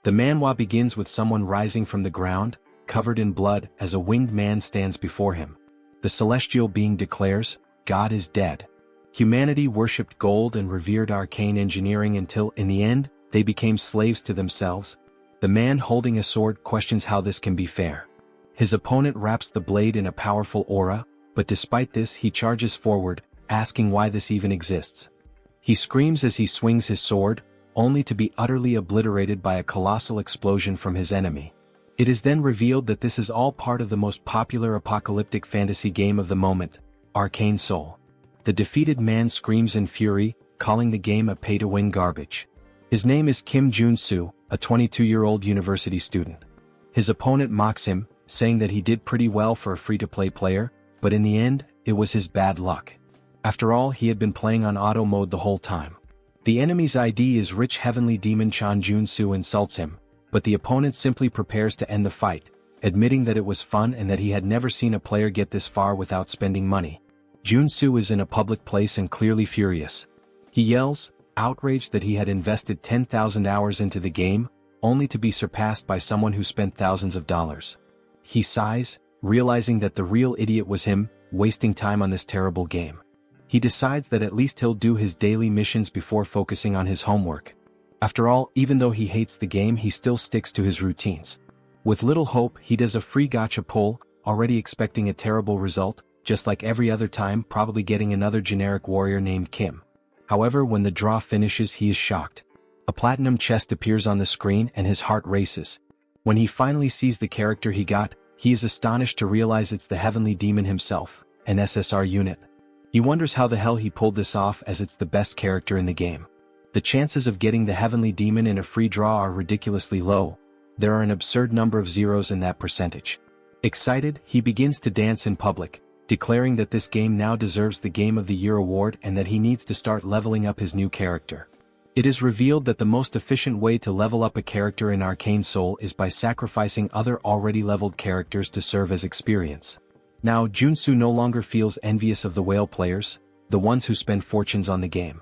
The manhwa begins with someone rising from the ground, covered in blood, as a winged man stands before him. The celestial being declares, "God is dead." Humanity worshipped gold and revered arcane engineering until, in the end, they became slaves to themselves. The man holding a sword questions how this can be fair. His opponent wraps the blade in a powerful aura, but despite this he charges forward, asking why this even exists. He screams as he swings his sword, only to be utterly obliterated by a colossal explosion from his enemy. It is then revealed that this is all part of the most popular apocalyptic fantasy game of the moment, Arcane Seoul. The defeated man screams in fury, calling the game a pay-to-win garbage. His name is Kim Joonsoo, a 22-year-old university student. His opponent mocks him, saying that he did pretty well for a free-to-play player, but in the end, it was his bad luck. After all, he had been playing on auto mode the whole time. The enemy's ID is rich heavenly demon Chan. Joonsoo insults him, but the opponent simply prepares to end the fight, admitting that it was fun and that he had never seen a player get this far without spending money. Joonsoo is in a public place and clearly furious. He yells, outraged that he had invested 10,000 hours into the game, only to be surpassed by someone who spent thousands of dollars. He sighs, realizing that the real idiot was him, wasting time on this terrible game. He decides that at least he'll do his daily missions before focusing on his homework. After all, even though he hates the game, he still sticks to his routines. With little hope, he does a free gacha pull, already expecting a terrible result, just like every other time, probably getting another generic warrior named Kim. However, when the draw finishes, he is shocked. A platinum chest appears on the screen and his heart races. When he finally sees the character he got, he is astonished to realize it's the heavenly demon himself, an SSR unit. He wonders how the hell he pulled this off, as it's the best character in the game. The chances of getting the heavenly demon in a free draw are ridiculously low. There are an absurd number of zeros in that percentage. Excited, he begins to dance in public, declaring that this game now deserves the Game of the Year award and that he needs to start leveling up his new character. It is revealed that the most efficient way to level up a character in Arcane Seoul is by sacrificing other already leveled characters to serve as experience. Now Joonsoo no longer feels envious of the whale players, the ones who spend fortunes on the game.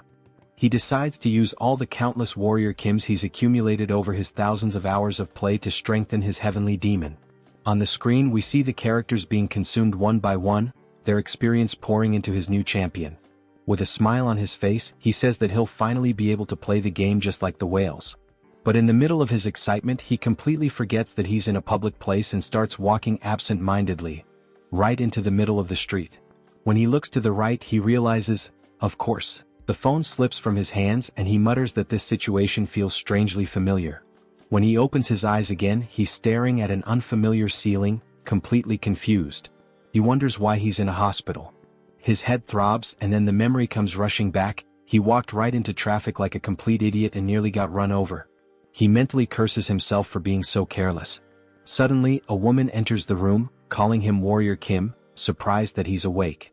He decides to use all the countless warrior Kims he's accumulated over his thousands of hours of play to strengthen his heavenly demon. On the screen we see the characters being consumed one by one, their experience pouring into his new champion. With a smile on his face, he says that he'll finally be able to play the game just like the whales. But in the middle of his excitement, he completely forgets that he's in a public place and starts walking absent-mindedly, right into the middle of the street. When he looks to the right, he realizes, of course, the phone slips from his hands and he mutters that this situation feels strangely familiar. When he opens his eyes again, he's staring at an unfamiliar ceiling, completely confused. He wonders why he's in a hospital. His head throbs and then the memory comes rushing back. He walked right into traffic like a complete idiot and nearly got run over. He mentally curses himself for being so careless. Suddenly, a woman enters the room, calling him Warrior Kim, surprised that he's awake.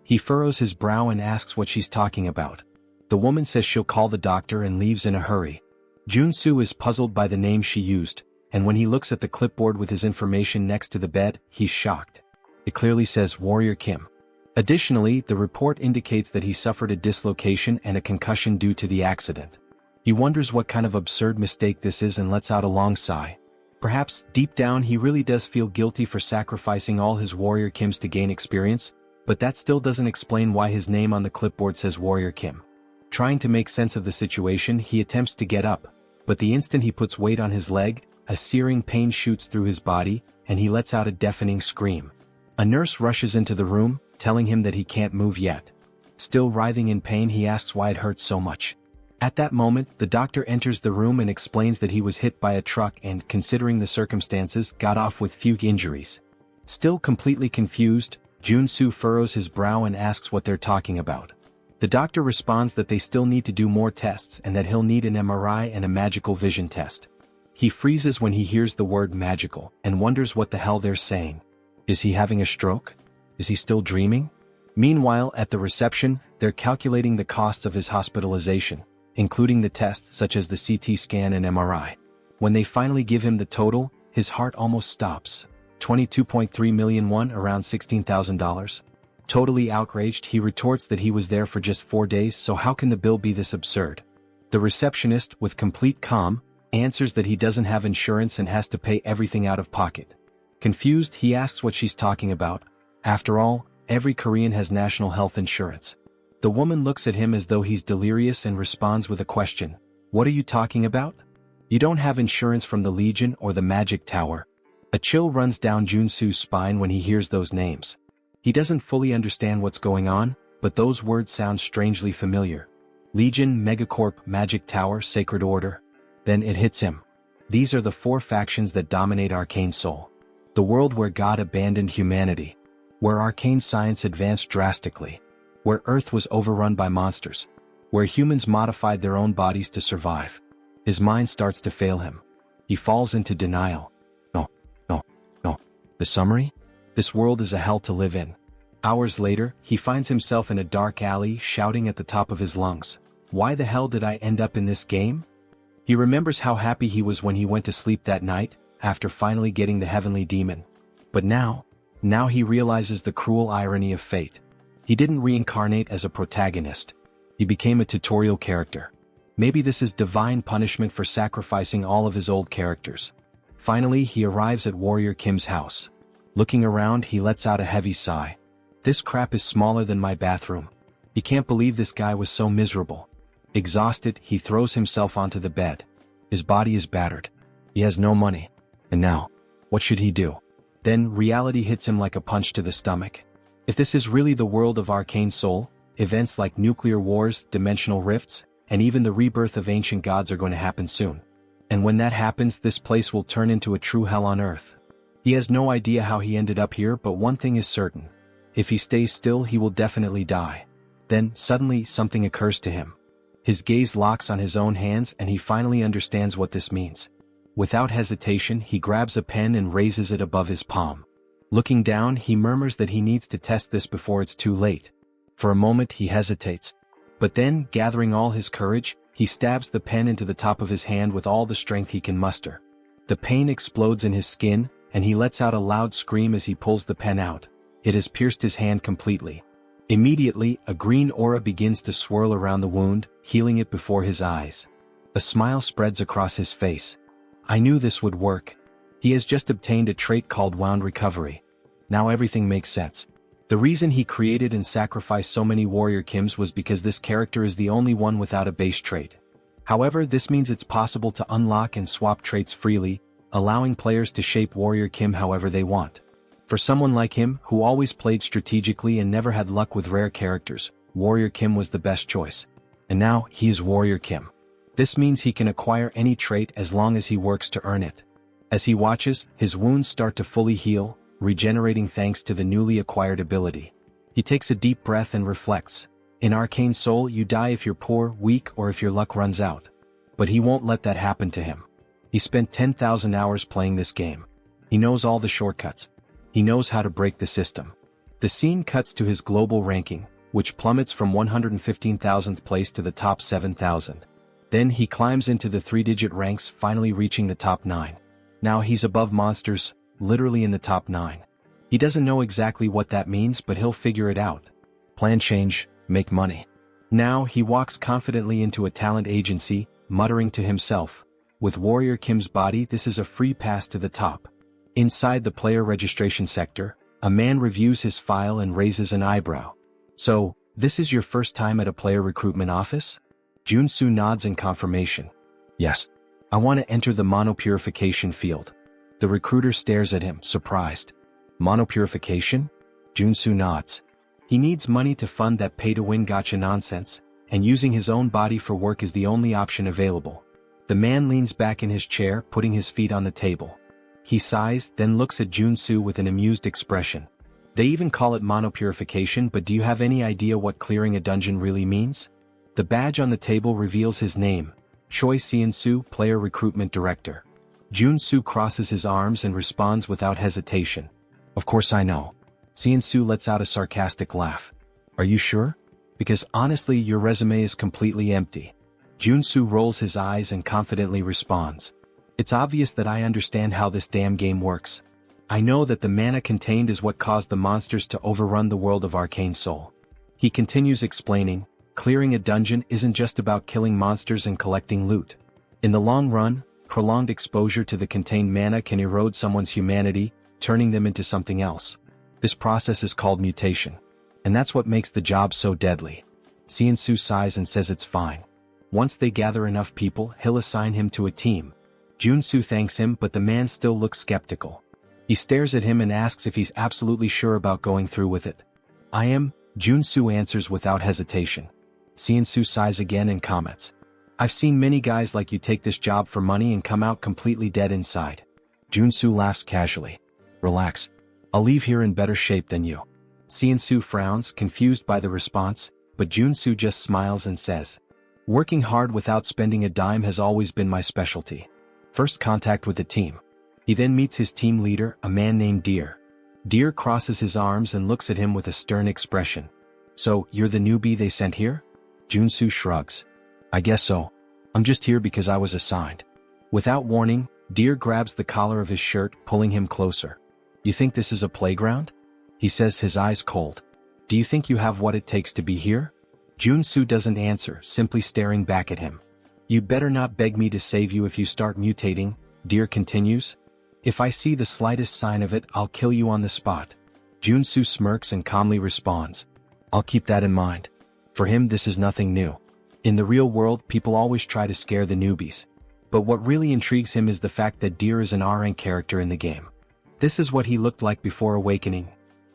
He furrows his brow and asks what she's talking about. The woman says she'll call the doctor and leaves in a hurry. Joonsoo is puzzled by the name she used, and when he looks at the clipboard with his information next to the bed, he's shocked. It clearly says Warrior Kim. Additionally, the report indicates that he suffered a dislocation and a concussion due to the accident. He wonders what kind of absurd mistake this is and lets out a long sigh. Perhaps, deep down, he really does feel guilty for sacrificing all his Warrior Kims to gain experience, but that still doesn't explain why his name on the clipboard says Warrior Kim. Trying to make sense of the situation, he attempts to get up, but the instant he puts weight on his leg, a searing pain shoots through his body, and he lets out a deafening scream. A nurse rushes into the room, telling him that he can't move yet. Still writhing in pain, he asks why it hurts so much. At that moment, the doctor enters the room and explains that he was hit by a truck and, considering the circumstances, got off with few injuries. Still completely confused, Joonsoo furrows his brow and asks what they're talking about. The doctor responds that they still need to do more tests and that he'll need an MRI and a magical vision test. He freezes when he hears the word magical and wonders what the hell they're saying. Is he having a stroke? Is he still dreaming? Meanwhile, at the reception, they're calculating the costs of his hospitalization, including the tests such as the CT scan and MRI. When they finally give him the total, his heart almost stops. 22.3 million won, around $16,000. Totally outraged, he retorts that he was there for just 4 days, so how can the bill be this absurd? The receptionist, with complete calm, answers that he doesn't have insurance and has to pay everything out of pocket. Confused, he asks what she's talking about. After all, every Korean has national health insurance. The woman looks at him as though he's delirious and responds with a question. What are you talking about? You don't have insurance from the Legion or the Magic Tower. A chill runs down Joonsoo's spine when he hears those names. He doesn't fully understand what's going on, but those words sound strangely familiar. Legion, Megacorp, Magic Tower, Sacred Order. Then it hits him. These are the 4 factions that dominate Arcane Seoul. The world where God abandoned humanity. Where arcane science advanced drastically. Where Earth was overrun by monsters. Where humans modified their own bodies to survive. His mind starts to fail him. He falls into denial. No. The summary? This world is a hell to live in. Hours later, he finds himself in a dark alley shouting at the top of his lungs. Why the hell did I end up in this game? He remembers how happy he was when he went to sleep that night, after finally getting the heavenly demon. But now he realizes the cruel irony of fate. He didn't reincarnate as a protagonist. He became a tutorial character. Maybe this is divine punishment for sacrificing all of his old characters. Finally, he arrives at Warrior Kim's house. Looking around, he lets out a heavy sigh. This crap is smaller than my bathroom. He can't believe this guy was so miserable. Exhausted, he throws himself onto the bed. His body is battered. He has no money. And now, what should he do? Then reality hits him like a punch to the stomach. If this is really the world of Arcane Seoul, events like nuclear wars, dimensional rifts, and even the rebirth of ancient gods are going to happen soon. And when that happens, this place will turn into a true hell on earth. He has no idea how he ended up here, but one thing is certain. If he stays still, he will definitely die. Then, suddenly, something occurs to him. His gaze locks on his own hands and he finally understands what this means. Without hesitation, he grabs a pen and raises it above his palm. Looking down, he murmurs that he needs to test this before it's too late. For a moment, he hesitates. But then, gathering all his courage, he stabs the pen into the top of his hand with all the strength he can muster. The pain explodes in his skin, and he lets out a loud scream as he pulls the pen out. It has pierced his hand completely. Immediately, a green aura begins to swirl around the wound, healing it before his eyes. A smile spreads across his face. I knew this would work. He has just obtained a trait called Wound Recovery. Now everything makes sense. The reason he created and sacrificed so many Warrior Kims was because this character is the only one without a base trait. However, this means it's possible to unlock and swap traits freely, allowing players to shape Warrior Kim however they want. For someone like him, who always played strategically and never had luck with rare characters, Warrior Kim was the best choice. And now, he is Warrior Kim. This means he can acquire any trait as long as he works to earn it. As he watches, his wounds start to fully heal, regenerating thanks to the newly acquired ability. He takes a deep breath and reflects. In Arcane Seoul, you die if you're poor, weak, or if your luck runs out. But he won't let that happen to him. He spent 10,000 hours playing this game. He knows all the shortcuts. He knows how to break the system. The scene cuts to his global ranking, which plummets from 115,000th place to the top 7,000. Then he climbs into the 3-digit ranks, finally reaching the top 9. Now he's above monsters, literally in the top 9. He doesn't know exactly what that means, but he'll figure it out. Plan change, make money. Now he walks confidently into a talent agency, muttering to himself. With Warrior Kim's body, this is a free pass to the top. Inside the player registration sector, a man reviews his file and raises an eyebrow. So, this is your first time at a player recruitment office? Joonsoo nods in confirmation. Yes. I want to enter the monopurification field. The recruiter stares at him, surprised. Monopurification? Joonsoo nods. He needs money to fund that pay-to-win gacha nonsense, and using his own body for work is the only option available. The man leans back in his chair, putting his feet on the table. He sighs, then looks at Joonsoo with an amused expression. They even call it monopurification, but do you have any idea what clearing a dungeon really means? The badge on the table reveals his name, Choi Seon-soo, Player Recruitment Director. Joonsoo crosses his arms and responds without hesitation. Of course I know. Seon-soo lets out a sarcastic laugh. Are you sure? Because honestly, your resume is completely empty. Joonsoo rolls his eyes and confidently responds. It's obvious that I understand how this damn game works. I know that the mana contained is what caused the monsters to overrun the world of Arcane Seoul. He continues explaining, clearing a dungeon isn't just about killing monsters and collecting loot. In the long run, prolonged exposure to the contained mana can erode someone's humanity, turning them into something else. This process is called mutation. And that's what makes the job so deadly. Joonsoo sighs and says it's fine. Once they gather enough people, he'll assign him to a team. Joonsoo thanks him, but the man still looks skeptical. He stares at him and asks if he's absolutely sure about going through with it. I am, Joonsoo answers without hesitation. Joonsoo sighs again and comments. I've seen many guys like you take this job for money and come out completely dead inside. Joonsoo laughs casually. Relax. I'll leave here in better shape than you. Joonsoo frowns, confused by the response, but Joonsoo just smiles and says, working hard without spending a dime has always been my specialty. First contact with the team. He then meets his team leader, a man named Deer. Deer crosses his arms and looks at him with a stern expression. So, you're the newbie they sent here? Joonsoo shrugs. I guess so. I'm just here because I was assigned. Without warning, Deer grabs the collar of his shirt, pulling him closer. You think this is a playground? He says, his eyes cold. Do you think you have what it takes to be here? Joonsoo doesn't answer, simply staring back at him. You'd better not beg me to save you if you start mutating, Deer continues. If I see the slightest sign of it, I'll kill you on the spot. Joonsoo smirks and calmly responds. I'll keep that in mind. For him, this is nothing new. In the real world, people always try to scare the newbies. But what really intrigues him is the fact that Deer is an R-rank character in the game. This is what he looked like before awakening.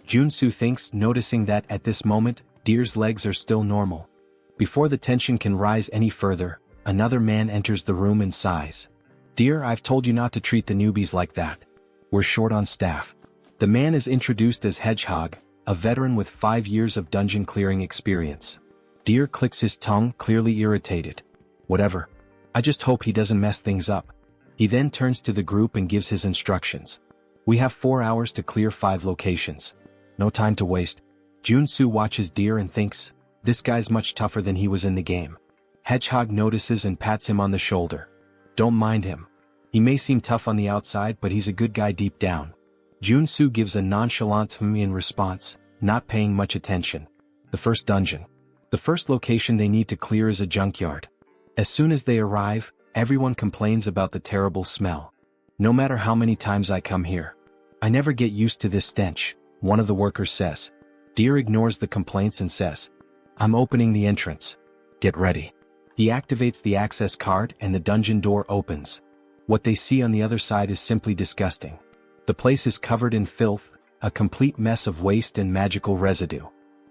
Joonsoo thinks, noticing that, at this moment, Deer's legs are still normal. Before the tension can rise any further, another man enters the room and sighs. Deer, I've told you not to treat the newbies like that. We're short on staff. The man is introduced as Hedgehog, a veteran with 5 years of dungeon clearing experience. Deer clicks his tongue, clearly irritated. Whatever. I just hope he doesn't mess things up. He then turns to the group and gives his instructions. We have 4 hours to clear 5 locations. No time to waste. Joonsoo watches Deer and thinks, this guy's much tougher than he was in the game. Hedgehog notices and pats him on the shoulder. Don't mind him. He may seem tough on the outside, but he's a good guy deep down. Joonsoo gives a nonchalant "hmm" in response, not paying much attention. The first dungeon. The first location they need to clear is a junkyard. As soon as they arrive, everyone complains about the terrible smell. No matter how many times I come here, I never get used to this stench, one of the workers says. Deer ignores the complaints and says, I'm opening the entrance. Get ready. He activates the access card and the dungeon door opens. What they see on the other side is simply disgusting. The place is covered in filth, a complete mess of waste and magical residue.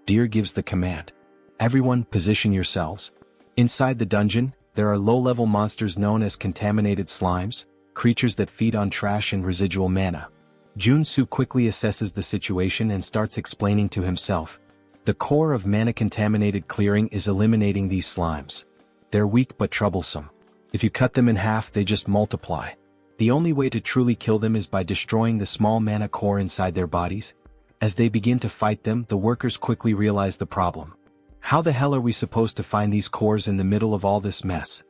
Deer gives the command. Everyone, position yourselves. Inside the dungeon, there are low-level monsters known as contaminated slimes, creatures that feed on trash and residual mana. Joonsoo quickly assesses the situation and starts explaining to himself. The core of mana-contaminated clearing is eliminating these slimes. They're weak but troublesome. If you cut them in half, they just multiply. The only way to truly kill them is by destroying the small mana core inside their bodies. As they begin to fight them, the workers quickly realize the problem. How the hell are we supposed to find these cores in the middle of all this mess?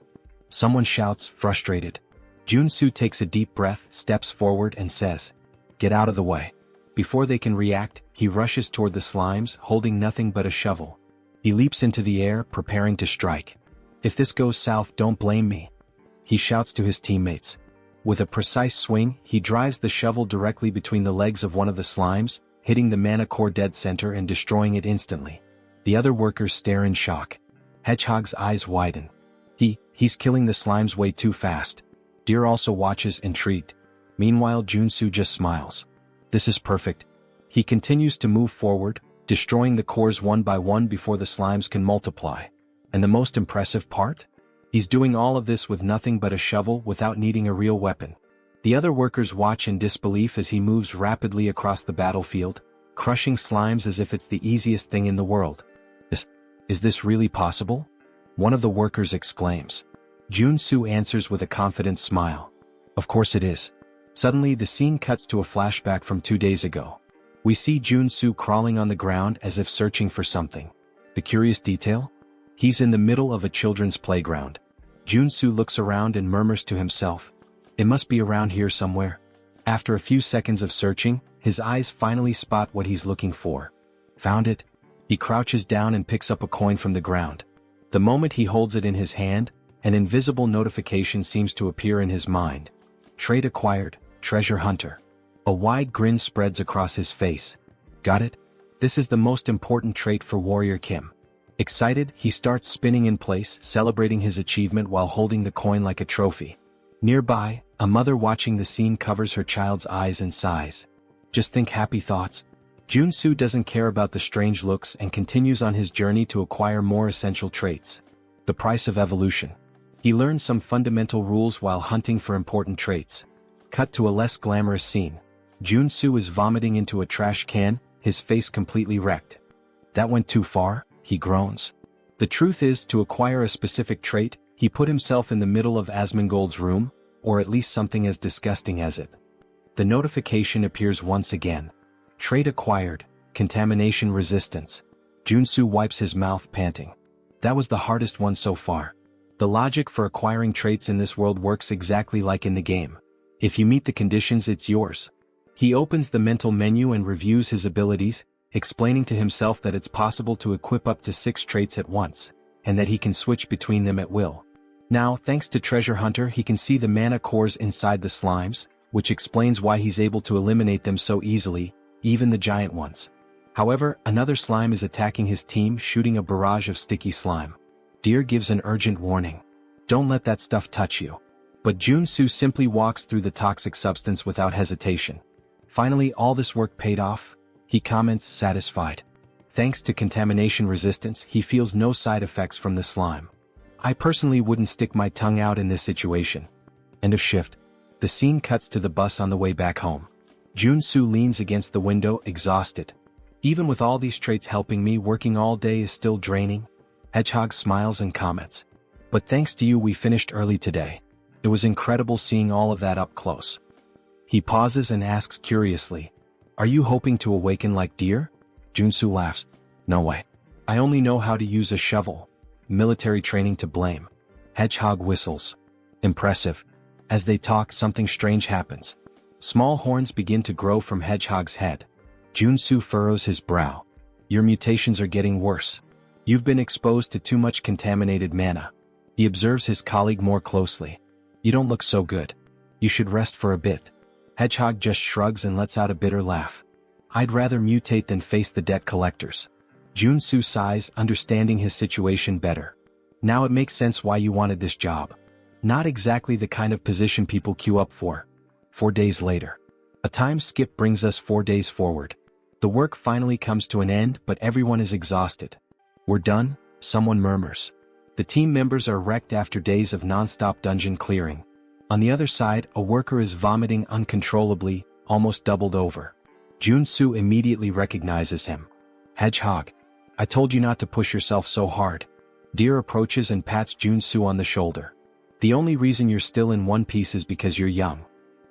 Someone shouts, frustrated. Joonsoo takes a deep breath, steps forward and says, Get out of the way. Before they can react, he rushes toward the slimes, holding nothing but a shovel. He leaps into the air, preparing to strike. If this goes south, don't blame me. He shouts to his teammates. With a precise swing, he drives the shovel directly between the legs of one of the slimes, hitting the mana core dead center and destroying it instantly. The other workers stare in shock. Hedgehog's eyes widen. He's killing the slimes way too fast. Deer also watches, intrigued. Meanwhile, Joonsoo just smiles. This is perfect. He continues to move forward, destroying the cores one by one before the slimes can multiply. And the most impressive part? He's doing all of this with nothing but a shovel, without needing a real weapon. The other workers watch in disbelief as he moves rapidly across the battlefield, crushing slimes as if it's the easiest thing in the world. Is this really possible? One of the workers exclaims. Joonsoo answers with a confident smile. Of course it is. Suddenly the scene cuts to a flashback from 2 days ago. We see Joonsoo crawling on the ground as if searching for something. The curious detail? He's in the middle of a children's playground. Joonsoo looks around and murmurs to himself. It must be around here somewhere. After a few seconds of searching, his eyes finally spot what he's looking for. Found it. He crouches down and picks up a coin from the ground. The moment he holds it in his hand, An invisible notification seems to appear in his mind. Trait acquired, Treasure Hunter. A wide grin spreads across his face. Got it? This is the most important trait for Warrior Kim. Excited, he starts spinning in place, celebrating his achievement while holding the coin like a trophy. Nearby, a mother watching the scene covers her child's eyes and sighs. Just think happy thoughts. Joonsoo doesn't care about the strange looks and continues on his journey to acquire more essential traits. The price of evolution. He learns some fundamental rules while hunting for important traits. Cut to a less glamorous scene. Joonsoo is vomiting into a trash can, his face completely wrecked. That went too far, he groans. The truth is, to acquire a specific trait, he put himself in the middle of Asmongold's room, or at least something as disgusting as it. The notification appears once again. Trait acquired, Contamination Resistance. Joonsoo wipes his mouth, panting. That was the hardest one so far. The logic for acquiring traits in this world works exactly like in the game. If you meet the conditions, it's yours. He opens the mental menu and reviews his abilities, explaining to himself that it's possible to equip up to 6 traits at once, and that he can switch between them at will. Now, thanks to Treasure Hunter, he can see the mana cores inside the slimes, which explains why he's able to eliminate them so easily, even the giant ones. However, another slime is attacking his team, shooting a barrage of sticky slime. Deer gives an urgent warning. Don't let that stuff touch you. But Joonsoo simply walks through the toxic substance without hesitation. Finally, all this work paid off, he comments, satisfied. Thanks to contamination resistance, he feels no side effects from the slime. I personally wouldn't stick my tongue out in this situation. End of shift. The scene cuts to the bus on the way back home. Joonsoo leans against the window, exhausted. Even with all these traits helping me, working all day is still draining. Hedgehog smiles and comments. But thanks to you we finished early today. It was incredible seeing all of that up close. He pauses and asks curiously, are you hoping to awaken like Deer? Joonsoo laughs. No way. I only know how to use a shovel. Military training to blame. Hedgehog whistles. Impressive. As they talk, something strange happens. Small horns begin to grow from Hedgehog's head. Joonsoo furrows his brow. Your mutations are getting worse. You've been exposed to too much contaminated mana. He observes his colleague more closely. You don't look so good. You should rest for a bit. Hedgehog just shrugs and lets out a bitter laugh. I'd rather mutate than face the debt collectors. Joonsoo sighs, understanding his situation better. Now it makes sense why you wanted this job. Not exactly the kind of position people queue up for. 4 days later. A time skip brings us 4 days forward. The work finally comes to an end, but everyone is exhausted. We're done, someone murmurs. The team members are wrecked after days of non-stop dungeon clearing. On the other side, a worker is vomiting uncontrollably, almost doubled over. Joonsoo immediately recognizes him. Hedgehog. I told you not to push yourself so hard. Deer approaches and pats Joonsoo on the shoulder. The only reason you're still in one piece is because you're young.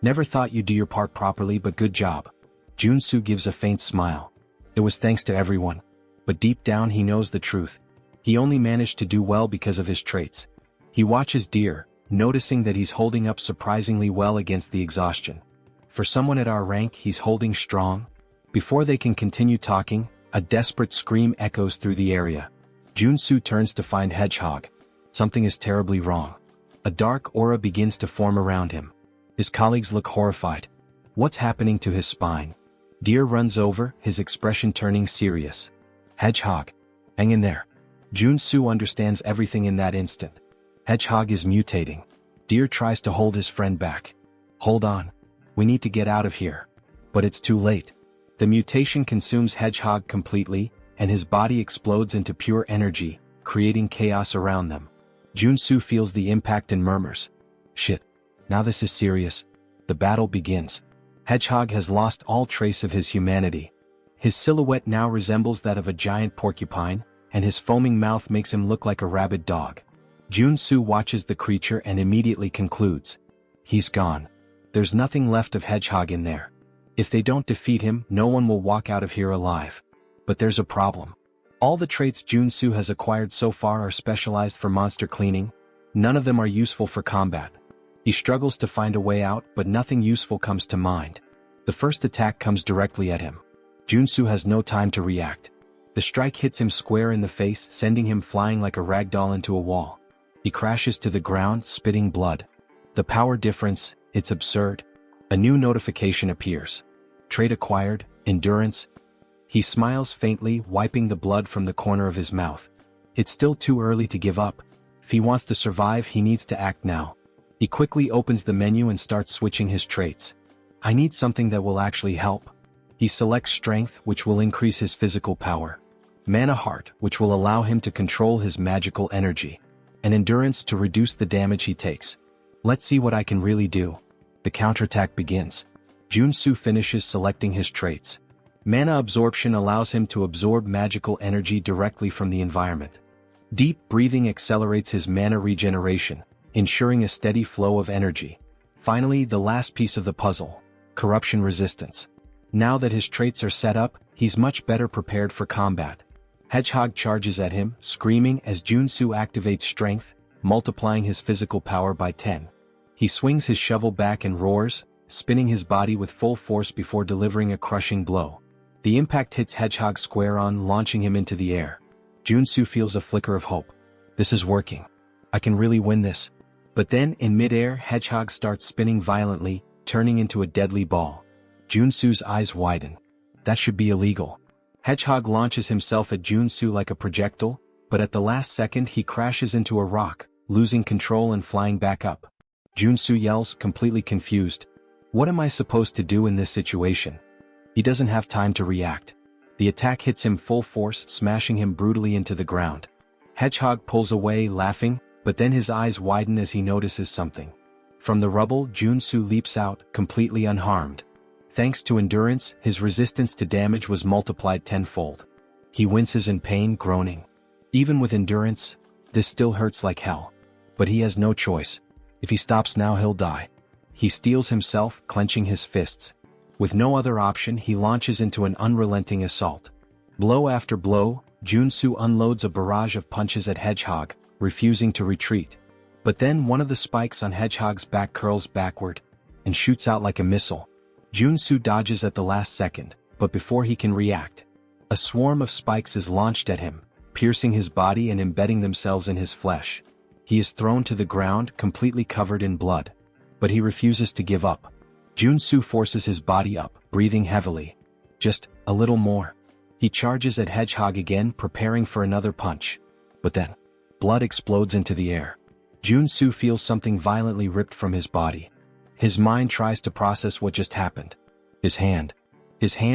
Never thought you'd do your part properly, but good job. Joonsoo gives a faint smile. It was thanks to everyone. But deep down he knows the truth. He only managed to do well because of his traits. He watches Deer, noticing that he's holding up surprisingly well against the exhaustion. For someone at our rank, he's holding strong. Before they can continue talking, a desperate scream echoes through the area. Joonsoo turns to find Hedgehog. Something is terribly wrong. A dark aura begins to form around him. His colleagues look horrified. What's happening to his spine? Deer runs over, his expression turning serious. Hedgehog. Hang in there. Joonsoo understands everything in that instant. Hedgehog is mutating. Deer tries to hold his friend back. Hold on. We need to get out of here. But it's too late. The mutation consumes Hedgehog completely, and his body explodes into pure energy, creating chaos around them. Joonsoo feels the impact and murmurs. Shit. Now this is serious. The battle begins. Hedgehog has lost all trace of his humanity. His silhouette now resembles that of a giant porcupine, and his foaming mouth makes him look like a rabid dog. Joonsoo watches the creature and immediately concludes. He's gone. There's nothing left of Hedgehog in there. If they don't defeat him, no one will walk out of here alive. But there's a problem. All the traits Joonsoo has acquired so far are specialized for monster cleaning. None of them are useful for combat. He struggles to find a way out, but nothing useful comes to mind. The first attack comes directly at him. Joonsoo has no time to react. The strike hits him square in the face, sending him flying like a ragdoll into a wall. He crashes to the ground, spitting blood. The power difference, it's absurd. A new notification appears. Trait acquired, endurance. He smiles faintly, wiping the blood from the corner of his mouth. It's still too early to give up. If he wants to survive, he needs to act now. He quickly opens the menu and starts switching his traits. I need something that will actually help. He selects strength, which will increase his physical power. Mana heart, which will allow him to control his magical energy. And endurance to reduce the damage he takes. Let's see what I can really do. The counterattack begins. Joonsoo finishes selecting his traits. Mana absorption allows him to absorb magical energy directly from the environment. Deep breathing accelerates his mana regeneration, ensuring a steady flow of energy. Finally, the last piece of the puzzle, corruption resistance. Now that his traits are set up, he's much better prepared for combat. Hedgehog charges at him, screaming as Joonsoo activates strength, multiplying his physical power by 10. He swings his shovel back and roars, spinning his body with full force before delivering a crushing blow. The impact hits Hedgehog square on, launching him into the air. Joonsoo feels a flicker of hope. This is working. I can really win this. But then, in midair, Hedgehog starts spinning violently, turning into a deadly ball. Joonsoo's eyes widen. That should be illegal. Hedgehog launches himself at Joonsoo like a projectile, but at the last second he crashes into a rock, losing control and flying back up. Joonsoo yells, completely confused. What am I supposed to do in this situation? He doesn't have time to react. The attack hits him full force, smashing him brutally into the ground. Hedgehog pulls away, laughing, but then his eyes widen as he notices something. From the rubble, Joonsoo leaps out, completely unharmed. Thanks to endurance, his resistance to damage was multiplied tenfold. He winces in pain, groaning. Even with endurance, this still hurts like hell. But he has no choice. If he stops now, he'll die. He steels himself, clenching his fists. With no other option, he launches into an unrelenting assault. Blow after blow, Joonsoo unloads a barrage of punches at Hedgehog, refusing to retreat. But then one of the spikes on Hedgehog's back curls backward and shoots out like a missile. Joonsoo dodges at the last second, but before he can react, a swarm of spikes is launched at him, piercing his body and embedding themselves in his flesh. He is thrown to the ground, completely covered in blood. But he refuses to give up. Joonsoo forces his body up, breathing heavily. Just a little more. He charges at Hedgehog again, preparing for another punch. But then, blood explodes into the air. Joonsoo feels something violently ripped from his body. His mind tries to process what just happened. His hand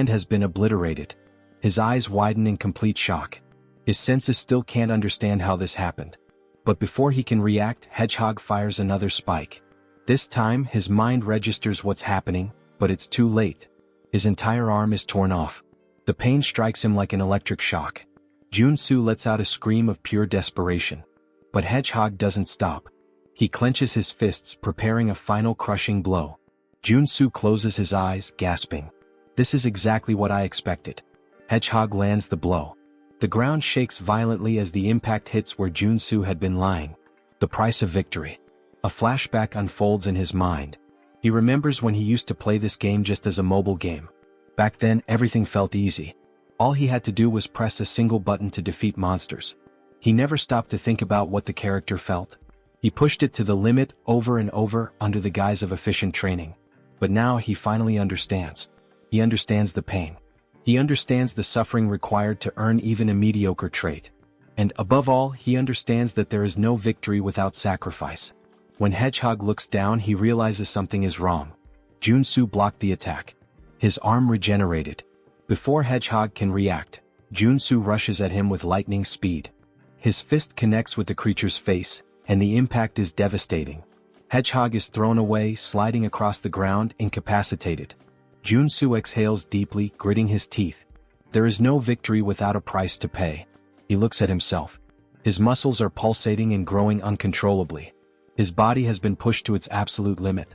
has been obliterated. His eyes widen in complete shock. His senses still can't understand how this happened. But before he can react, Hedgehog fires another spike. This time, his mind registers what's happening, but it's too late. His entire arm is torn off. The pain strikes him like an electric shock. Joonsoo lets out a scream of pure desperation. But Hedgehog doesn't stop. He clenches his fists, preparing a final crushing blow. Joonsoo closes his eyes, gasping. This is exactly what I expected. Hedgehog lands the blow. The ground shakes violently as the impact hits where Joonsoo had been lying. The price of victory. A flashback unfolds in his mind. He remembers when he used to play this game just as a mobile game. Back then, everything felt easy. All he had to do was press a single button to defeat monsters. He never stopped to think about what the character felt. He pushed it to the limit over and over under the guise of efficient training. But now he finally understands. He understands the pain. He understands the suffering required to earn even a mediocre trait. And above all, he understands that there is no victory without sacrifice. When Hedgehog looks down, he realizes something is wrong. Joonsoo blocked the attack. His arm regenerated. Before Hedgehog can react, Joonsoo rushes at him with lightning speed. His fist connects with the creature's face, and the impact is devastating. Hedgehog is thrown away, sliding across the ground, incapacitated. Joonsoo exhales deeply, gritting his teeth. There is no victory without a price to pay. He looks at himself. His muscles are pulsating and growing uncontrollably. His body has been pushed to its absolute limit.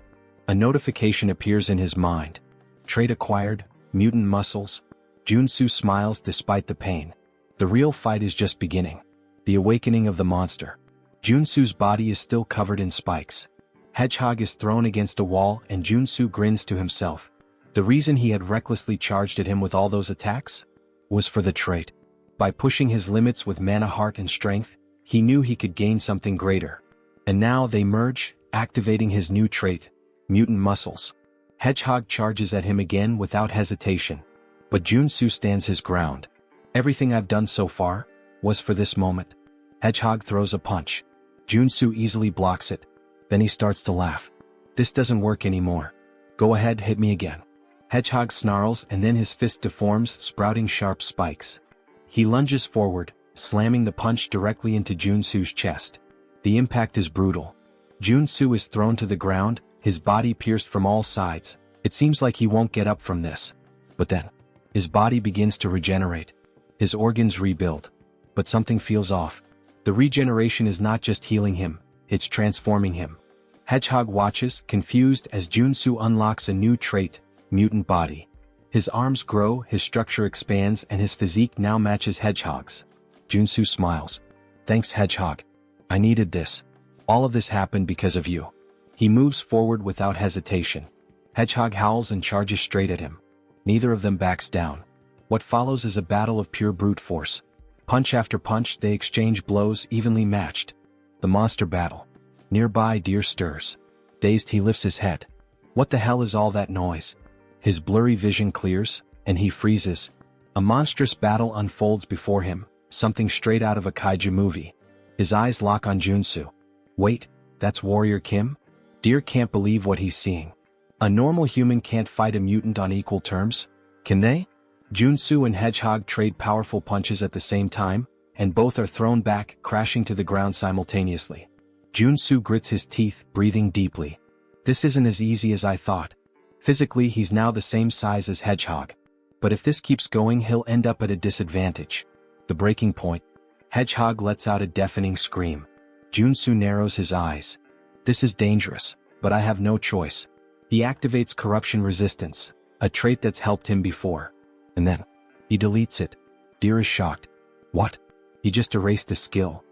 A notification appears in his mind. Trait acquired, mutant muscles. Joonsoo smiles despite the pain. The real fight is just beginning. The awakening of the monster. Joonsoo's body is still covered in spikes. Hedgehog is thrown against a wall and Joonsoo grins to himself. The reason he had recklessly charged at him with all those attacks was for the trait. By pushing his limits with mana heart and strength, he knew he could gain something greater. And now they merge, activating his new trait, mutant muscles. Hedgehog charges at him again without hesitation. But Joonsoo stands his ground. Everything I've done so far was for this moment. Hedgehog throws a punch. Joonsoo easily blocks it. Then he starts to laugh. This doesn't work anymore. Go ahead, hit me again. Hedgehog snarls and then his fist deforms, sprouting sharp spikes. He lunges forward, slamming the punch directly into Joonsoo's chest. The impact is brutal. Joonsoo is thrown to the ground, his body pierced from all sides. It seems like he won't get up from this. But then, his body begins to regenerate. His organs rebuild. But something feels off. The regeneration is not just healing him, it's transforming him. Hedgehog watches, confused, as Joonsoo unlocks a new trait, mutant body. His arms grow, his structure expands, and his physique now matches Hedgehog's. Joonsoo smiles. Thanks, Hedgehog. I needed this. All of this happened because of you. He moves forward without hesitation. Hedgehog howls and charges straight at him. Neither of them backs down. What follows is a battle of pure brute force. Punch after punch, they exchange blows evenly matched. The monster battle. Nearby, Deer stirs. Dazed, he lifts his head. What the hell is all that noise? His blurry vision clears, and he freezes. A monstrous battle unfolds before him, something straight out of a kaiju movie. His eyes lock on Joonsoo. Wait, that's Warrior Kim? Deer can't believe what he's seeing. A normal human can't fight a mutant on equal terms, can they? Joonsoo and Hedgehog trade powerful punches at the same time, and both are thrown back, crashing to the ground simultaneously. Joonsoo grits his teeth, breathing deeply. This isn't as easy as I thought. Physically, he's now the same size as Hedgehog. But if this keeps going, he'll end up at a disadvantage. The breaking point. Hedgehog lets out a deafening scream. Joonsoo narrows his eyes. This is dangerous, but I have no choice. He activates corruption resistance, a trait that's helped him before. And then, he deletes it. Deer is shocked. What? He just erased a skill.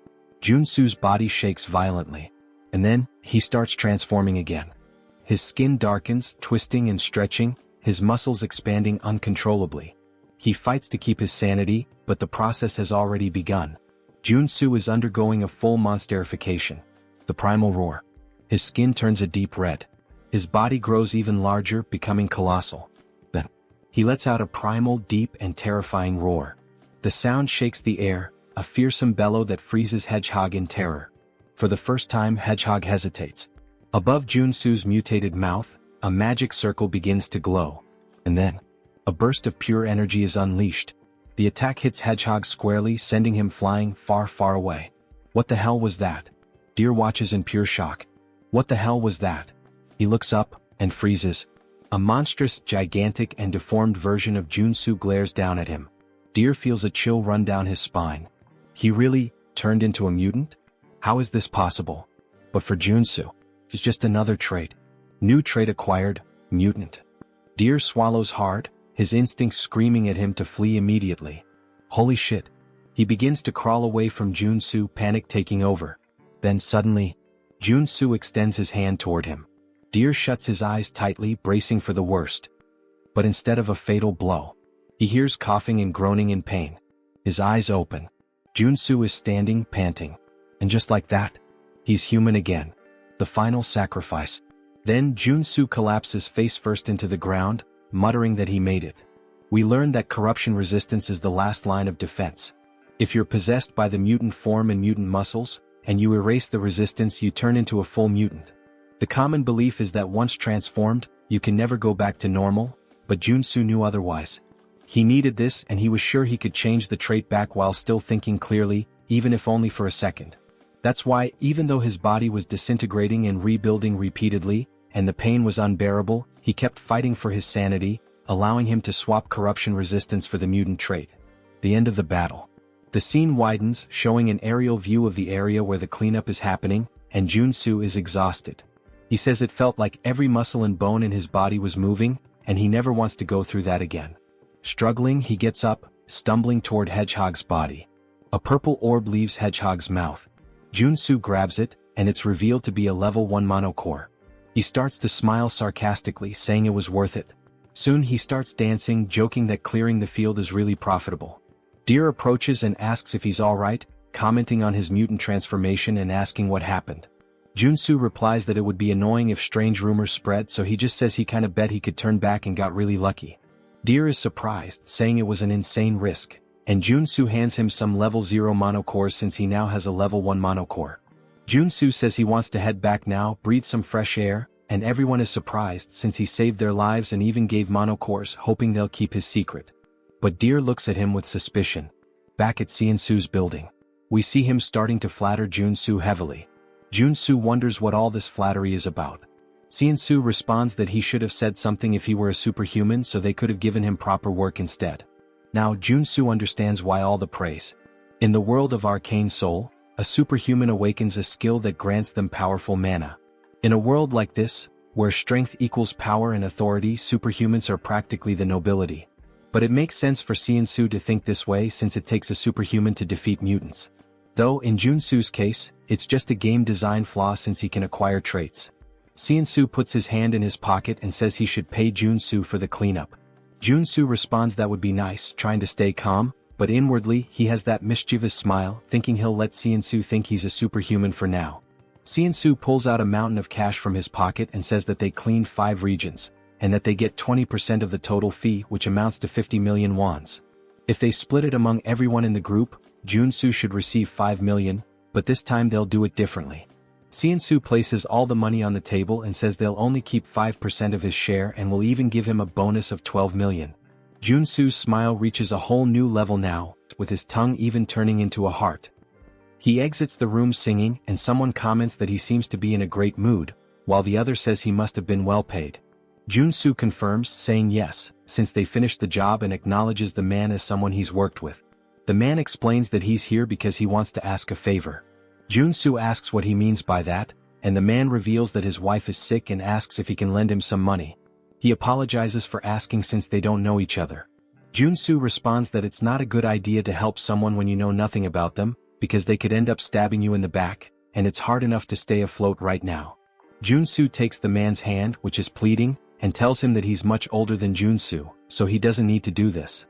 Joonsoo's body shakes violently. And then, he starts transforming again. His skin darkens, twisting and stretching, his muscles expanding uncontrollably. He fights to keep his sanity, but the process has already begun. Joonsoo is undergoing a full monsterification. The primal roar. His skin turns a deep red. His body grows even larger, becoming colossal. Then, he lets out a primal, deep and terrifying roar. The sound shakes the air, a fearsome bellow that freezes Hedgehog in terror. For the first time, Hedgehog hesitates. Above Joonsoo's mutated mouth, a magic circle begins to glow. And then, a burst of pure energy is unleashed. The attack hits Hedgehog squarely, sending him flying far, far away. What the hell was that? Deer watches in pure shock. What the hell was that? He looks up, and freezes. A monstrous, gigantic, and deformed version of Joonsoo glares down at him. Deer feels a chill run down his spine. He really turned into a mutant? How is this possible? But for Joonsoo, it's just another trait. New trait acquired, mutant. Deer swallows hard, his instincts screaming at him to flee immediately. Holy shit. He begins to crawl away from Joonsoo, panic taking over. Then suddenly, Joonsoo extends his hand toward him. Deer shuts his eyes tightly, bracing for the worst. But instead of a fatal blow, he hears coughing and groaning in pain. His eyes open. Joonsoo is standing, panting. And just like that, he's human again. The final sacrifice. Then Joonsoo collapses face first into the ground, muttering that he made it. We learn that corruption resistance is the last line of defense. If you're possessed by the mutant form and mutant muscles, and you erase the resistance, you turn into a full mutant. The common belief is that once transformed, you can never go back to normal, but Joonsoo knew otherwise. He needed this, and he was sure he could change the trait back while still thinking clearly, even if only for a second. That's why, even though his body was disintegrating and rebuilding repeatedly, and the pain was unbearable, he kept fighting for his sanity, allowing him to swap corruption resistance for the mutant trait. The end of the battle. The scene widens, showing an aerial view of the area where the cleanup is happening, and Joonsoo is exhausted. He says it felt like every muscle and bone in his body was moving, and he never wants to go through that again. Struggling, he gets up, stumbling toward Hedgehog's body. A purple orb leaves Hedgehog's mouth. Joonsoo grabs it, and it's revealed to be a level 1 mono core. He starts to smile sarcastically, saying it was worth it. Soon he starts dancing, joking that clearing the field is really profitable. Deer approaches and asks if he's alright, commenting on his mutant transformation and asking what happened. Joonsoo replies that it would be annoying if strange rumors spread, so he just says he kinda bet he could turn back and got really lucky. Deer is surprised, saying it was an insane risk, and Joonsoo hands him some level 0 mono cores since he now has a level 1 mono core. Joonsoo says he wants to head back now, breathe some fresh air, and everyone is surprised since he saved their lives and even gave mono cores, hoping they'll keep his secret. But Deer looks at him with suspicion. Back at Seonsoo's building, we see him starting to flatter Joonsoo heavily. Joonsoo wonders what all this flattery is about. Seonsoo responds that he should have said something if he were a superhuman, so they could have given him proper work instead. Now Joonsoo understands why all the praise. In the world of Arcane Seoul, a superhuman awakens a skill that grants them powerful mana. In a world like this, where strength equals power and authority, superhumans are practically the nobility. But it makes sense for Seonsoo to think this way since it takes a superhuman to defeat mutants. Though in Joonsoo's case, it's just a game design flaw since he can acquire traits. Seonsoo puts his hand in his pocket and says he should pay Joonsoo for the cleanup. Joonsoo responds that would be nice, trying to stay calm, but inwardly he has that mischievous smile, thinking he'll let Seonsoo think he's a superhuman for now. Seonsoo pulls out a mountain of cash from his pocket and says that they cleaned 5 regions, and that they get 20% of the total fee, which amounts to 50 million wons. If they split it among everyone in the group, Joonsoo should receive 5 million, but this time they'll do it differently. Seonsoo places all the money on the table and says they'll only keep 5% of his share and will even give him a bonus of 12 million. Joonsoo's smile reaches a whole new level now, with his tongue even turning into a heart. He exits the room singing, and someone comments that he seems to be in a great mood, while the other says he must have been well paid. Joonsoo confirms, saying yes, since they finished the job, and acknowledges the man as someone he's worked with. The man explains that he's here because he wants to ask a favor. Joonsoo asks what he means by that, and the man reveals that his wife is sick and asks if he can lend him some money. He apologizes for asking since they don't know each other. Joonsoo responds that it's not a good idea to help someone when you know nothing about them, because they could end up stabbing you in the back, and it's hard enough to stay afloat right now. Joonsoo takes the man's hand, which is pleading, and tells him that he's much older than Joonsoo, so he doesn't need to do this.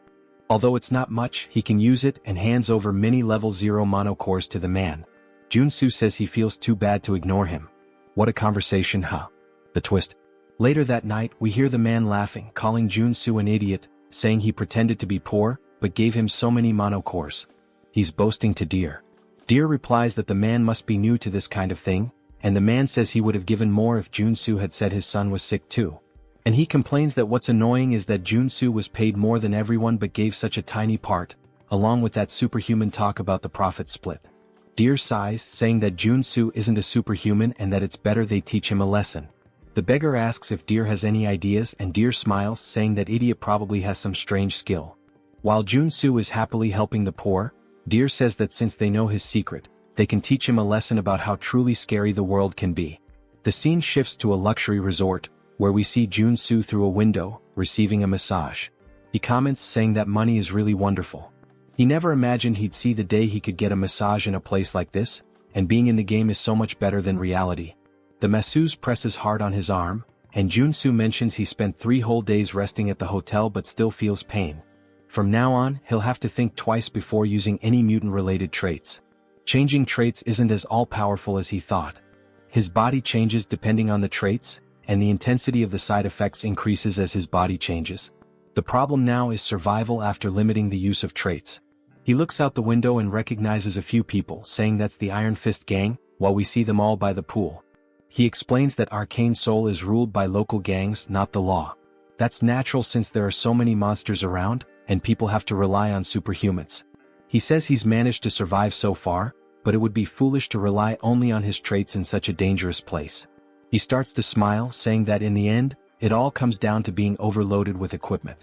Although it's not much, he can use it and hands over many level 0 mono cores to the man. Joonsoo says he feels too bad to ignore him. What a conversation, huh? The twist. Later that night, we hear the man laughing, calling Joonsoo an idiot, saying he pretended to be poor, but gave him so many mono cores. He's boasting to Deer. Deer replies that the man must be new to this kind of thing, and the man says he would have given more if Joonsoo had said his son was sick too. And he complains that what's annoying is that Joonsoo was paid more than everyone but gave such a tiny part, along with that superhuman talk about the profit split. Deer sighs, saying that Joonsoo isn't a superhuman and that it's better they teach him a lesson. The beggar asks if Deer has any ideas, and Deer smiles, saying that idiot probably has some strange skill. While Joonsoo is happily helping the poor, Deer says that since they know his secret, they can teach him a lesson about how truly scary the world can be. The scene shifts to a luxury resort, where we see Joonsoo through a window, receiving a massage. He comments, saying that money is really wonderful. He never imagined he'd see the day he could get a massage in a place like this, and being in the game is so much better than reality. The masseuse presses hard on his arm, and Joonsoo mentions he spent 3 whole days resting at the hotel but still feels pain. From now on, he'll have to think twice before using any mutant-related traits. Changing traits isn't as all-powerful as he thought. His body changes depending on the traits, and the intensity of the side effects increases as his body changes. The problem now is survival after limiting the use of traits. He looks out the window and recognizes a few people, saying that's the Iron Fist gang, while we see them all by the pool. He explains that Arcane Seoul is ruled by local gangs, not the law. That's natural since there are so many monsters around, and people have to rely on superhumans. He says he's managed to survive so far, but it would be foolish to rely only on his traits in such a dangerous place. He starts to smile, saying that in the end, it all comes down to being overloaded with equipment.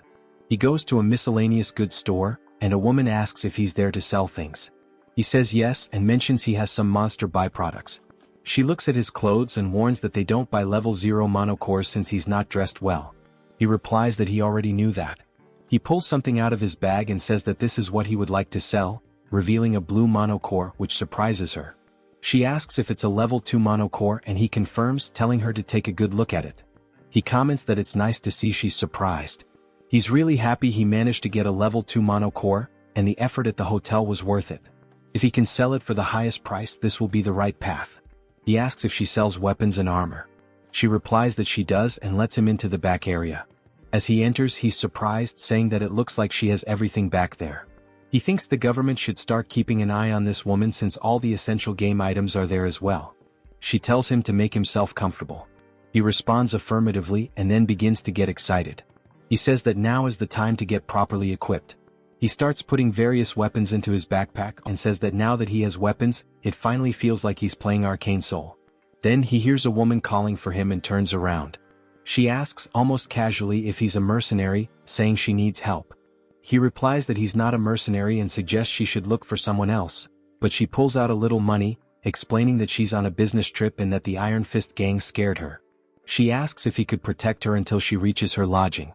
He goes to a miscellaneous goods store, and a woman asks if he's there to sell things. He says yes and mentions he has some monster byproducts. She looks at his clothes and warns that they don't buy level 0 mono cores since he's not dressed well. He replies that he already knew that. He pulls something out of his bag and says that this is what he would like to sell, revealing a blue mono core, which surprises her. She asks if it's a level 2 mono core, and he confirms, telling her to take a good look at it. He comments that it's nice to see she's surprised. He's really happy he managed to get a level 2 mono core, and the effort at the hotel was worth it. If he can sell it for the highest price, this will be the right path. He asks if she sells weapons and armor. She replies that she does and lets him into the back area. As he enters, he's surprised, saying that it looks like she has everything back there. He thinks the government should start keeping an eye on this woman since all the essential game items are there as well. She tells him to make himself comfortable. He responds affirmatively and then begins to get excited. He says that now is the time to get properly equipped. He starts putting various weapons into his backpack and says that now that he has weapons, it finally feels like he's playing Arcane Seoul. Then he hears a woman calling for him and turns around. She asks almost casually if he's a mercenary, saying she needs help. He replies that he's not a mercenary and suggests she should look for someone else, but she pulls out a little money, explaining that she's on a business trip and that the Iron Fist gang scared her. She asks if he could protect her until she reaches her lodging.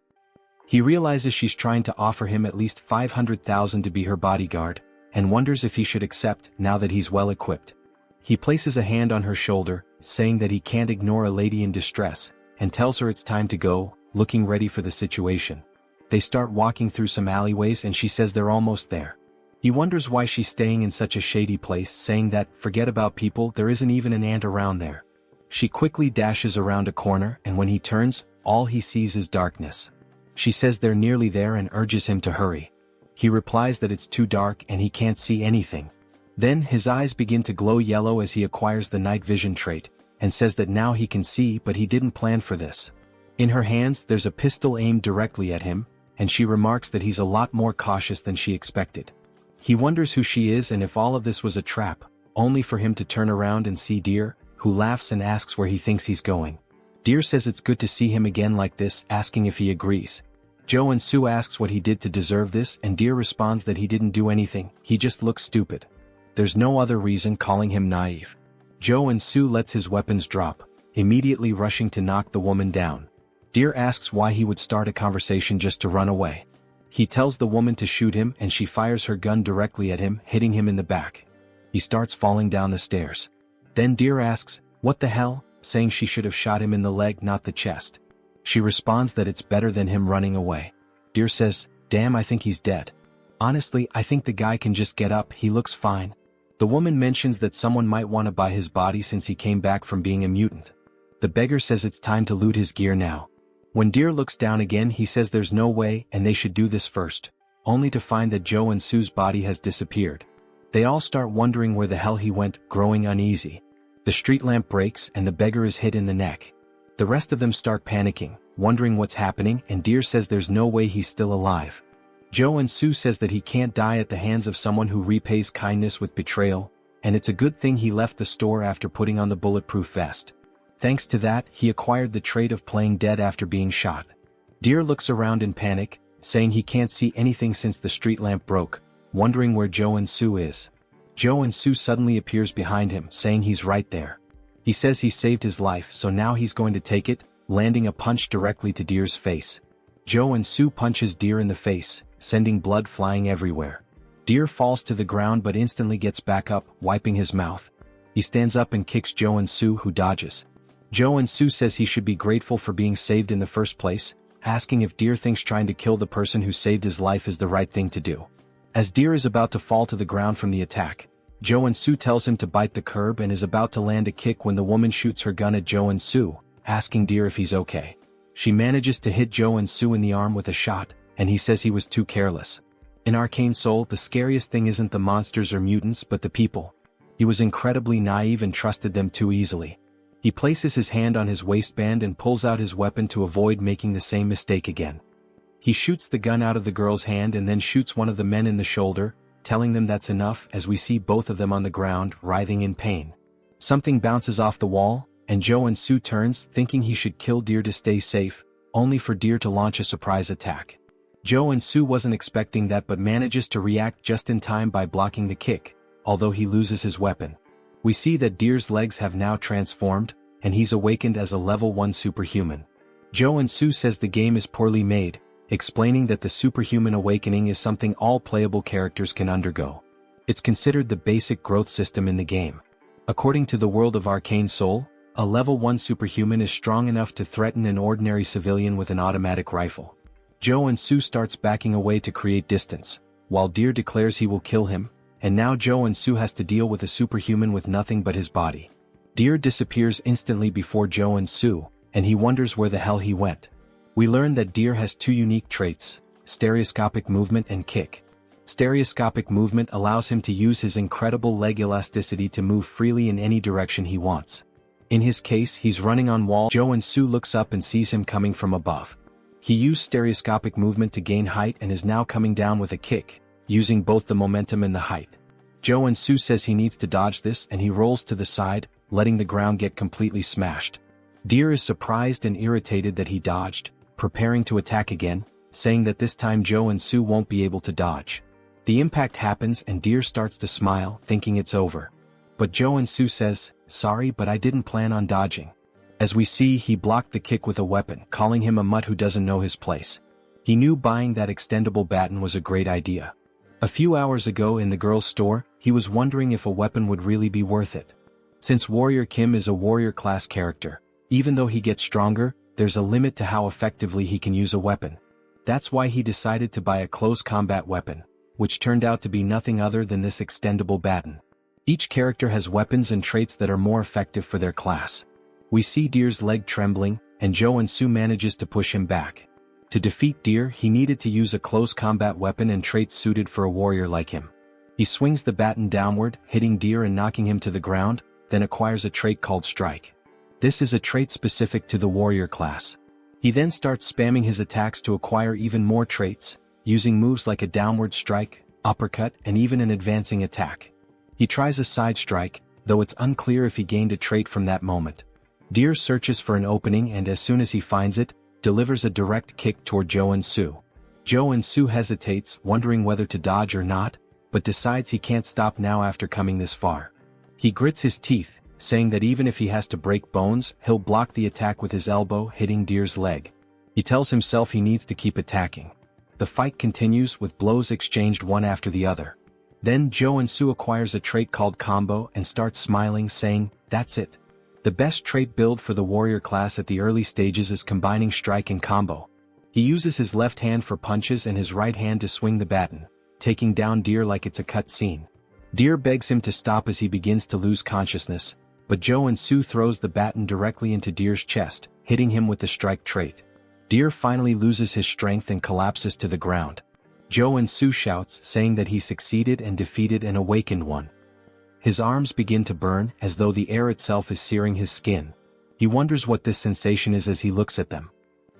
He realizes she's trying to offer him at least 500,000 to be her bodyguard, and wonders if he should accept now that he's well equipped. He places a hand on her shoulder, saying that he can't ignore a lady in distress, and tells her it's time to go, looking ready for the situation. They start walking through some alleyways and she says they're almost there. He wonders why she's staying in such a shady place, saying that, forget about people, there isn't even an ant around there. She quickly dashes around a corner and when he turns, all he sees is darkness. She says they're nearly there and urges him to hurry. He replies that it's too dark and he can't see anything. Then his eyes begin to glow yellow as he acquires the night vision trait, and says that now he can see, but he didn't plan for this. In her hands there's a pistol aimed directly at him, and she remarks that he's a lot more cautious than she expected. He wonders who she is and if all of this was a trap, only for him to turn around and see Deer, who laughs and asks where he thinks he's going. Deer says it's good to see him again like this, asking if he agrees. Joonsoo asks what he did to deserve this and Deer responds that he didn't do anything, he just looks stupid. There's no other reason, calling him naive. Joonsoo lets his weapons drop, immediately rushing to knock the woman down. Deer asks why he would start a conversation just to run away. He tells the woman to shoot him and she fires her gun directly at him, hitting him in the back. He starts falling down the stairs. Then Deer asks, "What the hell?" saying she should have shot him in the leg, not the chest. She responds that it's better than him running away. Deer says, "Damn, I think he's dead. Honestly, I think the guy can just get up, he looks fine." The woman mentions that someone might want to buy his body since he came back from being a mutant. The beggar says it's time to loot his gear now. When Deer looks down again, he says there's no way and they should do this first, only to find that Joonsoo's body has disappeared. They all start wondering where the hell he went, growing uneasy. The street lamp breaks and the beggar is hit in the neck. The rest of them start panicking, wondering what's happening, and Deer says there's no way he's still alive. Joonsoo says that he can't die at the hands of someone who repays kindness with betrayal, and it's a good thing he left the store after putting on the bulletproof vest. Thanks to that, he acquired the trait of playing dead after being shot. Deer looks around in panic, saying he can't see anything since the street lamp broke, wondering where Joonsoo is. Joonsoo suddenly appears behind him, saying he's right there. He says he saved his life, so now he's going to take it, landing a punch directly to Deer's face. Joonsoo punches Deer in the face, sending blood flying everywhere. Deer falls to the ground but instantly gets back up, wiping his mouth. He stands up and kicks Joonsoo, who dodges. Joonsoo says he should be grateful for being saved in the first place, asking if Deer thinks trying to kill the person who saved his life is the right thing to do. As Deer is about to fall to the ground from the attack, Joonsoo tells him to bite the curb and is about to land a kick when the woman shoots her gun at Joonsoo, asking Deer if he's okay. She manages to hit Joonsoo in the arm with a shot, and he says he was too careless. In Arcane Seoul, the scariest thing isn't the monsters or mutants but the people. He was incredibly naive and trusted them too easily. He places his hand on his waistband and pulls out his weapon to avoid making the same mistake again. He shoots the gun out of the girl's hand and then shoots one of the men in the shoulder, telling them that's enough, as we see both of them on the ground, writhing in pain. Something bounces off the wall, and Joonsoo turns, thinking he should kill Deer to stay safe, only for Deer to launch a surprise attack. Joonsoo wasn't expecting that but manages to react just in time by blocking the kick, although he loses his weapon. We see that Deer's legs have now transformed, and he's awakened as a level 1 superhuman. Joonsoo says the game is poorly made, explaining that the superhuman awakening is something all playable characters can undergo. It's considered the basic growth system in the game. According to the world of Arcane Seoul, a level 1 superhuman is strong enough to threaten an ordinary civilian with an automatic rifle. Joonsoo starts backing away to create distance, while Deer declares he will kill him, and now Joonsoo has to deal with a superhuman with nothing but his body. Deer disappears instantly before Joonsoo, and he wonders where the hell he went. We learn that Deer has two unique traits: stereoscopic movement and kick. Stereoscopic movement allows him to use his incredible leg elasticity to move freely in any direction he wants. In his case, he's running on wall. Joonsoo looks up and sees him coming from above. He used stereoscopic movement to gain height and is now coming down with a kick, using both the momentum and the height. Joonsoo says he needs to dodge this, and he rolls to the side, letting the ground get completely smashed. Deer is surprised and irritated that he dodged, preparing to attack again, saying that this time Joonsoo won't be able to dodge. The impact happens and Deer starts to smile, thinking it's over. But Joonsoo says, "Sorry, but I didn't plan on dodging." As we see, he blocked the kick with a weapon, calling him a mutt who doesn't know his place. He knew buying that extendable baton was a great idea. A few hours ago in the girl's store, he was wondering if a weapon would really be worth it. Since Warrior Kim is a warrior class character, even though he gets stronger, there's a limit to how effectively he can use a weapon. That's why he decided to buy a close combat weapon, which turned out to be nothing other than this extendable baton. Each character has weapons and traits that are more effective for their class. We see Deer's leg trembling, and Joonsoo manages to push him back. To defeat Deer, he needed to use a close combat weapon and traits suited for a warrior like him. He swings the baton downward, hitting Deer and knocking him to the ground, then acquires a trait called Strike. This is a trait specific to the warrior class. He then starts spamming his attacks to acquire even more traits, using moves like a downward strike, uppercut, and even an advancing attack. He tries a side strike, though it's unclear if he gained a trait from that moment. Deer searches for an opening and as soon as he finds it, delivers a direct kick toward Joonsoo. Joonsoo hesitates, wondering whether to dodge or not, but decides he can't stop now after coming this far. He grits his teeth, saying that even if he has to break bones, he'll block the attack with his elbow, hitting Deer's leg. He tells himself he needs to keep attacking. The fight continues with blows exchanged one after the other. Then Joonsoo acquires a trait called Combo and starts smiling, saying, "That's it. The best trait build for the warrior class at the early stages is combining strike and combo." He uses his left hand for punches and his right hand to swing the baton, taking down Deer like it's a cut scene. Deer begs him to stop as he begins to lose consciousness, but Joonsoo throws the baton directly into Deer's chest, hitting him with the strike trait. Deer finally loses his strength and collapses to the ground. Joonsoo shouts, saying that he succeeded and defeated an awakened one. His arms begin to burn, as though the air itself is searing his skin. He wonders what this sensation is as he looks at them.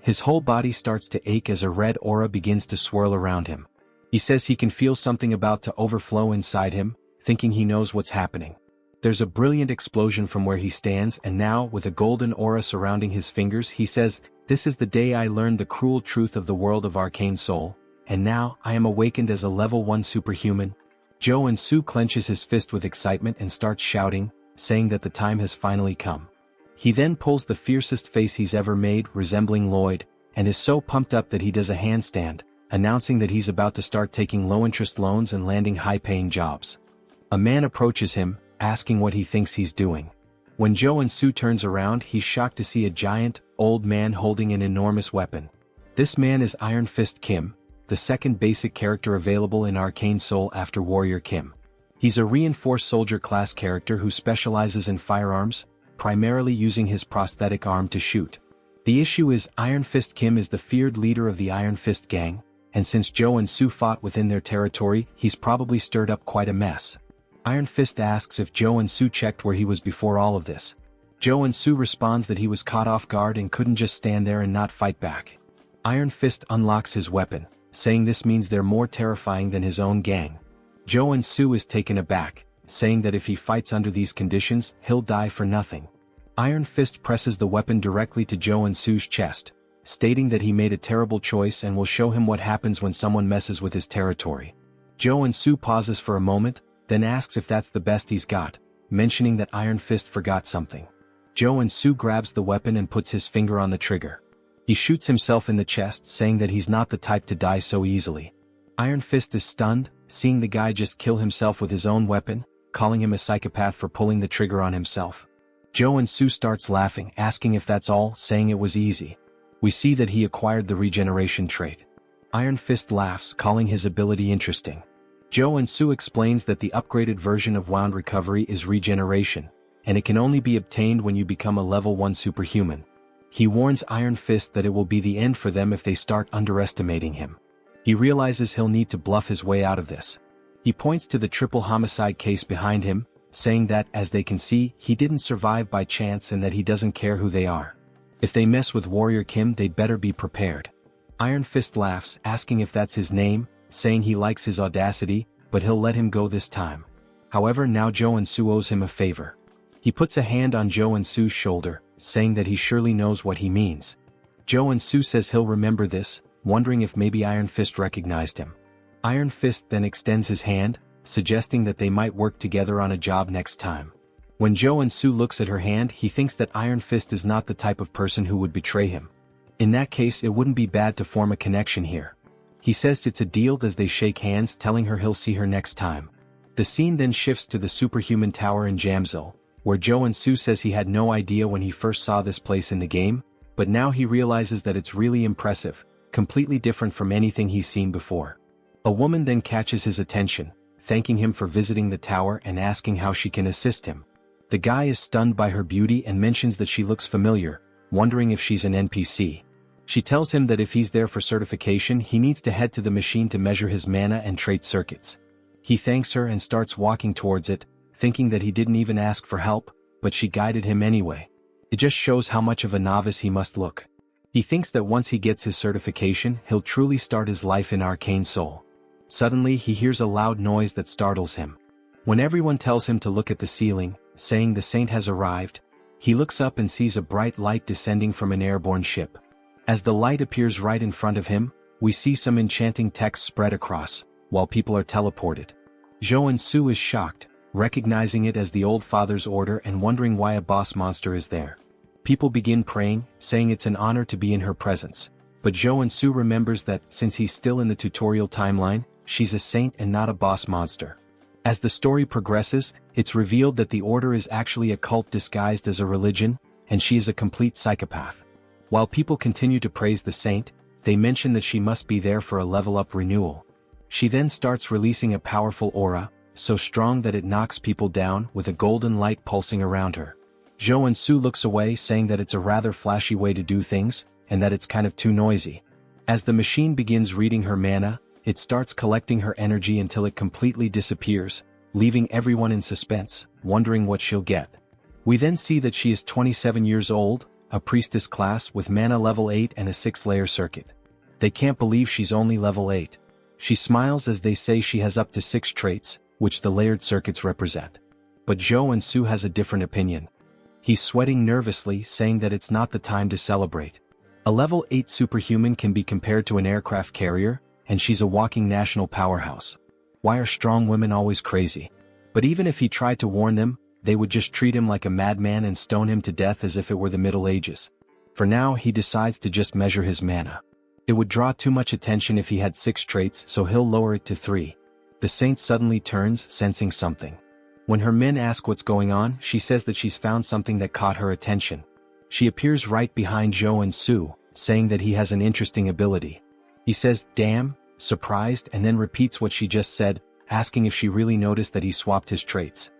His whole body starts to ache as a red aura begins to swirl around him. He says he can feel something about to overflow inside him, thinking he knows what's happening. There's a brilliant explosion from where he stands, and now, with a golden aura surrounding his fingers, he says, "This is the day I learned the cruel truth of the world of Arcane Seoul, and now I am awakened as a level 1 superhuman." Joonsoo clenches his fist with excitement and starts shouting, saying that the time has finally come. He then pulls the fiercest face he's ever made, resembling Lloyd, and is so pumped up that he does a handstand, announcing that he's about to start taking low-interest loans and landing high-paying jobs. A man approaches him, asking what he thinks he's doing. When Joonsoo turns around, he's shocked to see a giant, old man holding an enormous weapon. This man is Iron Fist Kim, the second basic character available in Arcane Seoul after Warrior Kim. He's a reinforced soldier class character who specializes in firearms, primarily using his prosthetic arm to shoot. The issue is Iron Fist Kim is the feared leader of the Iron Fist gang, and since Joonsoo fought within their territory, he's probably stirred up quite a mess. Iron Fist asks if Joonsoo checked where he was before all of this. Joonsoo responds that he was caught off guard and couldn't just stand there and not fight back. Iron Fist unlocks his weapon, saying this means they're more terrifying than his own gang. Joonsoo is taken aback, saying that if he fights under these conditions, he'll die for nothing. Iron Fist presses the weapon directly to Joonsoo's chest, stating that he made a terrible choice and will show him what happens when someone messes with his territory. Joonsoo pauses for a moment, then asks if that's the best he's got, mentioning that Iron Fist forgot something. Joonsoo grabs the weapon and puts his finger on the trigger. He shoots himself in the chest, saying that he's not the type to die so easily. Iron Fist is stunned, seeing the guy just kill himself with his own weapon, calling him a psychopath for pulling the trigger on himself. Joonsoo starts laughing, asking if that's all, saying it was easy. We see that he acquired the regeneration trait. Iron Fist laughs, calling his ability interesting. Joonsoo explains that the upgraded version of Wound Recovery is regeneration, and it can only be obtained when you become a level 1 superhuman. He warns Iron Fist that it will be the end for them if they start underestimating him. He realizes he'll need to bluff his way out of this. He points to the triple homicide case behind him, saying that, as they can see, he didn't survive by chance and that he doesn't care who they are. If they mess with Warrior Kim, they'd better be prepared. Iron Fist laughs, asking if that's his name, saying he likes his audacity, but he'll let him go this time. However, now Joonsoo owes him a favor. He puts a hand on Joonsoo's shoulder, saying that he surely knows what he means. Joonsoo says he'll remember this, wondering if maybe Iron Fist recognized him. Iron Fist then extends his hand, suggesting that they might work together on a job next time. When Joonsoo looks at her hand, he thinks that Iron Fist is not the type of person who would betray him. In that case, it wouldn't be bad to form a connection here. He says it's a deal as they shake hands, telling her he'll see her next time. The scene then shifts to the superhuman tower in Jamsil, where Joonsoo says he had no idea when he first saw this place in the game, but now he realizes that it's really impressive, completely different from anything he's seen before. A woman then catches his attention, thanking him for visiting the tower and asking how she can assist him. The guy is stunned by her beauty and mentions that she looks familiar, wondering if she's an NPC. She tells him that if he's there for certification, he needs to head to the machine to measure his mana and trait circuits. He thanks her and starts walking towards it, thinking that he didn't even ask for help, but she guided him anyway. It just shows how much of a novice he must look. He thinks that once he gets his certification, he'll truly start his life in Arcane Seoul. Suddenly, he hears a loud noise that startles him. When everyone tells him to look at the ceiling, saying the saint has arrived, he looks up and sees a bright light descending from an airborne ship. As the light appears right in front of him, we see some enchanting text spread across, while people are teleported. Joonsoo is shocked, recognizing it as the Old Father's order and wondering why a boss monster is there. People begin praying, saying it's an honor to be in her presence, but Joonsoo remembers that, since he's still in the tutorial timeline, she's a saint and not a boss monster. As the story progresses, it's revealed that the order is actually a cult disguised as a religion, and she is a complete psychopath. While people continue to praise the saint, they mention that she must be there for a level-up renewal. She then starts releasing a powerful aura, so strong that it knocks people down, with a golden light pulsing around her. Joonsoo looks away, saying that it's a rather flashy way to do things, and that it's kind of too noisy. As the machine begins reading her mana, it starts collecting her energy until it completely disappears, leaving everyone in suspense, wondering what she'll get. We then see that she is 27 years old, a priestess class with mana level 8 and a 6-layer circuit. They can't believe she's only level 8. She smiles as they say she has up to 6 traits, which the layered circuits represent. But Joonsoo has a different opinion. He's sweating nervously, saying that it's not the time to celebrate. A level 8 superhuman can be compared to an aircraft carrier, and she's a walking national powerhouse. Why are strong women always crazy? But even if he tried to warn them, they would just treat him like a madman and stone him to death as if it were the Middle Ages. For now, he decides to just measure his mana. It would draw too much attention if he had 6 traits, so he'll lower it to 3. The saint suddenly turns, sensing something. When her men ask what's going on, she says that she's found something that caught her attention. She appears right behind Joonsoo, saying that he has an interesting ability. He says, "Damn," surprised, and then repeats what she just said, asking if she really noticed that he swapped his traits.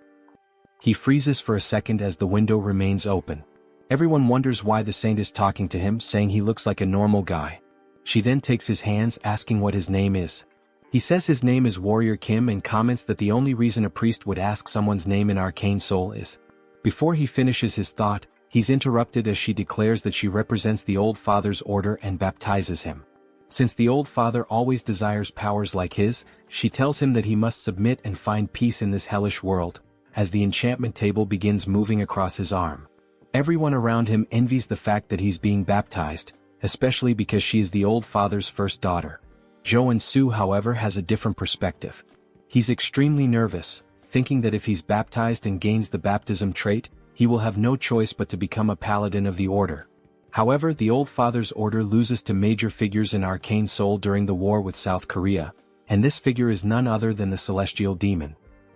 He freezes for a second as the window remains open. Everyone wonders why the saint is talking to him, saying he looks like a normal guy. She then takes his hands, asking what his name is. He says his name is Warrior Kim and comments that the only reason a priest would ask someone's name in Arcane Seoul is. Before he finishes his thought, he's interrupted as she declares that she represents the Old Father's order and baptizes him. Since the Old Father always desires powers like his, she tells him that he must submit and find peace in this hellish world, as the enchantment table begins moving across his arm. Everyone around him envies the fact that he's being baptized, especially because she is the Old Father's first daughter. Joonsoo, however, has a different perspective. He's extremely nervous, thinking that if he's baptized and gains the baptism trait, he will have no choice but to become a paladin of the order. However, the Old Father's order loses to major figures in Arcane Seoul during the war with South Korea, and this figure is none other than the Celestial Demon.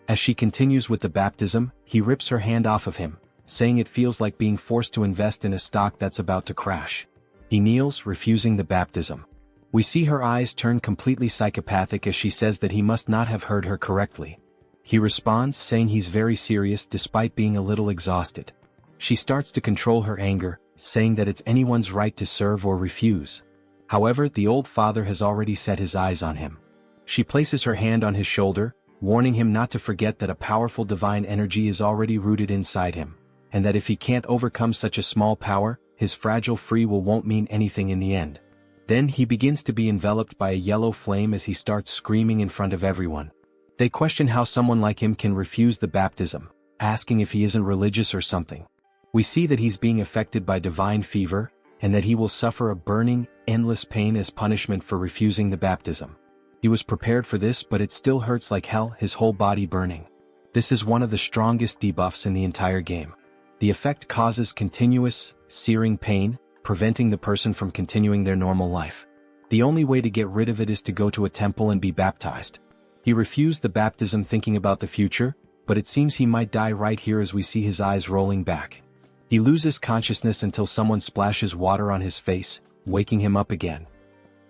As she continues with the baptism, he rips her hand off of him, saying it feels like being forced to invest in a stock that's about to crash. He kneels, refusing the baptism. We see her eyes turn completely psychopathic as she says that he must not have heard her correctly. He responds saying he's very serious despite being a little exhausted. She starts to control her anger, saying that it's anyone's right to serve or refuse. However, the old father has already set his eyes on him. She places her hand on his shoulder, warning him not to forget that a powerful divine energy is already rooted inside him, and that if he can't overcome such a small power, his fragile free will won't mean anything in the end. Then he begins to be enveloped by a yellow flame as he starts screaming in front of everyone. They question how someone like him can refuse the baptism, asking if he isn't religious or something. We see that he's being affected by divine fever, and that he will suffer a burning, endless pain as punishment for refusing the baptism. He was prepared for this, but it still hurts like hell, his whole body burning. This is one of the strongest debuffs in the entire game. The effect causes continuous, searing pain, preventing the person from continuing their normal life. The only way to get rid of it is to go to a temple and be baptized. He refused the baptism thinking about the future, but it seems he might die right here as we see his eyes rolling back. He loses consciousness until someone splashes water on his face, waking him up again.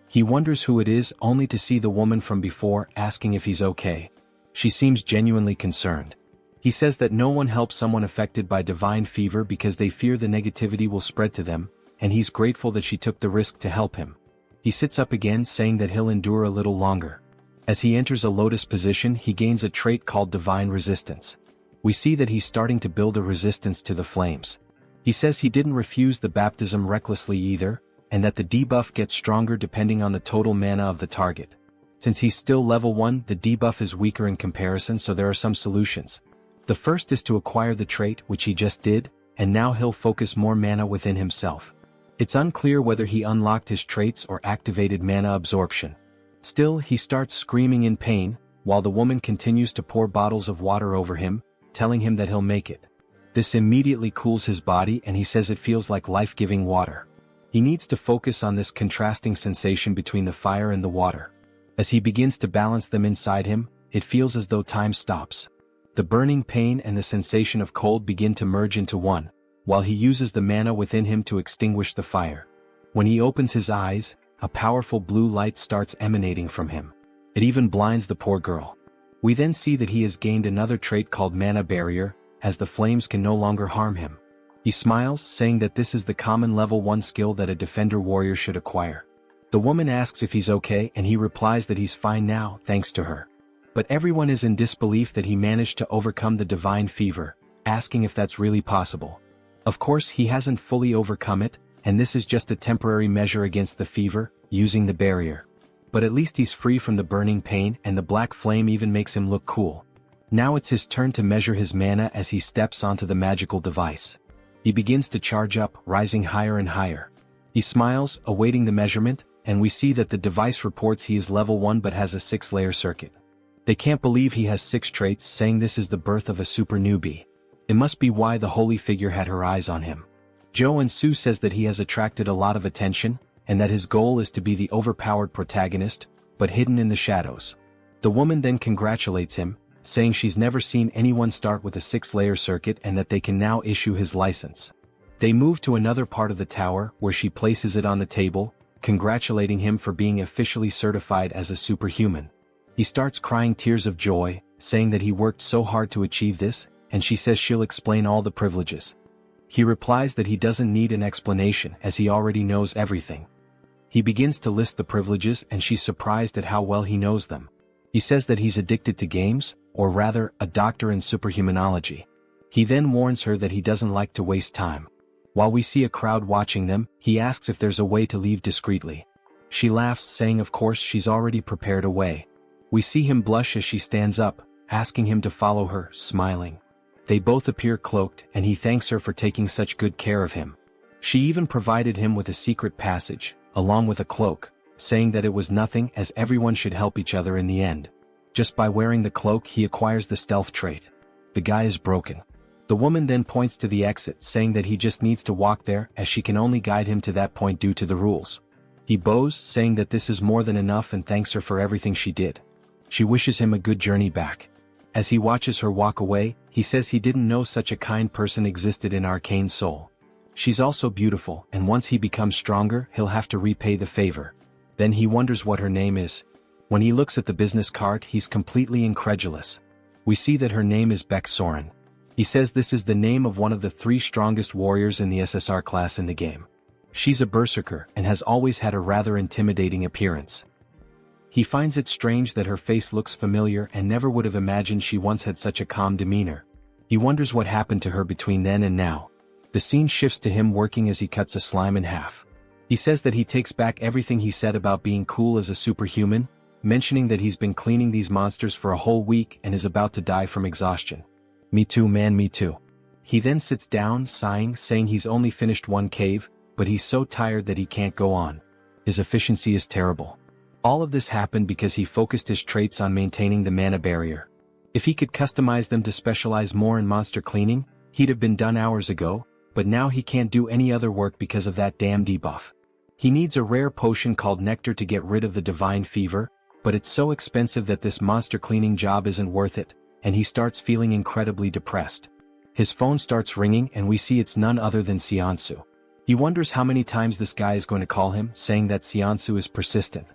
He wonders who it is, only to see the woman from before asking if he's okay. She seems genuinely concerned. He says that no one helps someone affected by divine fever because they fear the negativity will spread to them, and he's grateful that she took the risk to help him. He sits up again, saying that he'll endure a little longer. As he enters a lotus position, he gains a trait called divine resistance. We see that he's starting to build a resistance to the flames. He says he didn't refuse the baptism recklessly either, and that the debuff gets stronger depending on the total mana of the target. Since he's still level 1, the debuff is weaker in comparison, so there are some solutions. The first is to acquire the trait, which he just did, and now he'll focus more mana within himself. It's unclear whether he unlocked his traits or activated mana absorption. Still, he starts screaming in pain, while the woman continues to pour bottles of water over him, telling him that he'll make it. This immediately cools his body, and he says it feels like life-giving water. He needs to focus on this contrasting sensation between the fire and the water. As he begins to balance them inside him, it feels as though time stops. The burning pain and the sensation of cold begin to merge into one, while he uses the mana within him to extinguish the fire. When he opens his eyes, a powerful blue light starts emanating from him. It even blinds the poor girl. We then see that he has gained another trait called Mana Barrier, as the flames can no longer harm him. He smiles, saying that this is the common level 1 skill that a defender warrior should acquire. The woman asks if he's okay, and he replies that he's fine now, thanks to her. But everyone is in disbelief that he managed to overcome the divine fever, asking if that's really possible. Of course, he hasn't fully overcome it, and this is just a temporary measure against the fever, using the barrier. But at least he's free from the burning pain, and the black flame even makes him look cool. Now it's his turn to measure his mana as he steps onto the magical device. He begins to charge up, rising higher and higher. He smiles, awaiting the measurement, and we see that the device reports he is level 1 but has a 6-layer circuit. They can't believe he has 6 traits, saying this is the birth of a super newbie. It must be why the holy figure had her eyes on him. Joonsoo says that he has attracted a lot of attention, and that his goal is to be the overpowered protagonist, but hidden in the shadows. The woman then congratulates him, saying she's never seen anyone start with a 6-layer circuit and that they can now issue his license. They move to another part of the tower, where she places it on the table, congratulating him for being officially certified as a superhuman. He starts crying tears of joy, saying that he worked so hard to achieve this, and she says she'll explain all the privileges. He replies that he doesn't need an explanation as he already knows everything. He begins to list the privileges, and she's surprised at how well he knows them. He says that he's addicted to games, or rather, a doctor in superhumanology. He then warns her that he doesn't like to waste time. While we see a crowd watching them, he asks if there's a way to leave discreetly. She laughs, saying of course she's already prepared a way. We see him blush as she stands up, asking him to follow her, smiling. They both appear cloaked, and he thanks her for taking such good care of him. She even provided him with a secret passage, along with a cloak, saying that it was nothing as everyone should help each other in the end. Just by wearing the cloak he acquires the stealth trait. The guy is broken. The woman then points to the exit, saying that he just needs to walk there as she can only guide him to that point due to the rules. He bows, saying that this is more than enough and thanks her for everything she did. She wishes him a good journey back. As he watches her walk away, he says he didn't know such a kind person existed in Arcane Seoul. She's also beautiful, and once he becomes stronger, he'll have to repay the favor. Then he wonders what her name is. When he looks at the business card, he's completely incredulous. We see that her name is Baek Soren. He says this is the name of one of the 3 strongest warriors in the SSR class in the game. She's a berserker and has always had a rather intimidating appearance. He finds it strange that her face looks familiar and never would have imagined she once had such a calm demeanor. He wonders what happened to her between then and now. The scene shifts to him working as he cuts a slime in half. He says that he takes back everything he said about being cool as a superhuman, mentioning that he's been cleaning these monsters for a whole week and is about to die from exhaustion. Me too, man, me too. He then sits down, sighing, saying he's only finished 1 cave, but he's so tired that he can't go on. His efficiency is terrible. All of this happened because he focused his traits on maintaining the mana barrier. If he could customize them to specialize more in monster cleaning, he'd have been done hours ago, but now he can't do any other work because of that damn debuff. He needs a rare potion called Nectar to get rid of the divine fever, but it's so expensive that this monster cleaning job isn't worth it, and he starts feeling incredibly depressed. His phone starts ringing and we see it's none other than Seonsu. He wonders how many times this guy is going to call him, saying that Seonsu is persistent.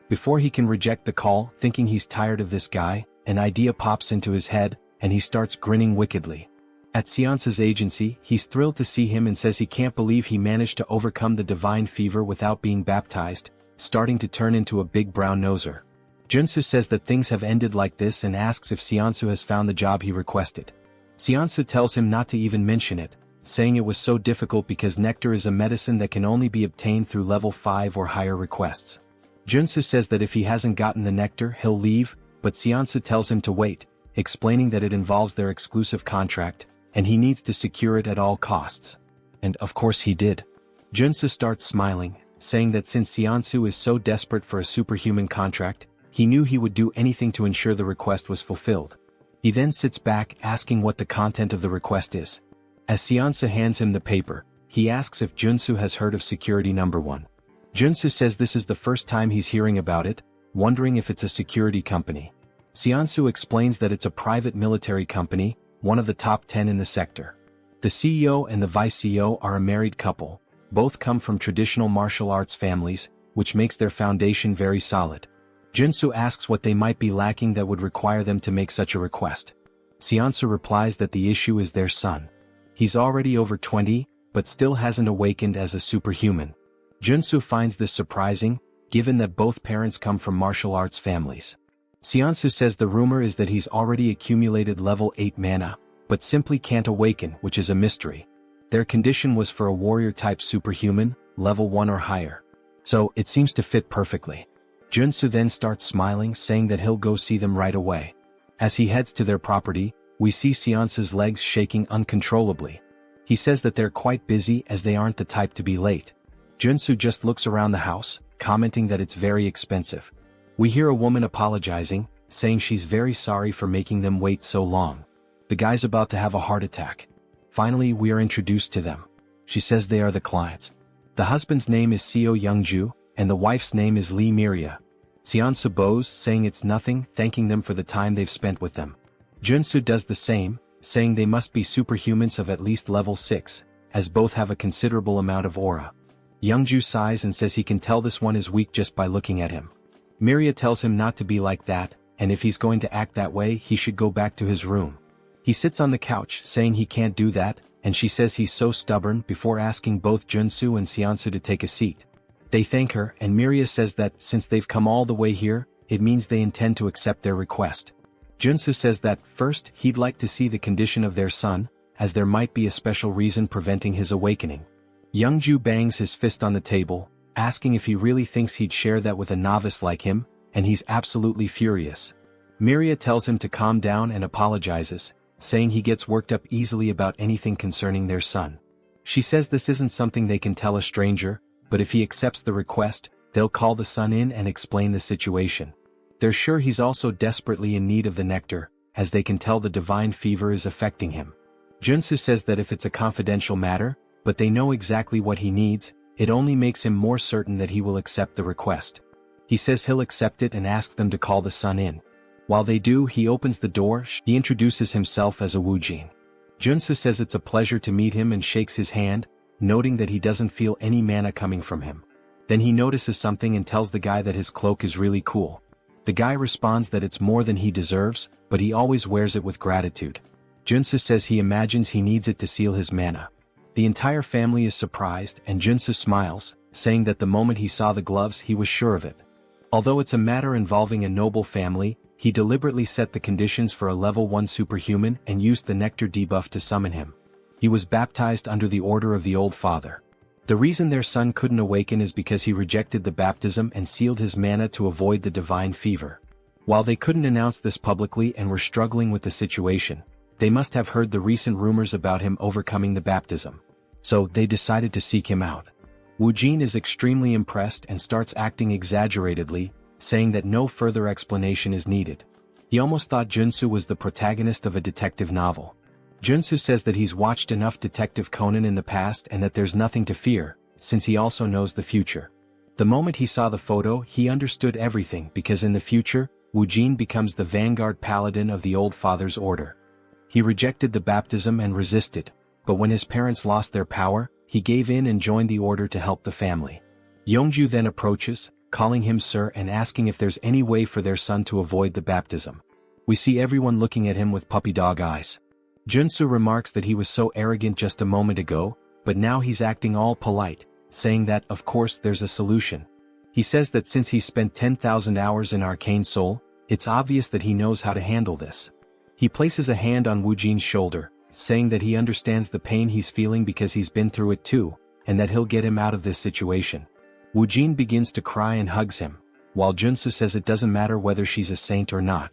Before he can reject the call, thinking he's tired of this guy, an idea pops into his head, and he starts grinning wickedly. At Seonsu's agency, he's thrilled to see him and says he can't believe he managed to overcome the divine fever without being baptized, starting to turn into a big brown noser. Joonsoo says that things have ended like this and asks if Seonsu has found the job he requested. Seonsu tells him not to even mention it, saying it was so difficult because nectar is a medicine that can only be obtained through level 5 or higher requests. Joonsoo says that if he hasn't gotten the nectar, he'll leave, but Seonsu tells him to wait, explaining that it involves their exclusive contract, and he needs to secure it at all costs. And of course he did. Joonsoo starts smiling, saying that since Seonsu is so desperate for a superhuman contract, he knew he would do anything to ensure the request was fulfilled. He then sits back asking what the content of the request is. As Seonsu hands him the paper, he asks if Joonsoo has heard of Security Number 1. Joonsoo says this is the first time he's hearing about it, wondering if it's a security company. Seonsu explains that it's a private military company, one of the top 10 in the sector. The CEO and the vice CEO are a married couple, both come from traditional martial arts families, which makes their foundation very solid. Joonsoo asks what they might be lacking that would require them to make such a request. Seonsu replies that the issue is their son. He's already over 20, but still hasn't awakened as a superhuman. Joonsoo finds this surprising, given that both parents come from martial arts families. Seonsu says the rumor is that he's already accumulated level 8 mana, but simply can't awaken, which is a mystery. Their condition was for a warrior-type superhuman, level 1 or higher. So, it seems to fit perfectly. Joonsoo then starts smiling, saying that he'll go see them right away. As he heads to their property, we see Seonsu's legs shaking uncontrollably. He says that they're quite busy as they aren't the type to be late. Joonsoo just looks around the house, commenting that it's very expensive. We hear a woman apologizing, saying she's very sorry for making them wait so long. The guy's about to have a heart attack. Finally, we are introduced to them. She says they are the clients. The husband's name is Seo Youngju, and the wife's name is Lee Miria. Seonsu bows, saying it's nothing, thanking them for the time they've spent with them. Joonsoo does the same, saying they must be superhumans of at least level 6, as both have a considerable amount of aura. Youngju sighs and says he can tell this one is weak just by looking at him. Miria tells him not to be like that, and if he's going to act that way he should go back to his room. He sits on the couch, saying he can't do that, and she says he's so stubborn before asking both Joonsoo and Seonsu to take a seat. They thank her, and Miria says that since they've come all the way here, it means they intend to accept their request. Joonsoo says that first he'd like to see the condition of their son, as there might be a special reason preventing his awakening. Youngju bangs his fist on the table, asking if he really thinks he'd share that with a novice like him, and he's absolutely furious. Miria tells him to calm down and apologizes, saying he gets worked up easily about anything concerning their son. She says this isn't something they can tell a stranger, but if he accepts the request, they'll call the son in and explain the situation. They're sure he's also desperately in need of the nectar, as they can tell the divine fever is affecting him. Joonsoo says that if it's a confidential matter, but they know exactly what he needs, it only makes him more certain that he will accept the request. He says he'll accept it and asks them to call the son in. While they do, he opens the door. He introduces himself as a Woojin. Joonsoo says it's a pleasure to meet him and shakes his hand, noting that he doesn't feel any mana coming from him. Then he notices something and tells the guy that his cloak is really cool. The guy responds that it's more than he deserves, but he always wears it with gratitude. Joonsoo says he imagines he needs it to seal his mana. The entire family is surprised and Joonsoo smiles, saying that the moment he saw the gloves he was sure of it. Although it's a matter involving a noble family, he deliberately set the conditions for a level 1 superhuman and used the nectar debuff to summon him. He was baptized under the order of the old father. The reason their son couldn't awaken is because he rejected the baptism and sealed his mana to avoid the divine fever. While they couldn't announce this publicly and were struggling with the situation, they must have heard the recent rumors about him overcoming the baptism. So they decided to seek him out. Woojin is extremely impressed and starts acting exaggeratedly, saying that no further explanation is needed. He almost thought Joonsoo was the protagonist of a detective novel. Joonsoo says that he's watched enough Detective Conan in the past and that there's nothing to fear, since he also knows the future. The moment he saw the photo he understood everything because in the future, Woojin becomes the vanguard paladin of the old father's order. He rejected the baptism and resisted, but when his parents lost their power, he gave in and joined the order to help the family. Yeongju then approaches, calling him sir and asking if there's any way for their son to avoid the baptism. We see everyone looking at him with puppy dog eyes. Joonsoo remarks that he was so arrogant just a moment ago, but now he's acting all polite, saying that of course there's a solution. He says that since he's spent 10,000 hours in Arcane Seoul, it's obvious that he knows how to handle this. He places a hand on Woojin's shoulder, saying that he understands the pain he's feeling because he's been through it too, and that he'll get him out of this situation. Woojin begins to cry and hugs him, while Joonsoo says it doesn't matter whether she's a saint or not.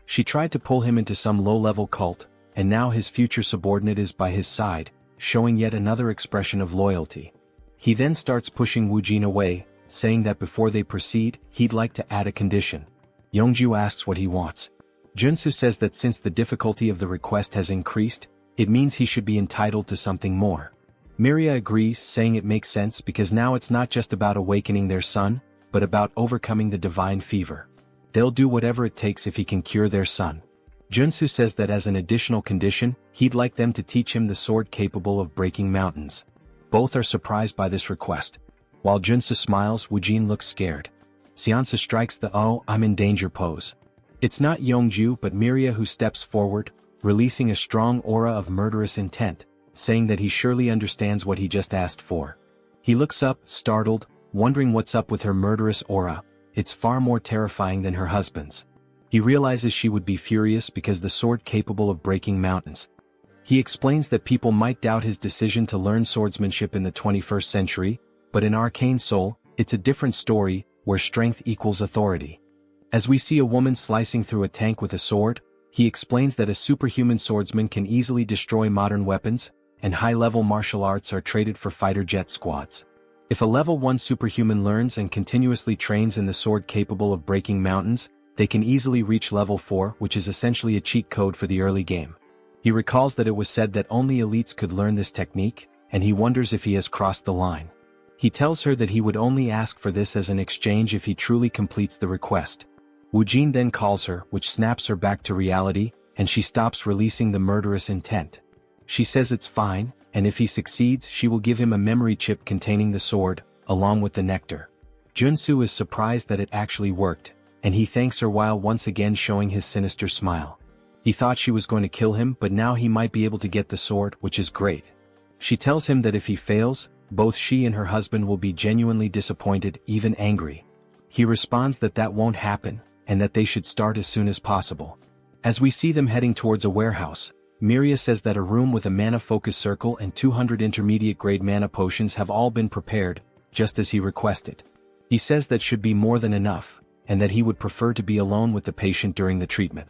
She tried to pull him into some low-level cult, and now his future subordinate is by his side, showing yet another expression of loyalty. He then starts pushing Woojin away, saying that before they proceed, he'd like to add a condition. Yeongju asks what he wants. Joonsoo says that since the difficulty of the request has increased, it means he should be entitled to something more. Miria agrees, saying it makes sense because now it's not just about awakening their son, but about overcoming the divine fever. They'll do whatever it takes if he can cure their son. Joonsoo says that as an additional condition, he'd like them to teach him the sword capable of breaking mountains. Both are surprised by this request. While Joonsoo smiles, Woojin looks scared. Seonsa strikes the "oh, I'm in danger" pose. It's not Yeongju but Miria who steps forward, releasing a strong aura of murderous intent, saying that he surely understands what he just asked for. He looks up, startled, wondering what's up with her murderous aura. It's far more terrifying than her husband's. He realizes she would be furious because the sword capable of breaking mountains. He explains that people might doubt his decision to learn swordsmanship in the 21st century, but in Arcane Seoul, it's a different story, where strength equals authority. As we see a woman slicing through a tank with a sword, he explains that a superhuman swordsman can easily destroy modern weapons, and high-level martial arts are traded for fighter jet squads. If a level 1 superhuman learns and continuously trains in the sword capable of breaking mountains, they can easily reach level 4, which is essentially a cheat code for the early game. He recalls that it was said that only elites could learn this technique, and he wonders if he has crossed the line. He tells her that he would only ask for this as an exchange if he truly completes the request. Woojin then calls her, which snaps her back to reality, and she stops releasing the murderous intent. She says it's fine, and if he succeeds she will give him a memory chip containing the sword, along with the nectar. Joonsoo is surprised that it actually worked, and he thanks her while once again showing his sinister smile. He thought she was going to kill him but now he might be able to get the sword, which is great. She tells him that if he fails, both she and her husband will be genuinely disappointed, even angry. He responds that that won't happen, and that they should start as soon as possible. As we see them heading towards a warehouse, Miria says that a room with a mana focus circle and 200 intermediate grade mana potions have all been prepared, just as he requested. He says that should be more than enough, and that he would prefer to be alone with the patient during the treatment.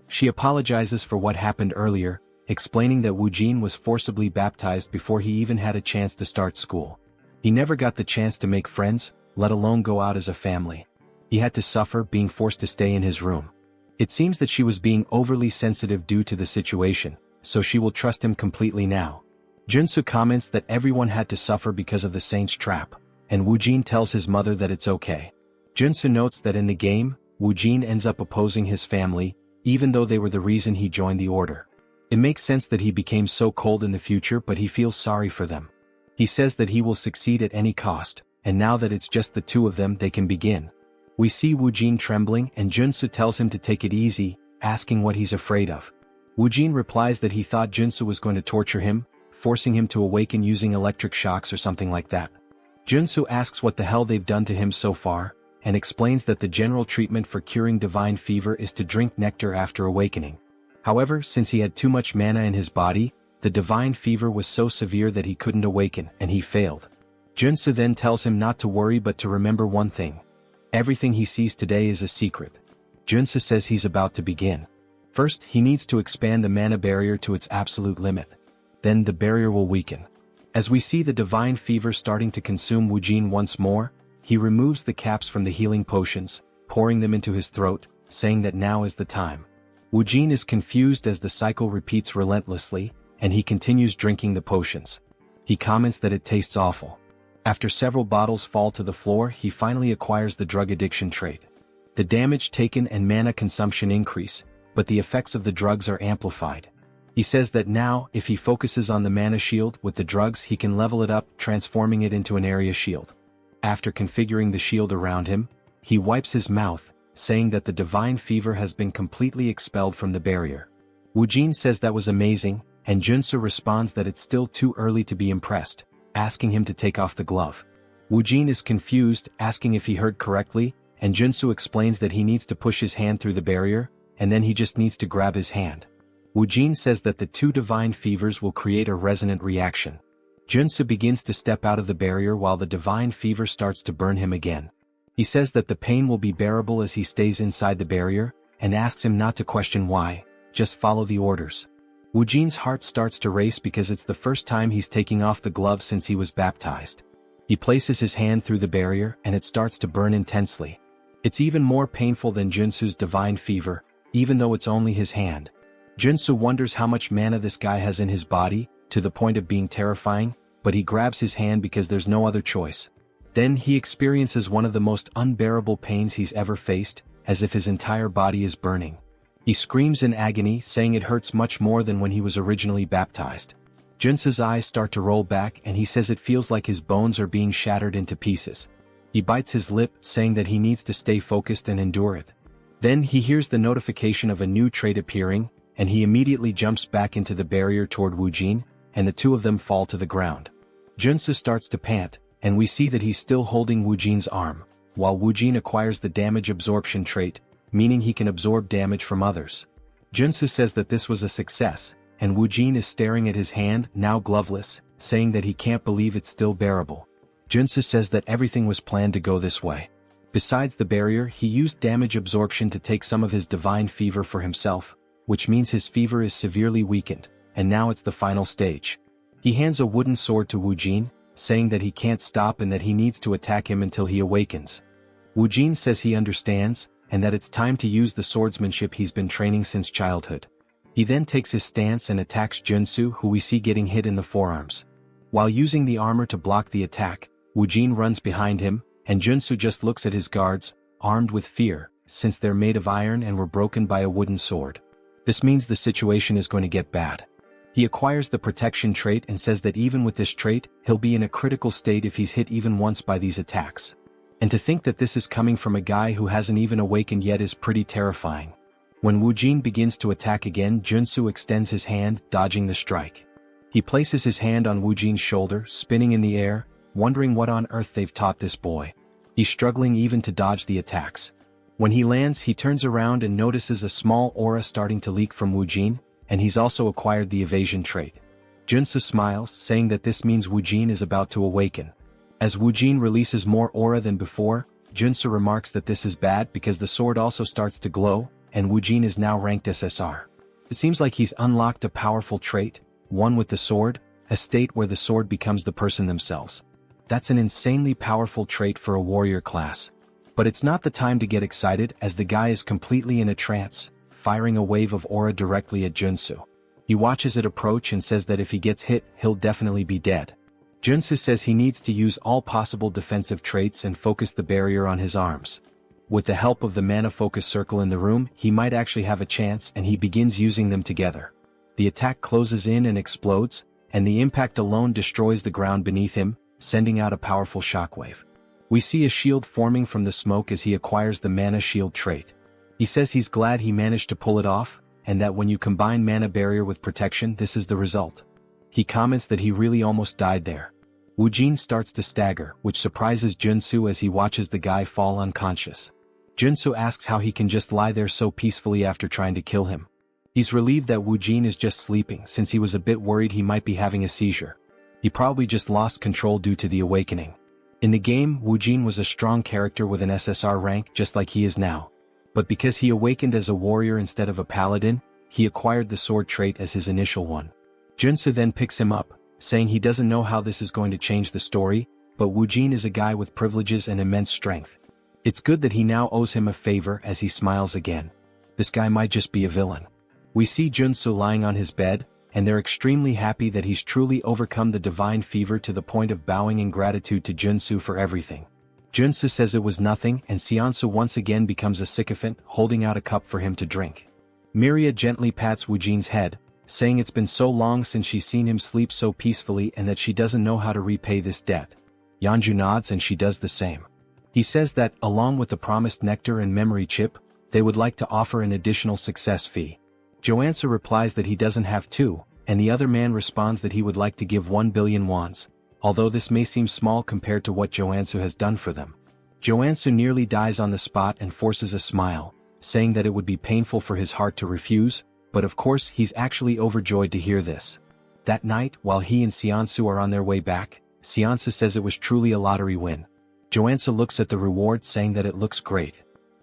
She apologizes for what happened earlier, explaining that Woojin was forcibly baptized before he even had a chance to start school. He never got the chance to make friends, let alone go out as a family. He had to suffer being forced to stay in his room. It seems that she was being overly sensitive due to the situation, so she will trust him completely now. Joonsoo comments that everyone had to suffer because of the saint's trap, and Woojin tells his mother that it's okay. Joonsoo notes that in the game, Woojin ends up opposing his family, even though they were the reason he joined the order. It makes sense that he became so cold in the future, but he feels sorry for them. He says that he will succeed at any cost, and now that it's just the two of them they can begin. We see Woojin trembling and Joonsoo tells him to take it easy, asking what he's afraid of. Woojin replies that he thought Joonsoo was going to torture him, forcing him to awaken using electric shocks or something like that. Joonsoo asks what the hell they've done to him so far, and explains that the general treatment for curing divine fever is to drink nectar after awakening. However, since he had too much mana in his body, the divine fever was so severe that he couldn't awaken, and he failed. Joonsoo then tells him not to worry but to remember one thing. Everything he sees today is a secret. Joonsoo says he's about to begin. First, he needs to expand the mana barrier to its absolute limit. Then the barrier will weaken. As we see the divine fever starting to consume Woojin once more, he removes the caps from the healing potions, pouring them into his throat, saying that now is the time. Woojin is confused as the cycle repeats relentlessly, and he continues drinking the potions. He comments that it tastes awful. After several bottles fall to the floor, he finally acquires the drug addiction trait. The damage taken and mana consumption increase, but the effects of the drugs are amplified. He says that now, if he focuses on the mana shield with the drugs, he can level it up, transforming it into an area shield. After configuring the shield around him, he wipes his mouth, saying that the divine fever has been completely expelled from the barrier. Woojin says that was amazing, and Joonsoo responds that it's still too early to be impressed, asking him to take off the glove. Woojin is confused, asking if he heard correctly, and Joonsoo explains that he needs to push his hand through the barrier, and then he just needs to grab his hand. Woojin says that the two divine fevers will create a resonant reaction. Joonsoo begins to step out of the barrier while the divine fever starts to burn him again. He says that the pain will be bearable as he stays inside the barrier, and asks him not to question why, just follow the orders. Woojin's heart starts to race because it's the first time he's taking off the glove since he was baptized. He places his hand through the barrier and it starts to burn intensely. It's even more painful than Joonsoo's divine fever, even though it's only his hand. Joonsoo wonders how much mana this guy has in his body, to the point of being terrifying, but he grabs his hand because there's no other choice. Then he experiences one of the most unbearable pains he's ever faced, as if his entire body is burning. He screams in agony, saying it hurts much more than when he was originally baptized. Joonsoo's eyes start to roll back and he says it feels like his bones are being shattered into pieces. He bites his lip, saying that he needs to stay focused and endure it. Then he hears the notification of a new trait appearing, and he immediately jumps back into the barrier toward Woojin, and the two of them fall to the ground. Joonsoo starts to pant, and we see that he's still holding Woojin's arm, while Woojin acquires the damage absorption trait, meaning he can absorb damage from others. Joonsoo says that this was a success, and Woojin is staring at his hand, now gloveless, saying that he can't believe it's still bearable. Joonsoo says that everything was planned to go this way. Besides the barrier, he used damage absorption to take some of his divine fever for himself, which means his fever is severely weakened, and now it's the final stage. He hands a wooden sword to Woojin, saying that he can't stop and that he needs to attack him until he awakens. Woojin says he understands, and that it's time to use the swordsmanship he's been training since childhood. He then takes his stance and attacks Joonsoo, who we see getting hit in the forearms. While using the armor to block the attack, Woojin runs behind him, and Joonsoo just looks at his guards, armed with fear, since they're made of iron and were broken by a wooden sword. This means the situation is going to get bad. He acquires the protection trait and says that even with this trait, he'll be in a critical state if he's hit even once by these attacks. And to think that this is coming from a guy who hasn't even awakened yet is pretty terrifying. When Woojin begins to attack again, Joonsoo extends his hand, dodging the strike. He places his hand on Woojin's shoulder, spinning in the air, wondering what on earth they've taught this boy. He's struggling even to dodge the attacks. When he lands, he turns around and notices a small aura starting to leak from Woojin, and he's also acquired the evasion trait. Joonsoo smiles, saying that this means Woojin is about to awaken. As Woojin releases more aura than before, Joonsoo remarks that this is bad because the sword also starts to glow, and Woojin is now ranked SSR. It seems like he's unlocked a powerful trait, one with the sword, a state where the sword becomes the person themselves. That's an insanely powerful trait for a warrior class. But it's not the time to get excited as the guy is completely in a trance, firing a wave of aura directly at Joonsoo. He watches it approach and says that if he gets hit, he'll definitely be dead. Joonsoo says he needs to use all possible defensive traits and focus the barrier on his arms. With the help of the mana focus circle in the room, he might actually have a chance, and he begins using them together. The attack closes in and explodes, and the impact alone destroys the ground beneath him, sending out a powerful shockwave. We see a shield forming from the smoke as he acquires the mana shield trait. He says he's glad he managed to pull it off, and that when you combine mana barrier with protection, this is the result. He comments that he really almost died there. Woojin starts to stagger, which surprises Joonsoo as he watches the guy fall unconscious. Joonsoo asks how he can just lie there so peacefully after trying to kill him. He's relieved that Woojin is just sleeping since he was a bit worried he might be having a seizure. He probably just lost control due to the awakening. In the game, Woojin was a strong character with an SSR rank just like he is now. But because he awakened as a warrior instead of a paladin, he acquired the sword trait as his initial one. Joonsoo then picks him up, saying he doesn't know how this is going to change the story, but Woojin is a guy with privileges and immense strength. It's good that he now owes him a favor as he smiles again. This guy might just be a villain. We see Joonsoo lying on his bed, and they're extremely happy that he's truly overcome the divine fever to the point of bowing in gratitude to Joonsoo for everything. Joonsoo says it was nothing, and Seonsu once again becomes a sycophant, holding out a cup for him to drink. Miria gently pats Woojin's head, saying it's been so long since she's seen him sleep so peacefully and that she doesn't know how to repay this debt. Yeonju nods and she does the same. He says that, along with the promised nectar and memory chip, they would like to offer an additional success fee. Joansoo replies that he doesn't have to, and the other man responds that he would like to give 1 billion wons, although this may seem small compared to what Joansoo has done for them. Joansoo nearly dies on the spot and forces a smile, saying that it would be painful for his heart to refuse, but of course he's actually overjoyed to hear this. That night, while he and Seonsu are on their way back, Seonsu says it was truly a lottery win. Joansoo looks at the reward saying that it looks great.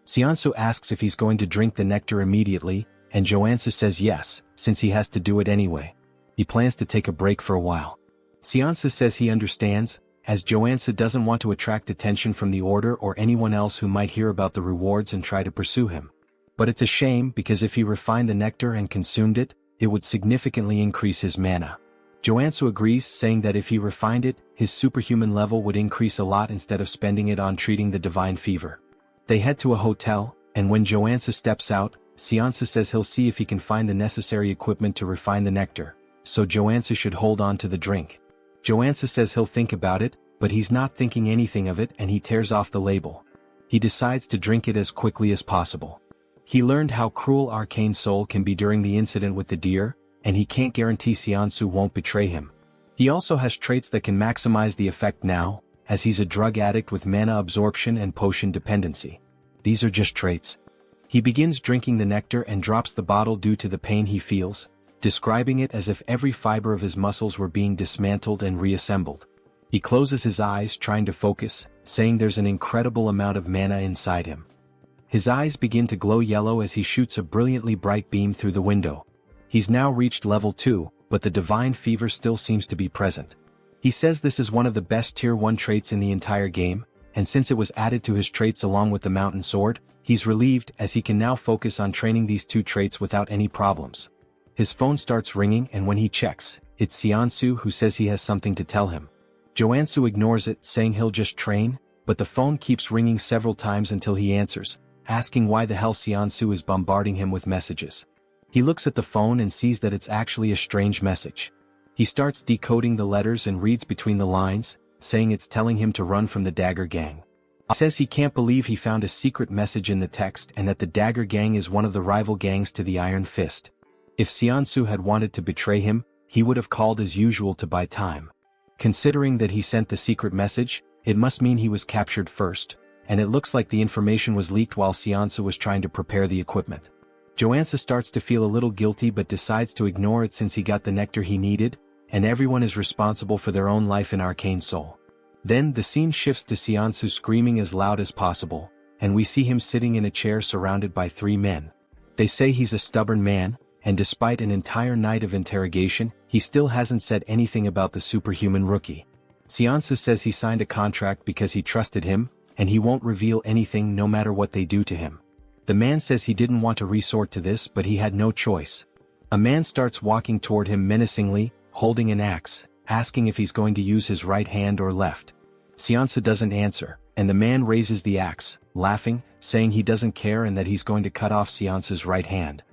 Seonsu asks if he's going to drink the nectar immediately, and Joansoo says yes, since he has to do it anyway. He plans to take a break for a while. Seonsu says he understands, as Joansoo doesn't want to attract attention from the Order or anyone else who might hear about the rewards and try to pursue him. But it's a shame because if he refined the nectar and consumed it, it would significantly increase his mana. Joansoo agrees, saying that if he refined it, his superhuman level would increase a lot instead of spending it on treating the divine fever. They head to a hotel, and when Joansoo steps out, Seonsu says he'll see if he can find the necessary equipment to refine the nectar, so Joansoo should hold on to the drink. Joansoo says he'll think about it, but he's not thinking anything of it and he tears off the label. He decides to drink it as quickly as possible. He learned how cruel Arcane Seoul can be during the incident with the deer, and he can't guarantee Seonsu won't betray him. He also has traits that can maximize the effect now, as he's a drug addict with mana absorption and potion dependency. These are just traits. He begins drinking the nectar and drops the bottle due to the pain he feels, describing it as if every fiber of his muscles were being dismantled and reassembled. He closes his eyes trying to focus, saying there's an incredible amount of mana inside him. His eyes begin to glow yellow as he shoots a brilliantly bright beam through the window. He's now reached level 2, but the divine fever still seems to be present. He says this is one of the best tier 1 traits in the entire game, and since it was added to his traits along with the mountain sword, he's relieved as he can now focus on training these two traits without any problems. His phone starts ringing and when he checks, it's Seonsu who says he has something to tell him. Joansoo ignores it, saying he'll just train, but the phone keeps ringing several times until he answers, asking why the hell Seonsu is bombarding him with messages. He looks at the phone and sees that it's actually a strange message. He starts decoding the letters and reads between the lines, saying it's telling him to run from the Dagger Gang. He says he can't believe he found a secret message in the text and that the Dagger Gang is one of the rival gangs to the Iron Fist. If Seonsu had wanted to betray him, he would have called as usual to buy time. Considering that he sent the secret message, it must mean he was captured first, and it looks like the information was leaked while Seonsu was trying to prepare the equipment. Joansa starts to feel a little guilty but decides to ignore it since he got the nectar he needed, and everyone is responsible for their own life in Arcane Seoul. Then the scene shifts to Seonsu screaming as loud as possible, and we see him sitting in a chair surrounded by 3 men. They say he's a stubborn man, and despite an entire night of interrogation, he still hasn't said anything about the superhuman rookie. Seonsu says he signed a contract because he trusted him, and he won't reveal anything no matter what they do to him. The man says he didn't want to resort to this but he had no choice. A man starts walking toward him menacingly, holding an axe, asking if he's going to use his right hand or left. Seonsu doesn't answer, and the man raises the axe, laughing, saying he doesn't care and that he's going to cut off Seonsu's right hand.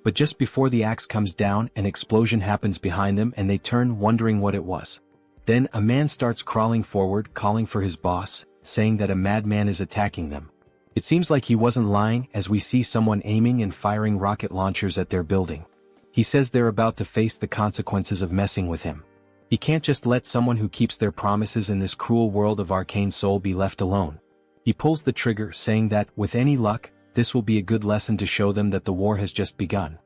But just before the axe comes down, an explosion happens behind them and they turn, wondering what it was. Then a man starts crawling forward, calling for his boss, saying that a madman is attacking them. It seems like he wasn't lying, as we see someone aiming and firing rocket launchers at their building. He says they're about to face the consequences of messing with him. He can't just let someone who keeps their promises in this cruel world of Arcane Seoul be left alone. He pulls the trigger, saying that, with any luck, this will be a good lesson to show them that the war has just begun.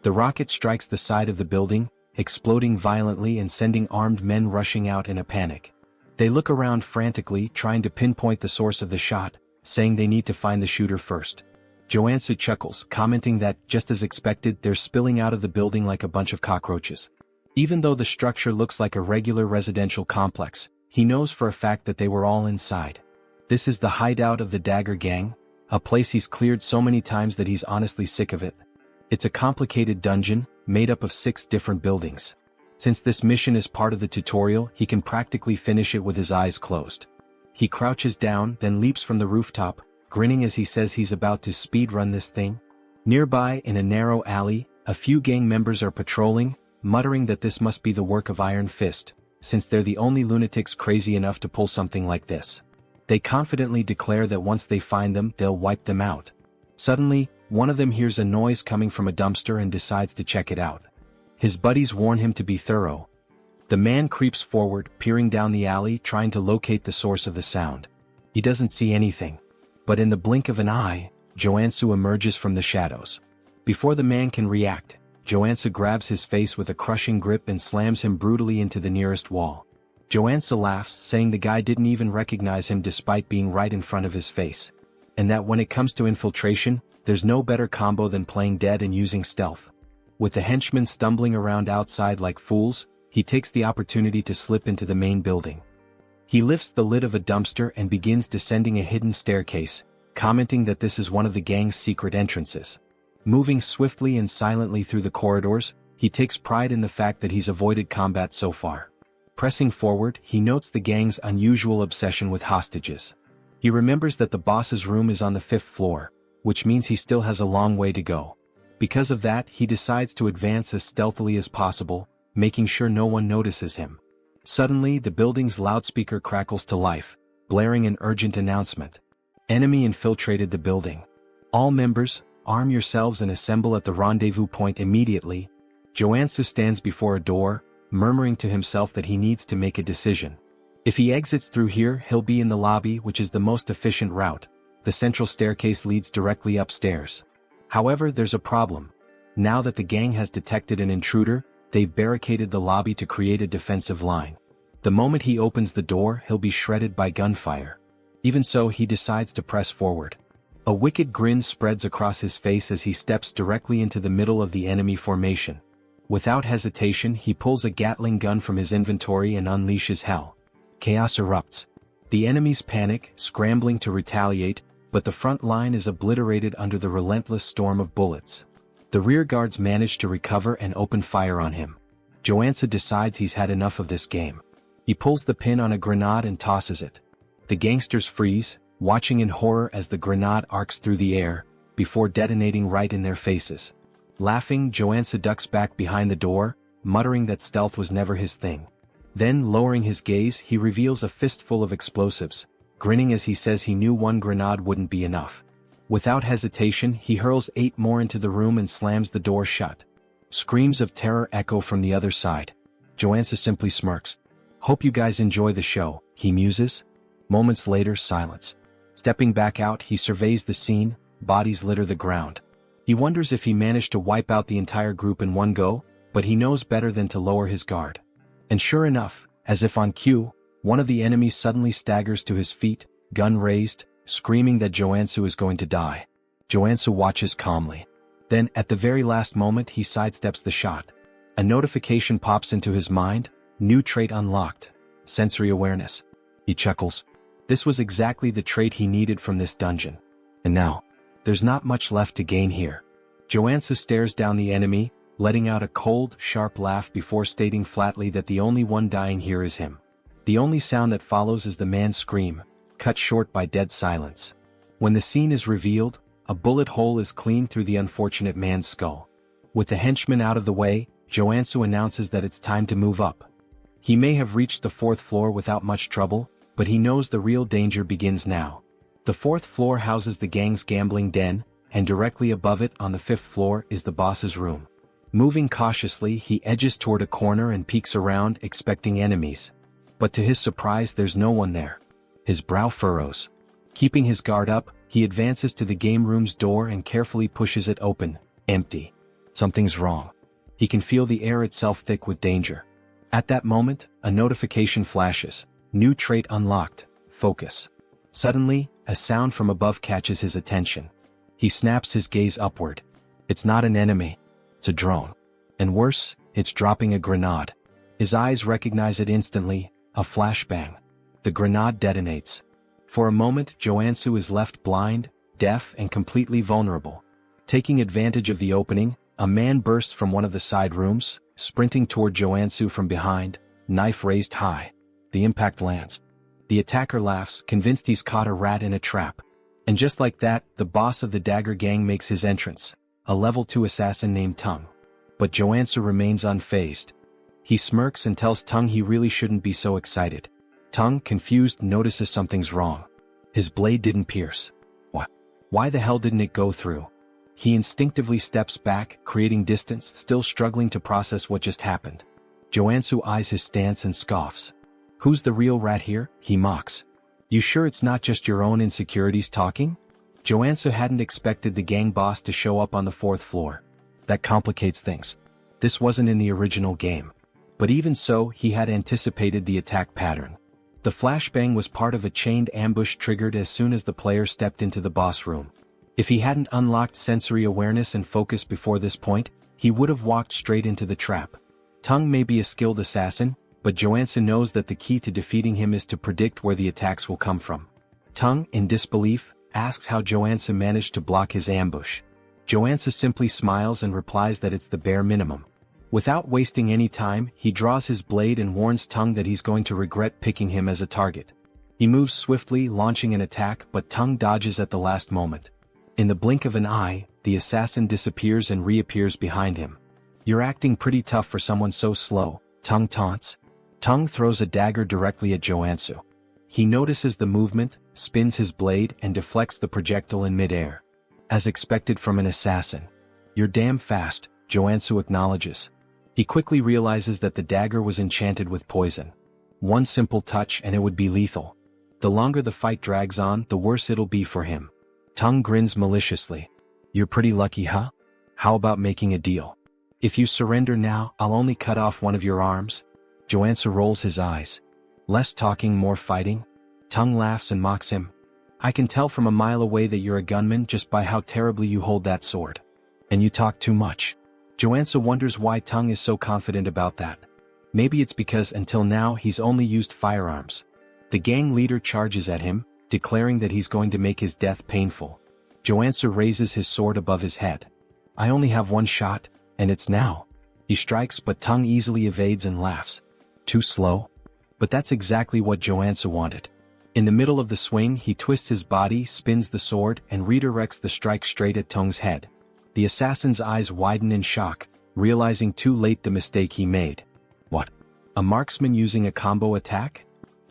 The rocket strikes the side of the building, exploding violently and sending armed men rushing out in a panic. They look around frantically, trying to pinpoint the source of the shot, saying they need to find the shooter first. Joonsoo chuckles, commenting that, just as expected, they're spilling out of the building like a bunch of cockroaches. Even though the structure looks like a regular residential complex, he knows for a fact that they were all inside. This is the hideout of the Dagger Gang, a place he's cleared so many times that he's honestly sick of it. It's a complicated dungeon, made up of 6 different buildings. Since this mission is part of the tutorial, he can practically finish it with his eyes closed. He crouches down, then leaps from the rooftop, grinning as he says he's about to speedrun this thing. Nearby, in a narrow alley, a few gang members are patrolling, muttering that this must be the work of Iron Fist, since they're the only lunatics crazy enough to pull something like this. They confidently declare that once they find them, they'll wipe them out. Suddenly, one of them hears a noise coming from a dumpster and decides to check it out. His buddies warn him to be thorough. The man creeps forward, peering down the alley, trying to locate the source of the sound. He doesn't see anything. But in the blink of an eye, Joonsoo emerges from the shadows. Before the man can react, Joonsoo grabs his face with a crushing grip and slams him brutally into the nearest wall. Joonsoo laughs, saying the guy didn't even recognize him despite being right in front of his face. And that when it comes to infiltration, there's no better combo than playing dead and using stealth. With the henchmen stumbling around outside like fools, he takes the opportunity to slip into the main building. He lifts the lid of a dumpster and begins descending a hidden staircase, commenting that this is one of the gang's secret entrances. Moving swiftly and silently through the corridors, he takes pride in the fact that he's avoided combat so far. Pressing forward, he notes the gang's unusual obsession with hostages. He remembers that the boss's room is on the 5th floor, which means he still has a long way to go. Because of that, he decides to advance as stealthily as possible, making sure no one notices him. Suddenly, the building's loudspeaker crackles to life, blaring an urgent announcement. Enemy infiltrated the building. All members, arm yourselves and assemble at the rendezvous point immediately. Joonsoo stands before a door, murmuring to himself that he needs to make a decision. If he exits through here, he'll be in the lobby, which is the most efficient route. The central staircase leads directly upstairs. However, there's a problem. Now that the gang has detected an intruder, they've barricaded the lobby to create a defensive line. The moment he opens the door, he'll be shredded by gunfire. Even so, he decides to press forward. A wicked grin spreads across his face as he steps directly into the middle of the enemy formation. Without hesitation, he pulls a Gatling gun from his inventory and unleashes hell. Chaos erupts. The enemies panic, scrambling to retaliate, but the front line is obliterated under the relentless storm of bullets. The rear guards manage to recover and open fire on him. Joonsoo decides he's had enough of this game. He pulls the pin on a grenade and tosses it. The gangsters freeze, watching in horror as the grenade arcs through the air, before detonating right in their faces. Laughing, Joonsoo ducks back behind the door, muttering that stealth was never his thing. Then, lowering his gaze, he reveals a fistful of explosives, grinning as he says he knew one grenade wouldn't be enough. Without hesitation, he hurls 8 more into the room and slams the door shut. Screams of terror echo from the other side. Joonsoo simply smirks. "Hope you guys enjoy the show," he muses. Moments later, silence. Stepping back out, he surveys the scene. Bodies litter the ground. He wonders if he managed to wipe out the entire group in one go, but he knows better than to lower his guard. And sure enough, as if on cue, one of the enemies suddenly staggers to his feet, gun raised, screaming that Joonsoo is going to die. Joonsoo watches calmly. Then, at the very last moment, he sidesteps the shot. A notification pops into his mind. New trait unlocked. Sensory awareness. He chuckles. This was exactly the trait he needed from this dungeon. And now, there's not much left to gain here. Joonsoo stares down the enemy, letting out a cold, sharp laugh before stating flatly that the only one dying here is him. The only sound that follows is the man's scream, cut short by dead silence. When the scene is revealed, a bullet hole is cleaned through the unfortunate man's skull. With the henchman out of the way, Joonsoo announces that it's time to move up. He may have reached the 4th floor without much trouble, but he knows the real danger begins now. The fourth floor houses the gang's gambling den, and directly above it on the fifth floor is the boss's room. Moving cautiously, he edges toward a corner and peeks around, expecting enemies. But to his surprise, there's no one there. His brow furrows. Keeping his guard up, he advances to the game room's door and carefully pushes it open. Empty. Something's wrong. He can feel the air itself thick with danger. At that moment, a notification flashes. New trait unlocked. Focus. Suddenly, a sound from above catches his attention. He snaps his gaze upward. It's not an enemy. It's a drone. And worse, it's dropping a grenade. His eyes recognize it instantly, a flashbang. The grenade detonates. For a moment, Joonsoo is left blind, deaf, and completely vulnerable. Taking advantage of the opening, a man bursts from one of the side rooms, sprinting toward Joonsoo from behind, knife raised high. The impact lands. The attacker laughs, convinced he's caught a rat in a trap. And just like that, the boss of the Dagger Gang makes his entrance, a level 2 assassin named Tung. But Joonsoo remains unfazed. He smirks and tells Tung he really shouldn't be so excited. Tung, confused, notices something's wrong. His blade didn't pierce. What? Why the hell didn't it go through? He instinctively steps back, creating distance, still struggling to process what just happened. Joonsoo eyes his stance and scoffs. Who's the real rat here? He mocks. You sure it's not just your own insecurities talking? Joonsoo hadn't expected the gang boss to show up on the fourth floor. That complicates things. This wasn't in the original game. But even so, he had anticipated the attack pattern. The flashbang was part of a chained ambush triggered as soon as the player stepped into the boss room. If he hadn't unlocked sensory awareness and focus before this point, he would have walked straight into the trap. Tung may be a skilled assassin, but Joonsoo knows that the key to defeating him is to predict where the attacks will come from. Tung, in disbelief, asks how Joonsoo managed to block his ambush. Joonsoo simply smiles and replies that it's the bare minimum. Without wasting any time, he draws his blade and warns Tung that he's going to regret picking him as a target. He moves swiftly, launching an attack, but Tung dodges at the last moment. In the blink of an eye, the assassin disappears and reappears behind him. You're acting pretty tough for someone so slow, Tung taunts. Tung throws a dagger directly at Joonsoo. He notices the movement, spins his blade, and deflects the projectile in midair. As expected from an assassin. You're damn fast, Joonsoo acknowledges. He quickly realizes that the dagger was enchanted with poison. One simple touch and it would be lethal. The longer the fight drags on, the worse it'll be for him. Tung grins maliciously. You're pretty lucky, huh? How about making a deal? If you surrender now, I'll only cut off one of your arms. Joonsoo rolls his eyes. Less talking, more fighting? Tung laughs and mocks him. I can tell from a mile away that you're a gunman just by how terribly you hold that sword. And you talk too much. Joonsoo wonders why Tung is so confident about that. Maybe it's because until now he's only used firearms. The gang leader charges at him, declaring that he's going to make his death painful. Joonsoo raises his sword above his head. I only have one shot, and it's now. He strikes, but Tung easily evades and laughs. Too slow? But that's exactly what Joonsoo wanted. In the middle of the swing, he twists his body, spins the sword, and redirects the strike straight at Tung's head. The assassin's eyes widen in shock, realizing too late the mistake he made. What? A marksman using a combo attack?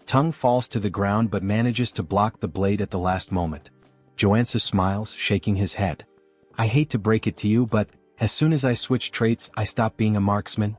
Tung falls to the ground but manages to block the blade at the last moment. Joonsoo smiles, shaking his head. I hate to break it to you, but as soon as I switch traits, I stop being a marksman.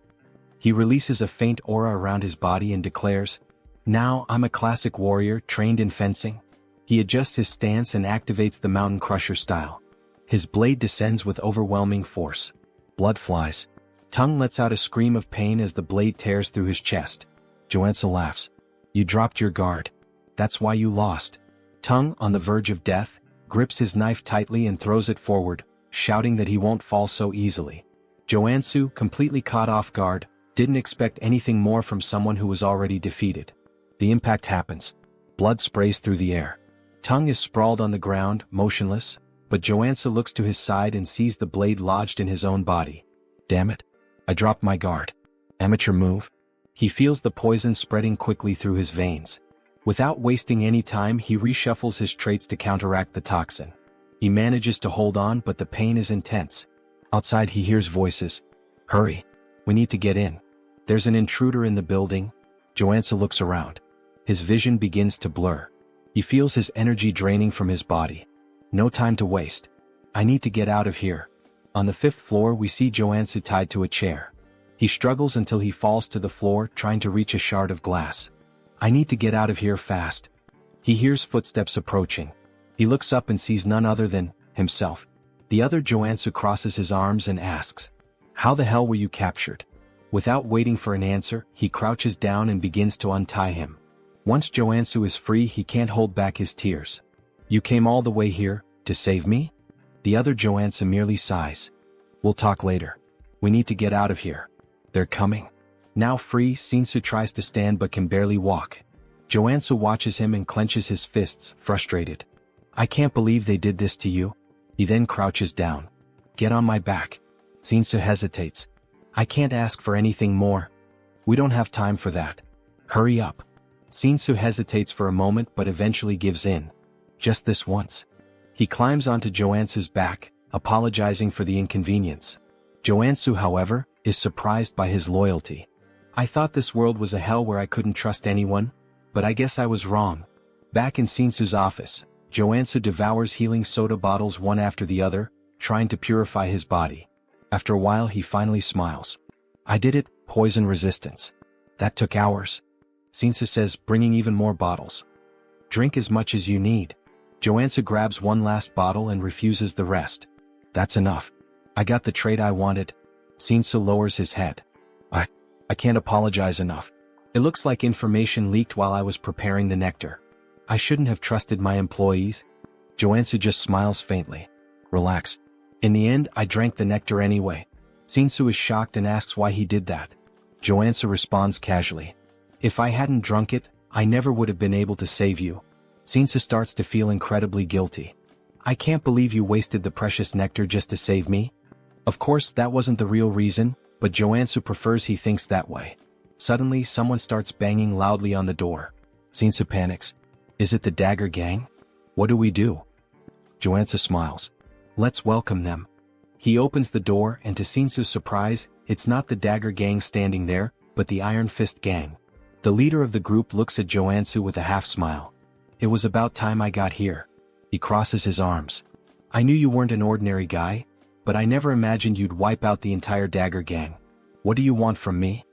He releases a faint aura around his body and declares, Now I'm a classic warrior trained in fencing. He adjusts his stance and activates the Mountain Crusher style. His blade descends with overwhelming force. Blood flies. Tung lets out a scream of pain as the blade tears through his chest. Joonsoo laughs. You dropped your guard. That's why you lost. Tung, on the verge of death, grips his knife tightly and throws it forward, shouting that he won't fall so easily. Joonsoo, completely caught off guard, didn't expect anything more from someone who was already defeated. The impact happens. Blood sprays through the air. Tung is sprawled on the ground, motionless, but Joonsoo looks to his side and sees the blade lodged in his own body. Damn it. I dropped my guard. Amateur move. He feels the poison spreading quickly through his veins. Without wasting any time, he reshuffles his traits to counteract the toxin. He manages to hold on, but the pain is intense. Outside he hears voices. Hurry. We need to get in. There's an intruder in the building. Joonsoo looks around. His vision begins to blur. He feels his energy draining from his body. No time to waste. I need to get out of here. On the 5th floor we see Joonsoo tied to a chair. He struggles until he falls to the floor trying to reach a shard of glass. I need to get out of here fast. He hears footsteps approaching. He looks up and sees none other than himself. The other Joonsoo crosses his arms and asks, "How the hell were you captured?" Without waiting for an answer, he crouches down and begins to untie him. Once Joonsoo is free, he can't hold back his tears. "You came all the way here, to save me?" The other Joonsoo merely sighs. "We'll talk later. We need to get out of here. They're coming." Now free, Shinsu tries to stand but can barely walk. Joonsoo watches him and clenches his fists, frustrated. "I can't believe they did this to you." He then crouches down. "Get on my back." Shinsu hesitates. "I can't ask for anything more. We don't have time for that. Hurry up." Shinsu hesitates for a moment but eventually gives in. "Just this once." He climbs onto Joonsoo's back, apologizing for the inconvenience. Joonsoo, however, is surprised by his loyalty. "I thought this world was a hell where I couldn't trust anyone, but I guess I was wrong." Back in Shinsu's office, Joonsoo devours healing soda bottles one after the other, trying to purify his body. After a while he finally smiles. "I did it, poison resistance. That took hours." Shinsu says, bringing even more bottles. "Drink as much as you need." Joonsoo grabs one last bottle and refuses the rest. "That's enough. I got the trade I wanted." Shinsu lowers his head. I can't apologize enough. It looks like information leaked while I was preparing the nectar. I shouldn't have trusted my employees." Joonsoo just smiles faintly. "Relax. In the end, I drank the nectar anyway." Shinsu is shocked and asks why he did that. Joonsoo responds casually. "If I hadn't drunk it, I never would have been able to save you." Shinsu starts to feel incredibly guilty. "I can't believe you wasted the precious nectar just to save me." Of course, that wasn't the real reason, but Joonsoo prefers he thinks that way. Suddenly, someone starts banging loudly on the door. Shinsu panics. "Is it the Dagger Gang? What do we do?" Joonsoo smiles. "Let's welcome them." He opens the door and to Shinsu's surprise, it's not the Dagger Gang standing there, but the Iron Fist Gang. The leader of the group looks at Joonsoo with a half-smile. "It was about time I got here." He crosses his arms. "I knew you weren't an ordinary guy, but I never imagined you'd wipe out the entire Dagger Gang. What do you want from me?"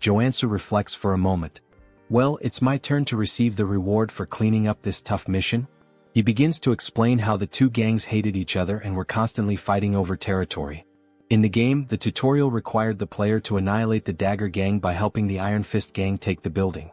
Joonsoo reflects for a moment. "Well, it's my turn to receive the reward for cleaning up this tough mission." He begins to explain how the two gangs hated each other and were constantly fighting over territory. In the game, the tutorial required the player to annihilate the Dagger Gang by helping the Iron Fist Gang take the building.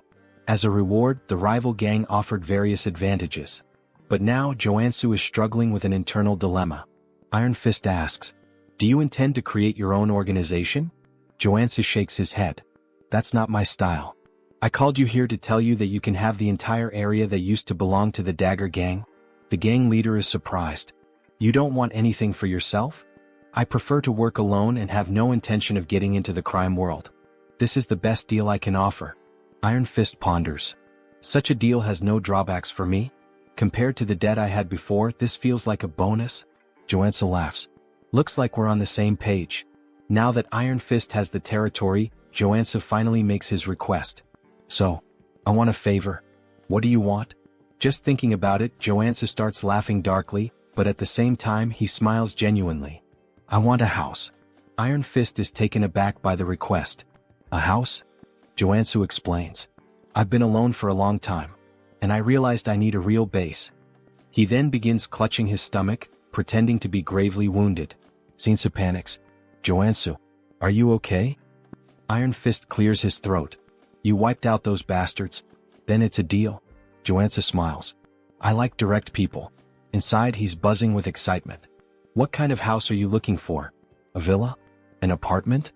As a reward, the rival gang offered various advantages. But now Joonsoo is struggling with an internal dilemma. Iron Fist asks, "Do you intend to create your own organization?" Joonsoo shakes his head. "That's not my style. I called you here to tell you that you can have the entire area that used to belong to the Dagger Gang." The gang leader is surprised. "You don't want anything for yourself?" "I prefer to work alone and have no intention of getting into the crime world. This is the best deal I can offer." Iron Fist ponders. "Such a deal has no drawbacks for me. Compared to the debt I had before, this feels like a bonus." Joonsoo laughs. "Looks like we're on the same page." Now that Iron Fist has the territory, Joonsoo finally makes his request. "So, I want a favor." "What do you want?" Just thinking about it, Joonsoo starts laughing darkly, but at the same time he smiles genuinely. "I want a house." Iron Fist is taken aback by the request. "A house?" Joonsoo explains. "I've been alone for a long time, and I realized I need a real base." He then begins clutching his stomach, pretending to be gravely wounded. Shinsu panics. "Joonsoo, are you okay?" Iron Fist clears his throat. "You wiped out those bastards? Then it's a deal." Joonsoo smiles. "I like direct people." Inside he's buzzing with excitement. "What kind of house are you looking for? A villa? An apartment?"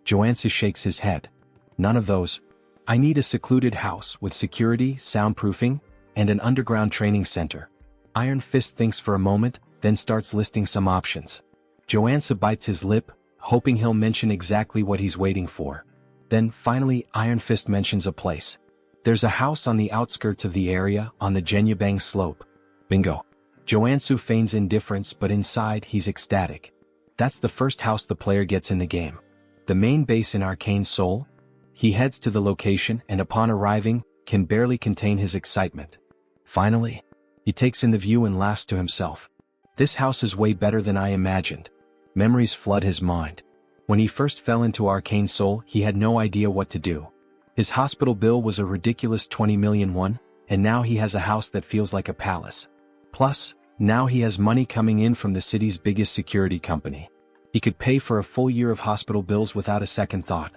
Joonsoo shakes his head. "None of those. I need a secluded house with security, soundproofing, and an underground training center." Iron Fist thinks for a moment, then starts listing some options. Joonsoo bites his lip, hoping he'll mention exactly what he's waiting for. Then, finally, Iron Fist mentions a place. "There's a house on the outskirts of the area, on the Jenyabang slope." Bingo. Joonsoo feigns indifference, but inside he's ecstatic. That's the first house the player gets in the game. The main base in Arcane Seoul? He heads to the location and upon arriving, can barely contain his excitement. Finally, he takes in the view and laughs to himself. This house is way better than I imagined. Memories flood his mind. When he first fell into Arcane Seoul, he had no idea what to do. His hospital bill was a ridiculous 20 million won, and now he has a house that feels like a palace. Plus, now he has money coming in from the city's biggest security company. He could pay for a full year of hospital bills without a second thought.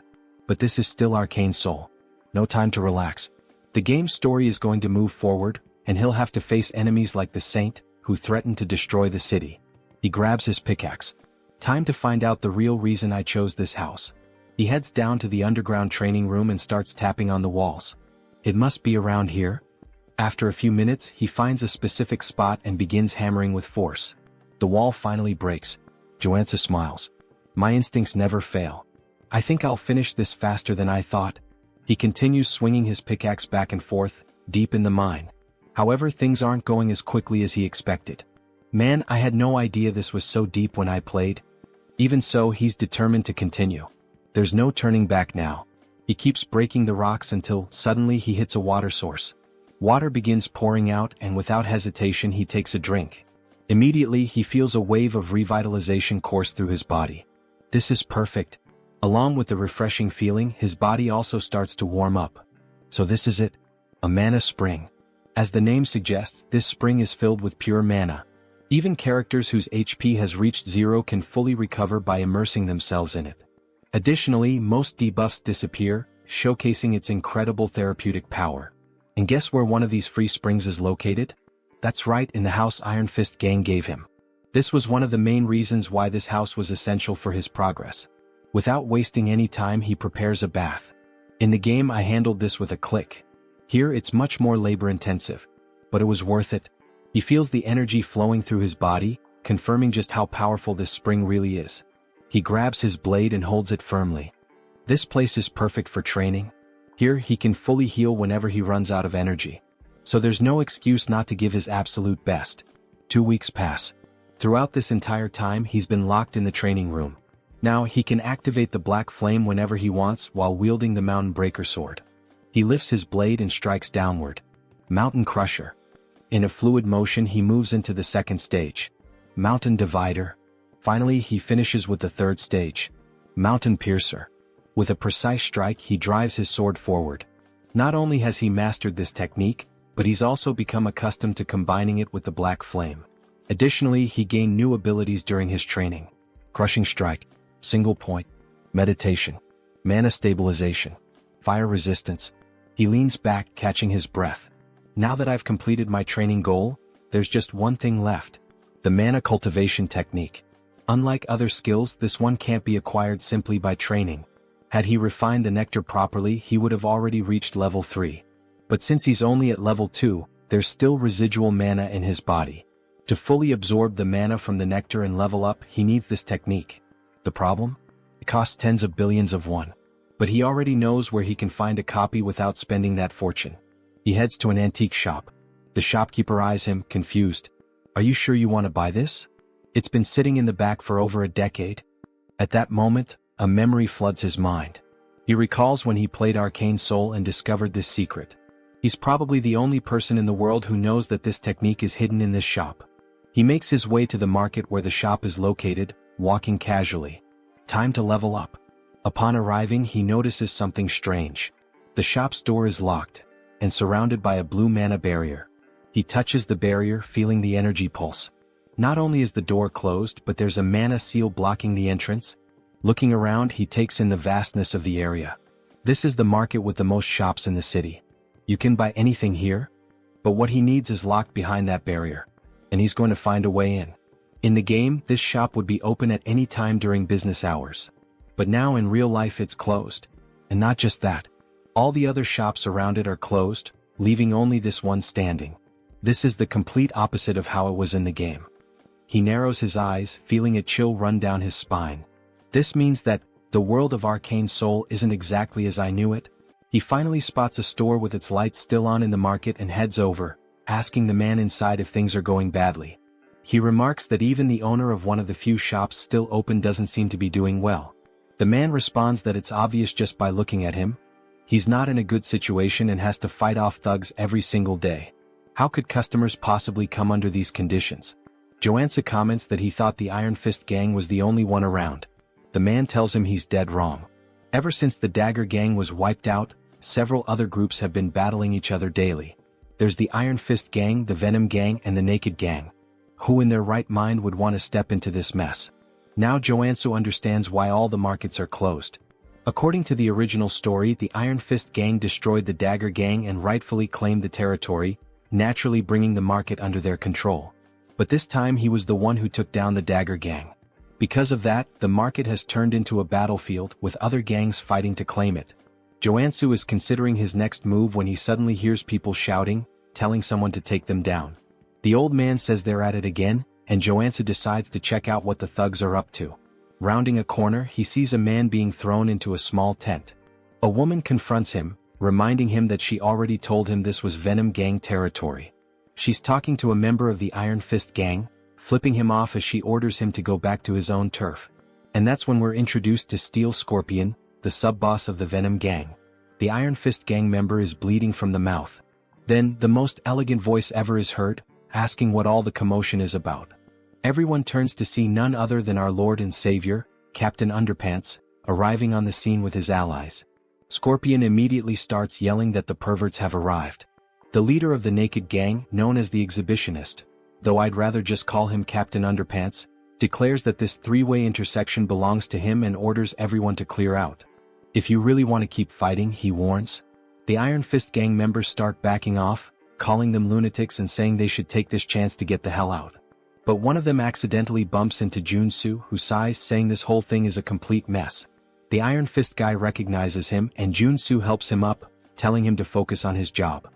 But this is still Arcane Seoul. No time to relax. The game's story is going to move forward, and he'll have to face enemies like the Saint, who threaten to destroy the city. He grabs his pickaxe. Time to find out the real reason I chose this house. He heads down to the underground training room and starts tapping on the walls. It must be around here. After a few minutes, he finds a specific spot and begins hammering with force. The wall finally breaks. Joonsoo smiles. My instincts never fail. I think I'll finish this faster than I thought. He continues swinging his pickaxe back and forth, deep in the mine. However, things aren't going as quickly as he expected. Man, I had no idea this was so deep when I played. Even so, he's determined to continue. There's no turning back now. He keeps breaking the rocks until, suddenly, he hits a water source. Water begins pouring out, and without hesitation he takes a drink. Immediately, he feels a wave of revitalization course through his body. This is perfect. Along with the refreshing feeling, his body also starts to warm up. So this is it. A mana spring. As the name suggests, this spring is filled with pure mana. Even characters whose HP has reached 0 can fully recover by immersing themselves in it. Additionally, most debuffs disappear, showcasing its incredible therapeutic power. And guess where one of these free springs is located? That's right, in the house Iron Fist Gang gave him. This was one of the main reasons why this house was essential for his progress. Without wasting any time, he prepares a bath. In the game, I handled this with a click. Here it's much more labor-intensive. But it was worth it. He feels the energy flowing through his body, confirming just how powerful this spring really is. He grabs his blade and holds it firmly. This place is perfect for training. Here he can fully heal whenever he runs out of energy. So there's no excuse not to give his absolute best. 2 weeks pass. Throughout this entire time, he's been locked in the training room. Now he can activate the black flame whenever he wants while wielding the Mountain Breaker sword. He lifts his blade and strikes downward. Mountain Crusher. In a fluid motion, he moves into the second stage. Mountain Divider. Finally, he finishes with the third stage. Mountain Piercer. With a precise strike, he drives his sword forward. Not only has he mastered this technique, but he's also become accustomed to combining it with the black flame. Additionally, he gained new abilities during his training. Crushing Strike. Single Point. Meditation. Mana Stabilization. Fire Resistance. He leans back, catching his breath. Now that I've completed my training goal, there's just one thing left. The Mana Cultivation Technique. Unlike other skills, this one can't be acquired simply by training. Had he refined the nectar properly, he would have already reached level 3. But since he's only at level 2, there's still residual mana in his body. To fully absorb the mana from the nectar and level up, he needs this technique. The problem? It costs tens of billions of won. But he already knows where he can find a copy without spending that fortune. He heads to an antique shop. The shopkeeper eyes him, confused. Are you sure you want to buy this? It's been sitting in the back for over a decade. At that moment, a memory floods his mind. He recalls when he played Arcane Seoul and discovered this secret. He's probably the only person in the world who knows that this technique is hidden in this shop. He makes his way to the market where the shop is located, walking casually. Time to level up. Upon arriving, he notices something strange. The shop's door is locked, and surrounded by a blue mana barrier. He touches the barrier, feeling the energy pulse. Not only is the door closed, but there's a mana seal blocking the entrance. Looking around, he takes in the vastness of the area. This is the market with the most shops in the city. You can buy anything here, but what he needs is locked behind that barrier, and he's going to find a way in. In the game, this shop would be open at any time during business hours. But now in real life it's closed. And not just that. All the other shops around it are closed, leaving only this one standing. This is the complete opposite of how it was in the game. He narrows his eyes, feeling a chill run down his spine. This means that the world of Arcane Seoul isn't exactly as I knew it. He finally spots a store with its lights still on in the market and heads over, asking the man inside if things are going badly. He remarks that even the owner of one of the few shops still open doesn't seem to be doing well. The man responds that it's obvious just by looking at him. He's not in a good situation and has to fight off thugs every single day. How could customers possibly come under these conditions? Joonsoo comments that he thought the Iron Fist gang was the only one around. The man tells him he's dead wrong. Ever since the Dagger gang was wiped out, several other groups have been battling each other daily. There's the Iron Fist gang, the Venom gang, and the Naked gang. Who in their right mind would want to step into this mess? Now Joonsoo understands why all the markets are closed. According to the original story, the Iron Fist gang destroyed the Dagger gang and rightfully claimed the territory, naturally bringing the market under their control. But this time he was the one who took down the Dagger gang. Because of that, the market has turned into a battlefield with other gangs fighting to claim it. Joonsoo is considering his next move when he suddenly hears people shouting, telling someone to take them down. The old man says they're at it again, and Joonsoo decides to check out what the thugs are up to. Rounding a corner, he sees a man being thrown into a small tent. A woman confronts him, reminding him that she already told him this was Venom gang territory. She's talking to a member of the Iron Fist gang, flipping him off as she orders him to go back to his own turf. And that's when we're introduced to Steel Scorpion, the sub-boss of the Venom gang. The Iron Fist gang member is bleeding from the mouth. Then, the most elegant voice ever is heard, asking what all the commotion is about. Everyone turns to see none other than our Lord and Savior, Captain Underpants, arriving on the scene with his allies. Scorpion immediately starts yelling that the perverts have arrived. The leader of the Naked gang, known as the Exhibitionist, though I'd rather just call him Captain Underpants, declares that this three-way intersection belongs to him and orders everyone to clear out. If you really want to keep fighting, he warns. The Iron Fist gang members start backing off, calling them lunatics and saying they should take this chance to get the hell out. But one of them accidentally bumps into Joonsoo, who sighs, saying this whole thing is a complete mess. The Iron Fist guy recognizes him and Joonsoo helps him up, telling him to focus on his job.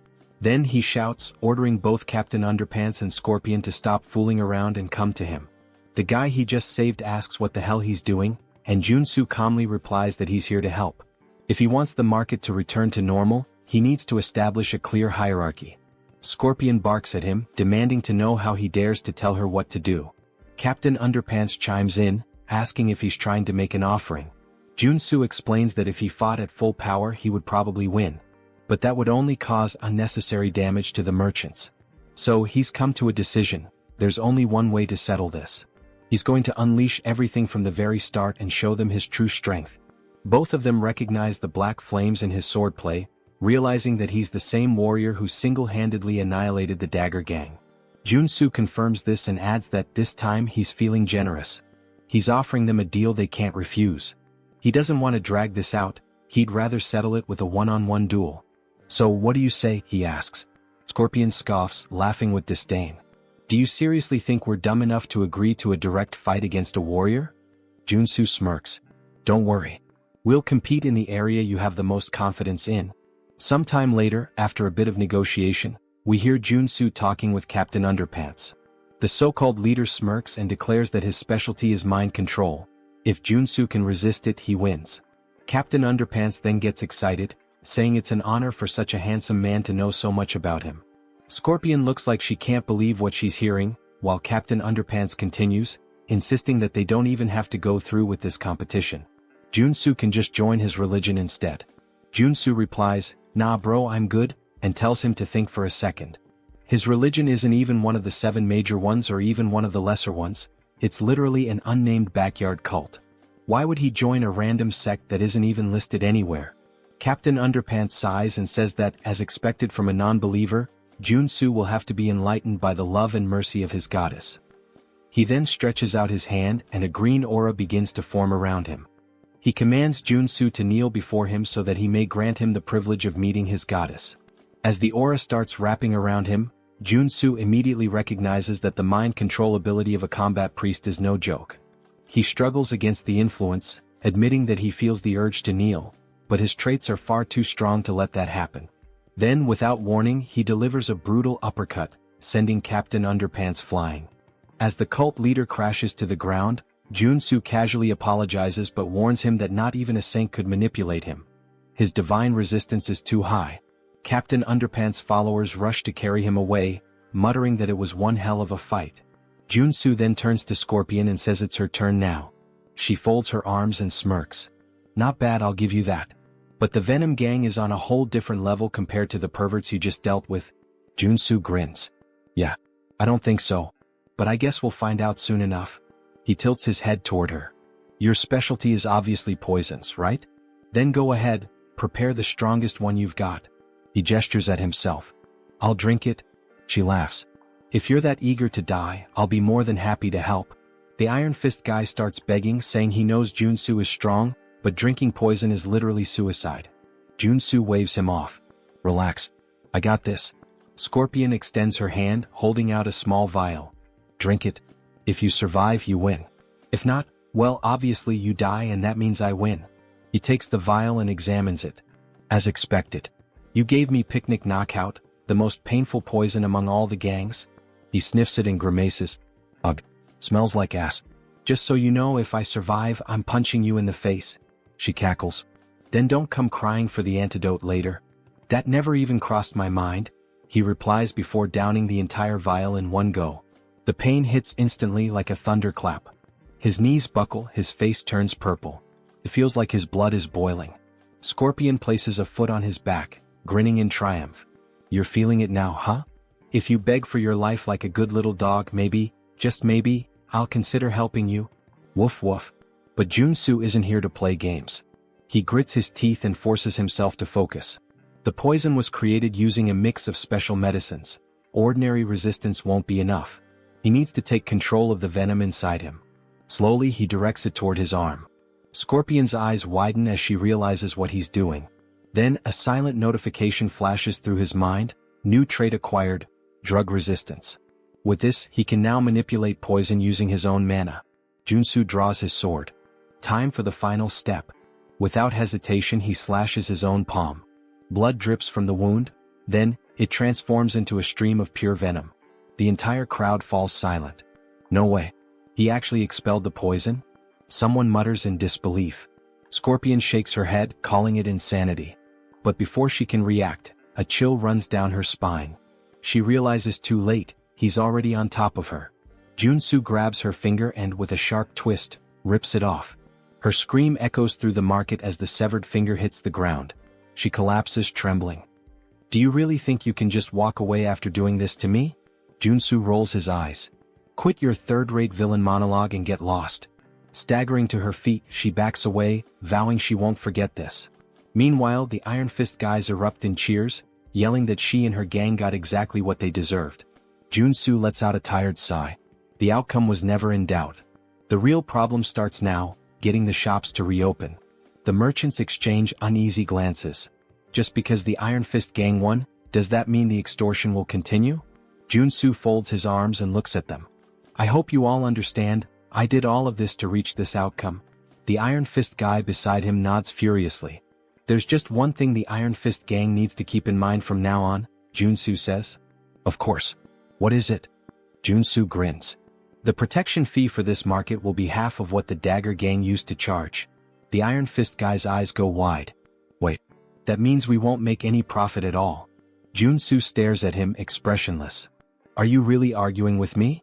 Then he shouts, ordering both Captain Underpants and Scorpion to stop fooling around and come to him. The guy he just saved asks what the hell he's doing, and Joonsoo calmly replies that he's here to help. If he wants the market to return to normal, he needs to establish a clear hierarchy. Scorpion barks at him, demanding to know how he dares to tell her what to do. Captain Underpants chimes in, asking if he's trying to make an offering. Joonsoo explains that if he fought at full power he would probably win. But that would only cause unnecessary damage to the merchants. So he's come to a decision. There's only one way to settle this. He's going to unleash everything from the very start and show them his true strength. Both of them recognize the black flames in his swordplay, realizing that he's the same warrior who single-handedly annihilated the Dagger gang. Joonsoo confirms this and adds that this time he's feeling generous. He's offering them a deal they can't refuse. He doesn't want to drag this out, he'd rather settle it with a one-on-one duel. So what do you say, he asks. Scorpion scoffs, laughing with disdain. Do you seriously think we're dumb enough to agree to a direct fight against a warrior? Joonsoo smirks. Don't worry. We'll compete in the area you have the most confidence in. Sometime later, after a bit of negotiation, we hear Joonsoo talking with Captain Underpants. The so-called leader smirks and declares that his specialty is mind control. If Joonsoo can resist it, he wins. Captain Underpants then gets excited, saying it's an honor for such a handsome man to know so much about him. Scorpion looks like she can't believe what she's hearing, while Captain Underpants continues, insisting that they don't even have to go through with this competition. Joonsoo can just join his religion instead. Joonsoo replies, "Nah bro, I'm good," and tells him to think for a second. His religion isn't even one of the 7 major ones or even one of the lesser ones, it's literally an unnamed backyard cult. Why would he join a random sect that isn't even listed anywhere? Captain Underpants sighs and says that, as expected from a non-believer, Joonsoo will have to be enlightened by the love and mercy of his goddess. He then stretches out his hand and a green aura begins to form around him. He commands Joonsoo to kneel before him so that he may grant him the privilege of meeting his goddess. As the aura starts wrapping around him, Joonsoo immediately recognizes that the mind control ability of a combat priest is no joke. He struggles against the influence, admitting that he feels the urge to kneel, but his traits are far too strong to let that happen. Then, without warning, he delivers a brutal uppercut, sending Captain Underpants flying. As the cult leader crashes to the ground, Joonsoo casually apologizes but warns him that not even a saint could manipulate him. His divine resistance is too high. Captain Underpants' followers rush to carry him away, muttering that it was one hell of a fight. Joonsoo then turns to Scorpion and says it's her turn now. She folds her arms and smirks. Not bad, I'll give you that. But the Venom gang is on a whole different level compared to the perverts you just dealt with. Joonsoo grins. Yeah, I don't think so. But I guess we'll find out soon enough. He tilts his head toward her. Your specialty is obviously poisons, right? Then go ahead, prepare the strongest one you've got. He gestures at himself. I'll drink it. She laughs. If you're that eager to die, I'll be more than happy to help. The Iron Fist guy starts begging, saying he knows Joonsoo is strong, but drinking poison is literally suicide. Joonsoo waves him off. Relax. I got this. Scorpion extends her hand, holding out a small vial. Drink it. If you survive, you win. If not, well, obviously you die and that means I win. He takes the vial and examines it. As expected. You gave me picnic knockout, the most painful poison among all the gangs. He sniffs it and grimaces. Ugh. Smells like ass. Just so you know, if I survive, I'm punching you in the face. She cackles. Then don't come crying for the antidote later. That never even crossed my mind, he replies before downing the entire vial in one go. The pain hits instantly like a thunderclap. His knees buckle, his face turns purple. It feels like his blood is boiling. Scorpion places a foot on his back, grinning in triumph. You're feeling it now, huh? If you beg for your life like a good little dog, maybe, just maybe, I'll consider helping you. Woof woof. But Joonsoo isn't here to play games. He grits his teeth and forces himself to focus. The poison was created using a mix of special medicines. Ordinary resistance won't be enough. He needs to take control of the venom inside him. Slowly he directs it toward his arm. Scorpion's eyes widen as she realizes what he's doing. Then a silent notification flashes through his mind. New trait acquired, drug resistance. With this, he can now manipulate poison using his own mana. Joonsoo draws his sword. Time for the final step. Without hesitation, he slashes his own palm. Blood drips from the wound, then, it transforms into a stream of pure venom. The entire crowd falls silent. No way. He actually expelled the poison? Someone mutters in disbelief. Scorpion shakes her head, calling it insanity. But before she can react, a chill runs down her spine. She realizes too late, he's already on top of her. Joonsoo grabs her finger and, with a sharp twist, rips it off. Her scream echoes through the market as the severed finger hits the ground. She collapses, trembling. Do you really think you can just walk away after doing this to me? Joonsoo rolls his eyes. Quit your third-rate villain monologue and get lost. Staggering to her feet, she backs away, vowing she won't forget this. Meanwhile, the Iron Fist guys erupt in cheers, yelling that she and her gang got exactly what they deserved. Joonsoo lets out a tired sigh. The outcome was never in doubt. The real problem starts now, getting the shops to reopen. The merchants exchange uneasy glances. Just because the Iron Fist gang won, does that mean the extortion will continue? Joonsoo folds his arms and looks at them. I hope you all understand, I did all of this to reach this outcome. The Iron Fist guy beside him nods furiously. There's just one thing the Iron Fist gang needs to keep in mind from now on, Joonsoo says. Of course. What is it? Joonsoo grins. The protection fee for this market will be half of what the Dagger gang used to charge. The Iron Fist guy's eyes go wide. Wait, that means we won't make any profit at all. Joonsoo stares at him, expressionless. Are you really arguing with me?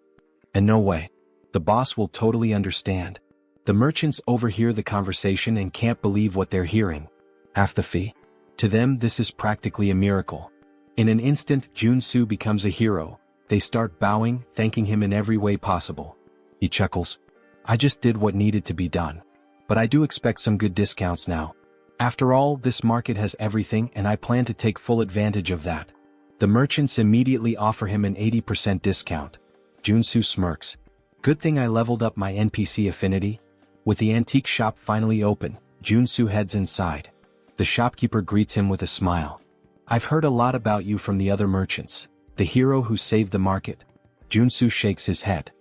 And no way. The boss will totally understand. The merchants overhear the conversation and can't believe what they're hearing. Half the fee? To them, this is practically a miracle. In an instant, Joonsoo becomes a hero. They start bowing, thanking him in every way possible. He chuckles. I just did what needed to be done. But I do expect some good discounts now. After all, this market has everything and I plan to take full advantage of that. The merchants immediately offer him an 80% discount. Joonsoo smirks. Good thing I leveled up my NPC affinity. With the antique shop finally open, Joonsoo heads inside. The shopkeeper greets him with a smile. I've heard a lot about you from the other merchants. The hero who saved the market. Joonsoo shakes his head.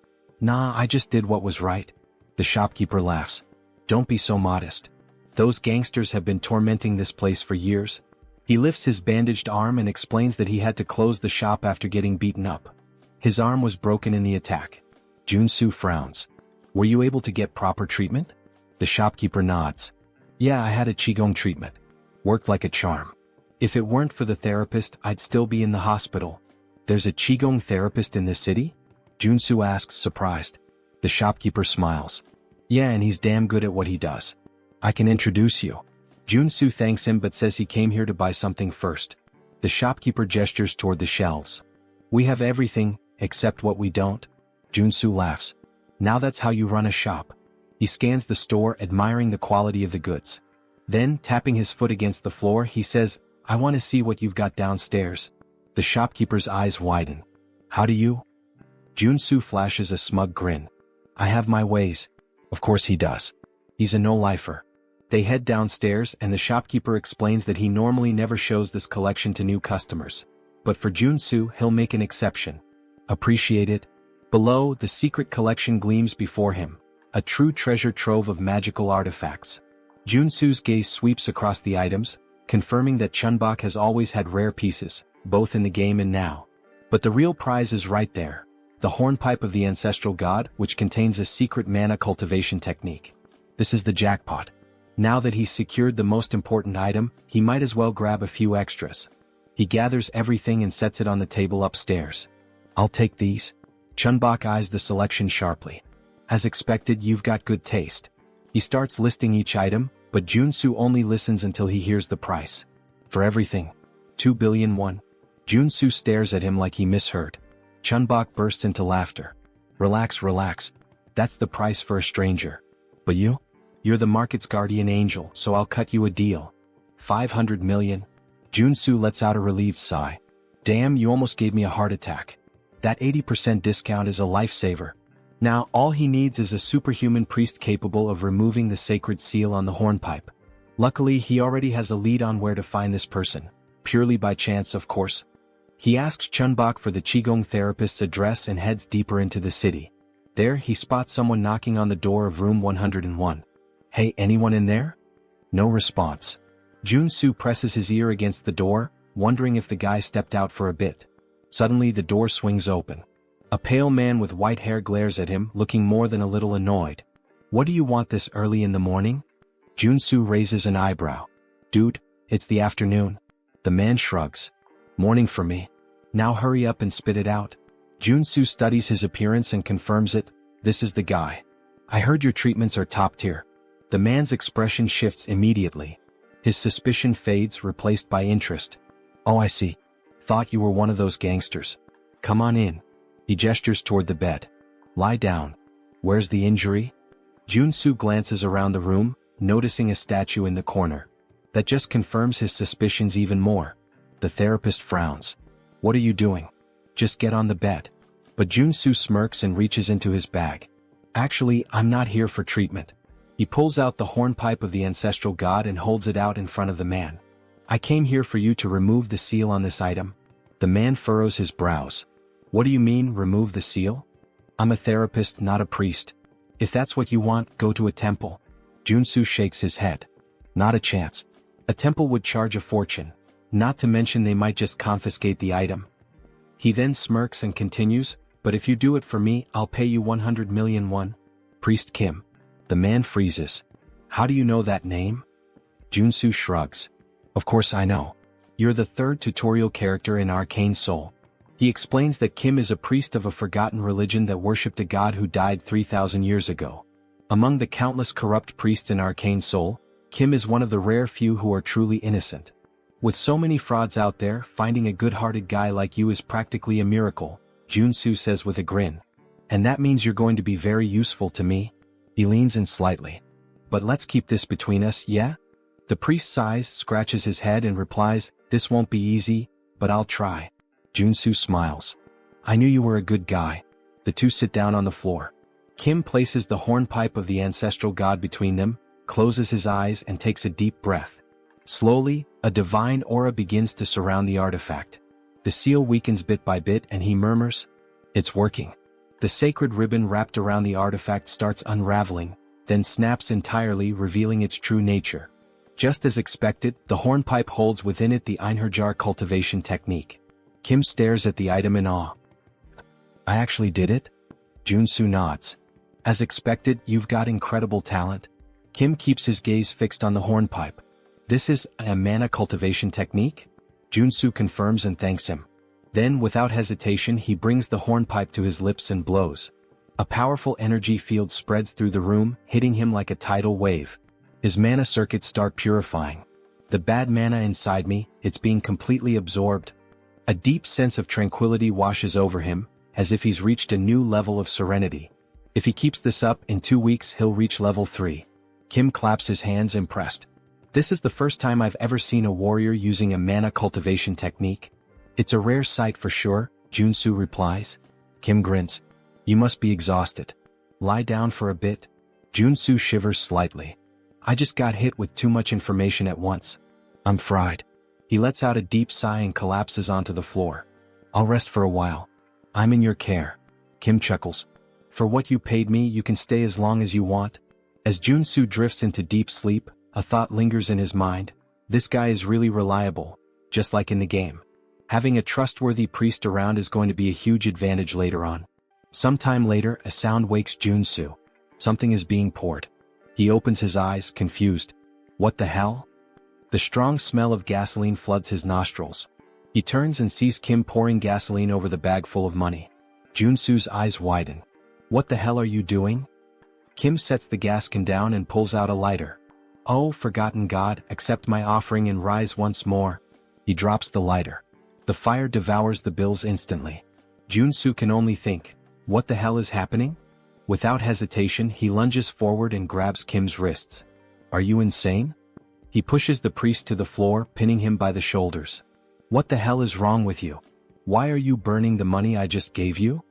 Nah, I just did what was right. The shopkeeper laughs. Don't be so modest. Those gangsters have been tormenting this place for years. He lifts his bandaged arm and explains that he had to close the shop after getting beaten up. His arm was broken in the attack. Joonsoo frowns. Were you able to get proper treatment? The shopkeeper nods. Yeah, I had a Qigong treatment. Worked like a charm. If it weren't for the therapist, I'd still be in the hospital. There's a Qigong therapist in this city? Joonsoo asks, surprised. The shopkeeper smiles. Yeah, and he's damn good at what he does. I can introduce you. Joonsoo thanks him but says he came here to buy something first. The shopkeeper gestures toward the shelves. We have everything, except what we don't. Joonsoo laughs. Now that's how you run a shop. He scans the store, admiring the quality of the goods. Then, tapping his foot against the floor, he says, I want to see what you've got downstairs. The shopkeeper's eyes widen. How do you? Joonsoo flashes a smug grin. I have my ways. Of course he does. He's a no-lifer. They head downstairs and the shopkeeper explains that he normally never shows this collection to new customers. But for Joonsoo, he'll make an exception. Appreciate it? Below, the secret collection gleams before him. A true treasure trove of magical artifacts. Joonsoo's gaze sweeps across the items, confirming that Chunbok has always had rare pieces, both in the game and now. But the real prize is right there. The hornpipe of the ancestral god, which contains a secret mana cultivation technique. This is the jackpot. Now that he's secured the most important item, he might as well grab a few extras. He gathers everything and sets it on the table upstairs. I'll take these. Chunbok eyes the selection sharply. As expected, you've got good taste. He starts listing each item, but Joonsoo only listens until he hears the price. For everything. 2 billion won. Joonsoo stares at him like he misheard. Chunbok bursts into laughter. Relax, relax. That's the price for a stranger. But you? You're the market's guardian angel, so I'll cut you a deal. 500 million. Joonsoo lets out a relieved sigh. Damn, you almost gave me a heart attack. That 80% discount is a lifesaver. Now, all he needs is a superhuman priest capable of removing the sacred seal on the hornpipe. Luckily, he already has a lead on where to find this person. Purely by chance, of course. He asks Chunbok for the Qigong therapist's address and heads deeper into the city. There, he spots someone knocking on the door of room 101. Hey, anyone in there? No response. Joonsoo presses his ear against the door, wondering if the guy stepped out for a bit. Suddenly, the door swings open. A pale man with white hair glares at him, looking more than a little annoyed. What do you want this early in the morning? Joonsoo raises an eyebrow. Dude, it's the afternoon. The man shrugs. Morning for me. Now hurry up and spit it out. Joonsoo studies his appearance and confirms it. This is the guy. I heard your treatments are top tier. The man's expression shifts immediately. His suspicion fades, replaced by interest. Oh, I see. Thought you were one of those gangsters. Come on in. He gestures toward the bed. Lie down. Where's the injury? Joonsoo glances around the room, noticing a statue in the corner. That just confirms his suspicions even more. The therapist frowns. What are you doing? Just get on the bed. But Joonsoo smirks and reaches into his bag. Actually, I'm not here for treatment. He pulls out the hornpipe of the ancestral god and holds it out in front of the man. I came here for you to remove the seal on this item. The man furrows his brows. What do you mean, remove the seal? I'm a therapist, not a priest. If that's what you want, go to a temple. Joonsoo shakes his head. Not a chance. A temple would charge a fortune. Not to mention they might just confiscate the item. He then smirks and continues, but if you do it for me, I'll pay you 100 million won. Priest Kim. The man freezes. How do you know that name? Joonsoo shrugs. Of course I know. You're the third tutorial character in Arcane Seoul. He explains that Kim is a priest of a forgotten religion that worshipped a god who died 3,000 years ago. Among the countless corrupt priests in Arcane Seoul, Kim is one of the rare few who are truly innocent. With so many frauds out there, finding a good-hearted guy like you is practically a miracle, Joonsoo says with a grin. And that means you're going to be very useful to me? He leans in slightly. But let's keep this between us, yeah? The priest sighs, scratches his head and replies, this won't be easy, but I'll try. Joonsoo smiles. I knew you were a good guy. The two sit down on the floor. Kim places the hornpipe of the ancestral god between them, closes his eyes and takes a deep breath. Slowly, a divine aura begins to surround the artifact. The seal weakens bit by bit and he murmurs, it's working. The sacred ribbon wrapped around the artifact starts unraveling, then snaps entirely, revealing its true nature. Just as expected, the hornpipe holds within it the Einherjar cultivation technique. Kim stares at the item in awe. I actually did it? Joonsoo nods. As expected, you've got incredible talent. Kim keeps his gaze fixed on the hornpipe. This is a mana cultivation technique? Joonsoo confirms and thanks him. Then, without hesitation, he brings the hornpipe to his lips and blows. A powerful energy field spreads through the room, hitting him like a tidal wave. His mana circuits start purifying. The bad mana inside me, it's being completely absorbed. A deep sense of tranquility washes over him, as if he's reached a new level of serenity. If he keeps this up, in 2 weeks he'll reach level 3. Kim claps his hands impressed. This is the first time I've ever seen a warrior using a mana cultivation technique. It's a rare sight for sure, Joonsoo replies. Kim grins. You must be exhausted. Lie down for a bit. Joonsoo shivers slightly. I just got hit with too much information at once. I'm fried. He lets out a deep sigh and collapses onto the floor. I'll rest for a while. I'm in your care. Kim chuckles. For what you paid me, you can stay as long as you want. As Joonsoo drifts into deep sleep, a thought lingers in his mind. This guy is really reliable, just like in the game. Having a trustworthy priest around is going to be a huge advantage later on. Sometime later, a sound wakes Joonsoo. Something is being poured. He opens his eyes, confused. What the hell? The strong smell of gasoline floods his nostrils. He turns and sees Kim pouring gasoline over the bag full of money. Joonsoo's eyes widen. What the hell are you doing? Kim sets the gas can down and pulls out a lighter. Oh, forgotten god, accept my offering and rise once more. He drops the lighter. The fire devours the bills instantly. Joonsoo can only think, what the hell is happening? Without hesitation, he lunges forward and grabs Kim's wrists. Are you insane? He pushes the priest to the floor, pinning him by the shoulders. What the hell is wrong with you? Why are you burning the money I just gave you?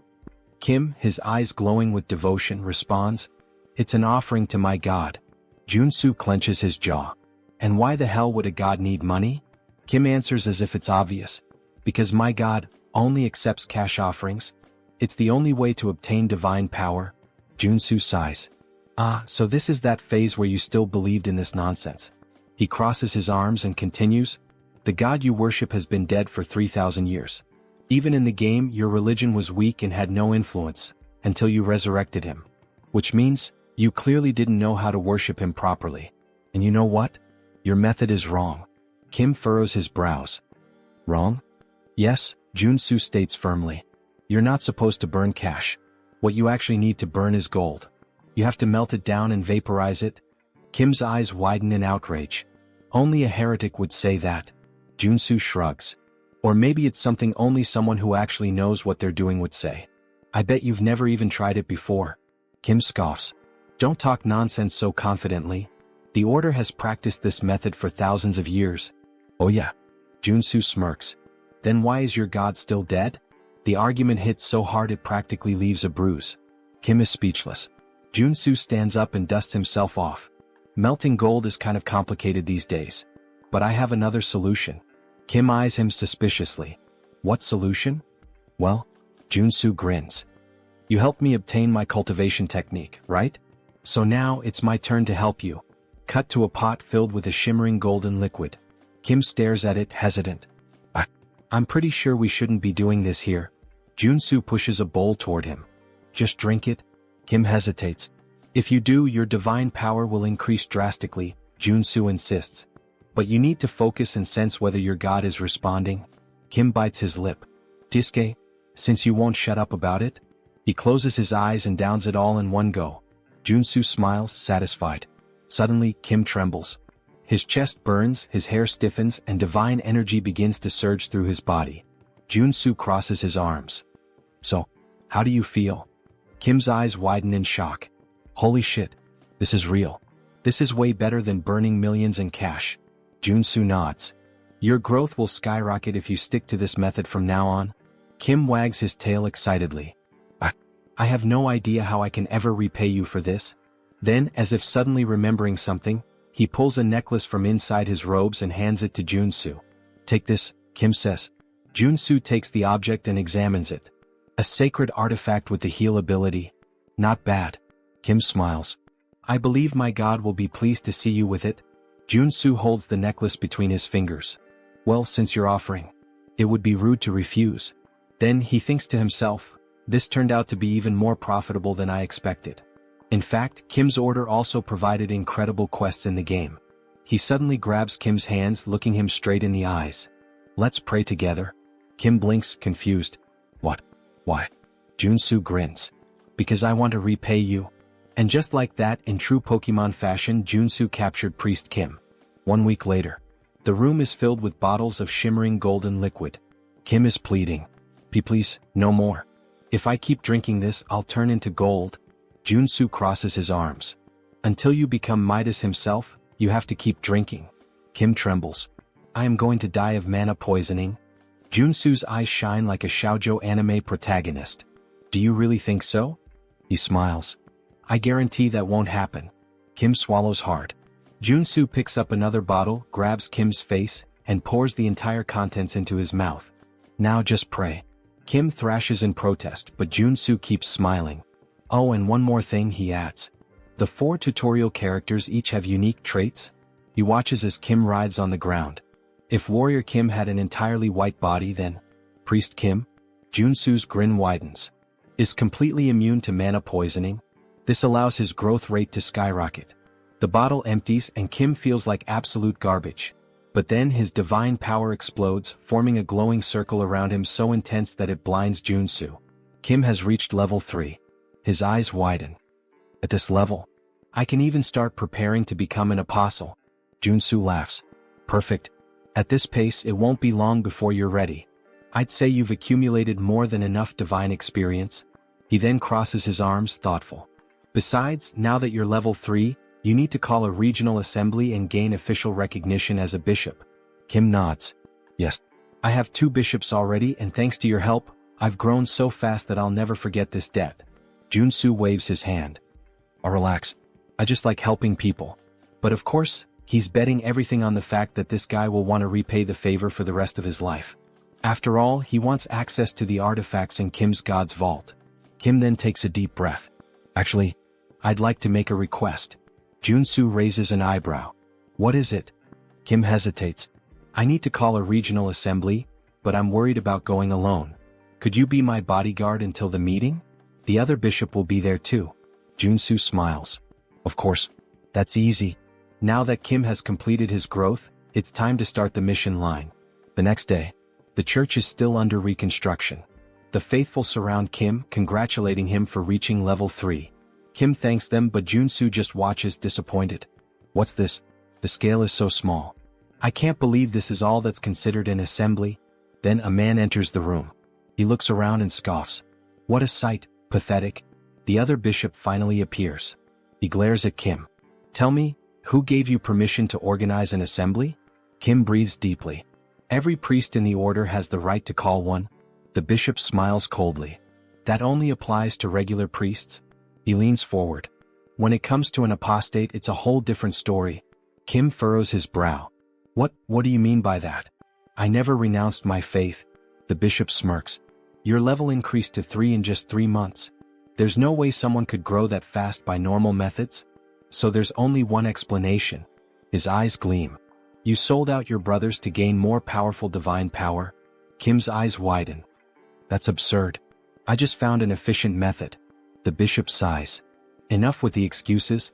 Kim, his eyes glowing with devotion, responds, it's an offering to my god. Joonsoo clenches his jaw. And why the hell would a god need money? Kim answers as if it's obvious. Because my god only accepts cash offerings. It's the only way to obtain divine power. Joonsoo sighs. Ah, so this is that phase where you still believed in this nonsense. He crosses his arms and continues, the god you worship has been dead for 3,000 years. Even in the game, your religion was weak and had no influence, until you resurrected him. Which means, you clearly didn't know how to worship him properly. And you know what? Your method is wrong. Kim furrows his brows. Wrong? Yes, Joonsoo states firmly. You're not supposed to burn cash. What you actually need to burn is gold. You have to melt it down and vaporize it. Kim's eyes widen in outrage. Only a heretic would say that. Joonsoo shrugs. Or maybe it's something only someone who actually knows what they're doing would say. I bet you've never even tried it before. Kim scoffs. Don't talk nonsense so confidently. The Order has practiced this method for thousands of years. Oh yeah. Joonsoo smirks. Then why is your god still dead? The argument hits so hard it practically leaves a bruise. Kim is speechless. Joonsoo stands up and dusts himself off. Melting gold is kind of complicated these days. But I have another solution. Kim eyes him suspiciously. What solution? Well, Joonsoo grins. You helped me obtain my cultivation technique, right? So now it's my turn to help you. Cut to a pot filled with a shimmering golden liquid. Kim stares at it, hesitant. I'm pretty sure we shouldn't be doing this here. Joonsoo pushes a bowl toward him. Just drink it? Kim hesitates. If you do, your divine power will increase drastically, Joonsoo insists. But you need to focus and sense whether your god is responding. Kim bites his lip. Diske, since you won't shut up about it? He closes his eyes and downs it all in one go. Joonsoo smiles, satisfied. Suddenly, Kim trembles. His chest burns, his hair stiffens, and divine energy begins to surge through his body. Joonsoo crosses his arms. So, how do you feel? Kim's eyes widen in shock. Holy shit. This is real. This is way better than burning millions in cash. Joonsoo nods. Your growth will skyrocket if you stick to this method from now on. Kim wags his tail excitedly. I have no idea how I can ever repay you for this. Then, as if suddenly remembering something, he pulls a necklace from inside his robes and hands it to Joonsoo. Take this, Kim says. Joonsoo takes the object and examines it. A sacred artifact with the heal ability. Not bad. Kim smiles. I believe my god will be pleased to see you with it. Joonsoo holds the necklace between his fingers. Well, since you're offering, it would be rude to refuse. Then he thinks to himself, this turned out to be even more profitable than I expected. In fact, Kim's order also provided incredible quests in the game. He suddenly grabs Kim's hands, looking him straight in the eyes. Let's pray together. Kim blinks, confused. What? Why? Joonsoo grins. Because I want to repay you. And just like that, in true Pokemon fashion, Joonsoo captured Priest Kim. 1 week later, the room is filled with bottles of shimmering golden liquid. Kim is pleading. Please, no more. If I keep drinking this, I'll turn into gold. Joonsoo crosses his arms. Until you become Midas himself, you have to keep drinking. Kim trembles. I am going to die of mana poisoning. Joonsoo's eyes shine like a shoujo anime protagonist. Do you really think so? He smiles. I guarantee that won't happen. Kim swallows hard. Joonsoo picks up another bottle, grabs Kim's face, and pours the entire contents into his mouth. Now just pray. Kim thrashes in protest, but Joonsoo keeps smiling. Oh, and one more thing, he adds. The 4 tutorial characters each have unique traits. He watches as Kim writhes on the ground. If Warrior Kim had an entirely white body, then Priest Kim? Joonsoo's grin widens. Is completely immune to mana poisoning. This allows his growth rate to skyrocket. The bottle empties and Kim feels like absolute garbage. But then his divine power explodes, forming a glowing circle around him so intense that it blinds Joonsoo. Kim has reached level 3. His eyes widen. At this level, I can even start preparing to become an apostle. Joonsoo laughs. Perfect. At this pace, it won't be long before you're ready. I'd say you've accumulated more than enough divine experience. He then crosses his arms, thoughtful. Besides, now that you're level 3, you need to call a regional assembly and gain official recognition as a bishop. Kim nods. Yes. I have 2 bishops already, and thanks to your help, I've grown so fast that I'll never forget this debt. Joonsoo waves his hand. Oh, relax. I just like helping people. But of course, he's betting everything on the fact that this guy will want to repay the favor for the rest of his life. After all, he wants access to the artifacts in Kim's God's vault. Kim then takes a deep breath. Actually, I'd like to make a request. Joonsoo raises an eyebrow. What is it? Kim hesitates. I need to call a regional assembly, but I'm worried about going alone. Could you be my bodyguard until the meeting? The other bishop will be there too. Joonsoo smiles. Of course. That's easy. Now that Kim has completed his growth, it's time to start the mission line. The next day, the church is still under reconstruction. The faithful surround Kim, congratulating him for reaching level 3. Kim thanks them, but Joonsoo just watches disappointed. What's this? The scale is so small. I can't believe this is all that's considered an assembly. Then a man enters the room. He looks around and scoffs. What a sight, pathetic. The other bishop finally appears. He glares at Kim. Tell me, who gave you permission to organize an assembly? Kim breathes deeply. Every priest in the order has the right to call one. The bishop smiles coldly. That only applies to regular priests? He leans forward. When it comes to an apostate, it's a whole different story. Kim furrows his brow. What do you mean by that? I never renounced my faith. The bishop smirks. Your level increased to 3 in just 3 months. There's no way someone could grow that fast by normal methods. So there's only one explanation. His eyes gleam. You sold out your brothers to gain more powerful divine power? Kim's eyes widen. That's absurd. I just found an efficient method. The bishop sighs. Enough with the excuses.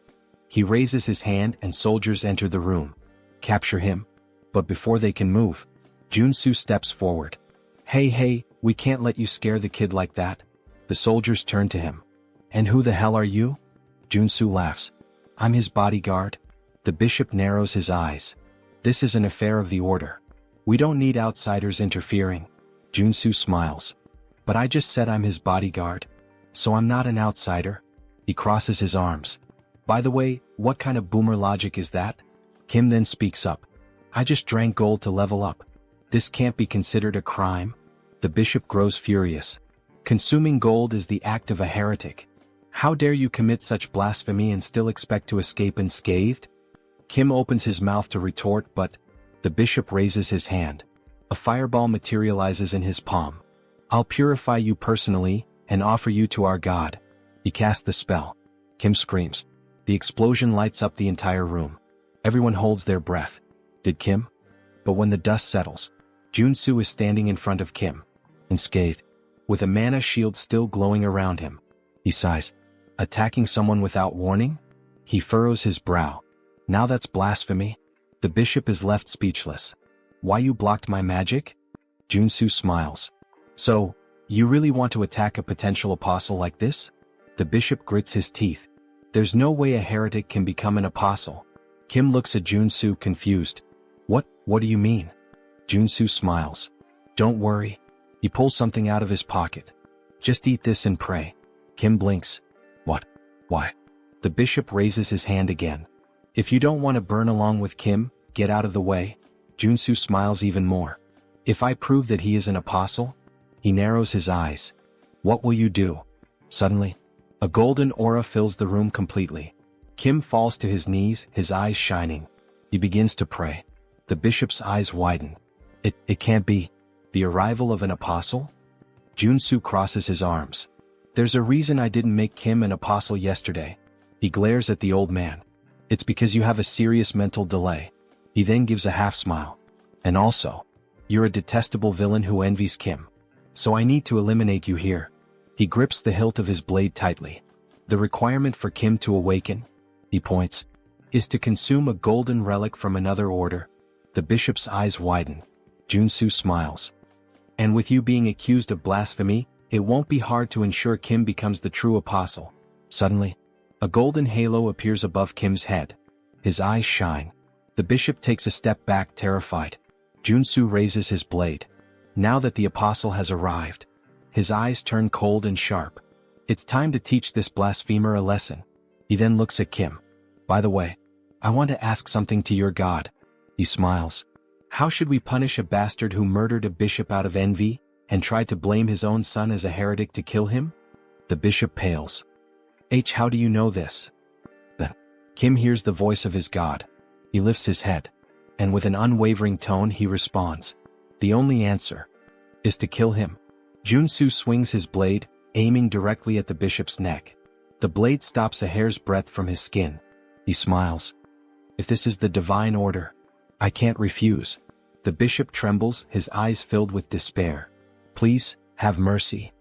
He raises his hand and soldiers enter the room. Capture him. But before they can move, Joonsoo steps forward. Hey, we can't let you scare the kid like that. The soldiers turn to him. And who the hell are you? Joonsoo laughs. I'm his bodyguard. The bishop narrows his eyes. This is an affair of the order. We don't need outsiders interfering. Joonsoo smiles. But I just said I'm his bodyguard. So I'm not an outsider. He crosses his arms. By the way, what kind of boomer logic is that? Kim then speaks up. I just drank gold to level up. This can't be considered a crime. The bishop grows furious. Consuming gold is the act of a heretic. How dare you commit such blasphemy and still expect to escape unscathed? Kim opens his mouth to retort, but the bishop raises his hand. A fireball materializes in his palm. I'll purify you personally and offer you to our God. He casts the spell. Kim screams. The explosion lights up the entire room. Everyone holds their breath. Did Kim? But when the dust settles, Joonsoo is standing in front of Kim, unscathed, with a mana shield still glowing around him. He sighs. Attacking someone without warning? He furrows his brow. Now that's blasphemy. The bishop is left speechless. Why you blocked my magic? Joonsoo smiles. So, you really want to attack a potential apostle like this? The bishop grits his teeth. There's no way a heretic can become an apostle. Kim looks at Joonsoo confused. What do you mean? Joonsoo smiles. Don't worry. He pulls something out of his pocket. Just eat this and pray. Kim blinks. What? Why? The bishop raises his hand again. If you don't want to burn along with Kim, get out of the way. Joonsoo smiles even more. If I prove that he is an apostle? He narrows his eyes. What will you do? Suddenly, a golden aura fills the room completely. Kim falls to his knees, his eyes shining. He begins to pray. The bishop's eyes widen. It can't be. The arrival of an apostle? Joonsoo crosses his arms. There's a reason I didn't make Kim an apostle yesterday. He glares at the old man. It's because you have a serious mental delay. He then gives a half smile. And also, you're a detestable villain who envies Kim. So I need to eliminate you here. He grips the hilt of his blade tightly. The requirement for Kim to awaken, he points, is to consume a golden relic from another order. The bishop's eyes widen. Joonsoo smiles. And with you being accused of blasphemy, it won't be hard to ensure Kim becomes the true apostle. Suddenly, a golden halo appears above Kim's head. His eyes shine. The bishop takes a step back, terrified. Joonsoo raises his blade. Now that the apostle has arrived, his eyes turn cold and sharp. It's time to teach this blasphemer a lesson. He then looks at Kim. By the way, I want to ask something to your god. He smiles. How should we punish a bastard who murdered a bishop out of envy, and tried to blame his own son as a heretic to kill him? The bishop pales. How do you know this? Then, Kim hears the voice of his god. He lifts his head, and with an unwavering tone he responds. The only answer is to kill him. Joonsoo swings his blade, aiming directly at the bishop's neck. The blade stops a hair's breadth from his skin. He smiles. If this is the divine order, I can't refuse. The bishop trembles, his eyes filled with despair. Please, have mercy.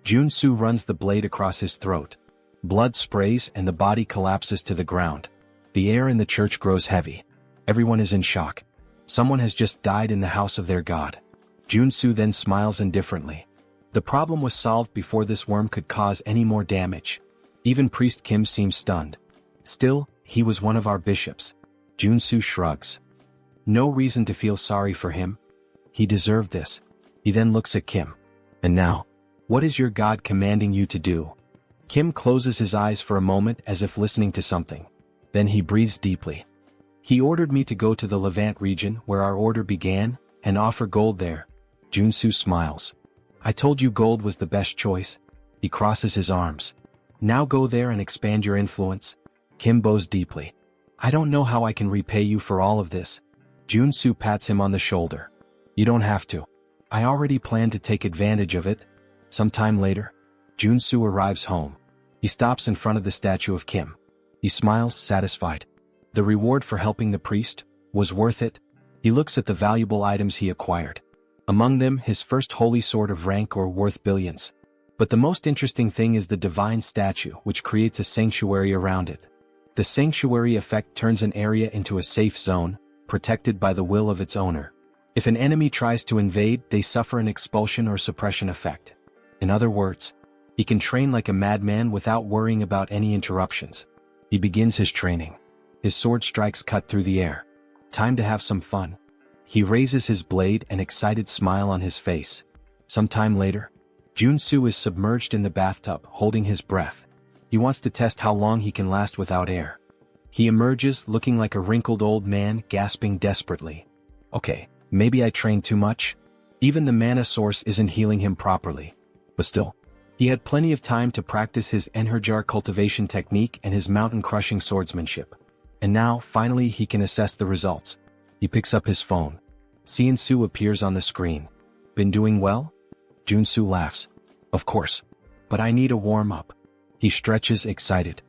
Joonsoo runs the blade across his throat. Blood sprays and the body collapses to the ground. The air in the church grows heavy. Everyone is in shock. Someone has just died in the house of their god. Joonsoo then smiles indifferently. The problem was solved before this worm could cause any more damage. Even Priest Kim seems stunned. Still, he was one of our bishops. Joonsoo shrugs. No reason to feel sorry for him. He deserved this. He then looks at Kim. And now, what is your god commanding you to do? Kim closes his eyes for a moment as if listening to something. Then he breathes deeply. He ordered me to go to the Levant region where our order began, and offer gold there. Joonsoo smiles. I told you gold was the best choice. He crosses his arms. Now go there and expand your influence. Kim bows deeply. I don't know how I can repay you for all of this. Joonsoo pats him on the shoulder. You don't have to. I already planned to take advantage of it. Sometime later, Joonsoo arrives home. He stops in front of the statue of Kim. He smiles, satisfied. The reward for helping the priest was worth it. He looks at the valuable items he acquired. Among them, his first holy sword of rank or worth billions. But the most interesting thing is the divine statue, which creates a sanctuary around it. The sanctuary effect turns an area into a safe zone, protected by the will of its owner. If an enemy tries to invade, they suffer an expulsion or suppression effect. In other words, he can train like a madman without worrying about any interruptions. He begins his training. His sword strikes cut through the air. Time to have some fun. He raises his blade, an excited smile on his face. Some time later, Joonsoo is submerged in the bathtub, holding his breath. He wants to test how long he can last without air. He emerges, looking like a wrinkled old man, gasping desperately. Okay, maybe I trained too much? Even the mana source isn't healing him properly. But still, he had plenty of time to practice his Enherjar cultivation technique and his mountain-crushing swordsmanship. And now, finally, he can assess the results. He picks up his phone. Joonsoo appears on the screen. Been doing well? Joonsoo laughs. Of course. But I need a warm-up. He stretches, excited.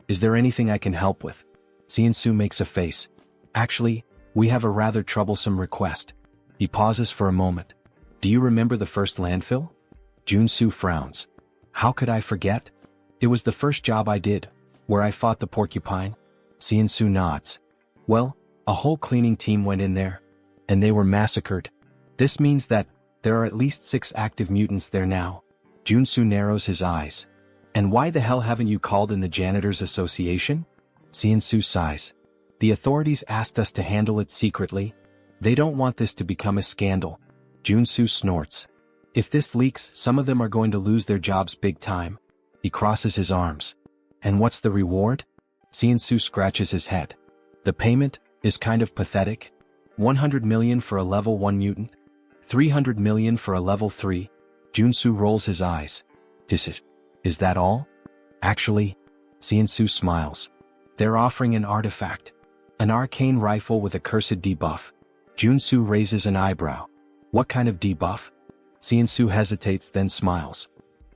Is there anything I can help with? Joonsoo makes a face. Actually, we have a rather troublesome request. He pauses for a moment. Do you remember the first landfill? Joonsoo frowns. How could I forget? It was the first job I did, where I fought the porcupine. Joonsoo nods. Well, a whole cleaning team went in there, and they were massacred. This means that there are at least 6 active mutants there now. Joonsoo narrows his eyes. And why the hell haven't you called in the Janitors Association? Joonsoo sighs. The authorities asked us to handle it secretly. They don't want this to become a scandal. Joonsoo snorts. If this leaks, some of them are going to lose their jobs big time. He crosses his arms. And what's the reward? Joonsoo scratches his head. The payment is kind of pathetic. 100 million for a level 1 mutant. 300 million for a level 3. Joonsoo rolls his eyes. Is that all? Actually, Joonsoo smiles. They're offering an artifact. An arcane rifle with a cursed debuff. Joonsoo raises an eyebrow. What kind of debuff? Joonsoo hesitates then smiles.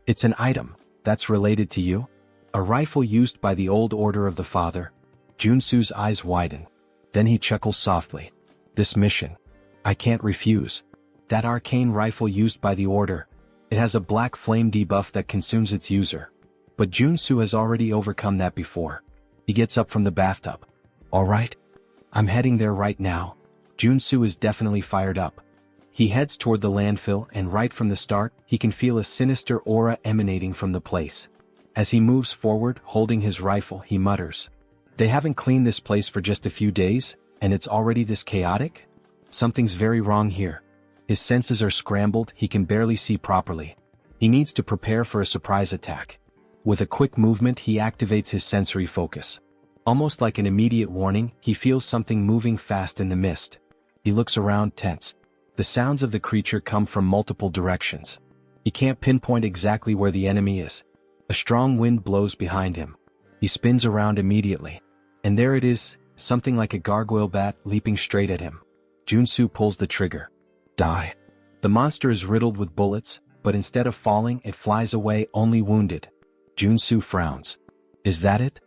It's an item that's related to you. A rifle used by the old order of the father. Joonsoo's eyes widen. Then he chuckles softly. This mission. I can't refuse. That arcane rifle used by the order. It has a black flame debuff that consumes its user. But Joonsoo has already overcome that before. He gets up from the bathtub. Alright. I'm heading there right now. Joonsoo is definitely fired up. He heads toward the landfill and right from the start, he can feel a sinister aura emanating from the place. As he moves forward, holding his rifle, he mutters. They haven't cleaned this place for just a few days, and it's already this chaotic? Something's very wrong here. His senses are scrambled, he can barely see properly. He needs to prepare for a surprise attack. With a quick movement, he activates his sensory focus. Almost like an immediate warning, he feels something moving fast in the mist. He looks around, tense. The sounds of the creature come from multiple directions. He can't pinpoint exactly where the enemy is. A strong wind blows behind him. He spins around immediately. And there it is, something like a gargoyle bat leaping straight at him. Joonsoo pulls the trigger. Die. The monster is riddled with bullets, but instead of falling, it flies away only wounded. Joonsoo frowns. Is that it?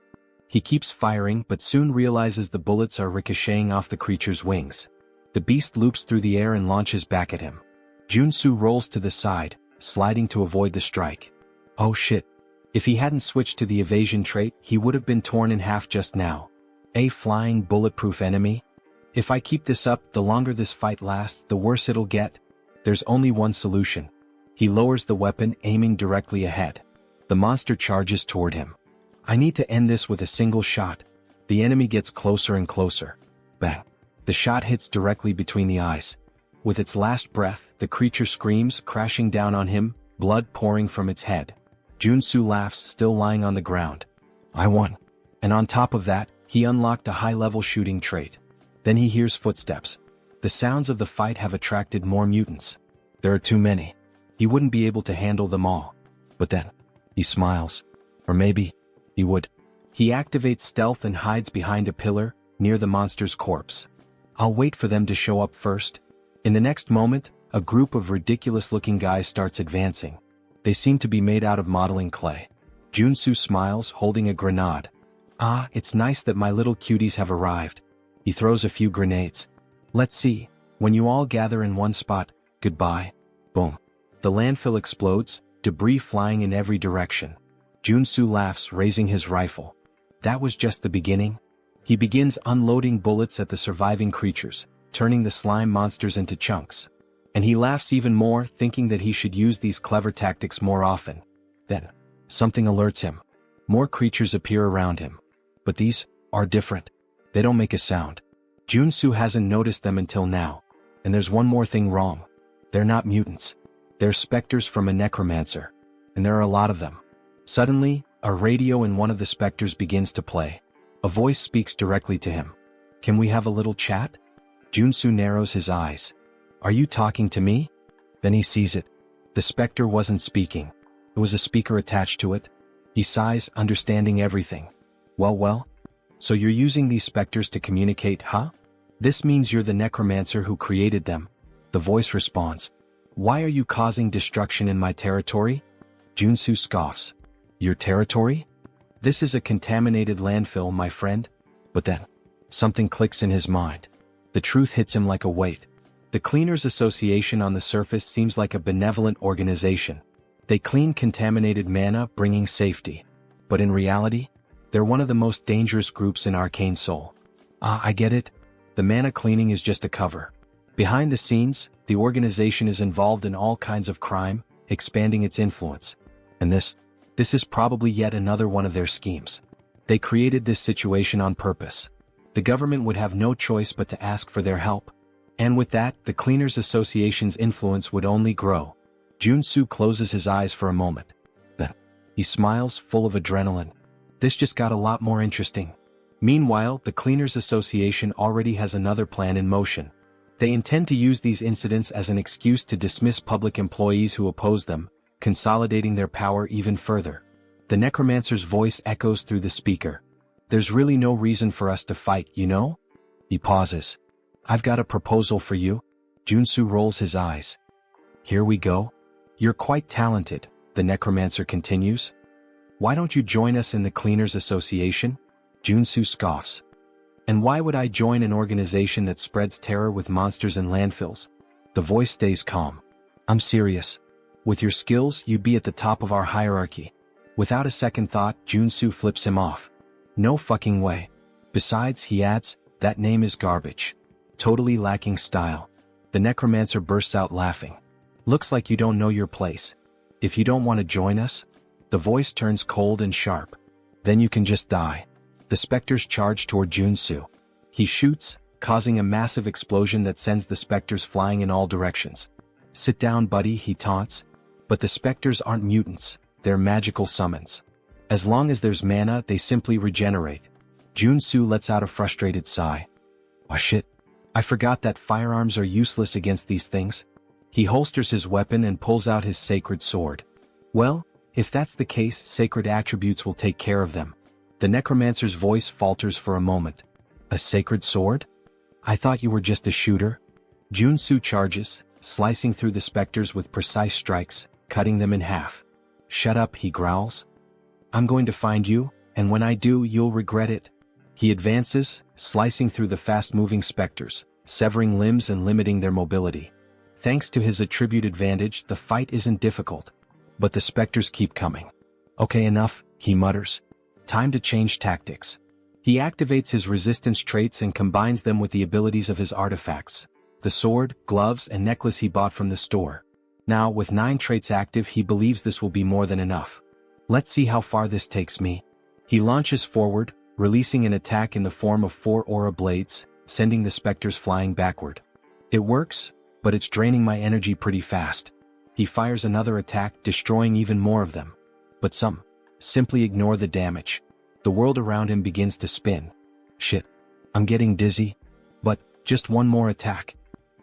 He keeps firing but soon realizes the bullets are ricocheting off the creature's wings. The beast loops through the air and launches back at him. Joonsoo rolls to the side, sliding to avoid the strike. Oh shit. If he hadn't switched to the evasion trait, he would have been torn in half just now. A flying bulletproof enemy? If I keep this up, the longer this fight lasts, the worse it'll get. There's only one solution. He lowers the weapon, aiming directly ahead. The monster charges toward him. I need to end this with a single shot. The enemy gets closer and closer. Bang. The shot hits directly between the eyes. With its last breath, the creature screams, crashing down on him, blood pouring from its head. Joonsoo laughs, still lying on the ground. I won. And on top of that, he unlocked a high-level shooting trait. Then he hears footsteps. The sounds of the fight have attracted more mutants. There are too many. He wouldn't be able to handle them all. But then, he smiles. Or maybe, he would. He activates stealth and hides behind a pillar, near the monster's corpse. I'll wait for them to show up first. In the next moment, a group of ridiculous-looking guys starts advancing. They seem to be made out of modeling clay. Joonsoo smiles, holding a grenade. Ah, it's nice that my little cuties have arrived. He throws a few grenades. Let's see. When you all gather in one spot, goodbye. Boom. The landfill explodes, debris flying in every direction. Joonsoo laughs, raising his rifle. That was just the beginning. He begins unloading bullets at the surviving creatures, turning the slime monsters into chunks. And he laughs even more, thinking that he should use these clever tactics more often. Then, something alerts him. More creatures appear around him. But these are different. They don't make a sound. Joonsoo hasn't noticed them until now. And there's one more thing wrong. They're not mutants. They're specters from a necromancer. And there are a lot of them. Suddenly, a radio in one of the specters begins to play. A voice speaks directly to him. Can we have a little chat? Joonsoo narrows his eyes. Are you talking to me? Then he sees it. The specter wasn't speaking. There was a speaker attached to it. He sighs, understanding everything. Well. So you're using these specters to communicate, huh? This means you're the necromancer who created them. The voice responds. Why are you causing destruction in my territory? Joonsoo scoffs. Your territory? This is a contaminated landfill, my friend. But then, something clicks in his mind. The truth hits him like a weight. The Cleaners Association on the surface seems like a benevolent organization. They clean contaminated mana, bringing safety. But in reality, they're one of the most dangerous groups in Arcane Seoul. Ah, I get it. The mana cleaning is just a cover. Behind the scenes, the organization is involved in all kinds of crime, expanding its influence. And this This is probably yet another one of their schemes. They created this situation on purpose. The government would have no choice but to ask for their help. And with that, the Cleaners Association's influence would only grow. Joonsoo closes his eyes for a moment. Then, he smiles, full of adrenaline. This just got a lot more interesting. Meanwhile, the Cleaners Association already has another plan in motion. They intend to use these incidents as an excuse to dismiss public employees who oppose them, consolidating their power even further. The necromancer's voice echoes through the speaker. There's really no reason for us to fight, you know? He pauses. I've got a proposal for you. Joonsoo rolls his eyes. Here we go. You're quite talented, the necromancer continues. Why don't you join us in the Cleaners Association? Joonsoo scoffs. And why would I join an organization that spreads terror with monsters and landfills? The voice stays calm. I'm serious. With your skills, you'd be at the top of our hierarchy. Without a second thought, Joonsoo flips him off. No fucking way. Besides, he adds, that name is garbage. Totally lacking style. The necromancer bursts out laughing. Looks like you don't know your place. If you don't want to join us, the voice turns cold and sharp. Then you can just die. The specters charge toward Joonsoo. He shoots, causing a massive explosion that sends the specters flying in all directions. Sit down, buddy, he taunts. But the specters aren't mutants, they're magical summons. As long as there's mana, they simply regenerate. Joonsoo lets out a frustrated sigh. Oh shit. I forgot that firearms are useless against these things. He holsters his weapon and pulls out his sacred sword. Well, if that's the case, sacred attributes will take care of them. The necromancer's voice falters for a moment. A sacred sword? I thought you were just a shooter. Joonsoo charges, slicing through the specters with precise strikes, cutting them in half. Shut up, he growls. I'm going to find you, and when I do, you'll regret it. He advances, slicing through the fast-moving specters, severing limbs and limiting their mobility. Thanks to his attribute advantage, the fight isn't difficult. But the specters keep coming. Okay, enough, he mutters. Time to change tactics. He activates his resistance traits and combines them with the abilities of his artifacts. The sword, gloves, and necklace he bought from the store. Now, with 9 traits active, he believes this will be more than enough. Let's see how far this takes me. He launches forward, releasing an attack in the form of 4 aura blades, sending the specters flying backward. It works, but it's draining my energy pretty fast. He fires another attack, destroying even more of them. But some simply ignore the damage. The world around him begins to spin. Shit. I'm getting dizzy. But, just one more attack.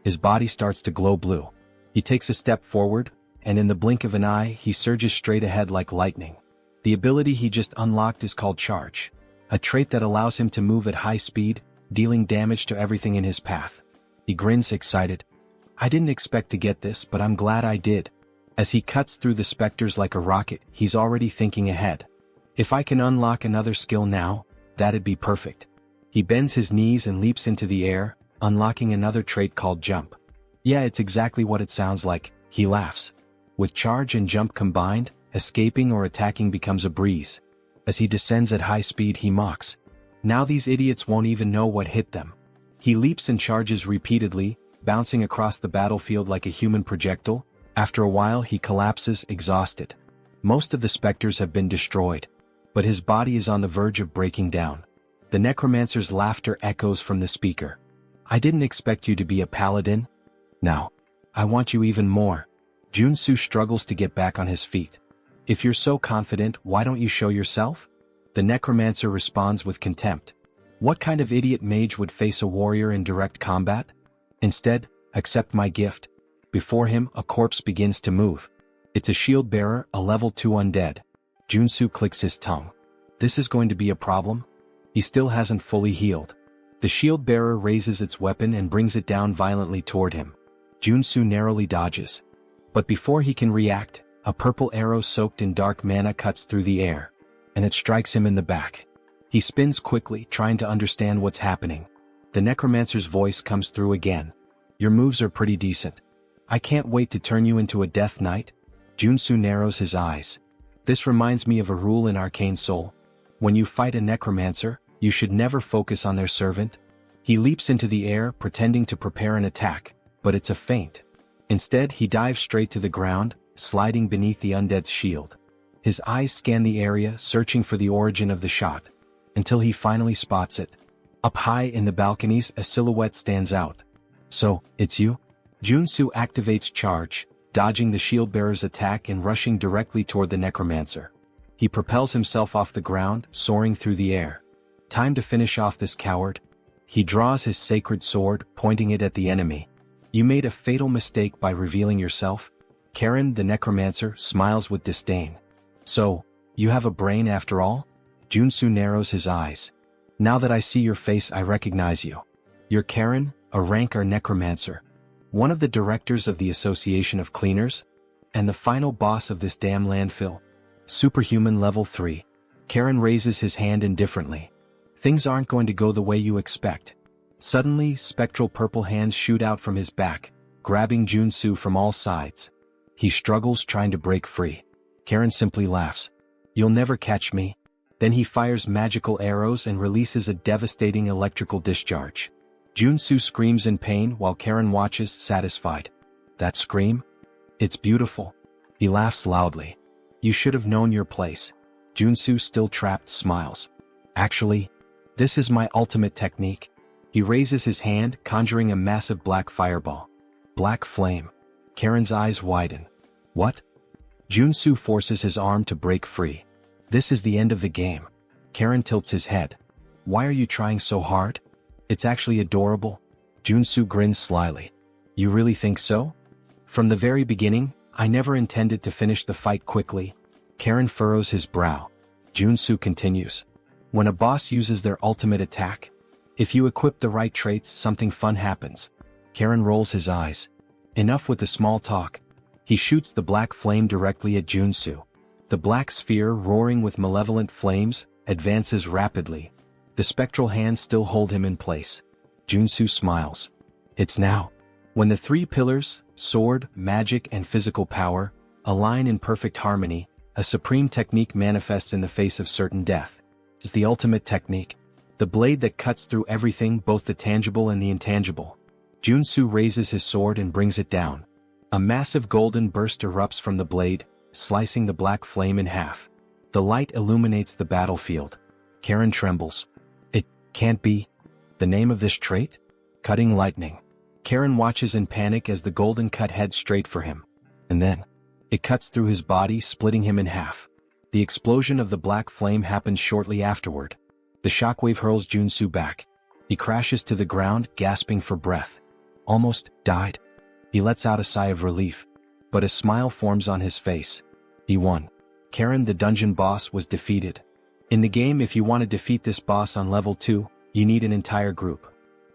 His body starts to glow blue. He takes a step forward, and in the blink of an eye, he surges straight ahead like lightning. The ability he just unlocked is called Charge. A trait that allows him to move at high speed, dealing damage to everything in his path. He grins excited. I didn't expect to get this, but I'm glad I did. As he cuts through the specters like a rocket, he's already thinking ahead. If I can unlock another skill now, that'd be perfect. He bends his knees and leaps into the air, unlocking another trait called Jump. Yeah, it's exactly what it sounds like, he laughs. With Charge and Jump combined, escaping or attacking becomes a breeze. As he descends at high speed, he mocks. Now these idiots won't even know what hit them. He leaps and charges repeatedly, bouncing across the battlefield like a human projectile. After a while, he collapses, exhausted. Most of the specters have been destroyed. But his body is on the verge of breaking down. The necromancer's laughter echoes from the speaker. I didn't expect you to be a paladin. Now, I want you even more. Joonsoo struggles to get back on his feet. If you're so confident, why don't you show yourself? The necromancer responds with contempt. What kind of idiot mage would face a warrior in direct combat? Instead, accept my gift. Before him, a corpse begins to move. It's a shield bearer, a level 2 undead. Joonsoo clicks his tongue. This is going to be a problem? He still hasn't fully healed. The shield bearer raises its weapon and brings it down violently toward him. Joonsoo narrowly dodges. But before he can react, a purple arrow soaked in dark mana cuts through the air, and it strikes him in the back. He spins quickly, trying to understand what's happening. The necromancer's voice comes through again. Your moves are pretty decent. I can't wait to turn you into a death knight. Joonsoo narrows his eyes. This reminds me of a rule in Arcane Seoul. When you fight a necromancer, you should never focus on their servant. He leaps into the air, pretending to prepare an attack, but it's a feint. Instead, he dives straight to the ground, sliding beneath the undead's shield. His eyes scan the area, searching for the origin of the shot, until he finally spots it. Up high in the balconies, a silhouette stands out. So, it's you? Joonsoo activates charge, dodging the shield-bearer's attack and rushing directly toward the necromancer. He propels himself off the ground, soaring through the air. Time to finish off this coward. He draws his sacred sword, pointing it at the enemy. You made a fatal mistake by revealing yourself. Karen, the necromancer, smiles with disdain. So, you have a brain after all? Joonsoo narrows his eyes. Now that I see your face, I recognize you. You're Karen, a Reincarned necromancer. One of the directors of the Association of Cleaners, and the final boss of this damn landfill. Superhuman level 3. Karen raises his hand indifferently. Things aren't going to go the way you expect. Suddenly, spectral purple hands shoot out from his back, grabbing Joonsoo from all sides. He struggles trying to break free. Karen simply laughs. You'll never catch me. Then he fires magical arrows and releases a devastating electrical discharge. Joonsoo screams in pain while Karen watches, satisfied. That scream? It's beautiful. He laughs loudly. You should have known your place. Joonsoo, still trapped, smiles. Actually, this is my ultimate technique. He raises his hand, conjuring a massive black fireball. Black flame. Karen's eyes widen. What? Joonsoo forces his arm to break free. This is the end of the game. Karen tilts his head. Why are you trying so hard? It's actually adorable. Joonsoo grins slyly. You really think so? From the very beginning, I never intended to finish the fight quickly. Karen furrows his brow. Joonsoo continues. When a boss uses their ultimate attack, if you equip the right traits, something fun happens. Karen rolls his eyes. Enough with the small talk. He shoots the black flame directly at Joonsoo. The black sphere, roaring with malevolent flames, advances rapidly. The spectral hands still hold him in place. Joonsoo smiles. It's now. When the three pillars, sword, magic, and physical power, align in perfect harmony, a supreme technique manifests in the face of certain death. It's the ultimate technique. The blade that cuts through everything, both the tangible and the intangible. Joonsoo raises his sword and brings it down. A massive golden burst erupts from the blade, slicing the black flame in half. The light illuminates the battlefield. Karen trembles. It can't be. The name of this trait? Cutting lightning. Karen watches in panic as the golden cut heads straight for him. And then, it cuts through his body, splitting him in half. The explosion of the black flame happens shortly afterward. The shockwave hurls Joonsoo back. He crashes to the ground, gasping for breath. Almost died. He lets out a sigh of relief. But a smile forms on his face. He won. Karen, the dungeon boss, was defeated. In the game, if you want to defeat this boss on level 2, you need an entire group.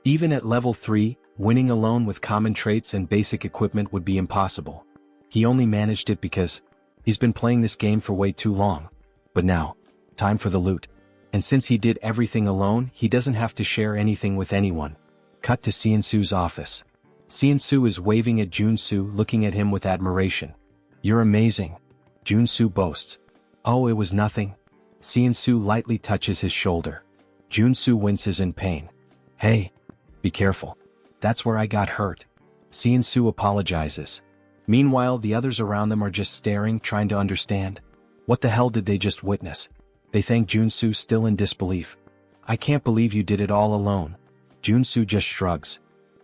Even at level 3, winning alone with common traits and basic equipment would be impossible. He only managed it because he's been playing this game for way too long. But now, time for the loot. And since he did everything alone, he doesn't have to share anything with anyone. Cut to Seonsoo's office. Seonsoo is waving at Joonsoo, looking at him with admiration. You're amazing. Joonsoo boasts. Oh, it was nothing. Seonsoo lightly touches his shoulder. Joonsoo winces in pain. Hey, be careful. That's where I got hurt. Seonsoo apologizes. Meanwhile, the others around them are just staring, trying to understand. What the hell did they just witness? They thank Joonsoo, still in disbelief. I can't believe you did it all alone. Joonsoo just shrugs.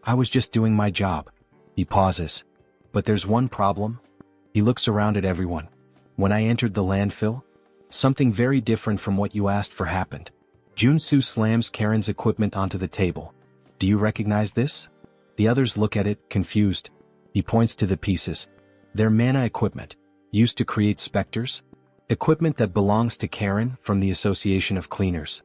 I was just doing my job. He pauses. But there's one problem. He looks around at everyone. When I entered the landfill, something very different from what you asked for happened. Joonsoo slams Karen's equipment onto the table. Do you recognize this? The others look at it, confused. He points to the pieces. They're mana equipment, used to create specters. Equipment that belongs to Karen from the Association of Cleaners.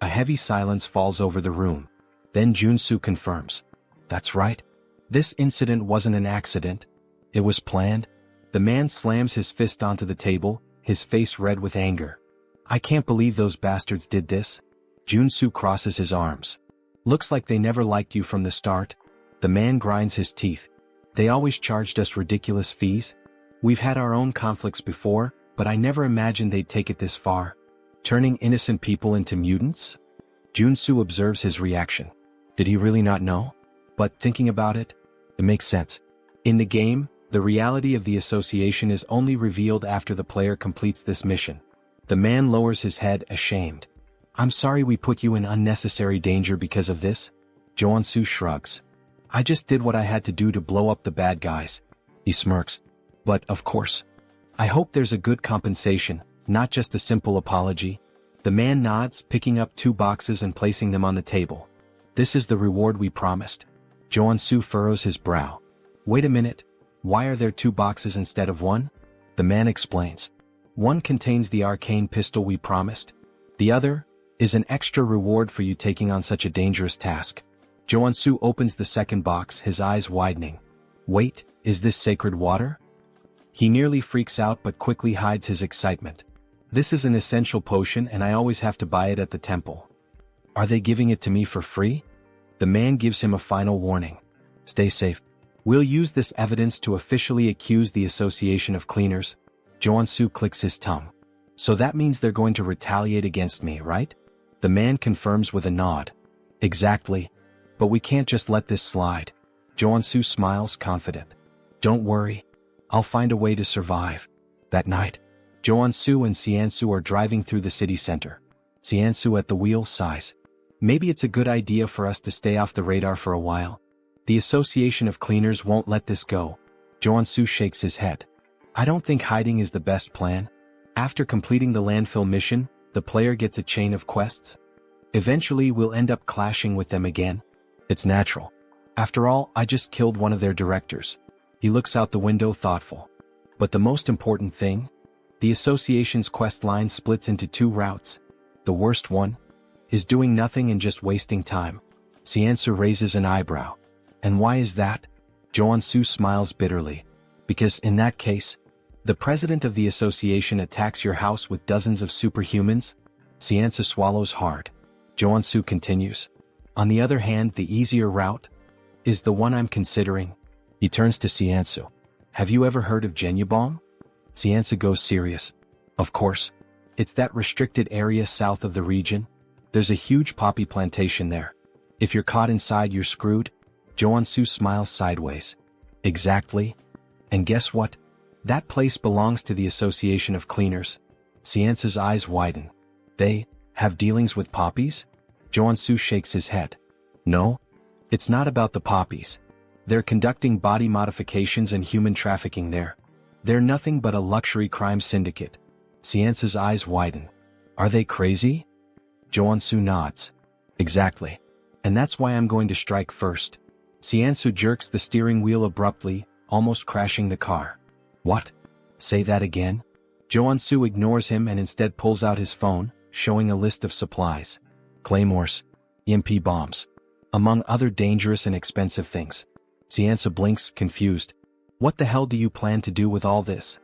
A heavy silence falls over the room. Then Joonsoo confirms. That's right. This incident wasn't an accident. It was planned. The man slams his fist onto the table, his face red with anger. I can't believe those bastards did this. Joonsoo crosses his arms. Looks like they never liked you from the start. The man grinds his teeth. They always charged us ridiculous fees. We've had our own conflicts before, but I never imagined they'd take it this far. Turning innocent people into mutants? Joonsoo observes his reaction. Did he really not know? But thinking about it, it makes sense. In the game, The reality of the association is only revealed after the player completes this mission. The man lowers his head, ashamed. I'm sorry we put you in unnecessary danger because of this. Joonsoo shrugs. I just did what I had to do to blow up the bad guys. He smirks. But, of course. I hope there's a good compensation, not just a simple apology. The man nods, picking up 2 boxes and placing them on the table. This is the reward we promised. Joonsoo furrows his brow. Wait a minute. Why are there 2 boxes instead of 1? The man explains. One contains the arcane pistol we promised. The other is an extra reward for you taking on such a dangerous task. Joonsoo opens the second box, his eyes widening. Wait, is this sacred water? He nearly freaks out but quickly hides his excitement. This is an essential potion and I always have to buy it at the temple. Are they giving it to me for free? The man gives him a final warning. Stay safe. We'll use this evidence to officially accuse the Association of Cleaners. Joonsoo clicks his tongue. So that means they're going to retaliate against me, right? The man confirms with a nod. Exactly. But we can't just let this slide. Joonsoo smiles, confident. Don't worry. I'll find a way to survive. That night, Joonsoo and Siansoo are driving through the city center. Siansoo at the wheel sighs. Maybe it's a good idea for us to stay off the radar for a while. The Association of Cleaners won't let this go. Joonsoo shakes his head. I don't think hiding is the best plan. After completing the landfill mission, the player gets a chain of quests. Eventually we'll end up clashing with them again. It's natural. After all, I just killed one of their directors. He looks out the window, thoughtful. But the most important thing? The association's quest line splits into 2 routes. The worst one is doing nothing and just wasting time. Siansoo raises an eyebrow. And why is that? Joonsoo smiles bitterly. Because in that case, the president of the association attacks your house with dozens of superhumans. Siansoo swallows hard. Joonsoo continues. On the other hand, the easier route is the one I'm considering. He turns to Siansoo. Have you ever heard of Genubong? Siansoo goes serious. Of course. It's that restricted area south of the region. There's a huge poppy plantation there. If you're caught inside, you're screwed. Joonsoo smiles sideways. Exactly. And guess what? That place belongs to the Association of Cleaners. Siansoo's eyes widen. They have dealings with poppies? Joonsoo shakes his head. No. It's not about the poppies. They're conducting body modifications and human trafficking there. They're nothing but a luxury crime syndicate. Siansoo's eyes widen. Are they crazy? Joonsoo nods. Exactly. And that's why I'm going to strike first. Siansoo jerks the steering wheel abruptly, almost crashing the car. What? Say that again? Joonsoo ignores him and instead pulls out his phone, showing a list of supplies. Claymores. EMP bombs. Among other dangerous and expensive things. Siansoo blinks, confused. What the hell do you plan to do with all this?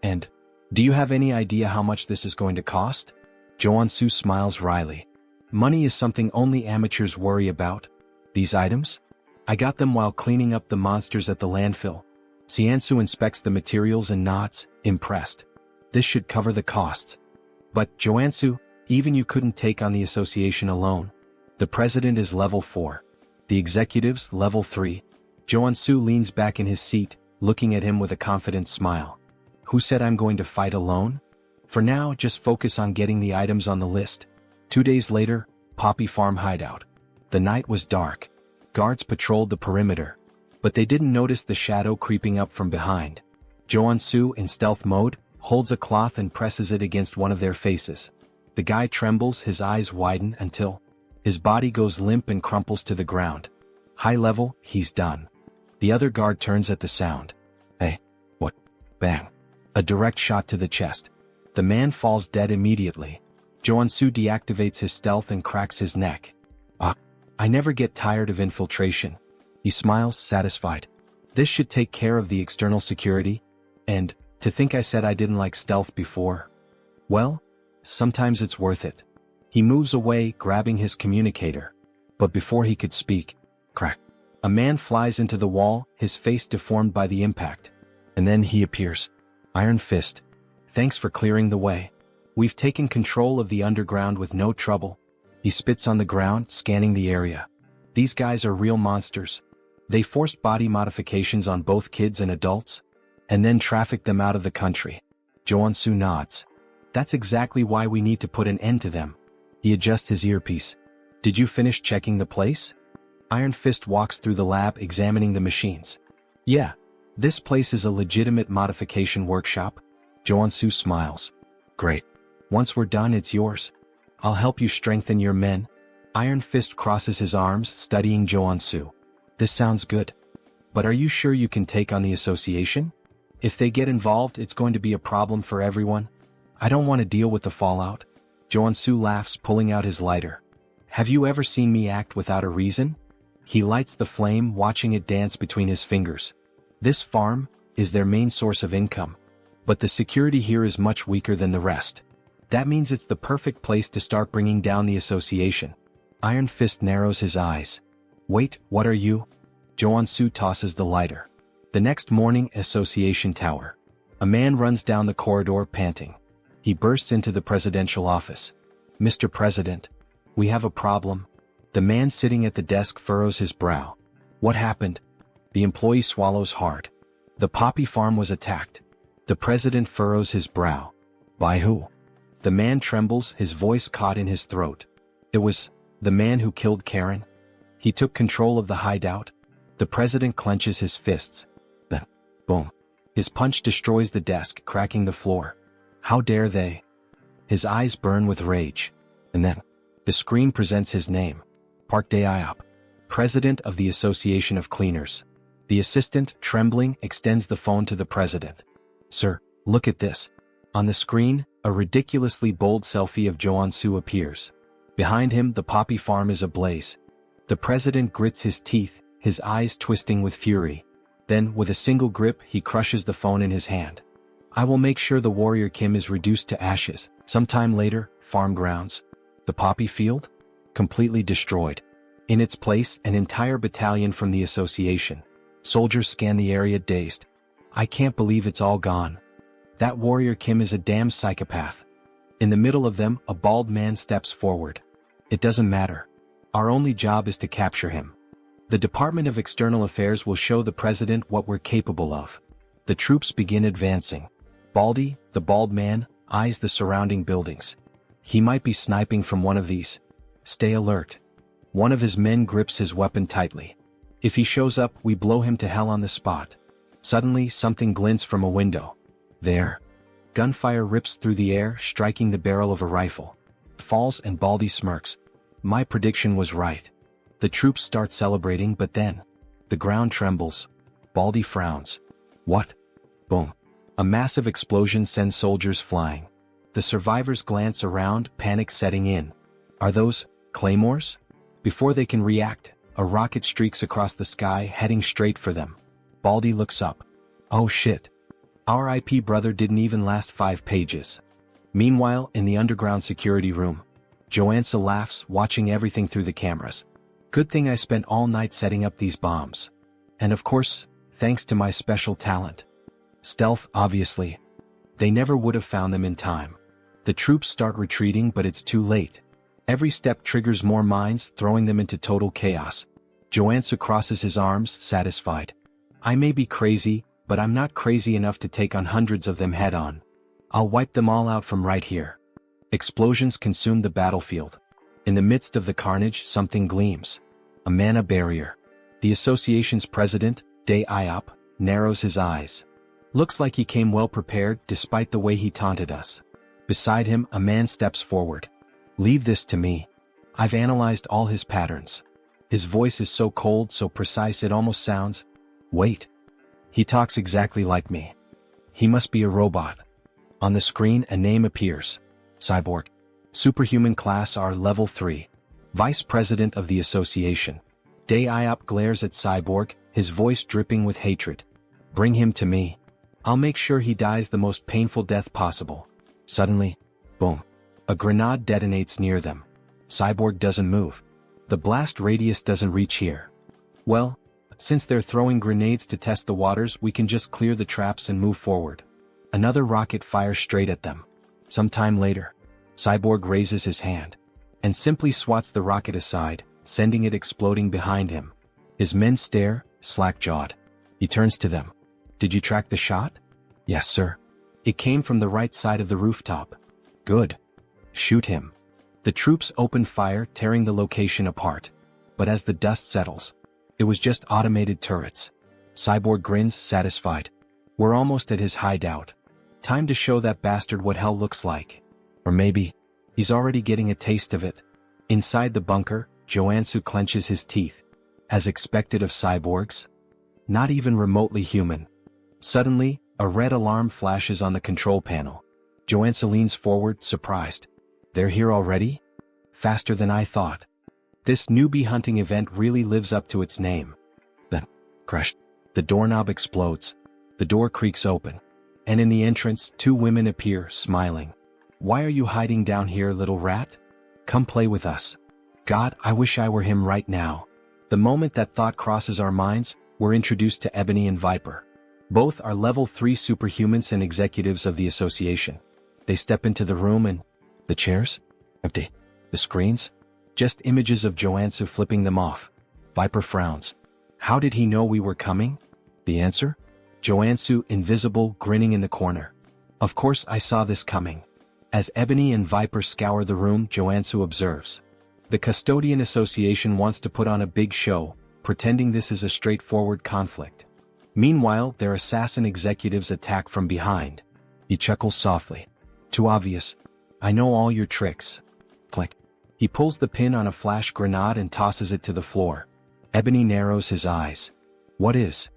And, do you have any idea how much this is going to cost? Joonsoo smiles wryly. Money is something only amateurs worry about. These items? I got them while cleaning up the monsters at the landfill. Siansoo inspects the materials and nods, impressed. This should cover the costs. But, Joonsoo, even you couldn't take on the association alone. The president is level 4. The executives, level 3. Joonsoo leans back in his seat, looking at him with a confident smile. Who said I'm going to fight alone? For now, just focus on getting the items on the list. 2 days later, Poppy Farm hideout. The night was dark. Guards patrolled the perimeter. But they didn't notice the shadow creeping up from behind. Joonsoo, in stealth mode, holds a cloth and presses it against one of their faces. The guy trembles, his eyes widen until his body goes limp and crumples to the ground. High level, he's done. The other guard turns at the sound. Hey, what? Bang. A direct shot to the chest. The man falls dead immediately. Joonsoo deactivates his stealth and cracks his neck. I never get tired of infiltration. He smiles, satisfied. This should take care of the external security. And, to think I said I didn't like stealth before. Well, sometimes it's worth it. He moves away, grabbing his communicator. But before he could speak, crack. A man flies into the wall, his face deformed by the impact. And then he appears. Iron Fist. Thanks for clearing the way. We've taken control of the underground with no trouble. He spits on the ground, scanning the area. These guys are real monsters. They forced body modifications on both kids and adults. and then traffic them out of the country. Joonsoo nods. That's exactly why we need to put an end to them. He adjusts his earpiece. Did you finish checking the place? Iron Fist walks through the lab examining the machines. Yeah. This place is a legitimate modification workshop. Joonsoo smiles. Great. Once we're done, it's yours. I'll help you strengthen your men. Iron Fist crosses his arms, studying Joonsoo. This sounds good. But are you sure you can take on the association? If they get involved, it's going to be a problem for everyone. I don't want to deal with the fallout. Joonsoo laughs, pulling out his lighter. Have you ever seen me act without a reason? He lights the flame, watching it dance between his fingers. This farm is their main source of income. But the security here is much weaker than the rest. That means it's the perfect place to start bringing down the association. Iron Fist narrows his eyes. Wait, what are you? Joonsoo tosses the lighter. The next morning, Association Tower. A man runs down the corridor panting. He bursts into the presidential office. Mr. President, we have a problem. The man sitting at the desk furrows his brow. What happened? The employee swallows hard. The poppy farm was attacked. The president furrows his brow. By who? The man trembles, his voice caught in his throat. It was the man who killed Karen. He took control of the hideout. The president clenches his fists. Then, boom. His punch destroys the desk, cracking the floor. How dare they? His eyes burn with rage. And then, the screen presents his name. Park Dae-iop, president of the Association of Cleaners. The assistant, trembling, extends the phone to the president. Sir, look at this. On the screen, a ridiculously bold selfie of Joonsoo appears. Behind him, the poppy farm is ablaze. The president grits his teeth, his eyes twisting with fury. Then, with a single grip, he crushes the phone in his hand. I will make sure the warrior Kim is reduced to ashes. Sometime later, farm grounds. The poppy field? Completely destroyed. In its place, an entire battalion from the association. Soldiers scan the area dazed. I can't believe it's all gone. That warrior Kim is a damn psychopath. In the middle of them, a bald man steps forward. It doesn't matter. Our only job is to capture him. The Department of External Affairs will show the president what we're capable of. The troops begin advancing. Baldy, the bald man, eyes the surrounding buildings. He might be sniping from one of these. Stay alert. One of his men grips his weapon tightly. If he shows up, we blow him to hell on the spot. Suddenly, something glints from a window. There. Gunfire rips through the air, striking the barrel of a rifle. Falls and Baldy smirks. My prediction was right. The troops start celebrating, but then the ground trembles. Baldy frowns. What? Boom. A massive explosion sends soldiers flying. The survivors glance around, panic setting in. Are those claymores? Before they can react, a rocket streaks across the sky, heading straight for them. Baldy looks up. Oh shit. Our IP brother didn't even last 5 pages. Meanwhile, in the underground security room, Joonsoo laughs, watching everything through the cameras. Good thing I spent all night setting up these bombs. And of course, thanks to my special talent. Stealth, obviously. They never would have found them in time. The troops start retreating, but it's too late. Every step triggers more mines, throwing them into total chaos. Joonsoo crosses his arms, satisfied. I may be crazy, but I'm not crazy enough to take on hundreds of them head-on. I'll wipe them all out from right here. Explosions consume the battlefield. In the midst of the carnage, something gleams. A mana barrier. The association's president, Dae-iop, narrows his eyes. Looks like he came well prepared, despite the way he taunted us. Beside him, a man steps forward. Leave this to me. I've analyzed all his patterns. His voice is so cold, so precise it almost sounds... Wait. He talks exactly like me. He must be a robot. On the screen, a name appears. Cyborg. Superhuman class R level 3. Vice President of the Association. Dae-iop glares at Cyborg, his voice dripping with hatred. Bring him to me. I'll make sure he dies the most painful death possible. Suddenly, boom. A grenade detonates near them. Cyborg doesn't move. The blast radius doesn't reach here. Well, since they're throwing grenades to test the waters, we can just clear the traps and move forward. Another rocket fires straight at them. Sometime later, Cyborg raises his hand and simply swats the rocket aside, sending it exploding behind him. His men stare, slack-jawed. He turns to them. Did you track the shot? Yes, sir. It came from the right side of the rooftop. Good. Shoot him. The troops opened fire, tearing the location apart. But as the dust settles, it was just automated turrets. Cyborg grins, satisfied. We're almost at his hideout. Time to show that bastard what hell looks like. Or maybe, he's already getting a taste of it. Inside the bunker, Joonsoo clenches his teeth. As expected of cyborgs? Not even remotely human. Suddenly, a red alarm flashes on the control panel. Joonsoo leans forward, surprised. They're here already? Faster than I thought. This newbie hunting event really lives up to its name. Then, crash. The doorknob explodes. The door creaks open. And in the entrance, two women appear, smiling. Why are you hiding down here, little rat? Come play with us. God, I wish I were him right now. The moment that thought crosses our minds, we're introduced to Ebony and Viper. Both are level 3 superhumans and executives of the association. They step into the room and... The chairs? Empty. The screens? Just images of Joonsoo flipping them off. Viper frowns. How did he know we were coming? The answer? Joonsoo, invisible, grinning in the corner. Of course I saw this coming. As Ebony and Viper scour the room, Joonsoo observes. The Custodian Association wants to put on a big show, pretending this is a straightforward conflict. Meanwhile, their assassin executives attack from behind. He chuckles softly. Too obvious. I know all your tricks. Click. He pulls the pin on a flash grenade and tosses it to the floor. Ebony narrows his eyes. What is?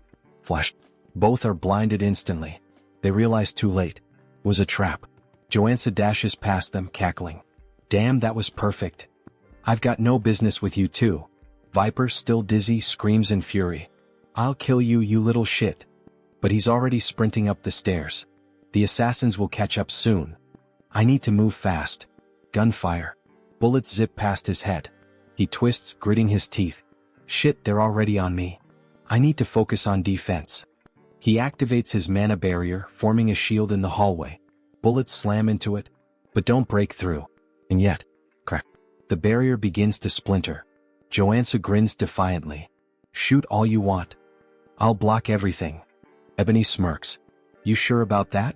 Flash. Both are blinded instantly. They realize too late. It was a trap. Joonsoo dashes past them, cackling. Damn, that was perfect. I've got no business with you too. Viper, still dizzy, screams in fury. I'll kill you, you little shit. But he's already sprinting up the stairs. The assassins will catch up soon. I need to move fast. Gunfire. Bullets zip past his head. He twists, gritting his teeth. Shit, they're already on me. I need to focus on defense. He activates his mana barrier, forming a shield in the hallway. Bullets slam into it, but don't break through. And yet, crack. The barrier begins to splinter. Joonsoo grins defiantly. Shoot all you want. I'll block everything. Ebony smirks. You sure about that?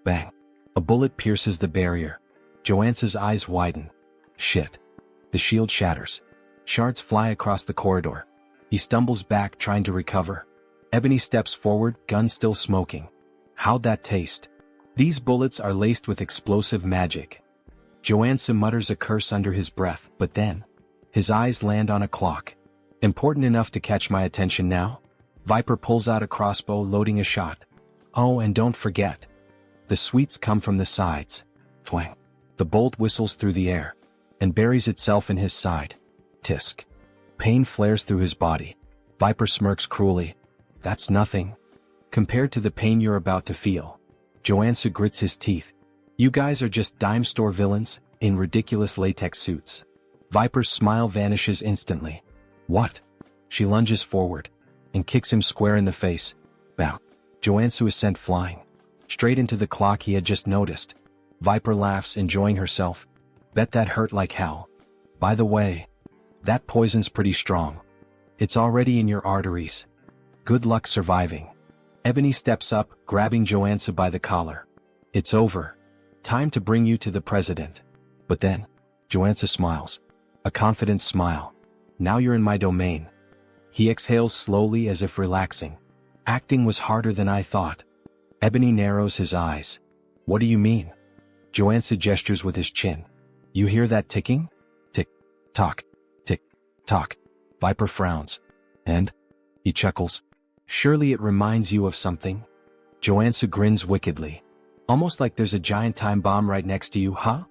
Bang. A bullet pierces the barrier. Joonsoo's eyes widen. Shit. The shield shatters. Shards fly across the corridor. He stumbles back, trying to recover. Ebony steps forward, gun still smoking. How'd that taste? These bullets are laced with explosive magic. Joonsoo mutters a curse under his breath, but then, his eyes land on a clock. Important enough to catch my attention now? Viper pulls out a crossbow, loading a shot. Oh, and don't forget. The sweets come from the sides. Twang. The bolt whistles through the air, and buries itself in his side. Tisk. Pain flares through his body. Viper smirks cruelly. That's nothing. Compared to the pain you're about to feel. Joonsoo grits his teeth. You guys are just dime store villains, in ridiculous latex suits. Viper's smile vanishes instantly. What? She lunges forward, and kicks him square in the face. Bow. Joonsoo is sent flying. Straight into the clock he had just noticed. Viper laughs, enjoying herself. Bet that hurt like hell. By the way, that poison's pretty strong. It's already in your arteries. Good luck surviving. Ebony steps up, grabbing Joonsoo by the collar. It's over. Time to bring you to the president. But then, Joonsoo smiles. A confident smile. Now you're in my domain. He exhales slowly as if relaxing. Acting was harder than I thought. Ebony narrows his eyes. What do you mean? Joonsoo gestures with his chin. You hear that ticking? Tick, tock, tick, tock. Viper frowns. And? He chuckles. Surely it reminds you of something? Joonsoo grins wickedly. Almost like there's a giant time bomb right next to you, huh?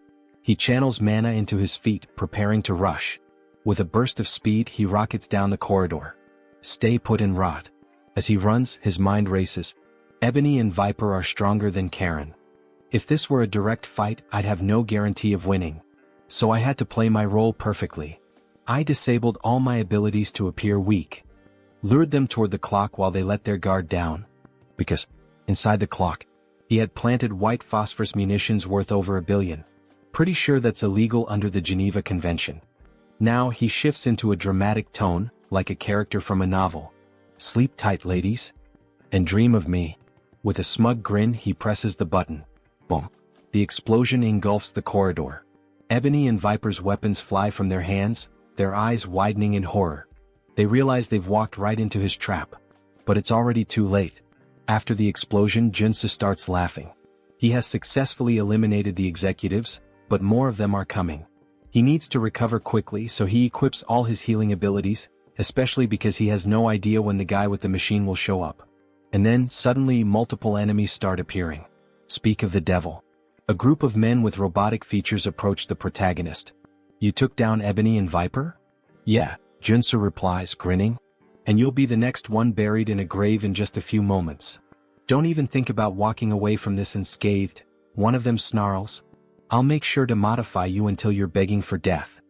He channels mana into his feet, preparing to rush. With a burst of speed, he rockets down the corridor. Stay put and rot. As he runs, his mind races. Ebony and Viper are stronger than Karen. If this were a direct fight, I'd have no guarantee of winning. So I had to play my role perfectly. I disabled all my abilities to appear weak. Lured them toward the clock while they let their guard down. Because, inside the clock, he had planted white phosphorus munitions worth over $1 billion. Pretty sure that's illegal under the Geneva Convention. Now he shifts into a dramatic tone, like a character from a novel. Sleep tight, ladies. And dream of me. With a smug grin, he presses the button. Boom. The explosion engulfs the corridor. Ebony and Viper's weapons fly from their hands, their eyes widening in horror. They realize they've walked right into his trap. But it's already too late. After the explosion, Joonsoo starts laughing. He has successfully eliminated the executives, but more of them are coming. He needs to recover quickly, so he equips all his healing abilities, especially because he has no idea when the guy with the machine will show up. And then, suddenly, multiple enemies start appearing. Speak of the devil. A group of men with robotic features approach the protagonist. You took down Ebony and Viper? Yeah, Joonsoo replies, grinning. And you'll be the next one buried in a grave in just a few moments. Don't even think about walking away from this unscathed, one of them snarls. I'll make sure to modify you until you're begging for death.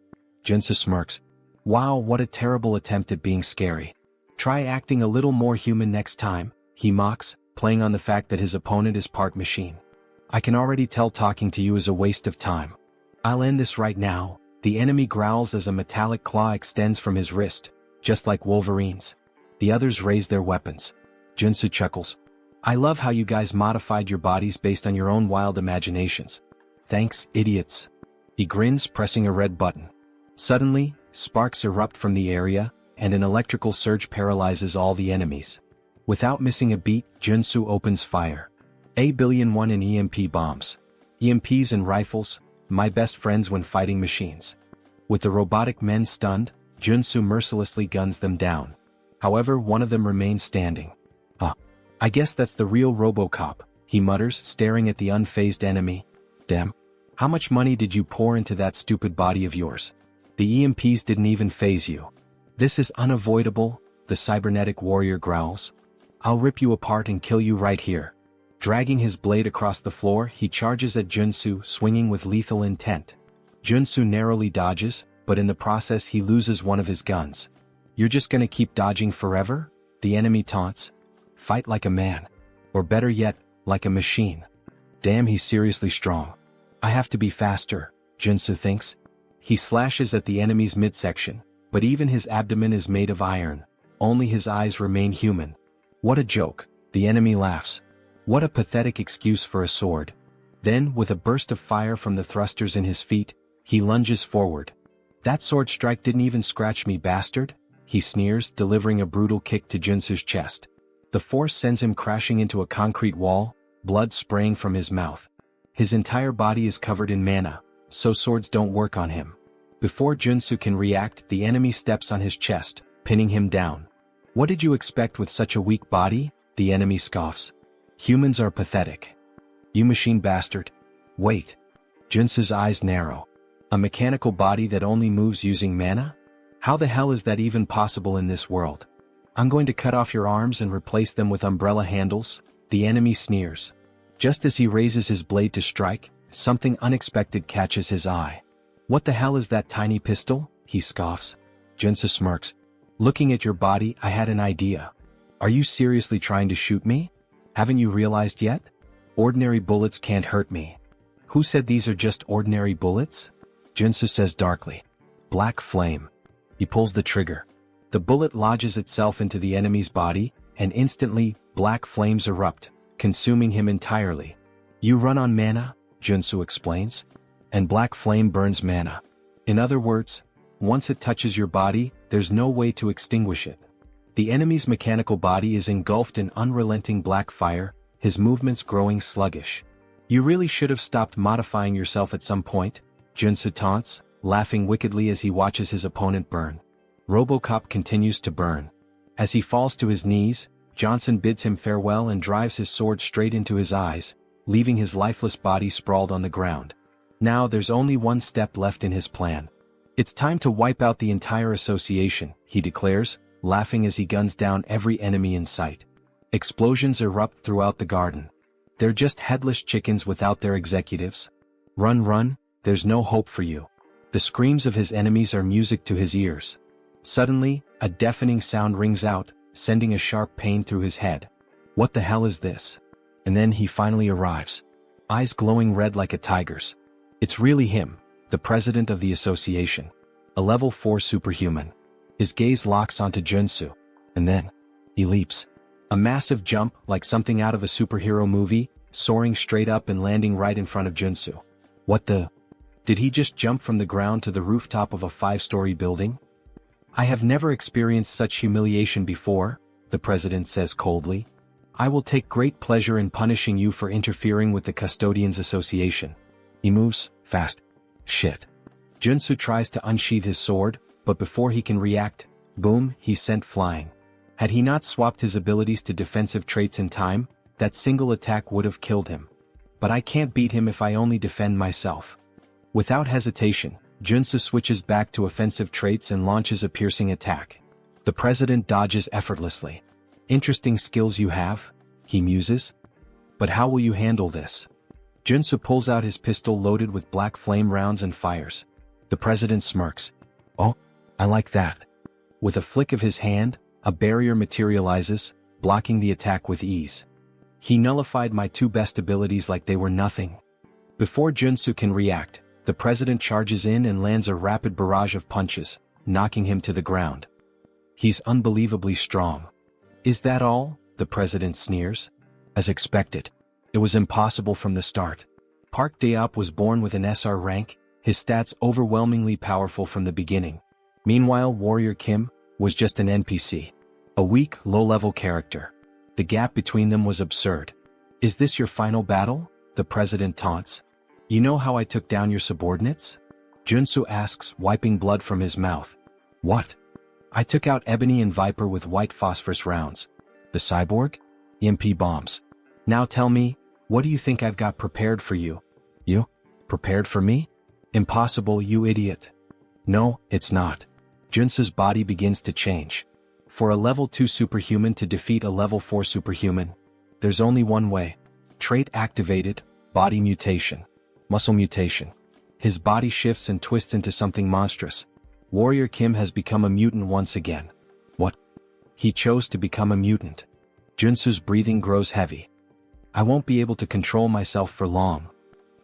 Joonsoo smirks. Wow, what a terrible attempt at being scary. Try acting a little more human next time, he mocks, playing on the fact that his opponent is part machine. I can already tell talking to you is a waste of time. I'll end this right now. The enemy growls as a metallic claw extends from his wrist, just like Wolverine's. The others raise their weapons. Joonsoo chuckles. I love how you guys modified your bodies based on your own wild imaginations. Thanks, idiots. He grins, pressing a red button. Suddenly, sparks erupt from the area, and an electrical surge paralyzes all the enemies. Without missing a beat, Joonsoo opens fire. A-1 in EMP bombs. EMPs and rifles, my best friends when fighting machines. With the robotic men stunned, Joonsoo mercilessly guns them down. However, one of them remains standing. I guess that's the real RoboCop, he mutters, staring at the unfazed enemy. Damn. How much money did you pour into that stupid body of yours? The EMPs didn't even faze you. This is unavoidable, the cybernetic warrior growls. I'll rip you apart and kill you right here. Dragging his blade across the floor, he charges at Joonsoo, swinging with lethal intent. Joonsoo narrowly dodges, but in the process he loses one of his guns. You're just gonna keep dodging forever? The enemy taunts. Fight like a man. Or better yet, like a machine. Damn, he's seriously strong. I have to be faster, Joonsoo thinks. He slashes at the enemy's midsection, but even his abdomen is made of iron. Only his eyes remain human. What a joke, the enemy laughs. What a pathetic excuse for a sword. Then, with a burst of fire from the thrusters in his feet, he lunges forward. That sword strike didn't even scratch me, bastard, he sneers, delivering a brutal kick to Joonsoo's chest. The force sends him crashing into a concrete wall, blood spraying from his mouth. His entire body is covered in mana, so swords don't work on him. Before Joonsoo can react, the enemy steps on his chest, pinning him down. What did you expect with such a weak body? The enemy scoffs. Humans are pathetic. You machine bastard. Wait. Joonsoo's eyes narrow. A mechanical body that only moves using mana? How the hell is that even possible in this world? I'm going to cut off your arms and replace them with umbrella handles, the enemy sneers. Just as he raises his blade to strike, something unexpected catches his eye. What the hell is that tiny pistol? He scoffs. Joonsoo smirks. Looking at your body, I had an idea. Are you seriously trying to shoot me? Haven't you realized yet? Ordinary bullets can't hurt me. Who said these are just ordinary bullets? Joonsoo says darkly. Black flame. He pulls the trigger. The bullet lodges itself into the enemy's body, and instantly, black flames erupt, consuming him entirely. You run on mana, Joonsoo explains. And black flame burns mana. In other words, once it touches your body, there's no way to extinguish it. The enemy's mechanical body is engulfed in unrelenting black fire, his movements growing sluggish. You really should have stopped modifying yourself at some point, Joonsoo taunts, laughing wickedly as he watches his opponent burn. RoboCop continues to burn. As he falls to his knees, Johnson bids him farewell and drives his sword straight into his eyes, leaving his lifeless body sprawled on the ground. Now there's only one step left in his plan. It's time to wipe out the entire association, he declares, laughing as he guns down every enemy in sight. Explosions erupt throughout the garden. They're just headless chickens without their executives. Run, run, there's no hope for you. The screams of his enemies are music to his ears. Suddenly, a deafening sound rings out, sending a sharp pain through his head. What the hell is this? And then he finally arrives. Eyes glowing red like a tiger's. It's really him, the president of the association. A level 4 superhuman. His gaze locks onto Joonsoo. And then, he leaps. A massive jump, like something out of a superhero movie, soaring straight up and landing right in front of Joonsoo. What the? Did he just jump from the ground to the rooftop of a 5-story building? I have never experienced such humiliation before, the president says coldly. I will take great pleasure in punishing you for interfering with the Custodians Association. He moves fast. Shit. Joonsoo tries to unsheath his sword, but before he can react, boom, he's sent flying. Had he not swapped his abilities to defensive traits in time, that single attack would have killed him. But I can't beat him if I only defend myself. Without hesitation, Joonsoo switches back to offensive traits and launches a piercing attack. The president dodges effortlessly. Interesting skills you have, he muses. But how will you handle this? Joonsoo pulls out his pistol loaded with black flame rounds and fires. The president smirks. Oh, I like that. With a flick of his hand, a barrier materializes, blocking the attack with ease. He nullified my 2 best abilities like they were nothing. Before Joonsoo can react, the president charges in and lands a rapid barrage of punches, knocking him to the ground. He's unbelievably strong. Is that all? The president sneers. As expected. It was impossible from the start. Park Daop was born with an SR rank, his stats overwhelmingly powerful from the beginning. Meanwhile, Warrior Kim was just an NPC. A weak, low-level character. The gap between them was absurd. Is this your final battle? The president taunts. You know how I took down your subordinates? Joonsoo asks, wiping blood from his mouth. What? I took out Ebony and Viper with white phosphorus rounds. The cyborg? EMP bombs. Now tell me, what do you think I've got prepared for you? You? Prepared for me? Impossible, you idiot. No, it's not. Joonsoo's body begins to change. For a level 2 superhuman to defeat a level 4 superhuman, there's only one way. Trait activated, body mutation. Muscle mutation. His body shifts and twists into something monstrous. Warrior Kim has become a mutant once again. What? He chose to become a mutant. Joonsoo's breathing grows heavy. I won't be able to control myself for long.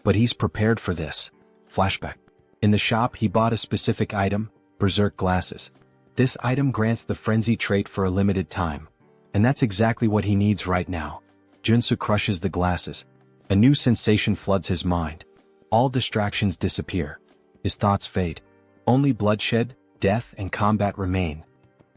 But he's prepared for this. Flashback. In the shop he bought a specific item, Berserk Glasses. This item grants the frenzy trait for a limited time. And that's exactly what he needs right now. Joonsoo crushes the glasses. A new sensation floods his mind. All distractions disappear. His thoughts fade. Only bloodshed, death, and combat remain.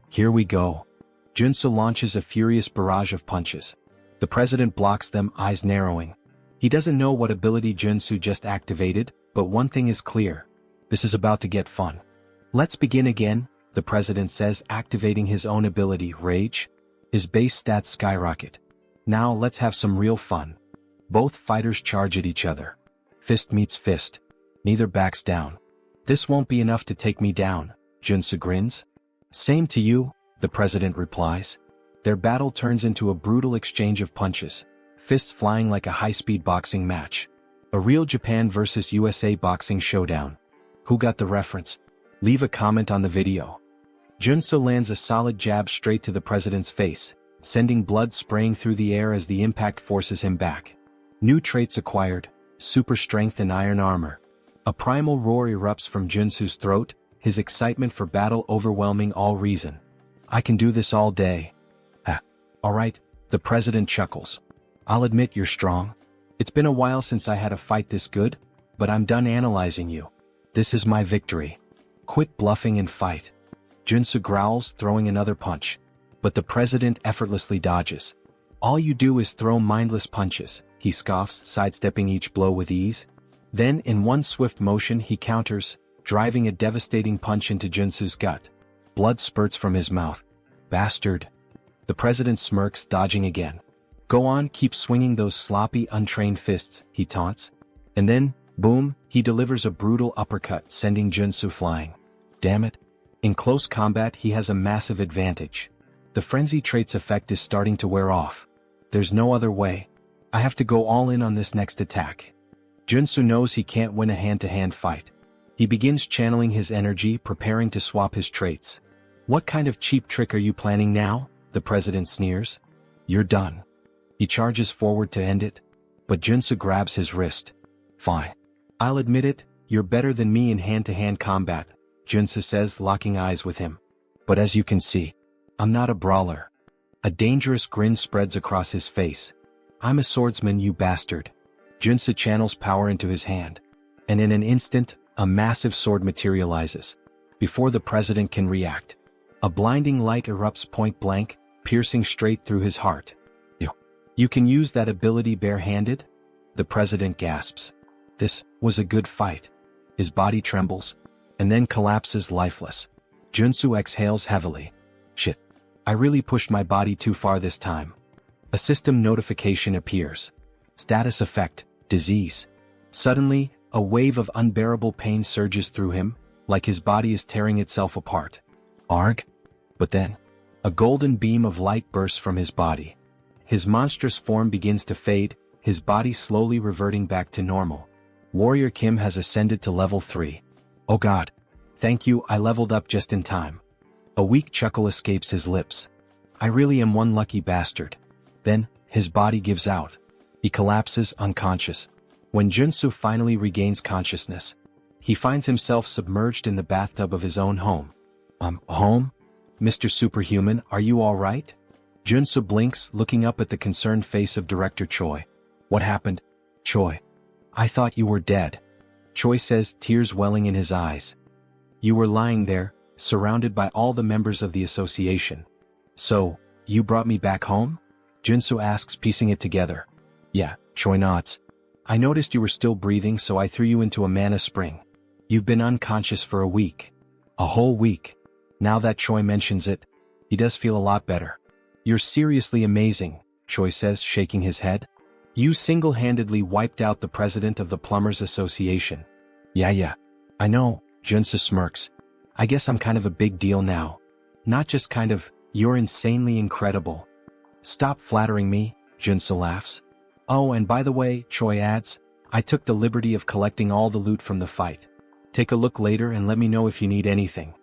Here we go. Joonsoo launches a furious barrage of punches. The president blocks them, eyes narrowing. He doesn't know what ability Joonsoo just activated, but one thing is clear. This is about to get fun. Let's begin again, the president says, activating his own ability, Rage. His base stats skyrocket. Now let's have some real fun. Both fighters charge at each other. Fist meets fist. Neither backs down. This won't be enough to take me down, Joonsoo grins. Same to you, the president replies. Their battle turns into a brutal exchange of punches, fists flying like a high-speed boxing match. A real Japan versus USA boxing showdown. Who got the reference? Leave a comment on the video. Joonsoo lands a solid jab straight to the president's face, sending blood spraying through the air as the impact forces him back. New traits acquired, super strength and iron armor. A primal roar erupts from Joonsoo's throat, his excitement for battle overwhelming all reason. I can do this all day. Alright, the president chuckles. I'll admit you're strong. It's been a while since I had a fight this good, but I'm done analyzing you. This is my victory. Quit bluffing and fight. Joonsoo growls, throwing another punch. But the president effortlessly dodges. All you do is throw mindless punches, he scoffs, sidestepping each blow with ease. Then, in one swift motion, he counters, driving a devastating punch into Joonsoo's gut. Blood spurts from his mouth. Bastard. The president smirks, dodging again. Go on, keep swinging those sloppy, untrained fists, he taunts. And then, boom, he delivers a brutal uppercut, sending Joonsoo flying. Damn it. In close combat he has a massive advantage. The frenzy trait's effect is starting to wear off. There's no other way. I have to go all in on this next attack. Joonsoo knows he can't win a hand-to-hand fight. He begins channeling his energy, preparing to swap his traits. What kind of cheap trick are you planning now? The president sneers. You're done. He charges forward to end it, but Joonsoo grabs his wrist. Fine. I'll admit it, you're better than me in hand-to-hand combat, Joonsoo says, locking eyes with him. But as you can see, I'm not a brawler. A dangerous grin spreads across his face. I'm a swordsman, you bastard. Joonsoo channels power into his hand. And in an instant, a massive sword materializes. Before the president can react, a blinding light erupts point blank, piercing straight through his heart. You can use that ability barehanded? The president gasps. This was a good fight. His body trembles, and then collapses lifeless. Joonsoo exhales heavily. Shit. I really pushed my body too far this time. A system notification appears. Status effect, disease. Suddenly, a wave of unbearable pain surges through him, like his body is tearing itself apart. Arg? But then, a golden beam of light bursts from his body. His monstrous form begins to fade, his body slowly reverting back to normal. Warrior Kim has ascended to level 3. Oh god. Thank you, I leveled up just in time. A weak chuckle escapes his lips. I really am one lucky bastard. Then, his body gives out. He collapses unconscious. When Joonsoo finally regains consciousness, he finds himself submerged in the bathtub of his own home. Home? Mr. Superhuman, are you alright? Joonsoo blinks, looking up at the concerned face of Director Choi. What happened? Choi. I thought you were dead. Choi says, tears welling in his eyes. You were lying there, surrounded by all the members of the association. So, you brought me back home? Joonsoo asks, piecing it together. Yeah, Choi nods. I noticed you were still breathing, so I threw you into a mana spring. You've been unconscious for a week. A whole week. Now that Choi mentions it, he does feel a lot better. You're seriously amazing, Choi says, shaking his head. You single-handedly wiped out the president of the Plumbers Association. Yeah. I know, Joonsoo smirks. I guess I'm kind of a big deal now. Not just kind of, you're insanely incredible. Stop flattering me, Joonsoo laughs. Oh, and by the way, Choi adds, I took the liberty of collecting all the loot from the fight. Take a look later and let me know if you need anything.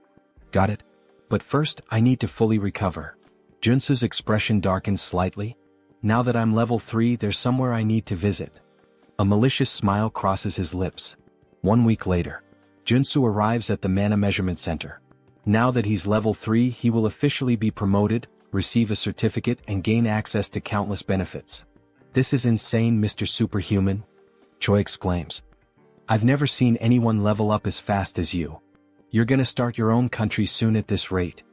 Got it? But first, I need to fully recover. Joonsoo's expression darkens slightly. Now that I'm level 3, there's somewhere I need to visit. A malicious smile crosses his lips. 1 week later, Joonsoo arrives at the Mana Measurement Center. Now that he's level 3, he will officially be promoted, receive a certificate, and gain access to countless benefits. This is insane, Mr. Superhuman, Choi exclaims. I've never seen anyone level up as fast as you. You're gonna start your own country soon at this rate.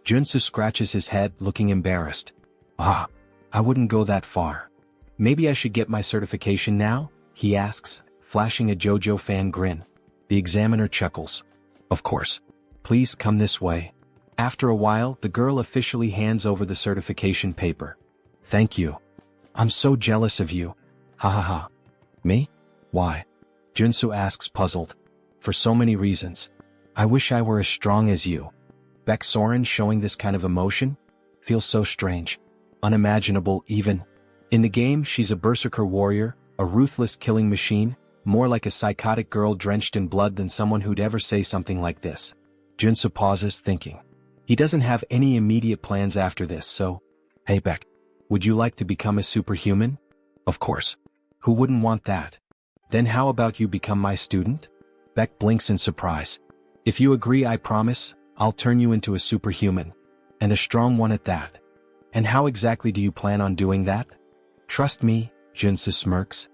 Joonsoo scratches his head, looking embarrassed. I wouldn't go that far. Maybe I should get my certification now? He asks, flashing a JoJo fan grin. The examiner chuckles. Of course. Please come this way. After a while, the girl officially hands over the certification paper. Thank you. I'm so jealous of you. Ha. Me? Why? Joonsoo asks, puzzled. For so many reasons. I wish I were as strong as you. Baek Soren showing this kind of emotion? Feels so strange. Unimaginable even. In the game, she's a berserker warrior, a ruthless killing machine, more like a psychotic girl drenched in blood than someone who'd ever say something like this. Joonsoo pauses, thinking. He doesn't have any immediate plans after this, so... Hey Baek, would you like to become a superhuman? Of course. Who wouldn't want that? Then how about you become my student? Baek blinks in surprise. If you agree, I promise, I'll turn you into a superhuman. And a strong one at that. And how exactly do you plan on doing that? Trust me, Joonsoo smirks.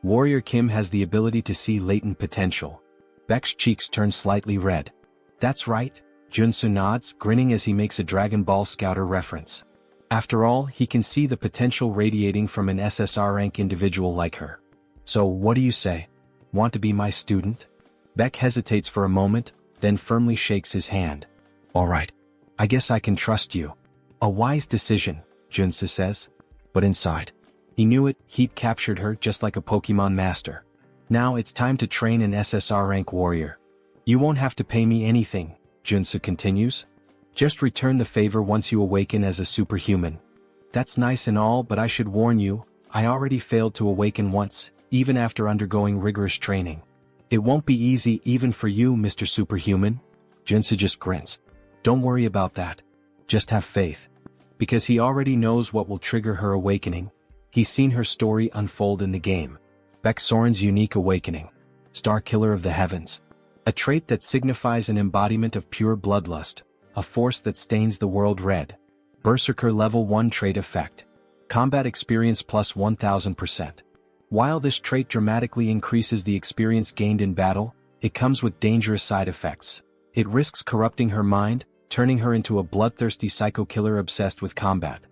Warrior Kim has the ability to see latent potential. Baek's cheeks turn slightly red. That's right, Joonsoo nods, grinning as he makes a Dragon Ball Scouter reference. After all, he can see the potential radiating from an SSR rank individual like her. So what do you say? Want to be my student? Baek hesitates for a moment, then firmly shakes his hand. Alright. I guess I can trust you. A wise decision, Joonsoo says. But inside, he knew it, he'd captured her just like a Pokemon master. Now it's time to train an SSR rank warrior. You won't have to pay me anything, Joonsoo continues. Just return the favor once you awaken as a superhuman. That's nice and all, but I should warn you, I already failed to awaken once, even after undergoing rigorous training. It won't be easy even for you, Mr. Superhuman. Joonsoo just grins. Don't worry about that. Just have faith. Because he already knows what will trigger her awakening. He's seen her story unfold in the game. Baek Soren's unique awakening. Star Killer of the Heavens. A trait that signifies an embodiment of pure bloodlust, a force that stains the world red. Berserker Level 1 Trait Effect. Combat Experience plus 1000%. While this trait dramatically increases the experience gained in battle, it comes with dangerous side effects. It risks corrupting her mind, turning her into a bloodthirsty psycho-killer obsessed with combat.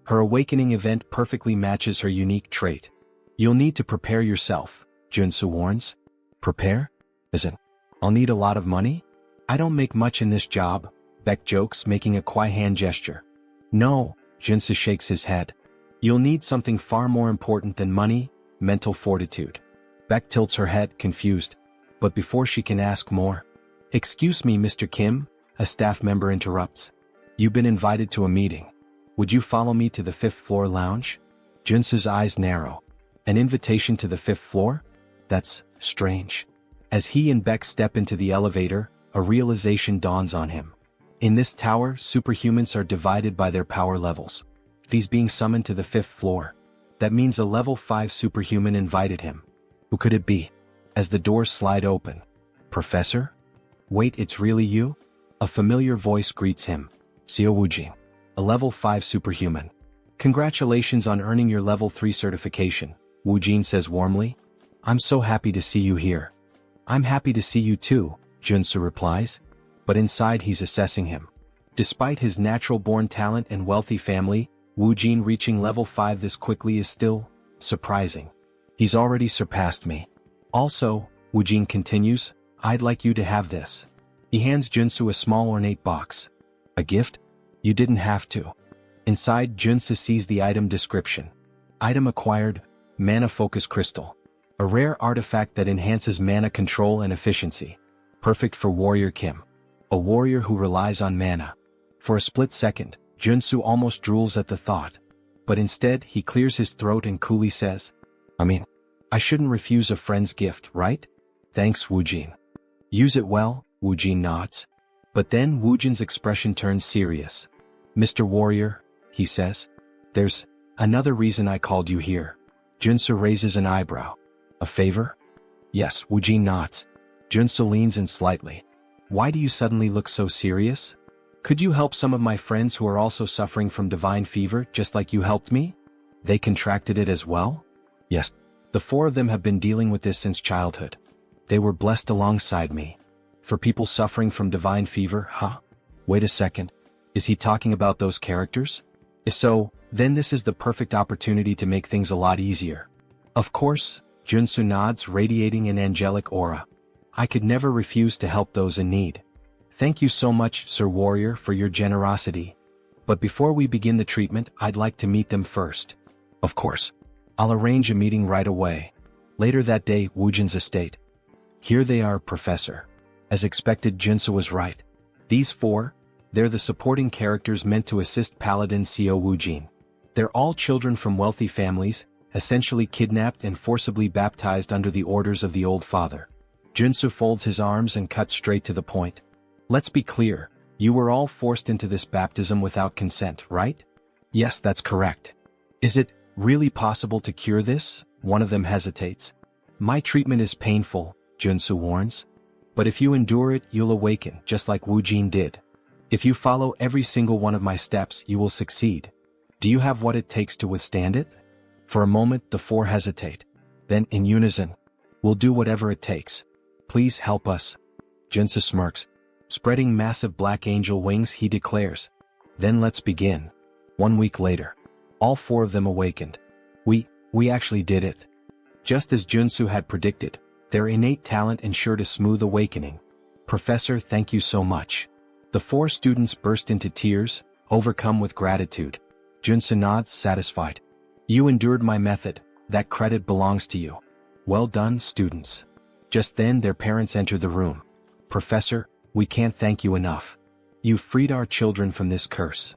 Her awakening event perfectly matches her unique trait. You'll need to prepare yourself, Joonsoo warns. Prepare? As in, I'll need a lot of money? I don't make much in this job, Beck jokes, making a quiet hand gesture. No, Joonsoo shakes his head. You'll need something far more important than money, mental fortitude. Beck tilts her head, confused. But before she can ask more, "Excuse me, Mr. Kim," a staff member interrupts. "You've been invited to a meeting. Would you follow me to the 5th floor lounge?" Joonsoo's eyes narrow. An invitation to the 5th floor? That's strange. As he and Beck step into the elevator, a realization dawns on him. In this tower, superhumans are divided by their power levels. He's being summoned to the 5th floor. That means a level 5 superhuman invited him. Who could it be? As the doors slide open. "Professor? Wait, it's really you?" A familiar voice greets him. Seo Woojin, a level 5 superhuman. "Congratulations on earning your level 3 certification," Woojin says warmly. "I'm so happy to see you here." "I'm happy to see you too," Joonsoo replies. But inside he's assessing him. Despite his natural-born talent and wealthy family, Woojin reaching level 5 this quickly is still surprising. "He's already surpassed me. Also," Woojin continues, "I'd like you to have this." He hands Joonsoo a small ornate box. "A gift? You didn't have to." Inside, Joonsoo sees the item description. Item acquired, Mana Focus Crystal. A rare artifact that enhances mana control and efficiency. Perfect for Warrior Kim. A warrior who relies on mana. For a split second, Joonsoo almost drools at the thought. But instead, he clears his throat and coolly says, I shouldn't refuse a friend's gift, right? Thanks, Woojin. Use it well, Woojin nods. But then Woojin's expression turns serious. "Mr. Warrior," he says, "there's another reason I called you here." Joonsoo raises an eyebrow. "A favor?" "Yes," Woojin nods. Joonsoo leans in slightly. "Why do you suddenly look so serious? Could you help some of my friends who are also suffering from divine fever just like you helped me? They contracted it as well?" "Yes. The 4 of them have been dealing with this since childhood. They were blessed alongside me. For people suffering from divine fever, huh? Wait a second. Is he talking about those characters? If so, then this is the perfect opportunity to make things a lot easier." "Of course," Joonsoo nods, radiating an angelic aura. "I could never refuse to help those in need. Thank you so much, Sir Warrior, for your generosity. But before we begin the treatment, I'd like to meet them first." "Of course. I'll arrange a meeting right away." Later that day, Woojin's estate. "Here they are, Professor." As expected, Joonsoo was right. These 4, they're the supporting characters meant to assist Paladin Seo Woojin. They're all children from wealthy families, essentially kidnapped and forcibly baptized under the orders of the Old Father. Joonsoo folds his arms and cuts straight to the point. "Let's be clear, you were all forced into this baptism without consent, right?" "Yes, that's correct." "Is it really possible to cure this?" One of them hesitates. "My treatment is painful," Joonsoo warns. "But if you endure it, you'll awaken, just like Woojin did. If you follow every single one of my steps, you will succeed. Do you have what it takes to withstand it?" For a moment, the 4 hesitate. Then, in unison, "We'll do whatever it takes. Please help us." Joonsoo smirks. Spreading massive black angel wings, he declares, "Then let's begin." 1 week later, all 4 of them awakened. We actually did it." Just as Joonsoo had predicted, their innate talent ensured a smooth awakening. "Professor, thank you so much." The 4 students burst into tears, overcome with gratitude. Joonsoo nods, satisfied. "You endured my method, that credit belongs to you. Well done, students." Just then their parents enter the room. "Professor, we can't thank you enough. You've freed our children from this curse.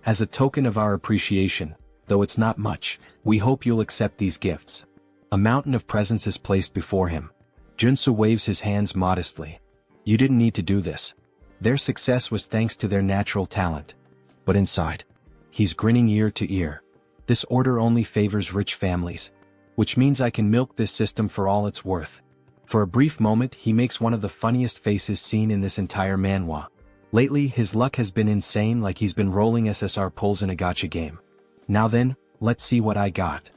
As a token of our appreciation, though it's not much, we hope you'll accept these gifts." A mountain of presents is placed before him. Joonsoo waves his hands modestly. "You didn't need to do this. Their success was thanks to their natural talent." But inside, he's grinning ear to ear. "This order only favors rich families. Which means I can milk this system for all it's worth." For a brief moment, he makes one of the funniest faces seen in this entire manhwa. Lately, his luck has been insane, like he's been rolling SSR pulls in a gacha game. Now then, let's see what I got.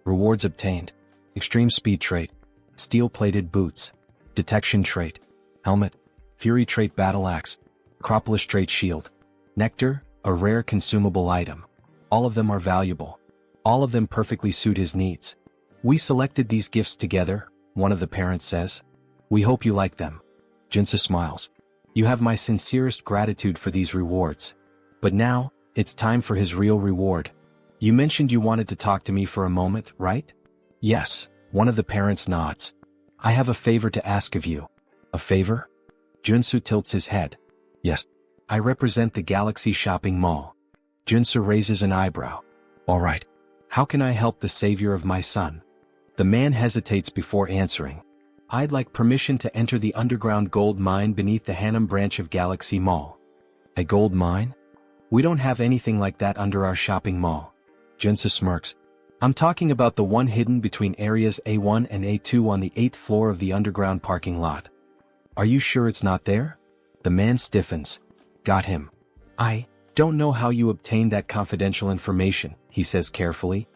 Rewards obtained. Extreme speed trait. Steel-plated boots. Detection trait. Helmet. Fury trait battle axe. Acropolis trait shield. Nectar, a rare consumable item. All of them are valuable. All of them perfectly suit his needs. We selected these gifts together, one of the parents says. We hope you like them. Joonsoo smiles. You have my sincerest gratitude for these rewards. But now, it's time for his real reward. You mentioned you wanted to talk to me for a moment, right? Yes, one of the parents nods. I have a favor to ask of you. A favor? Joonsoo tilts his head. Yes. I represent the Galaxy Shopping Mall. Joonsoo raises an eyebrow. All right. How can I help the savior of my son? The man hesitates before answering. I'd like permission to enter the underground gold mine beneath the Harem branch of Galaxy Mall. A gold mine? We don't have anything like that under our shopping mall. Joonsoo smirks. I'm talking about the one hidden between areas A1 and A2 on the 8th floor of the underground parking lot. Are you sure it's not there? The man stiffens. Got him. I don't know how you obtained that confidential information, he says carefully.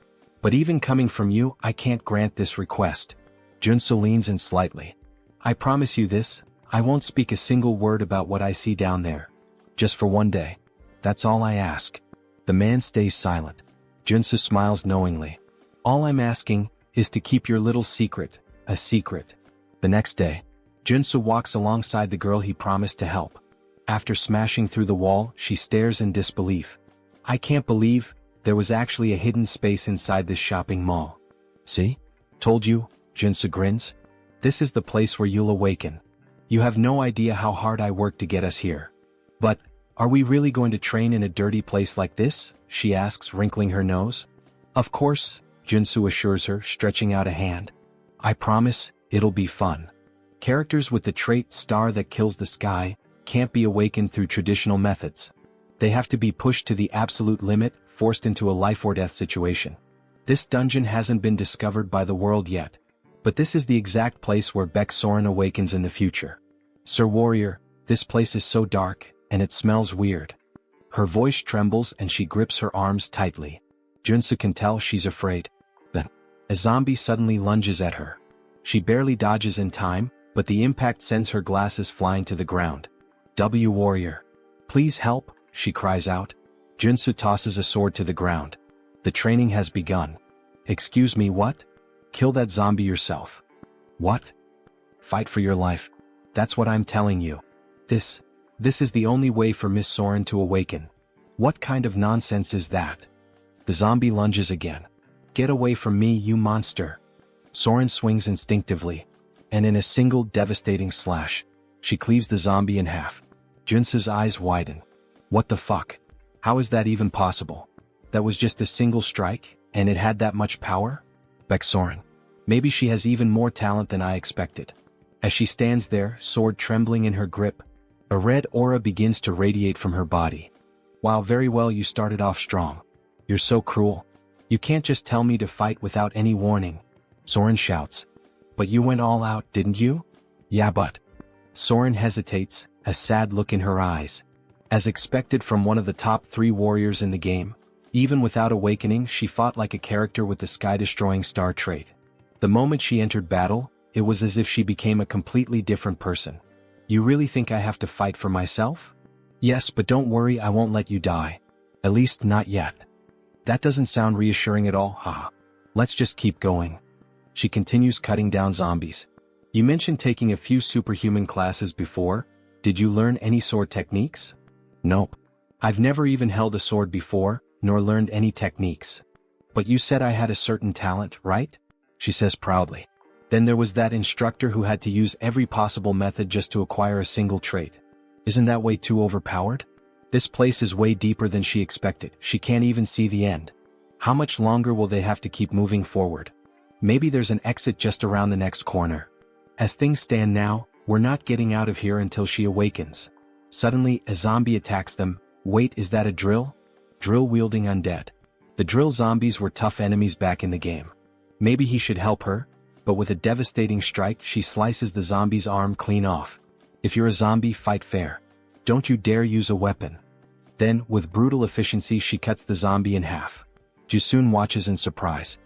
But even coming from you, I can't grant this request. Joonsoo leans in slightly. I promise you this, I won't speak a single word about what I see down there. Just for one day. That's all I ask. The man stays silent. Joonsoo smiles knowingly. All I'm asking is to keep your little secret, a secret. The next day, Joonsoo walks alongside the girl he promised to help. After smashing through the wall, she stares in disbelief. I can't believe there was actually a hidden space inside this shopping mall. See? Told you, Joonsoo grins. This is the place where you'll awaken. You have no idea how hard I worked to get us here. But, are we really going to train in a dirty place like this? She asks, wrinkling her nose. Of course, Joonsoo assures her, stretching out a hand. I promise, it'll be fun. Characters with the trait star that kills the sky can't be awakened through traditional methods. They have to be pushed to the absolute limit, forced into a life-or-death situation. This dungeon hasn't been discovered by the world yet, but this is the exact place where Baek Soren awakens in the future. Sir Warrior, this place is so dark, and it smells weird. Her voice trembles and she grips her arms tightly. Joonsoo can tell she's afraid. Then, a zombie suddenly lunges at her. She barely dodges in time, but the impact sends her glasses flying to the ground. Warrior. Please help, she cries out. Joonsoo tosses a sword to the ground. The training has begun. Excuse me, what? Kill that zombie yourself. What? Fight for your life. That's what I'm telling you. This is the only way for Miss Soren to awaken. What kind of nonsense is that? The zombie lunges again. Get away from me, you monster. Soren swings instinctively, and in a single devastating slash, she cleaves the zombie in half. Joonsoo's eyes widen. What the fuck? How is that even possible? That was just a single strike, and it had that much power? Baek Soren. Maybe she has even more talent than I expected. As she stands there, sword trembling in her grip, a red aura begins to radiate from her body. Wow, very well, you started off strong. You're so cruel. You can't just tell me to fight without any warning. Soren shouts. But you went all out, didn't you? Yeah, but... Soren hesitates, a sad look in her eyes. As expected from one of the top 3 warriors in the game, even without awakening, she fought like a character with the sky-destroying star trait. The moment she entered battle, it was as if she became a completely different person. You really think I have to fight for myself? Yes, but don't worry, I won't let you die. At least not yet. That doesn't sound reassuring at all, haha. Let's just keep going. She continues cutting down zombies. You mentioned taking a few superhuman classes before. Did you learn any sword techniques? Nope. I've never even held a sword before, nor learned any techniques. But you said I had a certain talent, right? She says proudly. Then there was that instructor who had to use every possible method just to acquire a single trait. Isn't that way too overpowered? This place is way deeper than she expected. She can't even see the end. How much longer will they have to keep moving forward? Maybe there's an exit just around the next corner. As things stand now, we're not getting out of here until she awakens. Suddenly, a zombie attacks them. Wait, is that a drill? Drill-wielding undead. The drill zombies were tough enemies back in the game. Maybe he should help her, but with a devastating strike, she slices the zombie's arm clean off. If you're a zombie, fight fair. Don't you dare use a weapon. Then, with brutal efficiency she cuts the zombie in half. Joonsoo watches in surprise.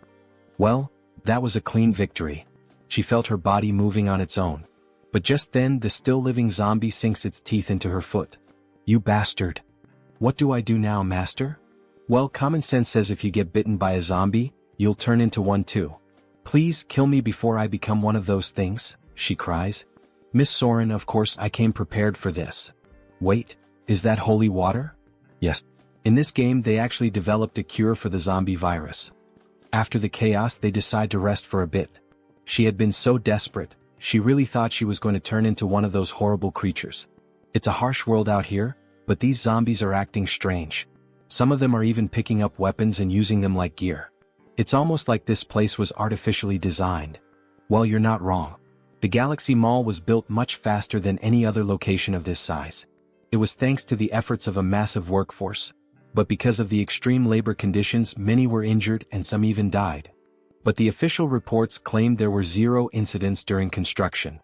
Well, that was a clean victory. She felt her body moving on its own. But just then the still-living zombie sinks its teeth into her foot. You bastard. What do I do now, master? Well, common sense says if you get bitten by a zombie, you'll turn into one too. Please kill me before I become one of those things, she cries. Miss Soren, of course I came prepared for this. Wait, is that holy water? Yes. In this game they actually developed a cure for the zombie virus. After the chaos they decide to rest for a bit. She had been so desperate, she really thought she was going to turn into one of those horrible creatures. It's a harsh world out here, but these zombies are acting strange. Some of them are even picking up weapons and using them like gear. It's almost like this place was artificially designed. Well, you're not wrong. The Galaxy Mall was built much faster than any other location of this size. It was thanks to the efforts of a massive workforce. But because of the extreme labor conditions, many were injured and some even died. But the official reports claimed there were 0 incidents during construction.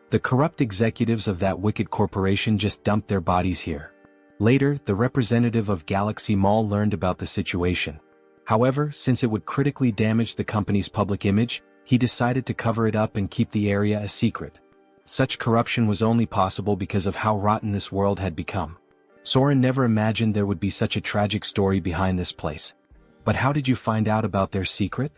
The corrupt executives of that wicked corporation just dumped their bodies here. Later, the representative of Galaxy Mall learned about the situation. However, since it would critically damage the company's public image, he decided to cover it up and keep the area a secret. Such corruption was only possible because of how rotten this world had become. Soren never imagined there would be such a tragic story behind this place. But how did you find out about their secret?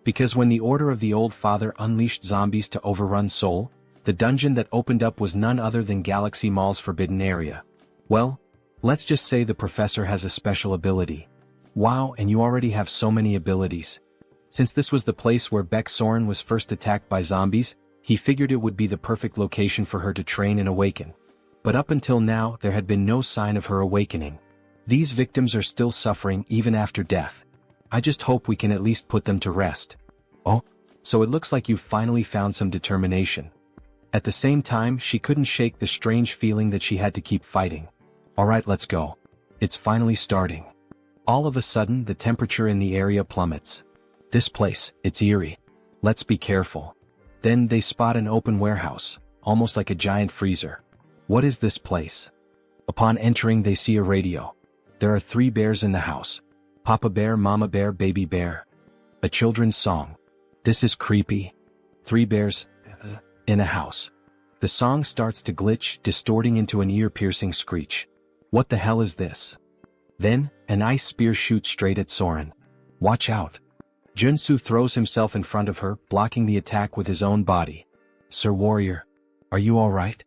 Because when the Order of the Old Father unleashed zombies to overrun Seoul, the dungeon that opened up was none other than Galaxy Mall's forbidden area. Well, let's just say the professor has a special ability. Wow, and you already have so many abilities. Since this was the place where Beck Soren was first attacked by zombies, he figured it would be the perfect location for her to train and awaken. But up until now there had been no sign of her awakening. These victims are still suffering even after death. I just hope we can at least put them to rest. Oh, so it looks like you've finally found some determination. At the same time, she couldn't shake the strange feeling that she had to keep fighting. Alright, let's go. It's finally starting. All of a sudden, the temperature in the area plummets. This place, it's eerie. Let's be careful. Then they spot an open warehouse, almost like a giant freezer. What is this place? Upon entering, they see a radio. There are 3 bears in the house. Papa Bear, Mama Bear, Baby Bear. A children's song. This is creepy. 3 bears in a house. The song starts to glitch, distorting into an ear-piercing screech. What the hell is this? Then, an ice spear shoots straight at Soren. Watch out. Joonsoo throws himself in front of her, blocking the attack with his own body. Sir Warrior, are you alright?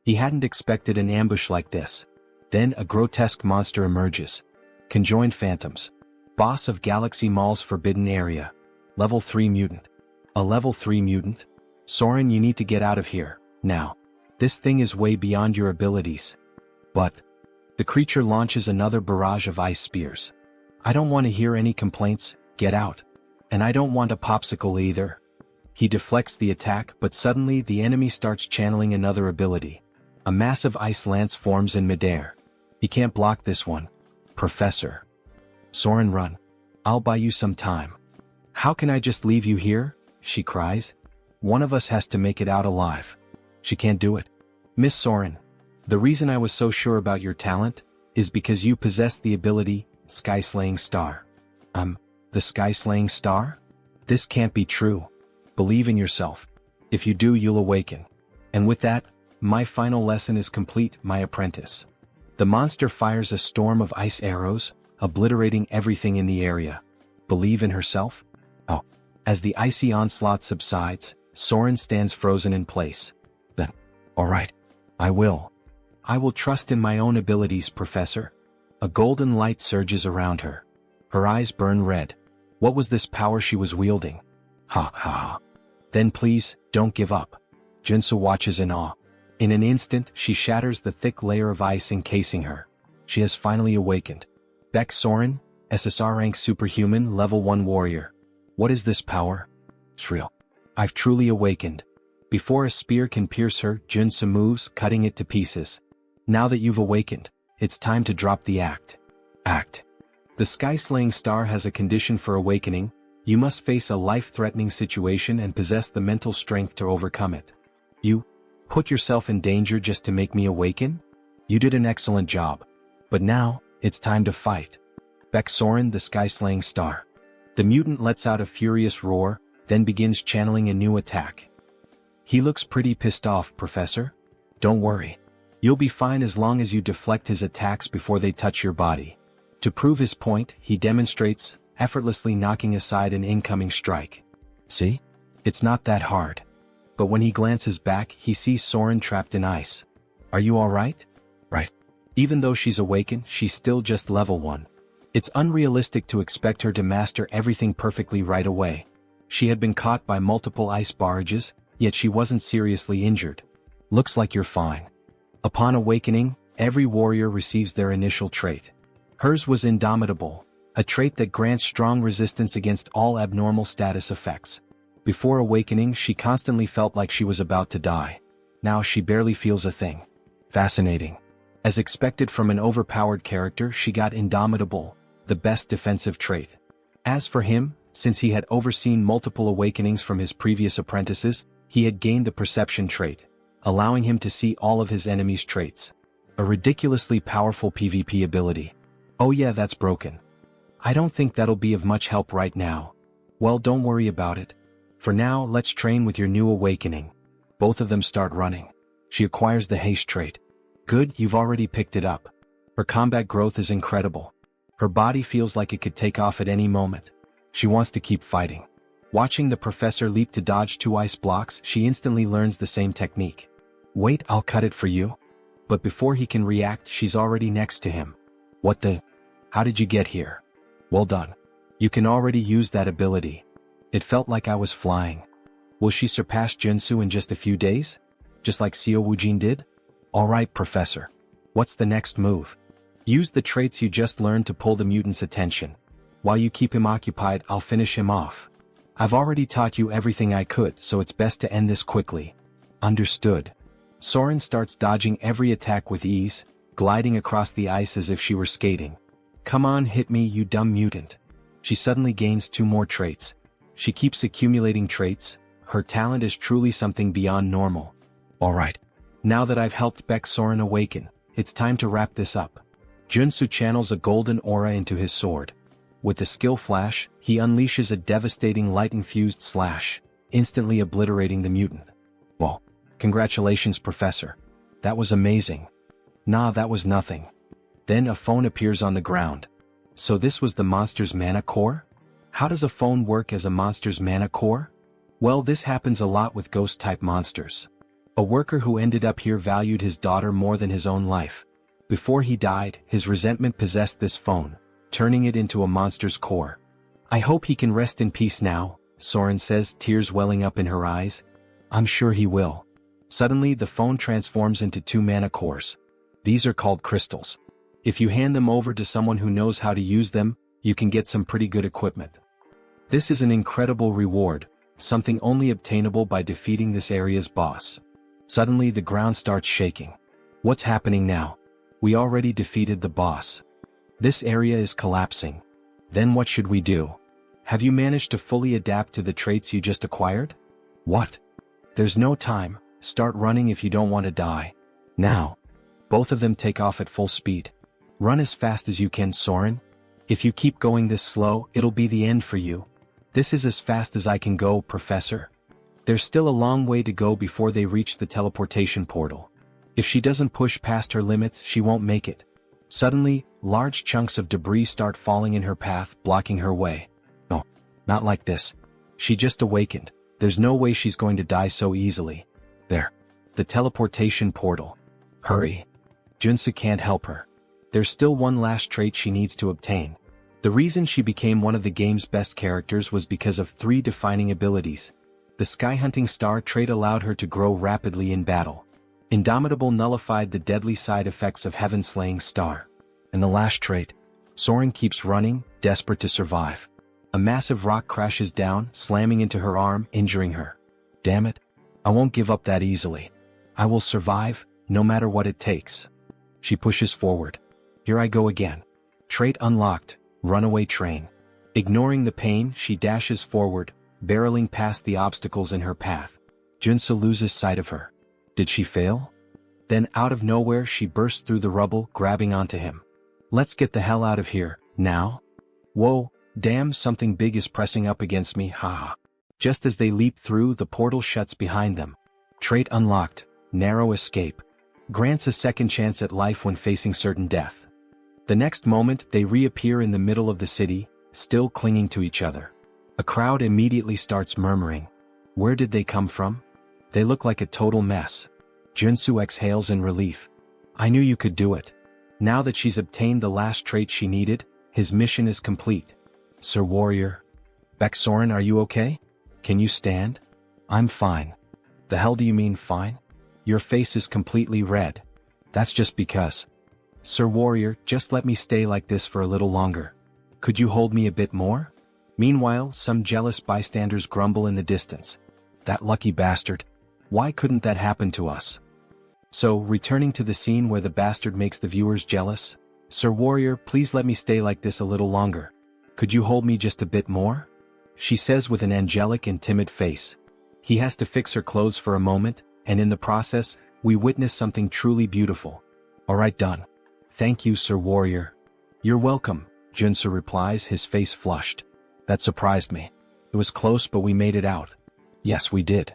He hadn't expected an ambush like this. Then a grotesque monster emerges. Conjoined Phantoms. Boss of Galaxy Mall's forbidden area. Level 3 mutant. A level 3 mutant? Soren, you need to get out of here, now. This thing is way beyond your abilities. But the creature launches another barrage of ice spears. I don't want to hear any complaints, get out. And I don't want a popsicle either. He deflects the attack, but suddenly the enemy starts channeling another ability. A massive ice lance forms in midair. He can't block this one. Professor. Soren, run. I'll buy you some time. How can I just leave you here? She cries. One of us has to make it out alive. She can't do it. Miss Soren, the reason I was so sure about your talent is because you possess the ability, Sky-Slaying Star. The Sky-Slaying Star? This can't be true. Believe in yourself. If you do, you'll awaken. And with that, my final lesson is complete, my apprentice. The monster fires a storm of ice arrows, obliterating everything in the area. Believe in herself? Oh. As the icy onslaught subsides, Soren stands frozen in place. Then, alright. I will. I will trust in my own abilities, Professor. A golden light surges around her. Her eyes burn red. What was this power she was wielding? Ha ha ha. Then please, don't give up. Joonsoo watches in awe. In an instant, she shatters the thick layer of ice encasing her. She has finally awakened. Beck Soren, SSR rank superhuman, level 1 warrior. What is this power? It's real. I've truly awakened. Before a spear can pierce her, Joonsoo moves, cutting it to pieces. Now that you've awakened, it's time to drop the act. The Sky-Slaying Star has a condition for awakening. You must face a life-threatening situation and possess the mental strength to overcome it. You put yourself in danger just to make me awaken? You did an excellent job. But now, it's time to fight. Baek Soren, the sky-slaying star. The mutant lets out a furious roar, then begins channeling a new attack. He looks pretty pissed off, Professor. Don't worry. You'll be fine as long as you deflect his attacks before they touch your body. To prove his point, he demonstrates, effortlessly knocking aside an incoming strike. See? It's not that hard. But when he glances back, he sees Soren trapped in ice. Are you alright? Right. Even though she's awakened, she's still just level 1. It's unrealistic to expect her to master everything perfectly right away. She had been caught by multiple ice barrages, yet she wasn't seriously injured. Looks like you're fine. Upon awakening, every warrior receives their initial trait. Hers was Indomitable, a trait that grants strong resistance against all abnormal status effects. Before awakening, she constantly felt like she was about to die. Now she barely feels a thing. Fascinating. As expected from an overpowered character, she got Indomitable, the best defensive trait. As for him, since he had overseen multiple awakenings from his previous apprentices, he had gained the Perception trait, allowing him to see all of his enemies' traits. A ridiculously powerful PvP ability. Oh yeah, that's broken. I don't think that'll be of much help right now. Well, don't worry about it. For now, let's train with your new awakening. Both of them start running. She acquires the haste trait. Good, you've already picked it up. Her combat growth is incredible. Her body feels like it could take off at any moment. She wants to keep fighting. Watching the professor leap to dodge 2 ice blocks, she instantly learns the same technique. Wait, I'll cut it for you. But before he can react, she's already next to him. What the? How did you get here? Well done. You can already use that ability. It felt like I was flying. Will she surpass Joonsoo in just a few days? Just like Seo Woojin did? Alright, Professor. What's the next move? Use the traits you just learned to pull the mutant's attention. While you keep him occupied, I'll finish him off. I've already taught you everything I could, so it's best to end this quickly. Understood. Soren starts dodging every attack with ease, gliding across the ice as if she were skating. Come on, hit me, you dumb mutant. She suddenly gains 2 more traits. She keeps accumulating traits. Her talent is truly something beyond normal. Alright. Now that I've helped Baek Soren awaken, it's time to wrap this up. Joonsoo channels a golden aura into his sword. With the skill flash, he unleashes a devastating light-infused slash, instantly obliterating the mutant. Well, congratulations, Professor. That was amazing. Nah, that was nothing. Then a phone appears on the ground. So this was the monster's mana core? How does a phone work as a monster's mana core? Well, this happens a lot with ghost-type monsters. A worker who ended up here valued his daughter more than his own life. Before he died, his resentment possessed this phone, turning it into a monster's core. I hope he can rest in peace now, Soren says, tears welling up in her eyes. I'm sure he will. Suddenly, the phone transforms into 2 mana cores. These are called crystals. If you hand them over to someone who knows how to use them, you can get some pretty good equipment. This is an incredible reward, something only obtainable by defeating this area's boss. Suddenly, the ground starts shaking. What's happening now? We already defeated the boss. This area is collapsing. Then what should we do? Have you managed to fully adapt to the traits you just acquired? What? There's no time. Start running if you don't want to die. Now. Both of them take off at full speed. Run as fast as you can, Soren. If you keep going this slow, it'll be the end for you. This is as fast as I can go, Professor. There's still a long way to go before they reach the teleportation portal. If she doesn't push past her limits, she won't make it. Suddenly, large chunks of debris start falling in her path, blocking her way. No, not like this. She just awakened. There's no way she's going to die so easily. There. The teleportation portal. Hurry. Joonsoo can't help her. There's still one last trait she needs to obtain. The reason she became one of the game's best characters was because of 3 defining abilities. The Sky Hunting Star trait allowed her to grow rapidly in battle. Indomitable nullified the deadly side effects of Heaven Slaying Star. And the last trait, Soren keeps running, desperate to survive. A massive rock crashes down, slamming into her arm, injuring her. Damn it. I won't give up that easily. I will survive, no matter what it takes. She pushes forward. Here I go again. Trait unlocked, Runaway Train. Ignoring the pain, she dashes forward, barreling past the obstacles in her path. Joonsoo loses sight of her. Did she fail? Then out of nowhere she burst through the rubble, grabbing onto him. Let's get the hell out of here, now? Whoa, damn, something big is pressing up against me, haha. Just as they leap through, the portal shuts behind them. Trait unlocked, narrow escape. Grants a second chance at life when facing certain death. The next moment, they reappear in the middle of the city, still clinging to each other. A crowd immediately starts murmuring. Where did they come from? They look like a total mess. Joonsoo exhales in relief. I knew you could do it. Now that she's obtained the last trait she needed, his mission is complete. Sir Warrior. Baeksoren, are you okay? Can you stand? I'm fine. The hell do you mean fine? Your face is completely red. That's just because. Sir Warrior, just let me stay like this for a little longer. Could you hold me a bit more? Meanwhile, some jealous bystanders grumble in the distance. That lucky bastard. Why couldn't that happen to us? So, returning to the scene where the bastard makes the viewers jealous. Sir Warrior, please let me stay like this a little longer. Could you hold me just a bit more? She says with an angelic and timid face. He has to fix her clothes for a moment, and in the process, we witness something truly beautiful. Alright, done. Thank you, Sir Warrior. You're welcome, Joonsoo replies, his face flushed. That surprised me. It was close, but we made it out. Yes, we did.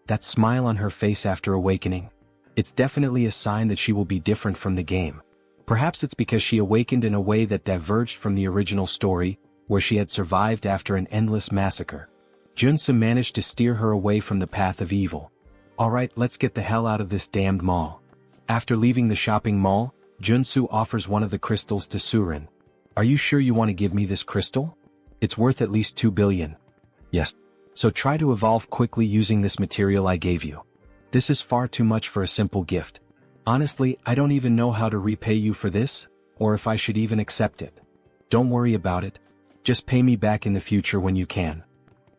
That smile on her face after awakening. It's definitely a sign that she will be different from the game. Perhaps it's because she awakened in a way that diverged from the original story, where she had survived after an endless massacre. Joonsoo managed to steer her away from the path of evil. Alright, let's get the hell out of this damned mall. After leaving the shopping mall, Joonsoo offers one of the crystals to Surin. Are you sure you want to give me this crystal? It's worth at least 2 billion. Yes. So try to evolve quickly using this material I gave you. This is far too much for a simple gift. Honestly, I don't even know how to repay you for this, or if I should even accept it. Don't worry about it. Just pay me back in the future when you can.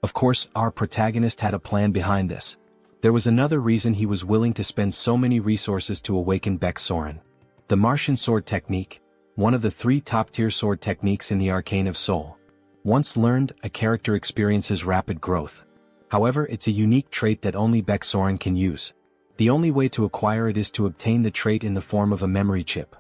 Of course, our protagonist had a plan behind this. There was another reason he was willing to spend so many resources to awaken Baeksoren. The Martian sword technique, one of the 3 top-tier sword techniques in the Arcane of Seoul. Once learned, a character experiences rapid growth. However, it's a unique trait that only Baeksoren can use. The only way to acquire it is to obtain the trait in the form of a memory chip.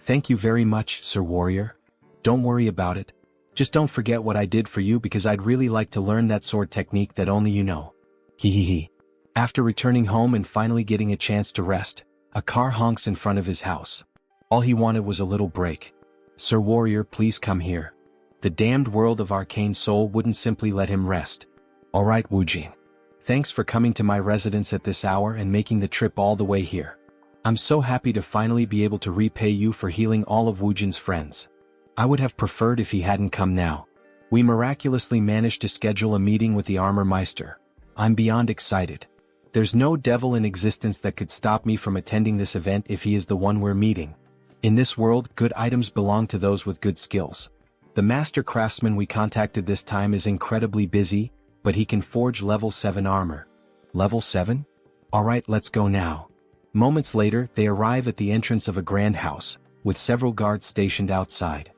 Thank you very much, Sir Warrior. Don't worry about it. Just don't forget what I did for you, because I'd really like to learn that sword technique that only you know. Hehehe. After returning home and finally getting a chance to rest, a car honks in front of his house. All he wanted was a little break. Sir Warrior, please come here. The damned world of Arcane Seoul wouldn't simply let him rest. Alright, Woojin. Thanks for coming to my residence at this hour and making the trip all the way here. I'm so happy to finally be able to repay you for healing all of Woojin's friends. I would have preferred if he hadn't come now. We miraculously managed to schedule a meeting with the Armor Meister. I'm beyond excited. There's no devil in existence that could stop me from attending this event if he is the one we're meeting. In this world, good items belong to those with good skills. The master craftsman we contacted this time is incredibly busy, but he can forge level 7 armor. Level 7? Alright, let's go now. Moments later, they arrive at the entrance of a grand house, with several guards stationed outside.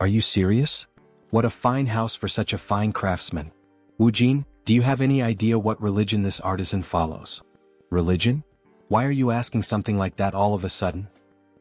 Are you serious? What a fine house for such a fine craftsman. Woojin, do you have any idea what religion this artisan follows? Religion? Why are you asking something like that all of a sudden?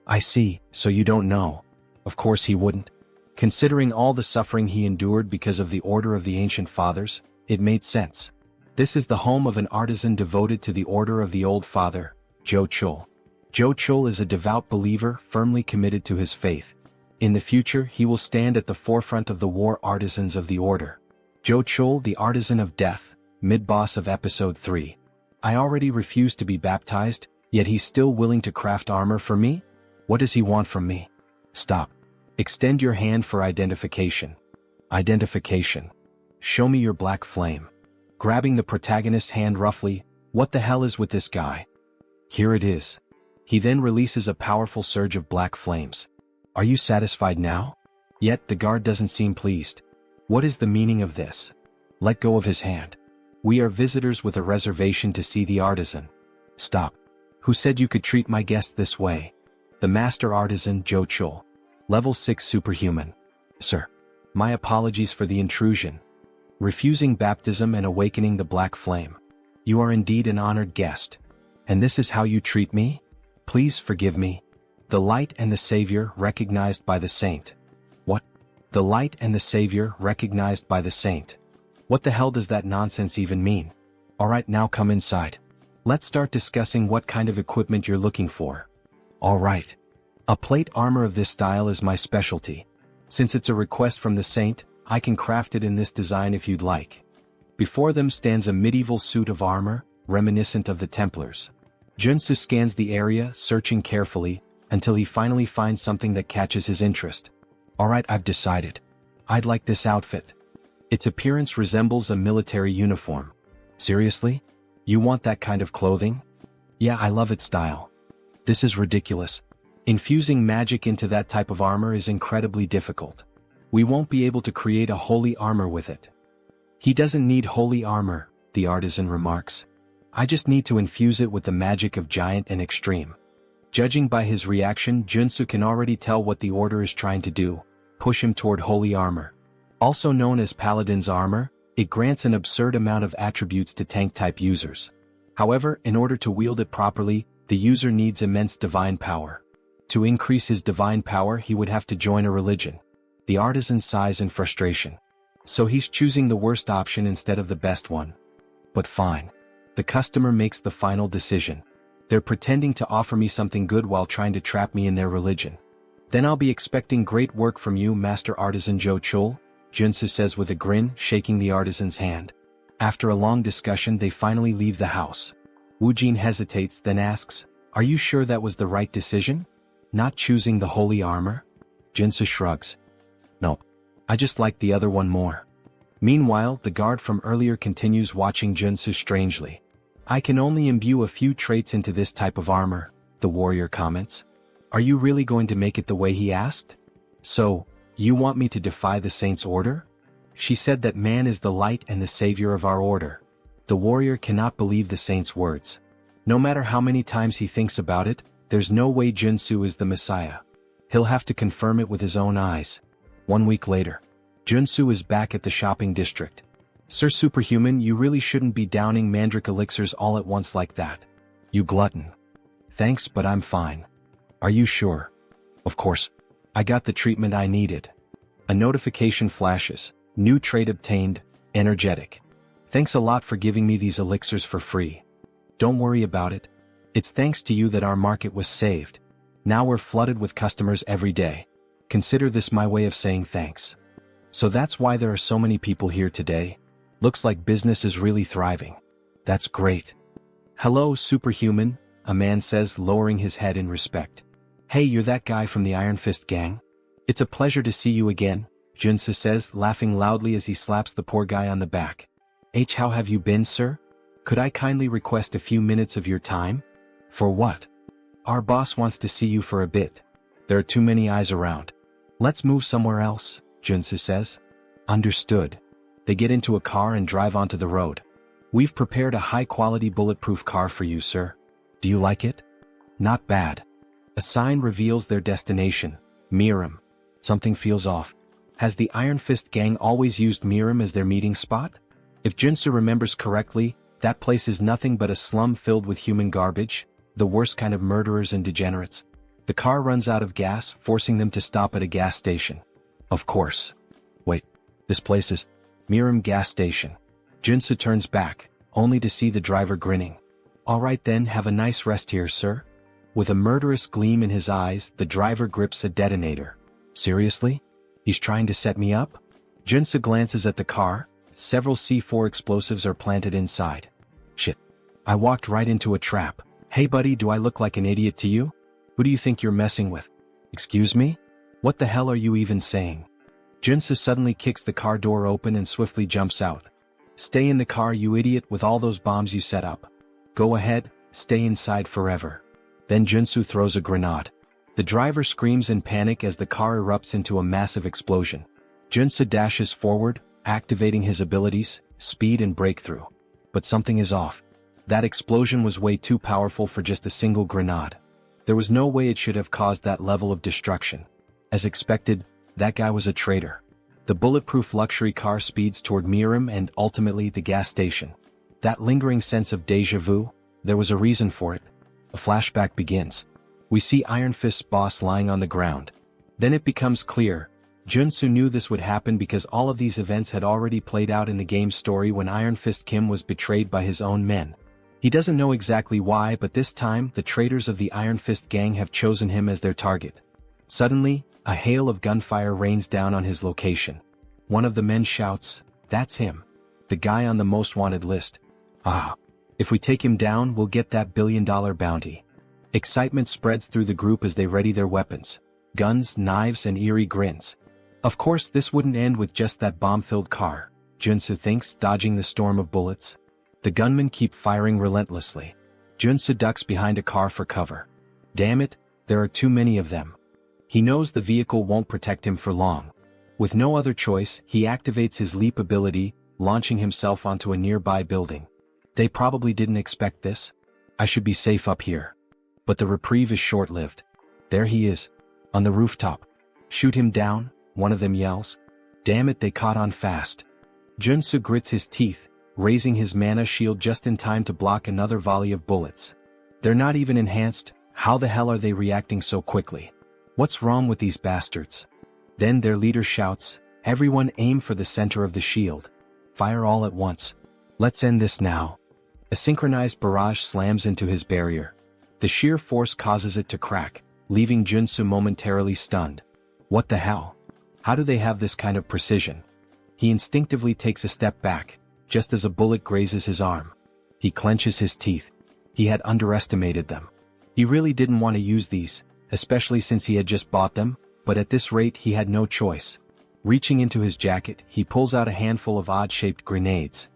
I see, so you don't know. Of course he wouldn't. Considering all the suffering he endured because of the Order of the Ancient Fathers, it made sense. This is the home of an artisan devoted to the Order of the Old Father, Joonsoo. Joonsoo is a devout believer firmly committed to his faith. In the future, he will stand at the forefront of the war artisans of the Order. Joonsoo, the Artisan of Death, mid-boss of Episode 3. I already refused to be baptized, yet he's still willing to craft armor for me? What does he want from me? Stop. Extend your hand for identification. Identification. Show me your black flame. Grabbing the protagonist's hand roughly, what the hell is with this guy? Here it is. He then releases a powerful surge of black flames. Are you satisfied now? Yet the guard doesn't seem pleased. What is the meaning of this? Let go of his hand. We are visitors with a reservation to see the artisan. Stop. Who said you could treat my guest this way? The master artisan, Joonsoo. Level 6 superhuman. Sir. My apologies for the intrusion. Refusing baptism and awakening the black flame. You are indeed an honored guest. And this is how you treat me? Please forgive me. The light and the savior recognized by the saint. What? The light and the savior recognized by the saint. What the hell does that nonsense even mean? Alright, now come inside. Let's start discussing what kind of equipment you're looking for. Alright. A plate armor of this style is my specialty. Since it's a request from the saint, I can craft it in this design if you'd like. Before them stands a medieval suit of armor, reminiscent of the Templars. Joonsoo scans the area, searching carefully, until he finally finds something that catches his interest. Alright, I've decided. I'd like this outfit. Its appearance resembles a military uniform. Seriously? You want that kind of clothing? Yeah, I love its style. This is ridiculous. Infusing magic into that type of armor is incredibly difficult. We won't be able to create a holy armor with it. He doesn't need holy armor, the artisan remarks. I just need to infuse it with the magic of giant and extreme. Judging by his reaction, Joonsoo can already tell what the order is trying to do, push him toward holy armor. Also known as Paladin's armor, it grants an absurd amount of attributes to tank-type users. However, in order to wield it properly, the user needs immense divine power. To increase his divine power, he would have to join a religion. The artisan sighs in frustration. So he's choosing the worst option instead of the best one. But fine. The customer makes the final decision. They're pretending to offer me something good while trying to trap me in their religion. Then I'll be expecting great work from you, Master Artisan Joonsoo, Joonsoo says with a grin, shaking the artisan's hand. After a long discussion, they finally leave the house. Woojin hesitates, then asks, "Are you sure that was the right decision? Not choosing the holy armor?" Joonsoo shrugs. "No. I just like the other one more." Meanwhile, the guard from earlier continues watching Joonsoo strangely. "I can only imbue a few traits into this type of armor," the warrior comments. "Are you really going to make it the way he asked? So, you want me to defy the saint's order? She said that man is the light and the savior of our order." The warrior cannot believe the saint's words. No matter how many times he thinks about it, there's no way Joonsoo is the Messiah. He'll have to confirm it with his own eyes. 1 week later, Joonsoo is back at the shopping district. "Sir Superhuman, you really shouldn't be downing mandrake elixirs all at once like that. You glutton." "Thanks, but I'm fine." "Are you sure?" "Of course. I got the treatment I needed." A notification flashes. "New trait obtained, energetic. Thanks a lot for giving me these elixirs for free." "Don't worry about it. It's thanks to you that our market was saved. Now we're flooded with customers every day. Consider this my way of saying thanks." "So that's why there are so many people here today? Looks like business is really thriving." "That's great." "Hello, Superhuman," a man says, lowering his head in respect. "Hey, you're that guy from the Iron Fist gang? It's a pleasure to see you again," Joonsoo says, laughing loudly as he slaps the poor guy on the back. How have you been, sir? Could I kindly request a few minutes of your time?" "For what?" "Our boss wants to see you for a bit. There are too many eyes around." "Let's move somewhere else," Joonsoo says. "Understood." They get into a car and drive onto the road. "We've prepared a high-quality bulletproof car for you, sir. Do you like it?" "Not bad." A sign reveals their destination, Miram. Something feels off. Has the Iron Fist gang always used Miram as their meeting spot? If Joonsoo remembers correctly, that place is nothing but a slum filled with human garbage, the worst kind of murderers and degenerates. The car runs out of gas, forcing them to stop at a gas station. Of course. Wait, this place is Miram gas station. Joonsoo turns back, only to see the driver grinning. "Alright then, have a nice rest here, sir." With a murderous gleam in his eyes, the driver grips a detonator. "Seriously? He's trying to set me up?" Joonsoo glances at the car. Several C4 explosives are planted inside. "Shit. I walked right into a trap. Hey buddy, do I look like an idiot to you? Who do you think you're messing with?" "Excuse me? What the hell are you even saying?" Joonsoo suddenly kicks the car door open and swiftly jumps out. "Stay in the car, you idiot, with all those bombs you set up. Go ahead, stay inside forever." Then Joonsoo throws a grenade. The driver screams in panic as the car erupts into a massive explosion. Joonsoo dashes forward, activating his abilities, speed and breakthrough. But something is off. That explosion was way too powerful for just a single grenade. There was no way it should have caused that level of destruction. As expected, that guy was a traitor. The bulletproof luxury car speeds toward Miram and ultimately the gas station. That lingering sense of déjà vu, there was a reason for it. A flashback begins. We see Iron Fist's boss lying on the ground. Then it becomes clear. Joonsoo knew this would happen because all of these events had already played out in the game's story when Iron Fist Kim was betrayed by his own men. He doesn't know exactly why, but this time the traitors of the Iron Fist gang have chosen him as their target. Suddenly, a hail of gunfire rains down on his location. One of the men shouts, "That's him. The guy on the most wanted list. Ah. If we take him down, we'll get that billion-dollar bounty." Excitement spreads through the group as they ready their weapons. Guns, knives, and eerie grins. Of course, this wouldn't end with just that bomb-filled car, Joonsoo thinks, dodging the storm of bullets. The gunmen keep firing relentlessly. Joonsoo ducks behind a car for cover. Damn it, there are too many of them. He knows the vehicle won't protect him for long. With no other choice, he activates his leap ability, launching himself onto a nearby building. They probably didn't expect this. I should be safe up here. But the reprieve is short-lived. There he is, on the rooftop. "Shoot him down," one of them yells. Damn it, they caught on fast. Joonsoo grits his teeth, raising his mana shield just in time to block another volley of bullets. They're not even enhanced. How the hell are they reacting so quickly? What's wrong with these bastards? Then their leader shouts, "Everyone aim for the center of the shield. Fire all at once. Let's end this now." A synchronized barrage slams into his barrier. The sheer force causes it to crack, leaving Joonsoo momentarily stunned. What the hell? How do they have this kind of precision? He instinctively takes a step back, just as a bullet grazes his arm. He clenches his teeth. He had underestimated them. He really didn't want to use these, especially since he had just bought them, but at this rate he had no choice. Reaching into his jacket, he pulls out a handful of odd-shaped grenades.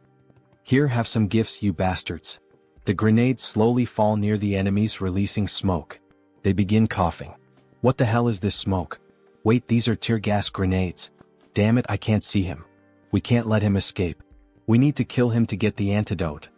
"Here, have some gifts, you bastards." The grenades slowly fall near the enemies, releasing smoke. They begin coughing. What the hell is this smoke? Wait, these are tear gas grenades. Damn it, I can't see him. We can't let him escape. We need to kill him to get the antidote.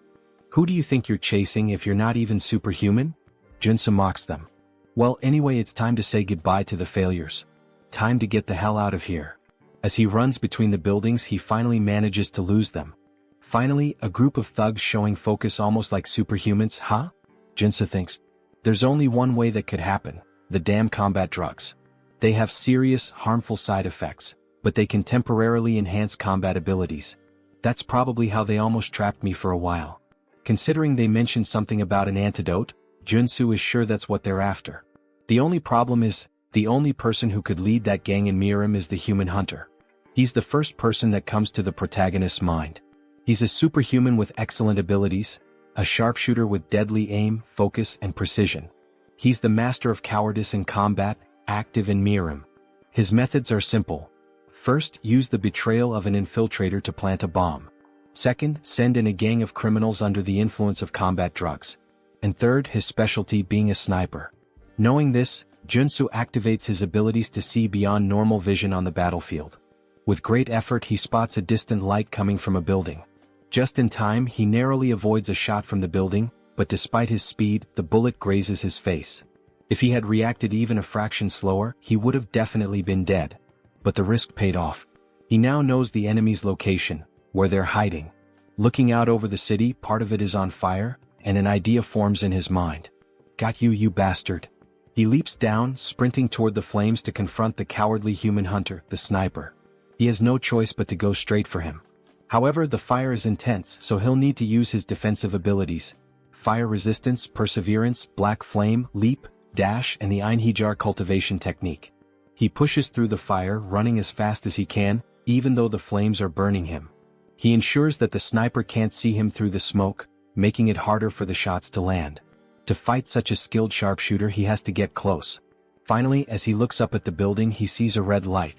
Who do you think you're chasing if you're not even superhuman? Joonsoo mocks them. Well, anyway, it's time to say goodbye to the failures. Time to get the hell out of here. As he runs between the buildings, he finally manages to lose them. Finally, a group of thugs showing focus almost like superhumans, huh? Joonsoo thinks. There's only one way that could happen. The damn combat drugs. They have serious, harmful side effects, but they can temporarily enhance combat abilities. That's probably how they almost trapped me for a while. Considering they mentioned something about an antidote, Joonsoo is sure that's what they're after. The only problem is, the only person who could lead that gang in Harem is the human hunter. He's the first person that comes to the protagonist's mind. He's a superhuman with excellent abilities, a sharpshooter with deadly aim, focus, and precision. He's the master of cowardice in combat, active in Harem. His methods are simple. First, use the betrayal of an infiltrator to plant a bomb. Second, send in a gang of criminals under the influence of combat drugs. And third, his specialty being a sniper. Knowing this, Joonsoo activates his abilities to see beyond normal vision on the battlefield. With great effort, he spots a distant light coming from a building. Just in time, he narrowly avoids a shot from the building, but despite his speed, the bullet grazes his face. If he had reacted even a fraction slower, he would have definitely been dead. But the risk paid off. He now knows the enemy's location, where they're hiding. Looking out over the city, part of it is on fire, and an idea forms in his mind. Got you, you bastard. He leaps down, sprinting toward the flames to confront the cowardly human hunter, the sniper. He has no choice but to go straight for him. However, the fire is intense, so he'll need to use his defensive abilities. Fire resistance, perseverance, black flame, leap, dash, and the Einhejar cultivation technique. He pushes through the fire, running as fast as he can, even though the flames are burning him. He ensures that the sniper can't see him through the smoke, making it harder for the shots to land. To fight such a skilled sharpshooter, he has to get close. Finally, as he looks up at the building, he sees a red light.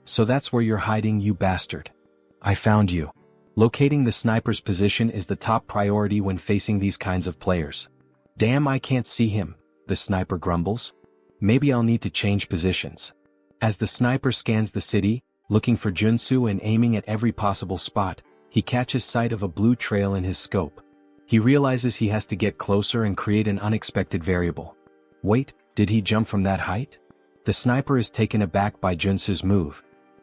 So that's where you're hiding, you bastard. I found you. Locating the sniper's position is the top priority when facing these kinds of players. Damn, I can't see him, the sniper grumbles. Maybe I'll need to change positions. As the sniper scans the city, looking for Joonsoo and aiming at every possible spot, he catches sight of a blue trail in his scope. He realizes he has to get closer and create an unexpected variable. Wait, did he jump from that height? The sniper is taken aback by Joonsoo's move.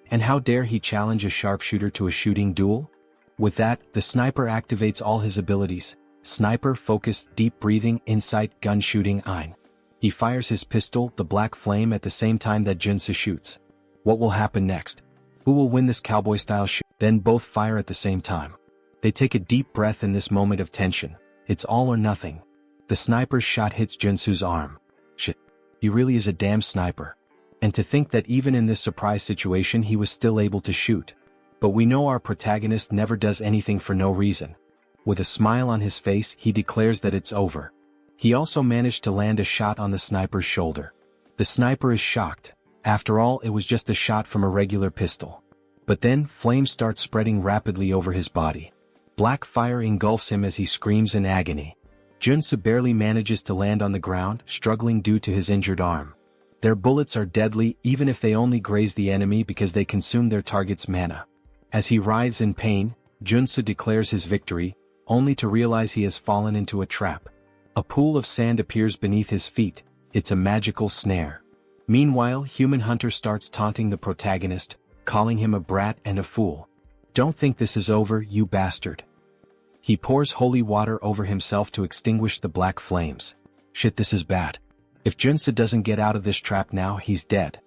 And how dare he challenge a sharpshooter to a shooting duel? With that, the sniper activates all his abilities: sniper, focus, deep breathing, insight, gun shooting, ein. He fires his pistol, the black flame, at the same time that Joonsoo shoots. What will happen next? Who will win this cowboy-style shoot? Then both fire at the same time. They take a deep breath in this moment of tension. It's all or nothing. The sniper's shot hits Joonsoo's arm. Shit. He really is a damn sniper. And to think that even in this surprise situation he was still able to shoot. But we know our protagonist never does anything for no reason. With a smile on his face, he declares that it's over. He also managed to land a shot on the sniper's shoulder. The sniper is shocked. After all, it was just a shot from a regular pistol. But then, flames start spreading rapidly over his body. Black fire engulfs him as he screams in agony. Joonsoo barely manages to land on the ground, struggling due to his injured arm. Their bullets are deadly even if they only graze the enemy because they consume their target's mana. As he writhes in pain, Joonsoo declares his victory, only to realize he has fallen into a trap. A pool of sand appears beneath his feet. It's a magical snare. Meanwhile, Human Hunter starts taunting the protagonist, calling him a brat and a fool. Don't think this is over, you bastard. He pours holy water over himself to extinguish the black flames. Shit, this is bad. If Joonsoo doesn't get out of this trap now, he's dead.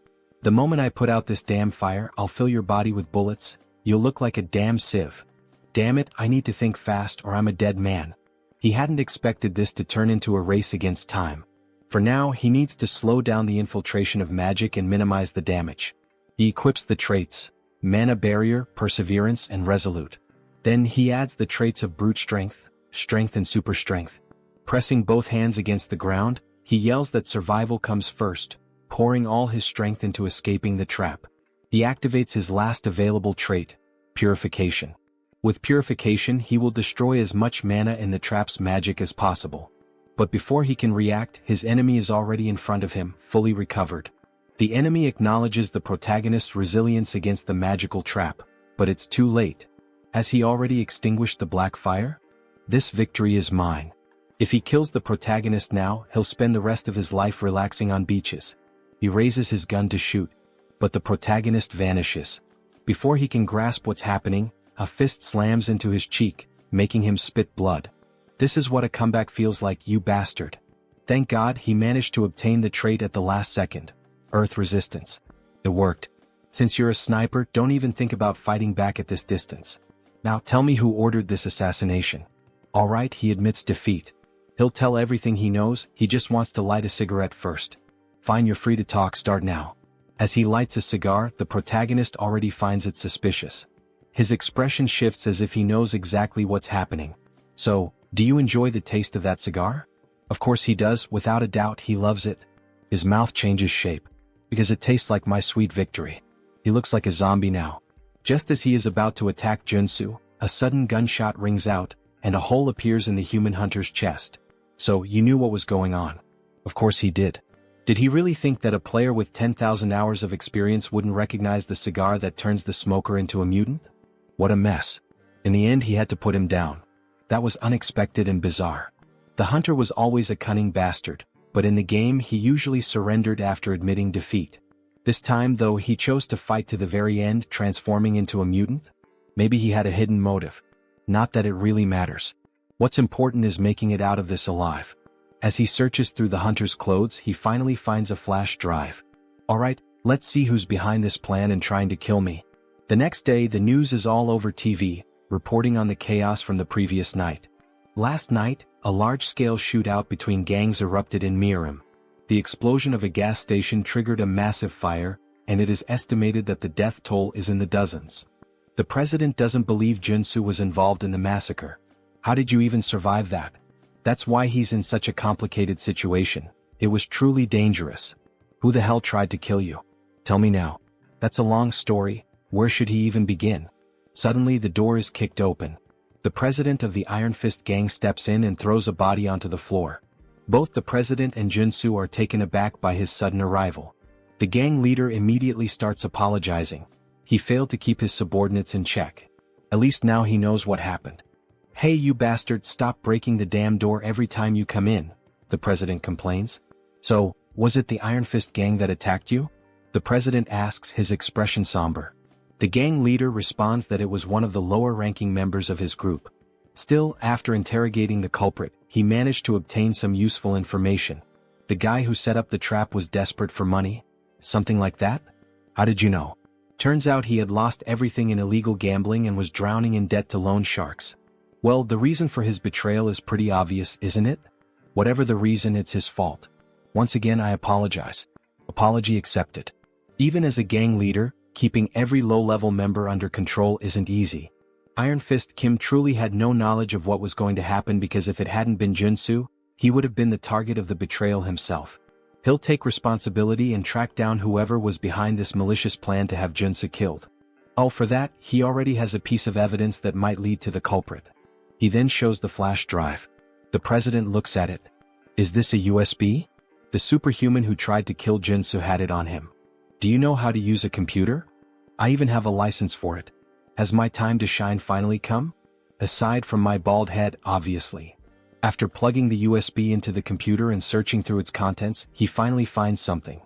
The moment I put out this damn fire, I'll fill your body with bullets. You'll look like a damn sieve. Damn it, I need to think fast or I'm a dead man. He hadn't expected this to turn into a race against time. For now, he needs to slow down the infiltration of magic and minimize the damage. He equips the traits: Mana Barrier, Perseverance, and Resolute. Then he adds the traits of Brute Strength, Strength and Super Strength. Pressing both hands against the ground, he yells that survival comes first, pouring all his strength into escaping the trap. He activates his last available trait, Purification. With Purification, he will destroy as much mana in the trap's magic as possible. But before he can react, his enemy is already in front of him, fully recovered. The enemy acknowledges the protagonist's resilience against the magical trap, but it's too late. Has he already extinguished the black fire? This victory is mine. If he kills the protagonist now, he'll spend the rest of his life relaxing on beaches. He raises his gun to shoot, but the protagonist vanishes. Before he can grasp what's happening, a fist slams into his cheek, making him spit blood. This is what a comeback feels like, you bastard. Thank God he managed to obtain the trait at the last second. Earth Resistance. It worked. Since you're a sniper, don't even think about fighting back at this distance. Now tell me who ordered this assassination. Alright, he admits defeat. He'll tell everything he knows, he just wants to light a cigarette first. Fine, you're free to talk, start now. As he lights a cigar, the protagonist already finds it suspicious. His expression shifts as if he knows exactly what's happening. So, do you enjoy the taste of that cigar? Of course he does, without a doubt he loves it. His mouth changes shape. Because it tastes like my sweet victory. He looks like a zombie now. Just as he is about to attack Joonsoo, a sudden gunshot rings out, and a hole appears in the Human Hunter's chest. So, you knew what was going on. Of course he did. Did he really think that a player with 10,000 hours of experience wouldn't recognize the cigar that turns the smoker into a mutant? What a mess. In the end he had to put him down. That was unexpected and bizarre. The hunter was always a cunning bastard, but in the game he usually surrendered after admitting defeat. This time though he chose to fight to the very end, transforming into a mutant? Maybe he had a hidden motive. Not that it really matters. What's important is making it out of this alive. As he searches through the hunter's clothes, he finally finds a flash drive. Alright, let's see who's behind this plan and trying to kill me. The next day the news is all over TV, reporting on the chaos from the previous night. Last night, a large-scale shootout between gangs erupted in Harem. The explosion of a gas station triggered a massive fire, and it is estimated that the death toll is in the dozens. The president doesn't believe Joonsoo was involved in the massacre. How did you even survive that? That's why he's in such a complicated situation. It was truly dangerous. Who the hell tried to kill you? Tell me now. That's a long story. Where should he even begin? Suddenly the door is kicked open. The president of the Iron Fist gang steps in and throws a body onto the floor. Both the president and Joonsoo are taken aback by his sudden arrival. The gang leader immediately starts apologizing. He failed to keep his subordinates in check. At least now he knows what happened. Hey you bastard, stop breaking the damn door every time you come in, the president complains. So, was it the Iron Fist gang that attacked you? The president asks, his expression somber. The gang leader responds that it was one of the lower-ranking members of his group. Still, after interrogating the culprit, he managed to obtain some useful information. The guy who set up the trap was desperate for money? Something like that? How did you know? Turns out he had lost everything in illegal gambling and was drowning in debt to loan sharks. Well, the reason for his betrayal is pretty obvious, isn't it? Whatever the reason, it's his fault. Once again, I apologize. Apology accepted. Even as a gang leader, keeping every low-level member under control isn't easy. Iron Fist Kim truly had no knowledge of what was going to happen, because if it hadn't been Joonsoo, he would have been the target of the betrayal himself. He'll take responsibility and track down whoever was behind this malicious plan to have Joonsoo killed. Oh, for that, he already has a piece of evidence that might lead to the culprit. He then shows the flash drive. The president looks at it. Is this a USB? The superhuman who tried to kill Joonsoo had it on him. Do you know how to use a computer? I even have a license for it. Has my time to shine finally come? Aside from my bald head, obviously. After plugging the USB into the computer and searching through its contents, he finally finds something.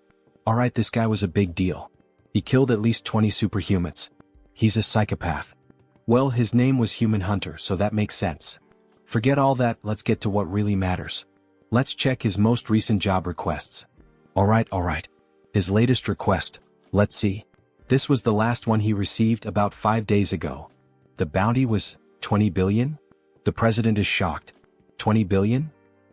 Alright, this guy was a big deal. He killed at least 20 superhumans. He's a psychopath. Well, his name was Human Hunter, so that makes sense. Forget all that, let's get to what really matters. Let's check his most recent job requests. Alright. His latest request, let's see. This was the last one he received about 5 days ago. The bounty was 20 billion? The president is shocked. 20 billion?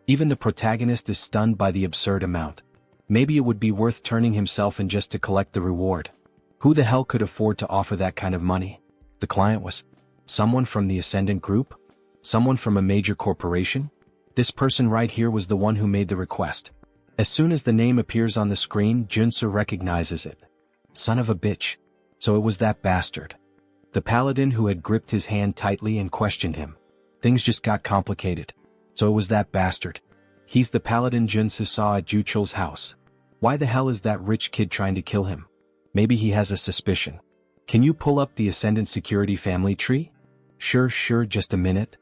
Even the protagonist is stunned by the absurd amount. Maybe it would be worth turning himself in just to collect the reward. Who the hell could afford to offer that kind of money? The client was someone from the Ascendant Group? Someone from a major corporation? This person right here was the one who made the request. As soon as the name appears on the screen, Joonsoo recognizes it. Son of a bitch. So it was that bastard. The paladin who had gripped his hand tightly and questioned him. Things just got complicated. So it was that bastard. He's the paladin Joonsoo saw at Juchul's house. Why the hell is that rich kid trying to kill him? Maybe he has a suspicion. Can you pull up the Ascendant Security family tree? Sure, just a minute.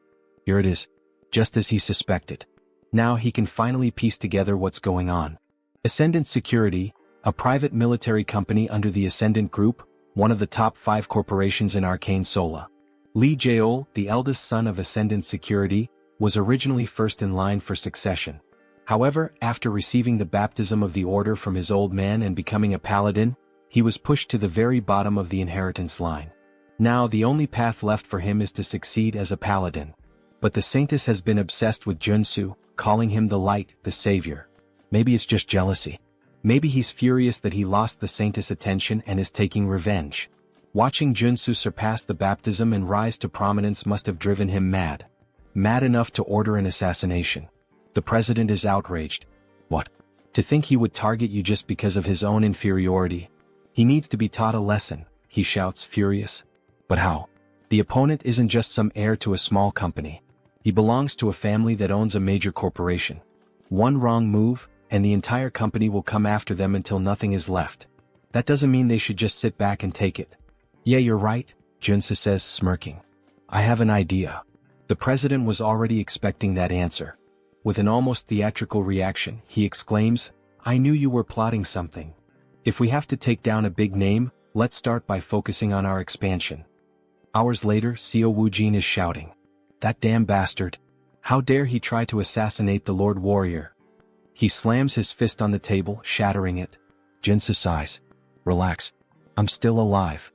Here it is. Just as he suspected. Now he can finally piece together what's going on. Ascendant Security, a private military company under the Ascendant Group, one of the top 5 corporations in Arcane Seoul. Lee Jaeol, the eldest son of Ascendant Security, was originally first in line for succession. However, after receiving the baptism of the order from his old man and becoming a paladin, he was pushed to the very bottom of the inheritance line. Now the only path left for him is to succeed as a paladin. But the Saintess has been obsessed with Joonsoo, calling him the light, the savior. Maybe it's just jealousy. Maybe he's furious that he lost the Saintess' attention and is taking revenge. Watching Joonsoo surpass the baptism and rise to prominence must have driven him mad. Mad enough to order an assassination. The president is outraged. What? To think he would target you just because of his own inferiority? He needs to be taught a lesson, he shouts, furious. But how? The opponent isn't just some heir to a small company. He belongs to a family that owns a major corporation. One wrong move, and the entire company will come after them until nothing is left. That doesn't mean they should just sit back and take it. Yeah, you're right, Joonsoo says, smirking. I have an idea. The president was already expecting that answer. With an almost theatrical reaction, he exclaims, I knew you were plotting something. If we have to take down a big name, let's start by focusing on our expansion. Hours later, Seo Woojin is shouting. That damn bastard. How dare he try to assassinate the Lord Warrior? He slams his fist on the table, shattering it. Joonsoo sighs. Relax. I'm still alive.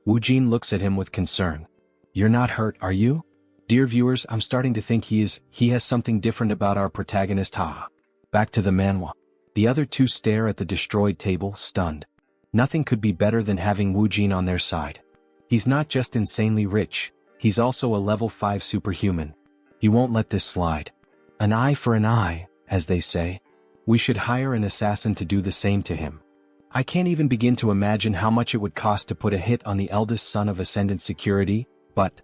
Woojin looks at him with concern. You're not hurt, are you? Dear viewers, I'm starting to think he has something different about our protagonist, haha. Back to the Manhwa. The other two stare at the destroyed table, stunned. Nothing could be better than having Woojin on their side. He's not just insanely rich, he's also a level 5 superhuman. He won't let this slide. An eye for an eye, as they say. We should hire an assassin to do the same to him. I can't even begin to imagine how much it would cost to put a hit on the eldest son of Ascendant Security, but...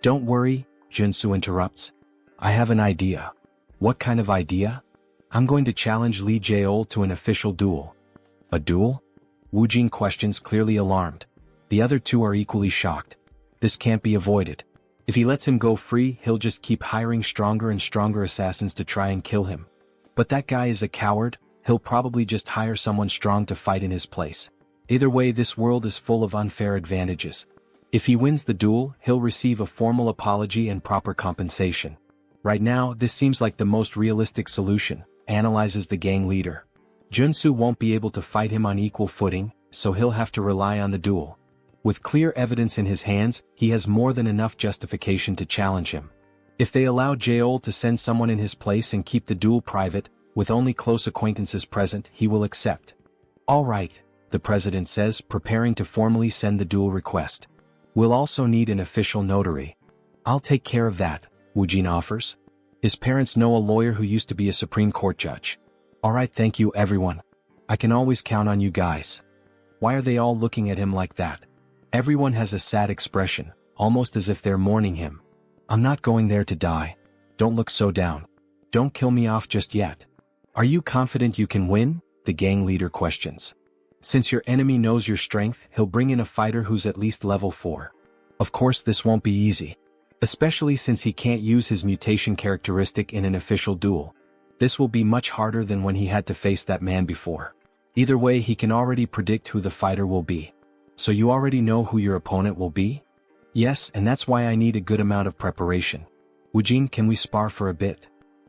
Don't worry, Joonsoo interrupts. I have an idea. What kind of idea? I'm going to challenge Lee Jaeol to an official duel. A duel? Woojin questions, clearly alarmed. The other two are equally shocked. This can't be avoided. If he lets him go free, he'll just keep hiring stronger and stronger assassins to try and kill him. But that guy is a coward, he'll probably just hire someone strong to fight in his place. Either way, this world is full of unfair advantages. If he wins the duel, he'll receive a formal apology and proper compensation. Right now, this seems like the most realistic solution, analyzes the gang leader. Joonsoo won't be able to fight him on equal footing, so he'll have to rely on the duel. With clear evidence in his hands, he has more than enough justification to challenge him. If they allow Seoul to send someone in his place and keep the duel private, with only close acquaintances present, he will accept. All right, the president says, preparing to formally send the duel request. We'll also need an official notary. I'll take care of that, Woojin offers. His parents know a lawyer who used to be a Supreme Court judge. All right, thank you everyone. I can always count on you guys. Why are they all looking at him like that? Everyone has a sad expression, almost as if they're mourning him. I'm not going there to die. Don't look so down. Don't kill me off just yet. Are you confident you can win? The gang leader questions. Since your enemy knows your strength, he'll bring in a fighter who's at least level 4. Of course this won't be easy. Especially since he can't use his mutation characteristic in an official duel. This will be much harder than when he had to face that man before. Either way, he can already predict who the fighter will be. So you already know who your opponent will be? Yes, and that's why I need a good amount of preparation. Woojin, can we spar for a bit?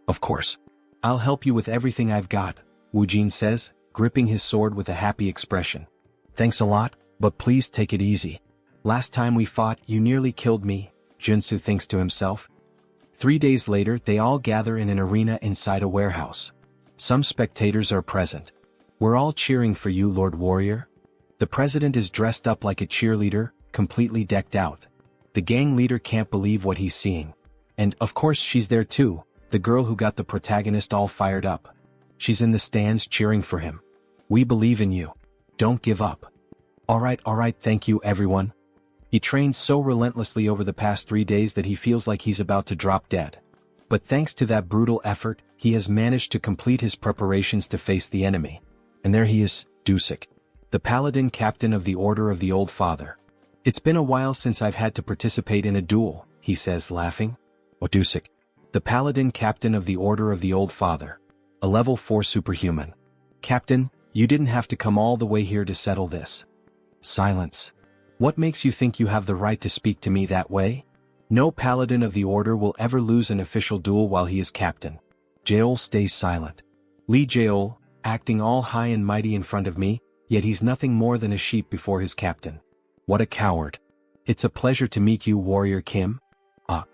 Of course. I'll help you with everything I've got, Woojin says, gripping his sword with a happy expression. Thanks a lot, but please take it easy. Last time we fought, you nearly killed me, Joonsoo thinks to himself. 3 days later, they all gather in an arena inside a warehouse. Some spectators are present. We're all cheering for you, Lord Warrior. The president is dressed up like a cheerleader, completely decked out. The gang leader can't believe what he's seeing. And, of course, she's there too, the girl who got the protagonist all fired up. She's in the stands cheering for him. We believe in you. Don't give up. All right, thank you everyone. He trained so relentlessly over the past 3 days that he feels like he's about to drop dead. But thanks to that brutal effort, he has managed to complete his preparations to face the enemy. And there he is, Dusik, the paladin captain of the Order of the Old Father. It's been a while since I've had to participate in a duel, he says, laughing. Oh, Dusik, the paladin captain of the Order of the Old Father. A level 4 superhuman. Captain, you didn't have to come all the way here to settle this. Silence. What makes you think you have the right to speak to me that way? No paladin of the Order will ever lose an official duel while he is captain. Seoul stays silent. Lee Seoul, acting all high and mighty in front of me, yet he's nothing more than a sheep before his captain. What a coward. It's a pleasure to meet you, Warrior Kim.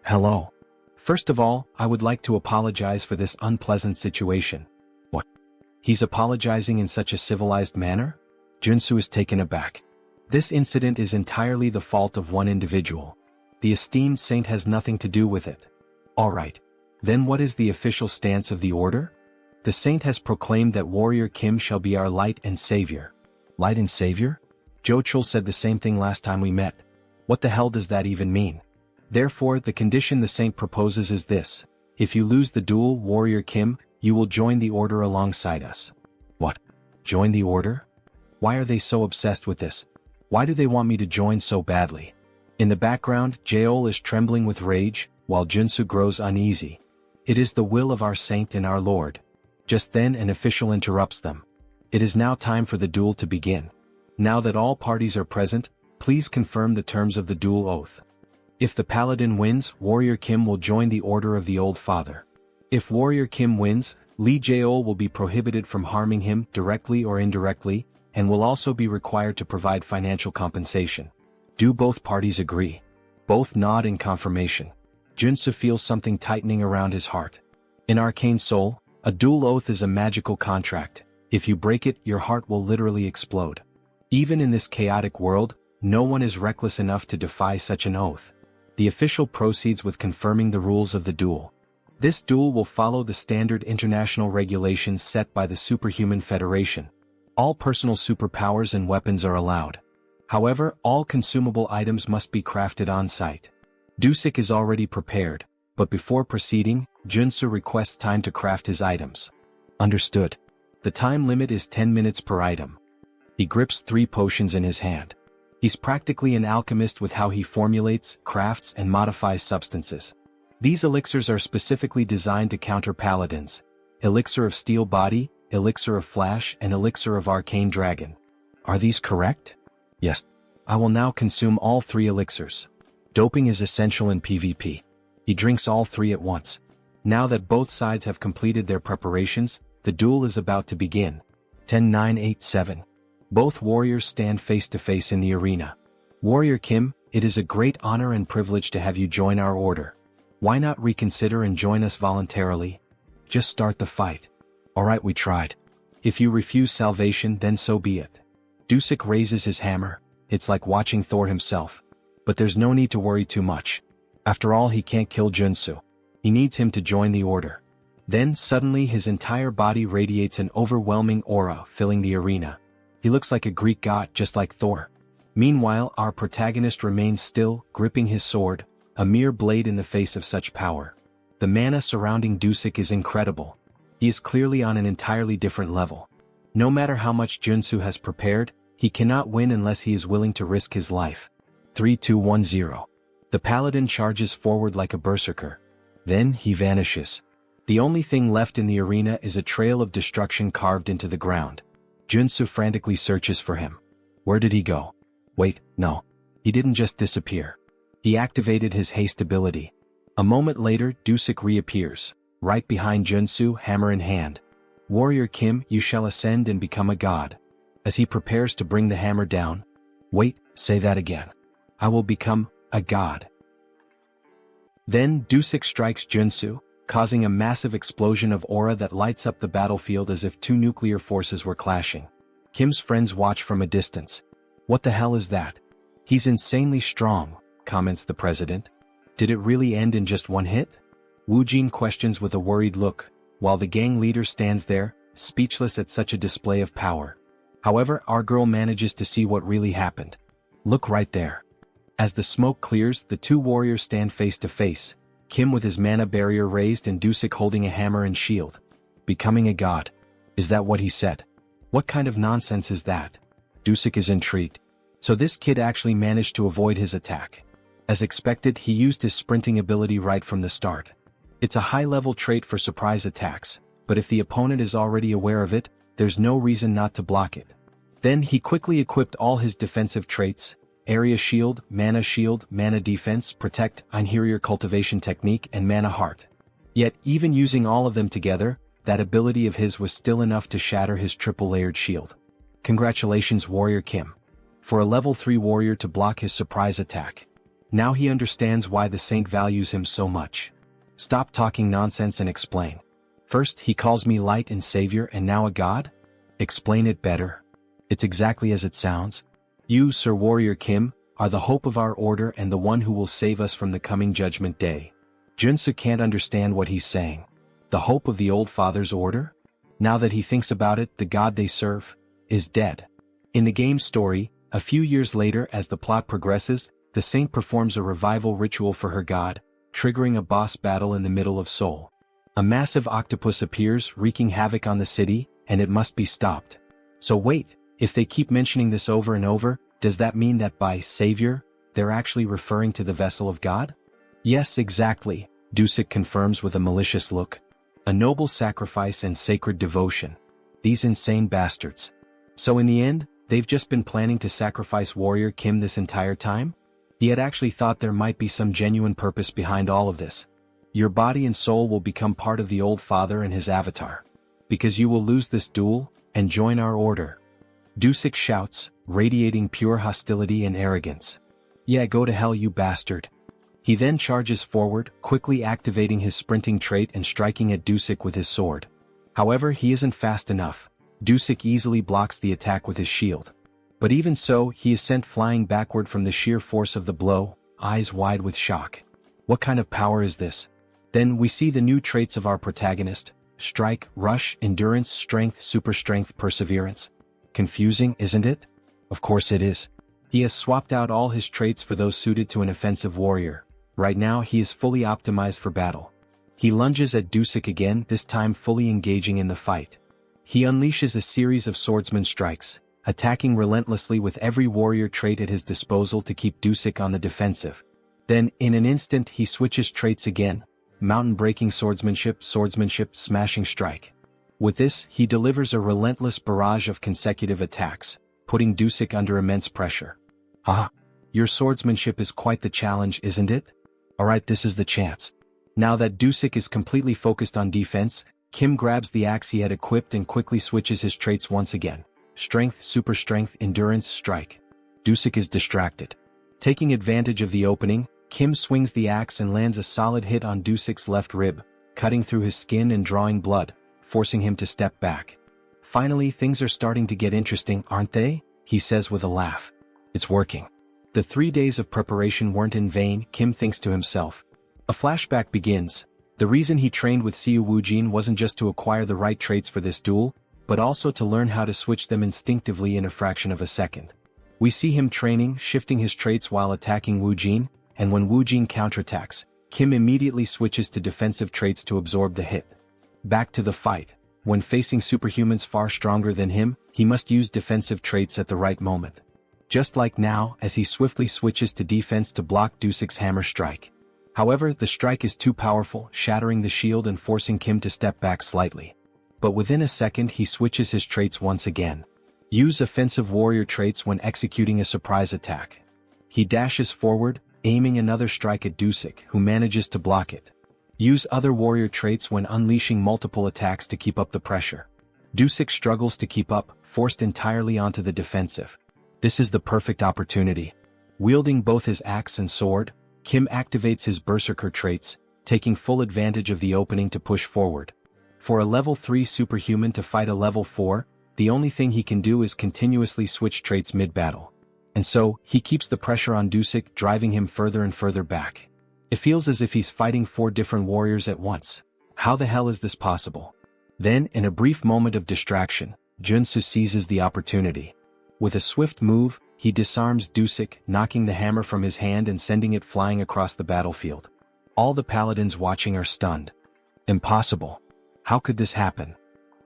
Hello. First of all, I would like to apologize for this unpleasant situation. What? He's apologizing in such a civilized manner? Joonsoo is taken aback. This incident is entirely the fault of one individual. The esteemed saint has nothing to do with it. Alright. Then what is the official stance of the order? The saint has proclaimed that Warrior Kim shall be our light and savior. Light and savior? Jochul said the same thing last time we met. What the hell does that even mean? Therefore, the condition the saint proposes is this. If you lose the duel, Warrior Kim, you will join the order alongside us. What? Join the order? Why are they so obsessed with this? Why do they want me to join so badly? In the background, Seoul is trembling with rage, while Joonsoo grows uneasy. It is the will of our saint and our lord. Just then an official interrupts them. It is now time for the duel to begin. Now that all parties are present, please confirm the terms of the duel oath. If the paladin wins, Warrior Kim will join the Order of the Old Father. If Warrior Kim wins, Lee Seoul will be prohibited from harming him directly or indirectly, and will also be required to provide financial compensation. Do both parties agree? Both nod in confirmation. Joonsoo feels something tightening around his heart. In Arcane Seoul, a duel oath is a magical contract. If you break it, your heart will literally explode. Even in this chaotic world, no one is reckless enough to defy such an oath. The official proceeds with confirming the rules of the duel. This duel will follow the standard international regulations set by the Superhuman Federation. All personal superpowers and weapons are allowed. However, all consumable items must be crafted on-site. Dusik is already prepared, but before proceeding, Joonsoo requests time to craft his items. Understood. The time limit is 10 minutes per item. He grips 3 potions in his hand. He's practically an alchemist with how he formulates, crafts, and modifies substances. These elixirs are specifically designed to counter paladins. Elixir of Steel Body, Elixir of Flash, and Elixir of Arcane Dragon. Are these correct? Yes. I will now consume all 3 elixirs. Doping is essential in PvP. He drinks all 3 at once. Now that both sides have completed their preparations, The duel is about to begin. 10-9-8-7. Both warriors stand face to face in the arena. Warrior Kim, it is a great honor and privilege to have you join our order. Why not reconsider and join us voluntarily? Just start the fight. Alright, we tried. If you refuse salvation, then so be it. Dusik raises his hammer. It's like watching Thor himself. But there's no need to worry too much. After all, he can't kill Joonsoo. He needs him to join the order. Then suddenly his entire body radiates an overwhelming aura, filling the arena. He looks like a Greek god, just like Thor. Meanwhile, our protagonist remains still, gripping his sword, a mere blade in the face of such power. The mana surrounding Dusik is incredible. He is clearly on an entirely different level. No matter how much Joonsoo has prepared, he cannot win unless he is willing to risk his life. 3-2-1-0. The paladin charges forward like a berserker. Then he vanishes. The only thing left in the arena is a trail of destruction carved into the ground. Joonsoo frantically searches for him. Where did he go? Wait, no. He didn't just disappear. He activated his haste ability. A moment later, Dusik reappears, right behind Joonsoo, hammer in hand. Warrior Kim, you shall ascend and become a god. As he prepares to bring the hammer down. Wait, say that again. I will become a god. Then Dusik strikes Joonsoo, causing a massive explosion of aura that lights up the battlefield as if two nuclear forces were clashing. Kim's friends watch from a distance. What the hell is that? He's insanely strong, comments the president. Did it really end in just one hit? Woojin questions with a worried look, while the gang leader stands there, speechless at such a display of power. However, our girl manages to see what really happened. Look right there. As the smoke clears, the two warriors stand face to face. Kim with his mana barrier raised and Dusik holding a hammer and shield. Becoming a god. Is that what he said? What kind of nonsense is that? Dusik is intrigued. So this kid actually managed to avoid his attack. As expected, he used his sprinting ability right from the start. It's a high-level trait for surprise attacks, but if the opponent is already aware of it, there's no reason not to block it. Then he quickly equipped all his defensive traits: Area Shield, Mana Defense, Protect, Interior Cultivation Technique, and Mana Heart. Yet, even using all of them together, that ability of his was still enough to shatter his triple-layered shield. Congratulations, Warrior Kim. For a level 3 warrior to block his surprise attack. Now he understands why the saint values him so much. Stop talking nonsense and explain. First, he calls me light and savior and now a god? Explain it better. It's exactly as it sounds. You, Sir Warrior Kim, are the hope of our order and the one who will save us from the coming judgment day. Joonsoo can't understand what he's saying. The hope of the old father's order? Now that he thinks about it, the god they serve is dead. In the game's story, a few years later as the plot progresses, the saint performs a revival ritual for her god, triggering a boss battle in the middle of Seoul. A massive octopus appears, wreaking havoc on the city, and it must be stopped. So wait, if they keep mentioning this over and over, does that mean that by savior, they're actually referring to the vessel of God? Yes, exactly, Dusik confirms with a malicious look. A noble sacrifice and sacred devotion. These insane bastards. So in the end, they've just been planning to sacrifice Warrior Kim this entire time? He had actually thought there might be some genuine purpose behind all of this. Your body and soul will become part of the old father and his avatar. Because you will lose this duel, and join our order. Dusik shouts, radiating pure hostility and arrogance. Yeah, go to hell, you bastard. He then charges forward, quickly activating his sprinting trait and striking at Dusik with his sword. However, he isn't fast enough. Dusik easily blocks the attack with his shield. But even so, he is sent flying backward from the sheer force of the blow, eyes wide with shock. What kind of power is this? Then we see the new traits of our protagonist: strike, rush, endurance, strength, super strength, perseverance. Confusing, isn't it? Of course it is. He has swapped out all his traits for those suited to an offensive warrior. Right now he is fully optimized for battle. He lunges at Dusik again, this time fully engaging in the fight. He unleashes a series of swordsman strikes, attacking relentlessly with every warrior trait at his disposal to keep Dusik on the defensive. Then, in an instant, he switches traits again: mountain-breaking swordsmanship, smashing strike. With this, he delivers a relentless barrage of consecutive attacks, putting Dusik under immense pressure. Haha! Your swordsmanship is quite the challenge, isn't it? Alright, this is the chance. Now that Dusik is completely focused on defense, Kim grabs the axe he had equipped and quickly switches his traits once again. Strength, super strength, endurance, strike. Dusik is distracted. Taking advantage of the opening, Kim swings the axe and lands a solid hit on Dusik's left rib, cutting through his skin and drawing blood, forcing him to step back. Finally, things are starting to get interesting, aren't they? He says with a laugh. It's working. The 3 days of preparation weren't in vain, Kim thinks to himself. A flashback begins. The reason he trained with Siu Woojin wasn't just to acquire the right traits for this duel, but also to learn how to switch them instinctively in a fraction of a second. We see him training, shifting his traits while attacking Woojin, and when Woojin counterattacks, Kim immediately switches to defensive traits to absorb the hit. Back to the fight. When facing superhumans far stronger than him, he must use defensive traits at the right moment. Just like now, as he swiftly switches to defense to block Dusik's hammer strike. However, the strike is too powerful, shattering the shield and forcing Kim to step back slightly. But within a second he switches his traits once again. Use offensive warrior traits when executing a surprise attack. He dashes forward, aiming another strike at Dusik, who manages to block it. Use other warrior traits when unleashing multiple attacks to keep up the pressure. Dusik struggles to keep up, forced entirely onto the defensive. This is the perfect opportunity. Wielding both his axe and sword, Kim activates his berserker traits, taking full advantage of the opening to push forward. For a level 3 superhuman to fight a level 4, the only thing he can do is continuously switch traits mid-battle. And so, he keeps the pressure on Dusik, driving him further and further back. It feels as if he's fighting 4 different warriors at once. How the hell is this possible? Then, in a brief moment of distraction, Joonsoo seizes the opportunity. With a swift move, he disarms Dusik, knocking the hammer from his hand and sending it flying across the battlefield. All the paladins watching are stunned. Impossible. How could this happen?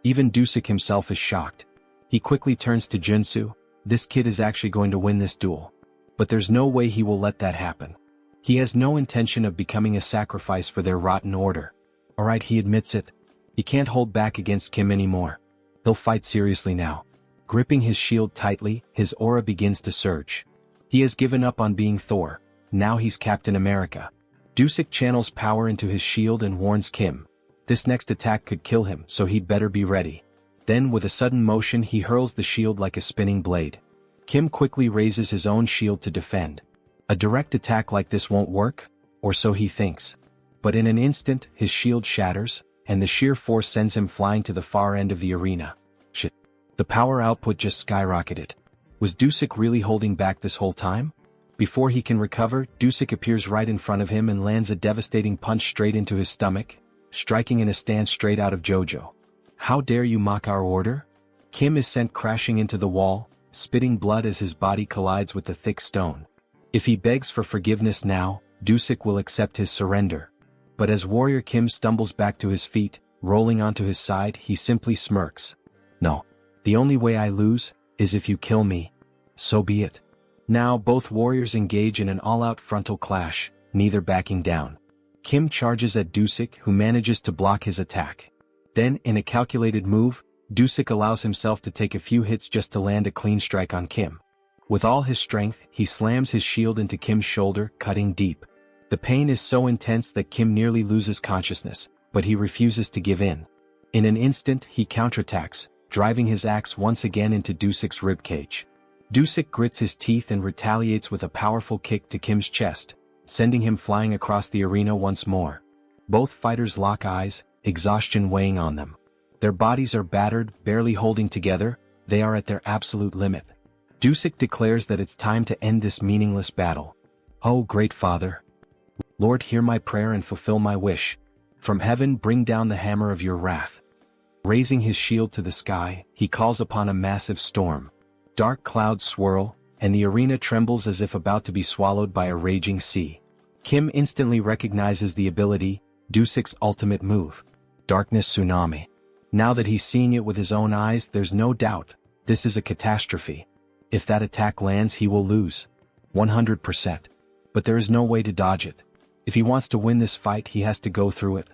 Even Dusik himself is shocked. He quickly turns to Joonsoo. This kid is actually going to win this duel. But there's no way he will let that happen. He has no intention of becoming a sacrifice for their rotten order. Alright, he admits it. He can't hold back against Kim anymore. He'll fight seriously now. Gripping his shield tightly, his aura begins to surge. He has given up on being Thor. Now he's Captain America. Dusik channels power into his shield and warns Kim. This next attack could kill him, so he'd better be ready. Then with a sudden motion he hurls the shield like a spinning blade. Kim quickly raises his own shield to defend. A direct attack like this won't work, or so he thinks. But in an instant, his shield shatters, and the sheer force sends him flying to the far end of the arena. Shit. The power output just skyrocketed. Was Dusik really holding back this whole time? Before he can recover, Dusik appears right in front of him and lands a devastating punch straight into his stomach, striking in a stance straight out of JoJo. How dare you mock our order? Kim is sent crashing into the wall, spitting blood as his body collides with the thick stone. If he begs for forgiveness now, Dusik will accept his surrender. But as Warrior Kim stumbles back to his feet, rolling onto his side, he simply smirks. No. The only way I lose is if you kill me. So be it. Now both warriors engage in an all-out frontal clash, neither backing down. Kim charges at Dusik, who manages to block his attack. Then, in a calculated move, Dusik allows himself to take a few hits just to land a clean strike on Kim. With all his strength, he slams his shield into Kim's shoulder, cutting deep. The pain is so intense that Kim nearly loses consciousness, but he refuses to give in. In an instant, he counterattacks, driving his axe once again into Dusik's ribcage. Dusik grits his teeth and retaliates with a powerful kick to Kim's chest, sending him flying across the arena once more. Both fighters lock eyes, exhaustion weighing on them. Their bodies are battered, barely holding together, they are at their absolute limit. Dusik declares that it's time to end this meaningless battle. Oh, great Father! Lord, hear my prayer and fulfill my wish. From heaven bring down the hammer of your wrath. Raising his shield to the sky, he calls upon a massive storm. Dark clouds swirl, and the arena trembles as if about to be swallowed by a raging sea. Kim instantly recognizes the ability, Dusik's ultimate move. Darkness Tsunami. Now that he's seeing it with his own eyes, there's no doubt, this is a catastrophe. If that attack lands, he will lose. 100%. But there is no way to dodge it. If he wants to win this fight, he has to go through it.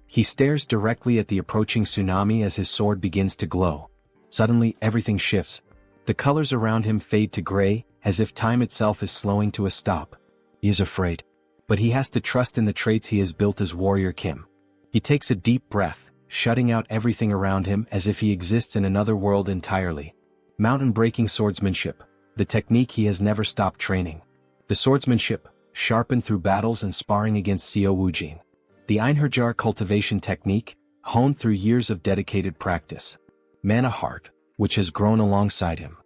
He stares directly at the approaching tsunami as his sword begins to glow. Suddenly, everything shifts. The colors around him fade to gray, as if time itself is slowing to a stop. He is afraid. But he has to trust in the traits he has built as Warrior Kim. He takes a deep breath, shutting out everything around him as if he exists in another world entirely. Mountain-breaking swordsmanship, the technique he has never stopped training. The swordsmanship, sharpened through battles and sparring against Seo Woojin. The Einherjar cultivation technique, honed through years of dedicated practice. Mana heart, which has grown alongside him.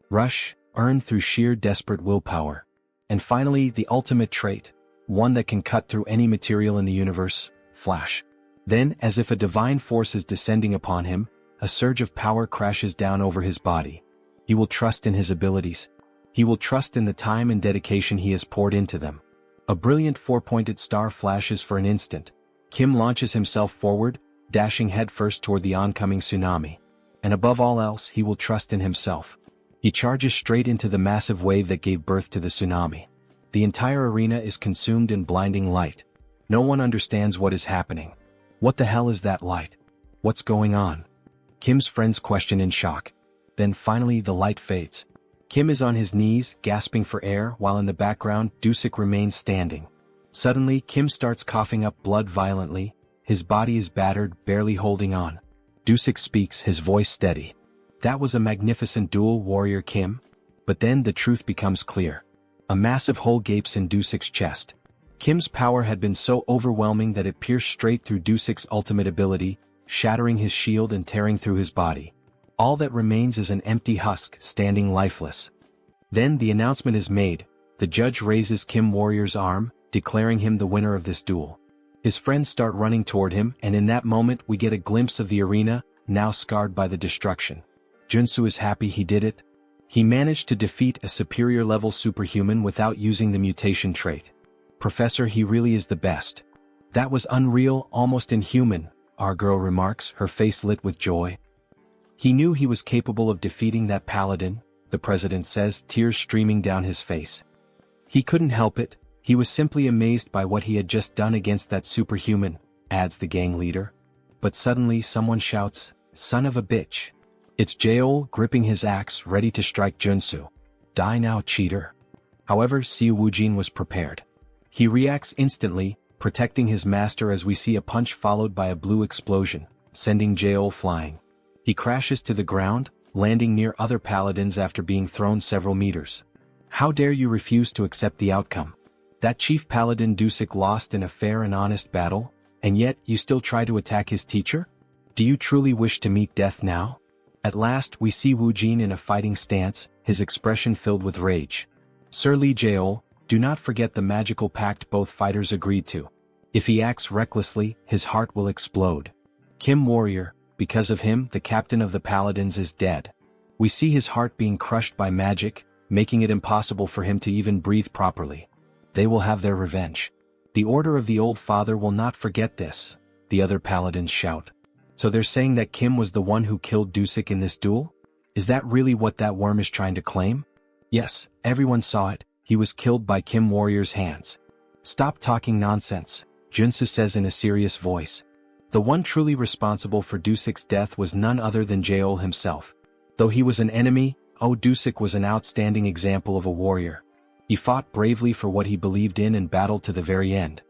Rush, earned through sheer desperate willpower. And finally, the ultimate trait, one that can cut through any material in the universe, flash. Then, as if a divine force is descending upon him, a surge of power crashes down over his body. He will trust in his abilities. He will trust in the time and dedication he has poured into them. A brilliant four-pointed star flashes for an instant. Kim launches himself forward, dashing headfirst toward the oncoming tsunami. And above all else, he will trust in himself. He charges straight into the massive wave that gave birth to the tsunami. The entire arena is consumed in blinding light. No one understands what is happening. What the hell is that light? What's going on? Kim's friends question in shock. Then finally the light fades. Kim is on his knees, gasping for air, while in the background, Dusik remains standing. Suddenly, Kim starts coughing up blood violently. His body is battered, barely holding on. Dusik speaks, his voice steady. That was a magnificent duel, Warrior Kim. But then the truth becomes clear. A massive hole gapes in Dusik's chest. Kim's power had been so overwhelming that it pierced straight through Dusik's ultimate ability, shattering his shield and tearing through his body. All that remains is an empty husk, standing lifeless. Then the announcement is made. The judge raises Kim Warrior's arm, declaring him the winner of this duel. His friends start running toward him, and in that moment we get a glimpse of the arena, now scarred by the destruction. Joonsoo is happy he did it. He managed to defeat a superior-level superhuman without using the mutation trait. Professor, he really is the best. That was unreal, almost inhuman, our girl remarks, her face lit with joy. He knew he was capable of defeating that paladin, the president says, tears streaming down his face. He couldn't help it, he was simply amazed by what he had just done against that superhuman, adds the gang leader. But suddenly someone shouts, "Son of a bitch." It's Jeol, gripping his axe, ready to strike Joonsoo. Die now, cheater. However, Seo Woojin was prepared. He reacts instantly, protecting his master as we see a punch followed by a blue explosion, sending Jeol flying. He crashes to the ground, landing near other paladins after being thrown several meters. How dare you refuse to accept the outcome? That chief paladin Dusik lost in a fair and honest battle, and yet you still try to attack his teacher? Do you truly wish to meet death now? At last we see Woojin in a fighting stance, his expression filled with rage. Sir Lee Jeol, do not forget the magical pact both fighters agreed to. If he acts recklessly, his heart will explode. Kim Warrior, because of him, the captain of the paladins is dead. We see his heart being crushed by magic, making it impossible for him to even breathe properly. They will have their revenge. The Order of the Old Father will not forget this, the other paladins shout. So they're saying that Kim was the one who killed Dusik in this duel? Is that really what that worm is trying to claim? Yes, everyone saw it, he was killed by Kim Warrior's hands. Stop talking nonsense, Joonsoo says in a serious voice. The one truly responsible for Dusik's death was none other than Jeol himself. Though he was an enemy, Dusik was an outstanding example of a warrior. He fought bravely for what he believed in and battled to the very end.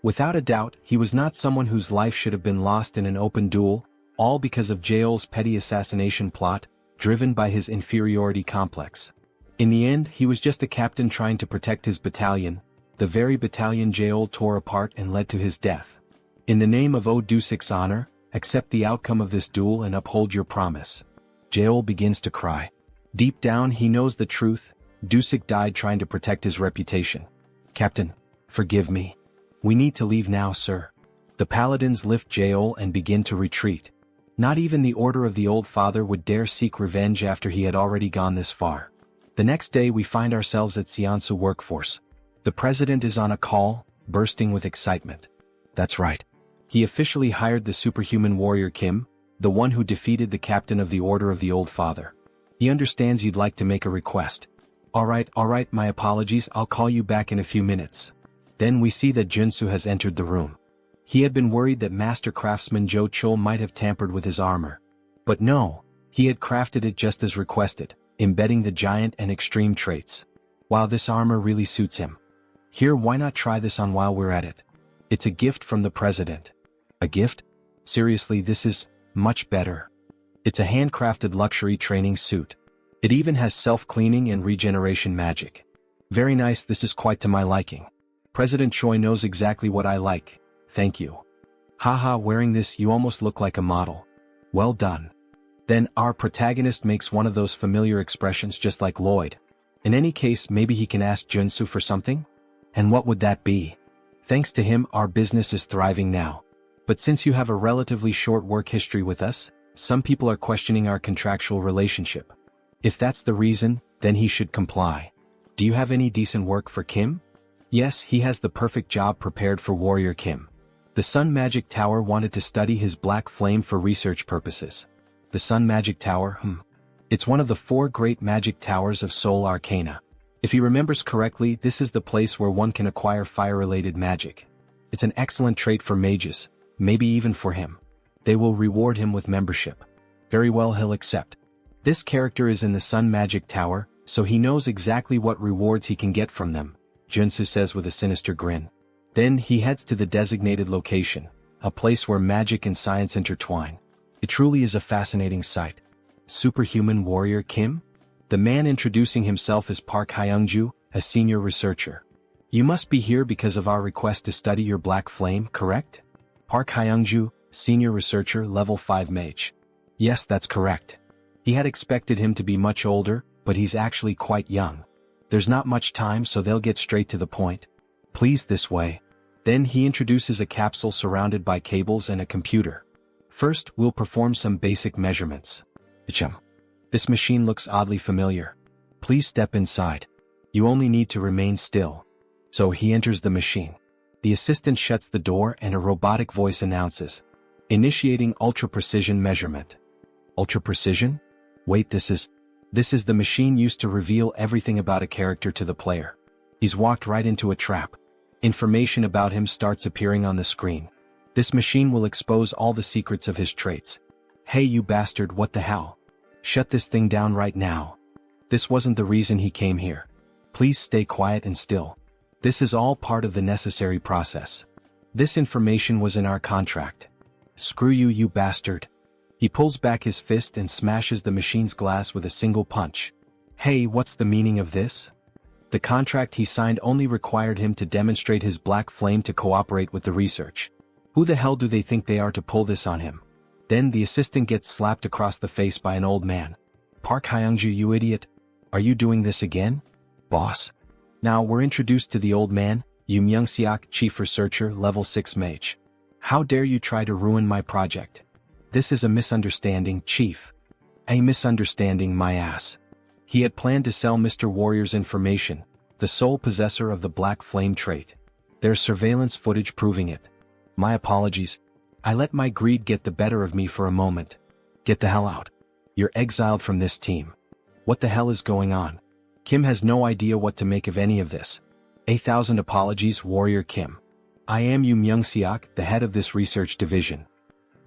Without a doubt, he was not someone whose life should have been lost in an open duel, all because of Jeol's petty assassination plot, driven by his inferiority complex. In the end, he was just a captain trying to protect his battalion, the very battalion Jeol tore apart and led to his death. In the name of Dusik's honor, accept the outcome of this duel and uphold your promise. Jeol begins to cry. Deep down he knows the truth, Dusik died trying to protect his reputation. Captain, forgive me. We need to leave now, sir. The paladins lift Jeol and begin to retreat. Not even the Order of the Old Father would dare seek revenge after he had already gone this far. The next day we find ourselves at Seoul workforce. The president is on a call, bursting with excitement. That's right. He officially hired the superhuman warrior Kim, the one who defeated the captain of the Order of the Old Father. He understands you'd like to make a request. All right, my apologies, I'll call you back in a few minutes. Then we see that Joonsoo has entered the room. He had been worried that master craftsman Jo Chul might have tampered with his armor. But no, he had crafted it just as requested, embedding the giant and extreme traits. Wow, this armor really suits him. Here, why not try this on while we're at it? It's a gift from the president. A gift? Seriously, this is much better. It's a handcrafted luxury training suit. It even has self-cleaning and regeneration magic. Very nice, this is quite to my liking. President Choi knows exactly what I like. Thank you. Haha, wearing this you almost look like a model. Well done. Then our protagonist makes one of those familiar expressions just like Lloyd. In any case, maybe he can ask Joonsoo for something? And what would that be? Thanks to him, our business is thriving now. But since you have a relatively short work history with us, some people are questioning our contractual relationship. If that's the reason, then he should comply. Do you have any decent work for Kim? Yes, he has the perfect job prepared for Warrior Kim. The Sun Magic Tower wanted to study his black flame for research purposes. The Sun Magic Tower, It's one of the 4 great magic towers of Seoul Arcana. If he remembers correctly, this is the place where one can acquire fire-related magic. It's an excellent trait for mages, maybe even for him. They will reward him with membership. Very well, he'll accept. This character is in the Sun Magic Tower, so he knows exactly what rewards he can get from them, Joonsoo says with a sinister grin. Then he heads to the designated location, a place where magic and science intertwine. It truly is a fascinating sight. Superhuman Warrior Kim? The man introducing himself is Park Hyungju, a senior researcher. You must be here because of our request to study your black flame, correct? Park Hyungju, senior researcher, level 5 mage. Yes, that's correct. He had expected him to be much older, but he's actually quite young. There's not much time, so they'll get straight to the point. Please, this way. Then he introduces a capsule surrounded by cables and a computer. First, we'll perform some basic measurements. This machine looks oddly familiar. Please step inside. You only need to remain still. So he enters the machine. The assistant shuts the door and a robotic voice announces, initiating ultra-precision measurement. Ultra-precision? Wait, this is the machine used to reveal everything about a character to the player. He's walked right into a trap. Information about him starts appearing on the screen. This machine will expose all the secrets of his traits. Hey you bastard, what the hell? Shut this thing down right now. This wasn't the reason he came here. Please stay quiet and still. This is all part of the necessary process. This information was in our contract. Screw you, you bastard. He pulls back his fist and smashes the machine's glass with a single punch. Hey, what's the meaning of this? The contract he signed only required him to demonstrate his black flame to cooperate with the research. Who the hell do they think they are to pull this on him? Then the assistant gets slapped across the face by an old man. Park Hyungju, you idiot. Are you doing this again? Boss. Now we're introduced to the old man, Yoon Myung-seok, chief researcher, level 6 mage. How dare you try to ruin my project? This is a misunderstanding, chief. A misunderstanding, my ass. He had planned to sell Mr. Warrior's information, the sole possessor of the black flame trait. There's surveillance footage proving it. My apologies. I let my greed get the better of me for a moment. Get the hell out. You're exiled from this team. What the hell is going on? Kim has no idea what to make of any of this. 1,000 apologies, Warrior Kim. I am Yoon Myung-seok, the head of this research division.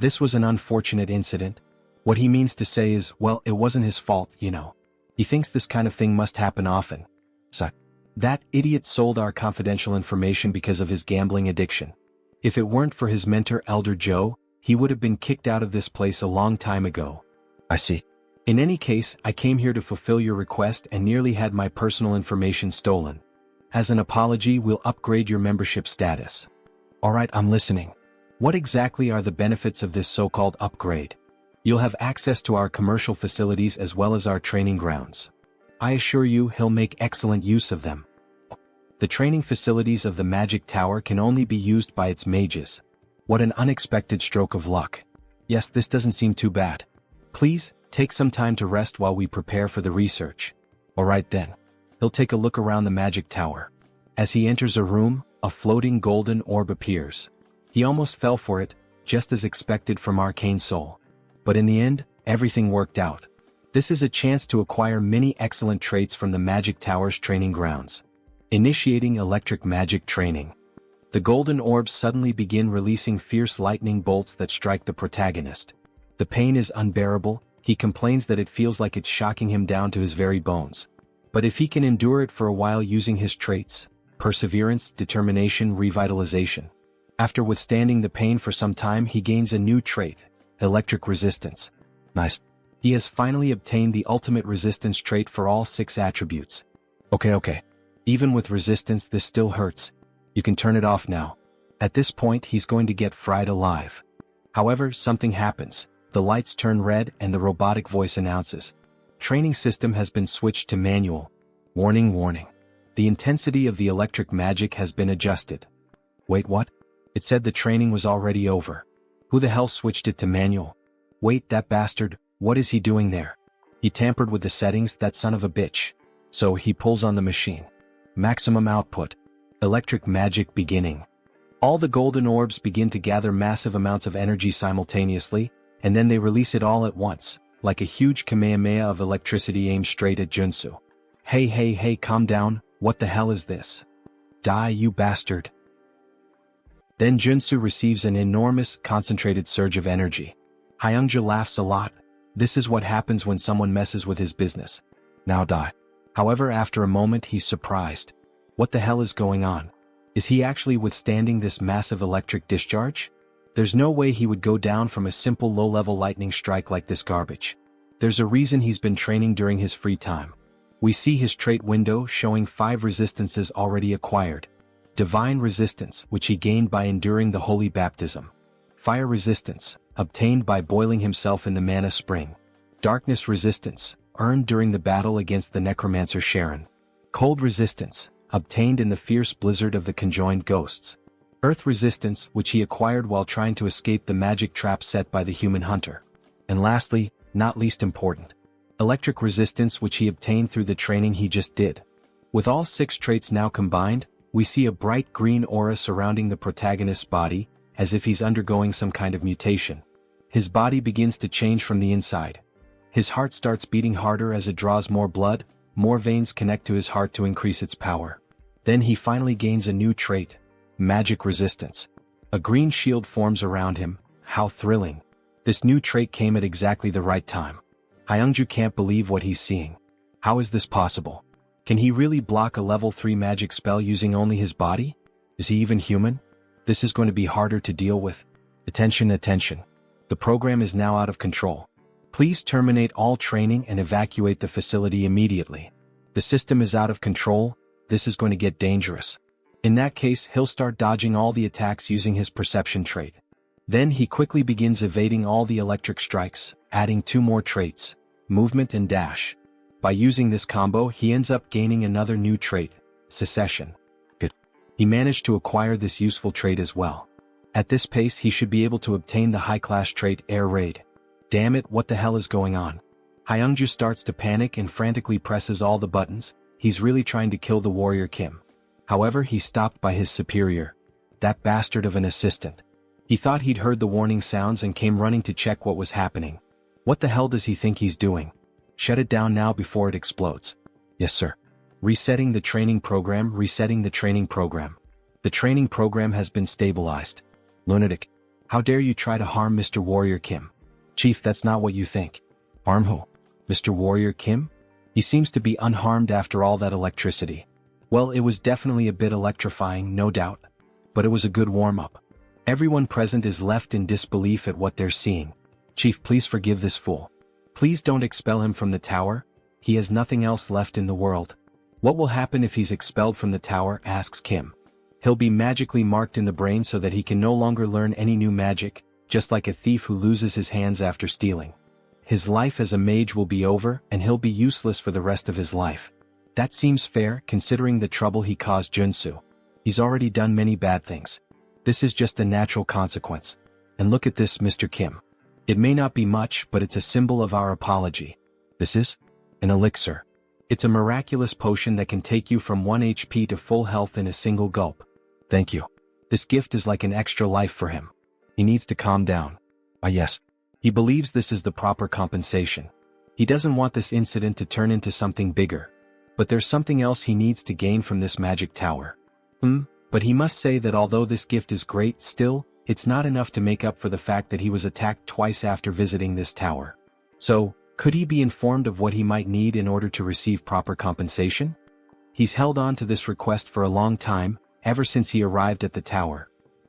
This was an unfortunate incident. What he means to say is, well, it wasn't his fault, you know. He thinks this kind of thing must happen often. So, that idiot sold our confidential information because of his gambling addiction. If it weren't for his mentor Elder Joe, he would have been kicked out of this place a long time ago. I see. In any case, I came here to fulfill your request and nearly had my personal information stolen. As an apology, we'll upgrade your membership status. Alright, I'm listening. What exactly are the benefits of this so-called upgrade? You'll have access to our commercial facilities as well as our training grounds. I assure you he'll make excellent use of them. The training facilities of the Magic Tower can only be used by its mages. What an unexpected stroke of luck. Yes, this doesn't seem too bad. Please, take some time to rest while we prepare for the research. Alright then. He'll take a look around the Magic Tower. As he enters a room, a floating golden orb appears. He almost fell for it, just as expected from Arcane Seoul. But in the end, everything worked out. This is a chance to acquire many excellent traits from the Magic Tower's training grounds. Initiating electric magic training. The golden orbs suddenly begin releasing fierce lightning bolts that strike the protagonist. The pain is unbearable, he complains that it feels like it's shocking him down to his very bones. But if he can endure it for a while using his traits, perseverance, determination, revitalization, After withstanding the pain for some time, he gains a new trait, electric resistance. Nice. He has finally obtained the ultimate resistance trait for all 6 attributes. Okay. Even with resistance, this still hurts. You can turn it off now. At this point, he's going to get fried alive. However, something happens. The lights turn red and the robotic voice announces, "Training system has been switched to manual. Warning, warning. The intensity of the electric magic has been adjusted." Wait, what? It said the training was already over. Who the hell switched it to manual? Wait, that bastard, what is he doing there? He tampered with the settings, that son of a bitch. So he pulls on the machine. Maximum output. Electric magic beginning. All the golden orbs begin to gather massive amounts of energy simultaneously, and then they release it all at once, like a huge Kamehameha of electricity aimed straight at Joonsoo. Hey, calm down, what the hell is this? Die, you bastard. Then Joonsoo receives an enormous, concentrated surge of energy. Hyungja laughs a lot. This is what happens when someone messes with his business. Now die. However, after a moment he's surprised. What the hell is going on? Is he actually withstanding this massive electric discharge? There's no way he would go down from a simple low-level lightning strike like this garbage. There's a reason he's been training during his free time. We see his trait window showing 5 resistances already acquired. Divine resistance, which he gained by enduring the holy baptism. Fire resistance, obtained by boiling himself in the mana spring. Darkness resistance, earned during the battle against the necromancer Sharon. Cold resistance, obtained in the fierce blizzard of the conjoined ghosts. Earth resistance, which he acquired while trying to escape the magic trap set by the human hunter. And lastly, not least important, electric resistance, which he obtained through the training he just did. With all 6 traits now combined, we see a bright green aura surrounding the protagonist's body, as if he's undergoing some kind of mutation. His body begins to change from the inside. His heart starts beating harder as it draws more blood, more veins connect to his heart to increase its power. Then he finally gains a new trait, magic resistance. A green shield forms around him. How thrilling. This new trait came at exactly the right time. Hyungju can't believe what he's seeing. How is this possible? Can he really block a level 3 magic spell using only his body? Is he even human? This is going to be harder to deal with. Attention. The program is now out of control. Please terminate all training and evacuate the facility immediately. The system is out of control. This is going to get dangerous. In that case, he'll start dodging all the attacks using his perception trait. Then he quickly begins evading all the electric strikes, adding 2 more traits, movement and dash. By using this combo, he ends up gaining another new trait, secession. Good. He managed to acquire this useful trait as well. At this pace, he should be able to obtain the high-class trait, air raid. Damn it, what the hell is going on? Hyungju starts to panic and frantically presses all the buttons. He's really trying to kill the warrior Kim. However, he's stopped by his superior. That bastard of an assistant. He thought he'd heard the warning sounds and came running to check what was happening. What the hell does he think he's doing? Shut it down now before it explodes. Yes, sir. Resetting the training program. The training program has been stabilized. Lunatic. How dare you try to harm Mr. Warrior Kim? Chief, that's not what you think. Harm who? Mr. Warrior Kim? He seems to be unharmed after all that electricity. Well, it was definitely a bit electrifying, no doubt. But it was a good warm-up. Everyone present is left in disbelief at what they're seeing. Chief, please forgive this fool. Please don't expel him from the tower. He has nothing else left in the world. What will happen if he's expelled from the tower, asks Kim. He'll be magically marked in the brain so that he can no longer learn any new magic, just like a thief who loses his hands after stealing. His life as a mage will be over and he'll be useless for the rest of his life. That seems fair considering the trouble he caused Joonsoo. He's already done many bad things. This is just a natural consequence. And look at this, Mr. Kim. It may not be much, but it's a symbol of our apology. This is an elixir. It's a miraculous potion that can take you from 1 HP to full health in a single gulp. Thank you. This gift is like an extra life for him. He needs to calm down. Ah yes. He believes this is the proper compensation. He doesn't want this incident to turn into something bigger. But there's something else he needs to gain from this magic tower. But he must say that although this gift is great, still, it's not enough to make up for the fact that he was attacked twice after visiting this tower. So, could he be informed of what he might need in order to receive proper compensation? He's held on to this request for a long time, ever since he arrived at the tower.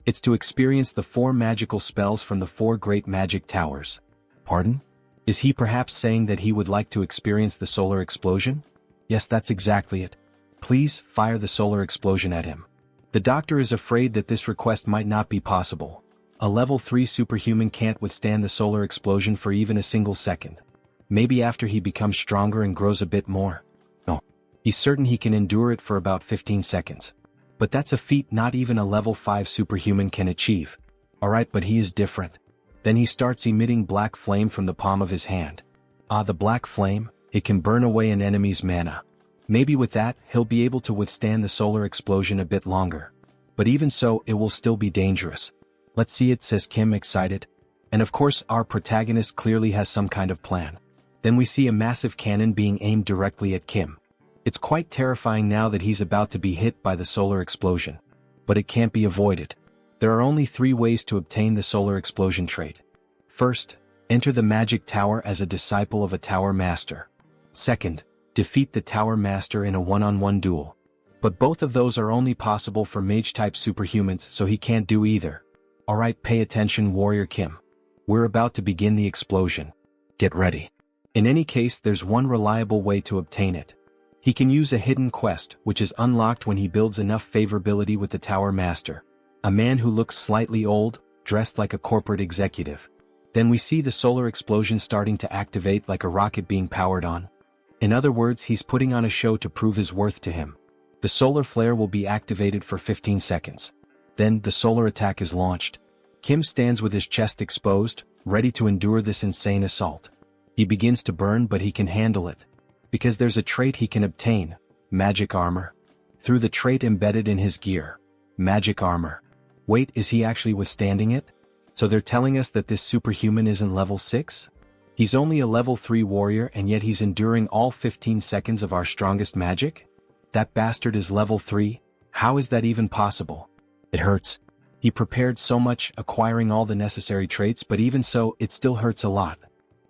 It's to experience the 4 magical spells from the 4 great magic towers. Pardon? Is he perhaps saying that he would like to experience the solar explosion? Yes, that's exactly it. Please, fire the solar explosion at him. The doctor is afraid that this request might not be possible. A level 3 superhuman can't withstand the solar explosion for even a single second. Maybe after he becomes stronger and grows a bit more. No. He's certain he can endure it for about 15 seconds. But that's a feat not even a level 5 superhuman can achieve. Alright, but he is different. Then he starts emitting black flame from the palm of his hand. Ah, the black flame, it can burn away an enemy's mana. Maybe with that, he'll be able to withstand the solar explosion a bit longer. But even so, it will still be dangerous. Let's see it, says Kim, excited. And of course, our protagonist clearly has some kind of plan. Then we see a massive cannon being aimed directly at Kim. It's quite terrifying now that he's about to be hit by the solar explosion. But it can't be avoided. There are only 3 ways to obtain the solar explosion trait. First, enter the magic tower as a disciple of a tower master. Second, defeat the tower master in a one-on-one duel. But both of those are only possible for mage-type superhumans, so he can't do either. Alright, pay attention, Warrior Kim. We're about to begin the explosion. Get ready. In any case, there's one reliable way to obtain it. He can use a hidden quest, which is unlocked when he builds enough favorability with the tower master. A man who looks slightly old, dressed like a corporate executive. Then we see the solar explosion starting to activate like a rocket being powered on. In other words, he's putting on a show to prove his worth to him. The solar flare will be activated for 15 seconds. Then, the solar attack is launched. Kim stands with his chest exposed, ready to endure this insane assault. He begins to burn, but he can handle it. Because there's a trait he can obtain, magic armor. Through the trait embedded in his gear, magic armor. Wait, is he actually withstanding it? So they're telling us that this superhuman isn't level 6? He's only a level 3 warrior and yet he's enduring all 15 seconds of our strongest magic? That bastard is level 3? How is that even possible? It hurts. He prepared so much, acquiring all the necessary traits, but even so, it still hurts a lot.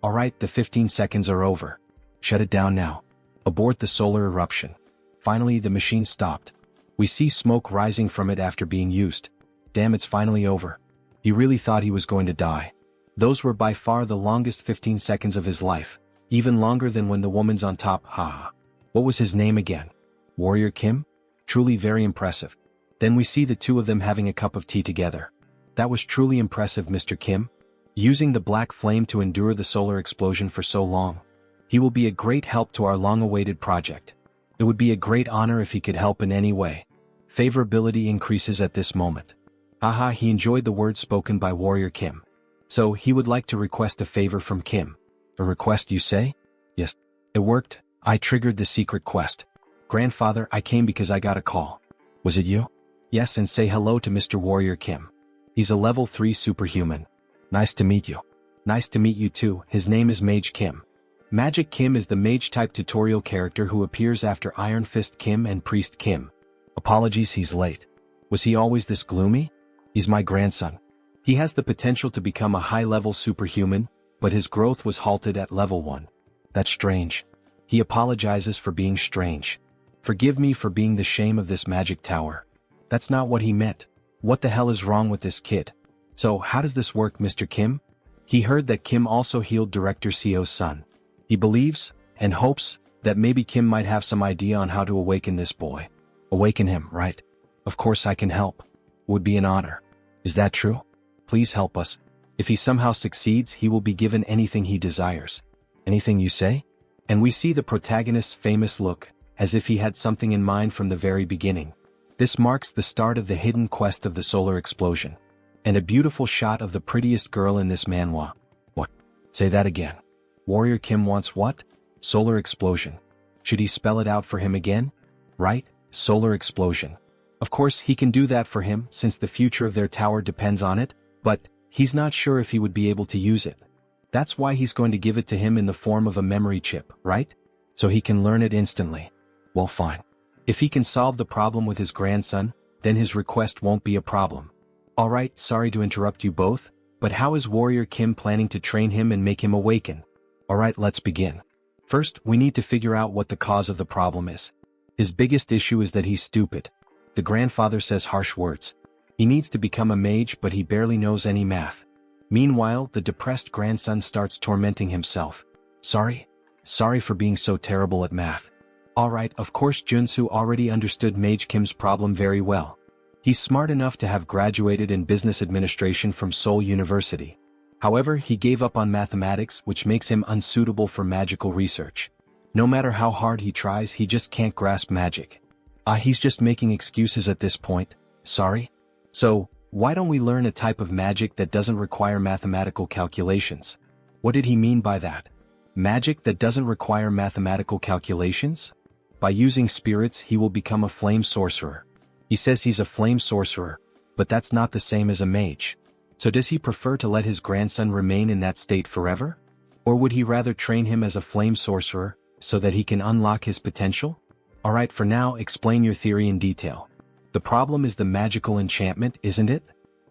Alright, the 15 seconds are over. Shut it down now. Abort the solar eruption. Finally, the machine stopped. We see smoke rising from it after being used. Damn, it's finally over. He really thought he was going to die. Those were by far the longest 15 seconds of his life. Even longer than when the woman's on top, haha. What was his name again? Warrior Kim? Truly very impressive. Then we see the 2 of them having a cup of tea together. That was truly impressive, Mr. Kim. Using the black flame to endure the solar explosion for so long. He will be a great help to our long-awaited project. It would be a great honor if he could help in any way. Favorability increases at this moment. Haha, he enjoyed the words spoken by Warrior Kim. So, he would like to request a favor from Kim. A request, you say? Yes. It worked. I triggered the secret quest. Grandfather, I came because I got a call. Was it you? Yes, and say hello to Mr. Warrior Kim. He's a level 3 superhuman. Nice to meet you. Nice to meet you too. His name is Mage Kim. Magic Kim is the mage-type tutorial character who appears after Iron Fist Kim and Priest Kim. Apologies, he's late. Was he always this gloomy? He's my grandson. He has the potential to become a high-level superhuman, but his growth was halted at level 1. That's strange. He apologizes for being strange. Forgive me for being the shame of this magic tower. That's not what he meant. What the hell is wrong with this kid? So, how does this work, Mr. Kim? He heard that Kim also healed Director Seo's son. He believes, and hopes, that maybe Kim might have some idea on how to awaken this boy. Awaken him, right? Of course I can help. Would be an honor. Is that true? Please help us. If he somehow succeeds, he will be given anything he desires. Anything you say? And we see the protagonist's famous look, as if he had something in mind from the very beginning. This marks the start of the hidden quest of the solar explosion. And a beautiful shot of the prettiest girl in this manhwa. What? Say that again. Warrior Kim wants what? Solar explosion. Should he spell it out for him again? Right, solar explosion. Of course, he can do that for him, since the future of their tower depends on it, but he's not sure if he would be able to use it. That's why he's going to give it to him in the form of a memory chip, right? So he can learn it instantly. Well, fine. If he can solve the problem with his grandson, then his request won't be a problem. Alright, sorry to interrupt you both, but how is Warrior Kim planning to train him and make him awaken? Alright, let's begin. First, we need to figure out what the cause of the problem is. His biggest issue is that he's stupid. The grandfather says harsh words. He needs to become a mage, but he barely knows any math. Meanwhile, the depressed grandson starts tormenting himself. Sorry for being so terrible at math. Alright, of course Joonsoo already understood Mage Kim's problem very well. He's smart enough to have graduated in business administration from Seoul University. However, he gave up on mathematics, which makes him unsuitable for magical research. No matter how hard he tries, he just can't grasp magic. He's just making excuses at this point. Sorry? So, why don't we learn a type of magic that doesn't require mathematical calculations? What did he mean by that? Magic that doesn't require mathematical calculations? By using spirits, he will become a flame sorcerer. He says he's a flame sorcerer, but that's not the same as a mage. So does he prefer to let his grandson remain in that state forever? Or would he rather train him as a flame sorcerer, so that he can unlock his potential? Alright, for now, explain your theory in detail. The problem is the magical enchantment, isn't it?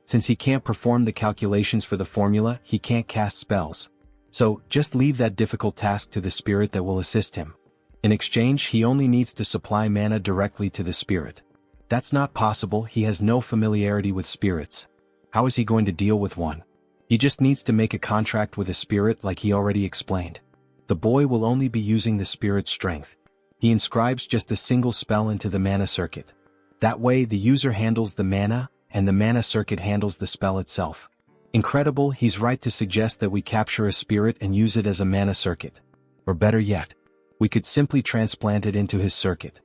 Since he can't perform the calculations for the formula, he can't cast spells. So, just leave that difficult task to the spirit that will assist him. In exchange, he only needs to supply mana directly to the spirit. That's not possible, he has no familiarity with spirits. How is he going to deal with one? He just needs to make a contract with a spirit like he already explained. The boy will only be using the spirit's strength. He inscribes just a single spell into the mana circuit. That way, the user handles the mana, and the mana circuit handles the spell itself. Incredible, he's right to suggest that we capture a spirit and use it as a mana circuit. Or better yet, we could simply transplant it into his circuit.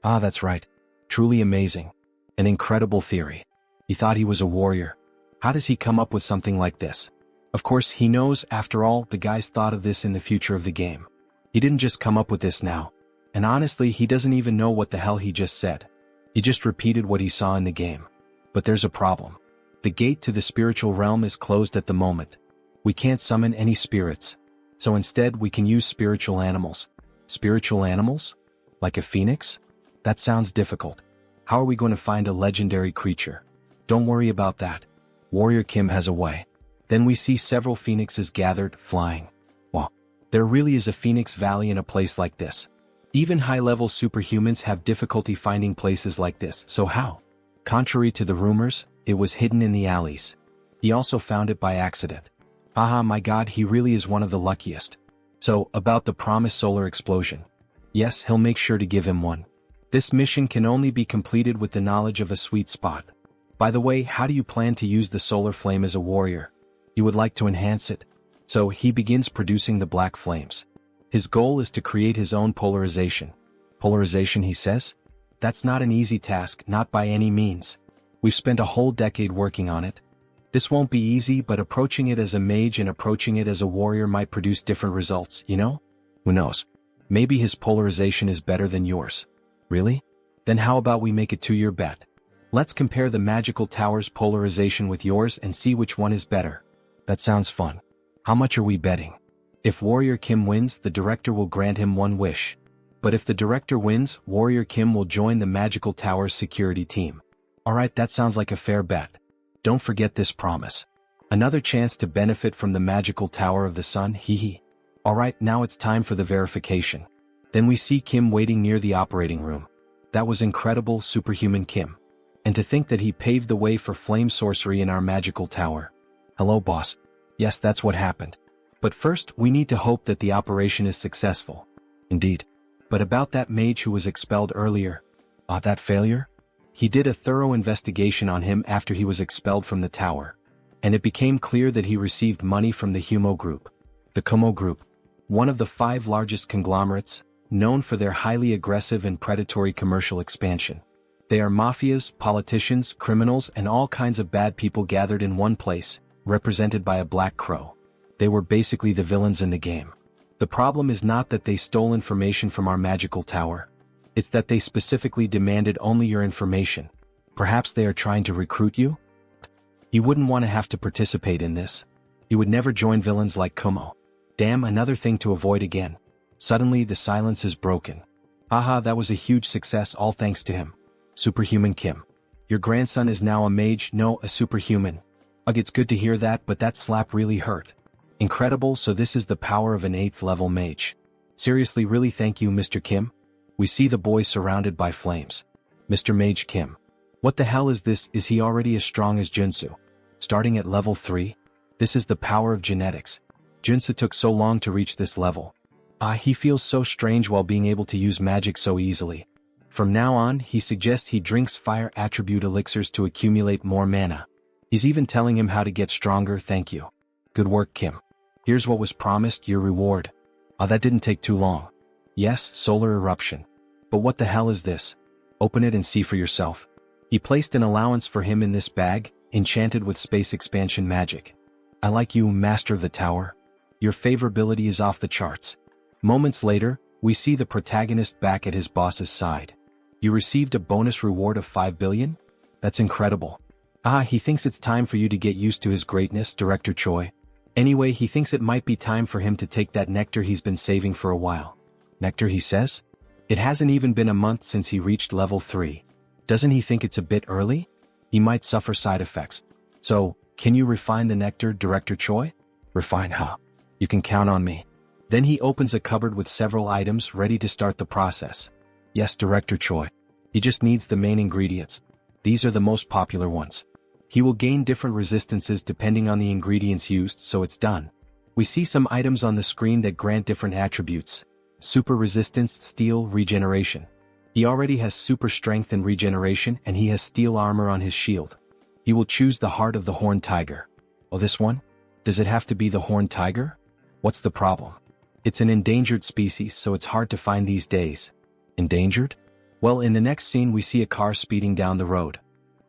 That's right. Truly amazing. An incredible theory. He thought he was a warrior. How does he come up with something like this? Of course, he knows, after all, the guys thought of this in the future of the game. He didn't just come up with this now. And honestly, he doesn't even know what the hell he just said. He just repeated what he saw in the game. But there's a problem. The gate to the spiritual realm is closed at the moment. We can't summon any spirits. So instead, we can use spiritual animals. Spiritual animals? Like a phoenix? That sounds difficult. How are we going to find a legendary creature? Don't worry about that. Warrior Kim has a way. Then we see several phoenixes gathered, flying. Wow. There really is a phoenix valley in a place like this. Even high-level superhumans have difficulty finding places like this, so how? Contrary to the rumors, it was hidden in the alleys. He also found it by accident. My god, he really is one of the luckiest. So, about the promised solar explosion. Yes, he'll make sure to give him one. This mission can only be completed with the knowledge of a sweet spot. By the way, how do you plan to use the solar flame as a warrior? You would like to enhance it? So, he begins producing the black flames. His goal is to create his own polarization. Polarization, he says? That's not an easy task, not by any means. We've spent a whole decade working on it. This won't be easy, but approaching it as a mage and approaching it as a warrior might produce different results, you know? Who knows? Maybe his polarization is better than yours. Really? Then how about we make a 2-year bet? Let's compare the magical tower's polarization with yours and see which one is better. That sounds fun. How much are we betting? If Warrior Kim wins, the director will grant him one wish. But if the director wins, Warrior Kim will join the magical tower's security team. Alright, that sounds like a fair bet. Don't forget this promise. Another chance to benefit from the magical tower of the sun, hee. Alright, now it's time for the verification. Then we see Kim waiting near the operating room. That was incredible, superhuman Kim. And to think that he paved the way for flame sorcery in our magical tower. Hello, boss. Yes, that's what happened. But first, we need to hope that the operation is successful. Indeed. But about that mage who was expelled earlier. That failure? He did a thorough investigation on him after he was expelled from the tower. And it became clear that he received money from the Humo Group. The Kumo Group, one of the 5 largest conglomerates, known for their highly aggressive and predatory commercial expansion. They are mafias, politicians, criminals, and all kinds of bad people gathered in one place, represented by a black crow. They were basically the villains in the game. The problem is not that they stole information from our magical tower. It's that they specifically demanded only your information. Perhaps they are trying to recruit you? You wouldn't want to have to participate in this. You would never join villains like Kumo. Damn, another thing to avoid again. Suddenly the silence is broken. That was a huge success, all thanks to him. Superhuman Kim. Your grandson is now a mage, no, a superhuman. Ugh, it's good to hear that, but that slap really hurt. Incredible, so this is the power of an 8th level mage. Seriously, really thank you, Mr. Kim? We see the boy surrounded by flames. Mr. Mage Kim. What the hell is this? Is he already as strong as Joonsoo? Starting at level 3? This is the power of genetics. Joonsoo took so long to reach this level. He feels so strange while being able to use magic so easily. From now on, he suggests he drinks fire attribute elixirs to accumulate more mana. He's even telling him how to get stronger. Thank you. Good work, Kim. Here's what was promised, your reward. That didn't take too long. Yes, solar eruption. But what the hell is this? Open it and see for yourself. He placed an allowance for him in this bag, enchanted with space expansion magic. I like you, Master of the Tower. Your favorability is off the charts. Moments later, we see the protagonist back at his boss's side. You received a bonus reward of 5 billion? That's incredible. He thinks it's time for you to get used to his greatness, Director Choi. Anyway, he thinks it might be time for him to take that nectar he's been saving for a while. Nectar, he says? It hasn't even been a month since he reached level 3. Doesn't he think it's a bit early? He might suffer side effects. So, can you refine the nectar, Director Choi? Refine, huh? You can count on me. Then he opens a cupboard with several items ready to start the process. Yes, Director Choi. He just needs the main ingredients. These are the most popular ones. He will gain different resistances depending on the ingredients used, so it's done. We see some items on the screen that grant different attributes. Super resistance, steel, regeneration. He already has super strength and regeneration, and he has steel armor on his shield. He will choose the heart of the horned tiger. Oh, this one? Does it have to be the horned tiger? What's the problem? It's an endangered species, so it's hard to find these days. Endangered? Well, in the next scene we see a car speeding down the road.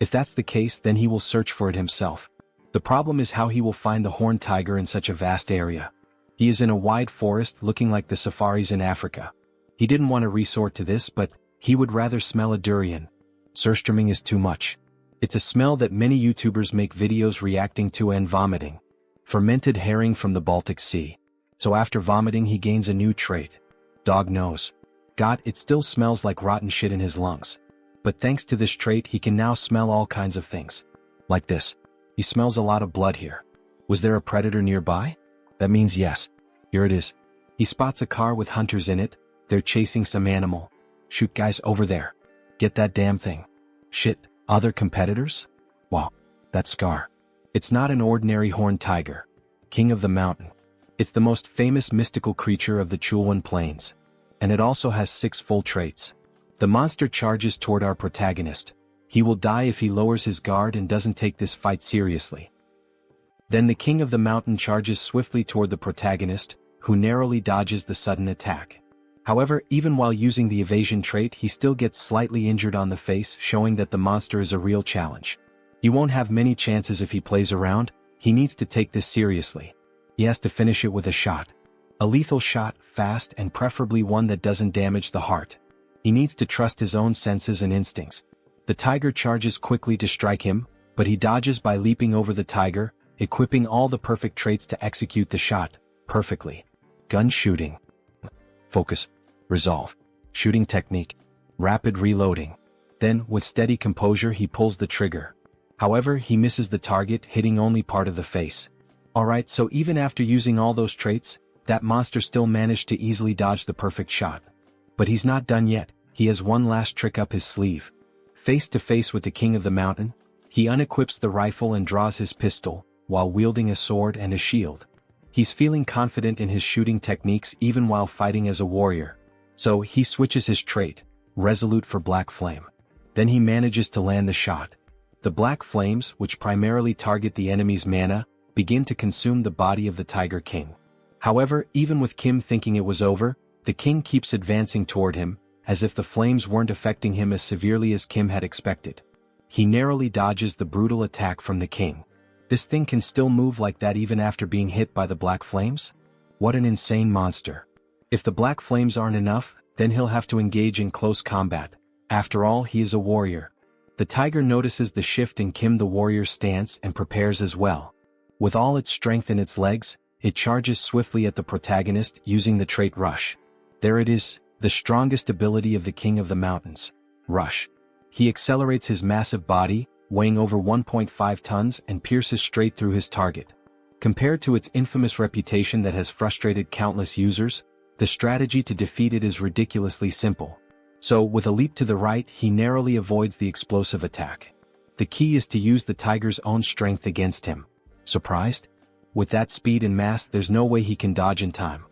If that's the case, then he will search for it himself. The problem is how he will find the horned tiger in such a vast area. He is in a wide forest looking like the safaris in Africa. He didn't want to resort to this, but he would rather smell a durian. Surströmming is too much. It's a smell that many YouTubers make videos reacting to and vomiting. Fermented herring from the Baltic Sea. So after vomiting he gains a new trait. Dog nose. God, it still smells like rotten shit in his lungs. But thanks to this trait he can now smell all kinds of things. Like this. He smells a lot of blood here. Was there a predator nearby? That means yes. Here it is. He spots a car with hunters in it. They're chasing some animal. Shoot, guys, over there. Get that damn thing. Shit, other competitors? Wow, that's Scar. It's not an ordinary horned tiger. King of the mountain. It's the most famous mystical creature of the Chulwan Plains. And it also has 6 full traits. The monster charges toward our protagonist. He will die if he lowers his guard and doesn't take this fight seriously. Then the king of the mountain charges swiftly toward the protagonist, who narrowly dodges the sudden attack. However, even while using the evasion trait, he still gets slightly injured on the face, showing that the monster is a real challenge. He won't have many chances if he plays around. He needs to take this seriously. He has to finish it with a shot. A lethal shot, fast, and preferably one that doesn't damage the heart. He needs to trust his own senses and instincts. The tiger charges quickly to strike him, but he dodges by leaping over the tiger, equipping all the perfect traits to execute the shot perfectly. Gun shooting. Focus. Resolve. Shooting technique. Rapid reloading. Then, with steady composure, he pulls the trigger. However, he misses the target, hitting only part of the face. Alright, so even after using all those traits, that monster still managed to easily dodge the perfect shot. But he's not done yet. He has one last trick up his sleeve. Face to face with the king of the mountain, he unequips the rifle and draws his pistol, while wielding a sword and a shield. He's feeling confident in his shooting techniques even while fighting as a warrior. So he switches his trait, resolute for black flame. Then he manages to land the shot. The black flames, which primarily target the enemy's mana, begin to consume the body of the Tiger King. However, even with Kim thinking it was over, the king keeps advancing toward him, as if the flames weren't affecting him as severely as Kim had expected. He narrowly dodges the brutal attack from the king. This thing can still move like that even after being hit by the black flames? What an insane monster. If the black flames aren't enough, then he'll have to engage in close combat. After all, he is a warrior. The tiger notices the shift in Kim the warrior's stance and prepares as well. With all its strength in its legs, it charges swiftly at the protagonist using the trait Rush. There it is, the strongest ability of the King of the Mountains. Rush. He accelerates his massive body, weighing over 1.5 tons, and pierces straight through his target. Compared to its infamous reputation that has frustrated countless users, the strategy to defeat it is ridiculously simple. So, with a leap to the right, he narrowly avoids the explosive attack. The key is to use the tiger's own strength against him. Surprised? With that speed and mass, there's no way he can dodge in time.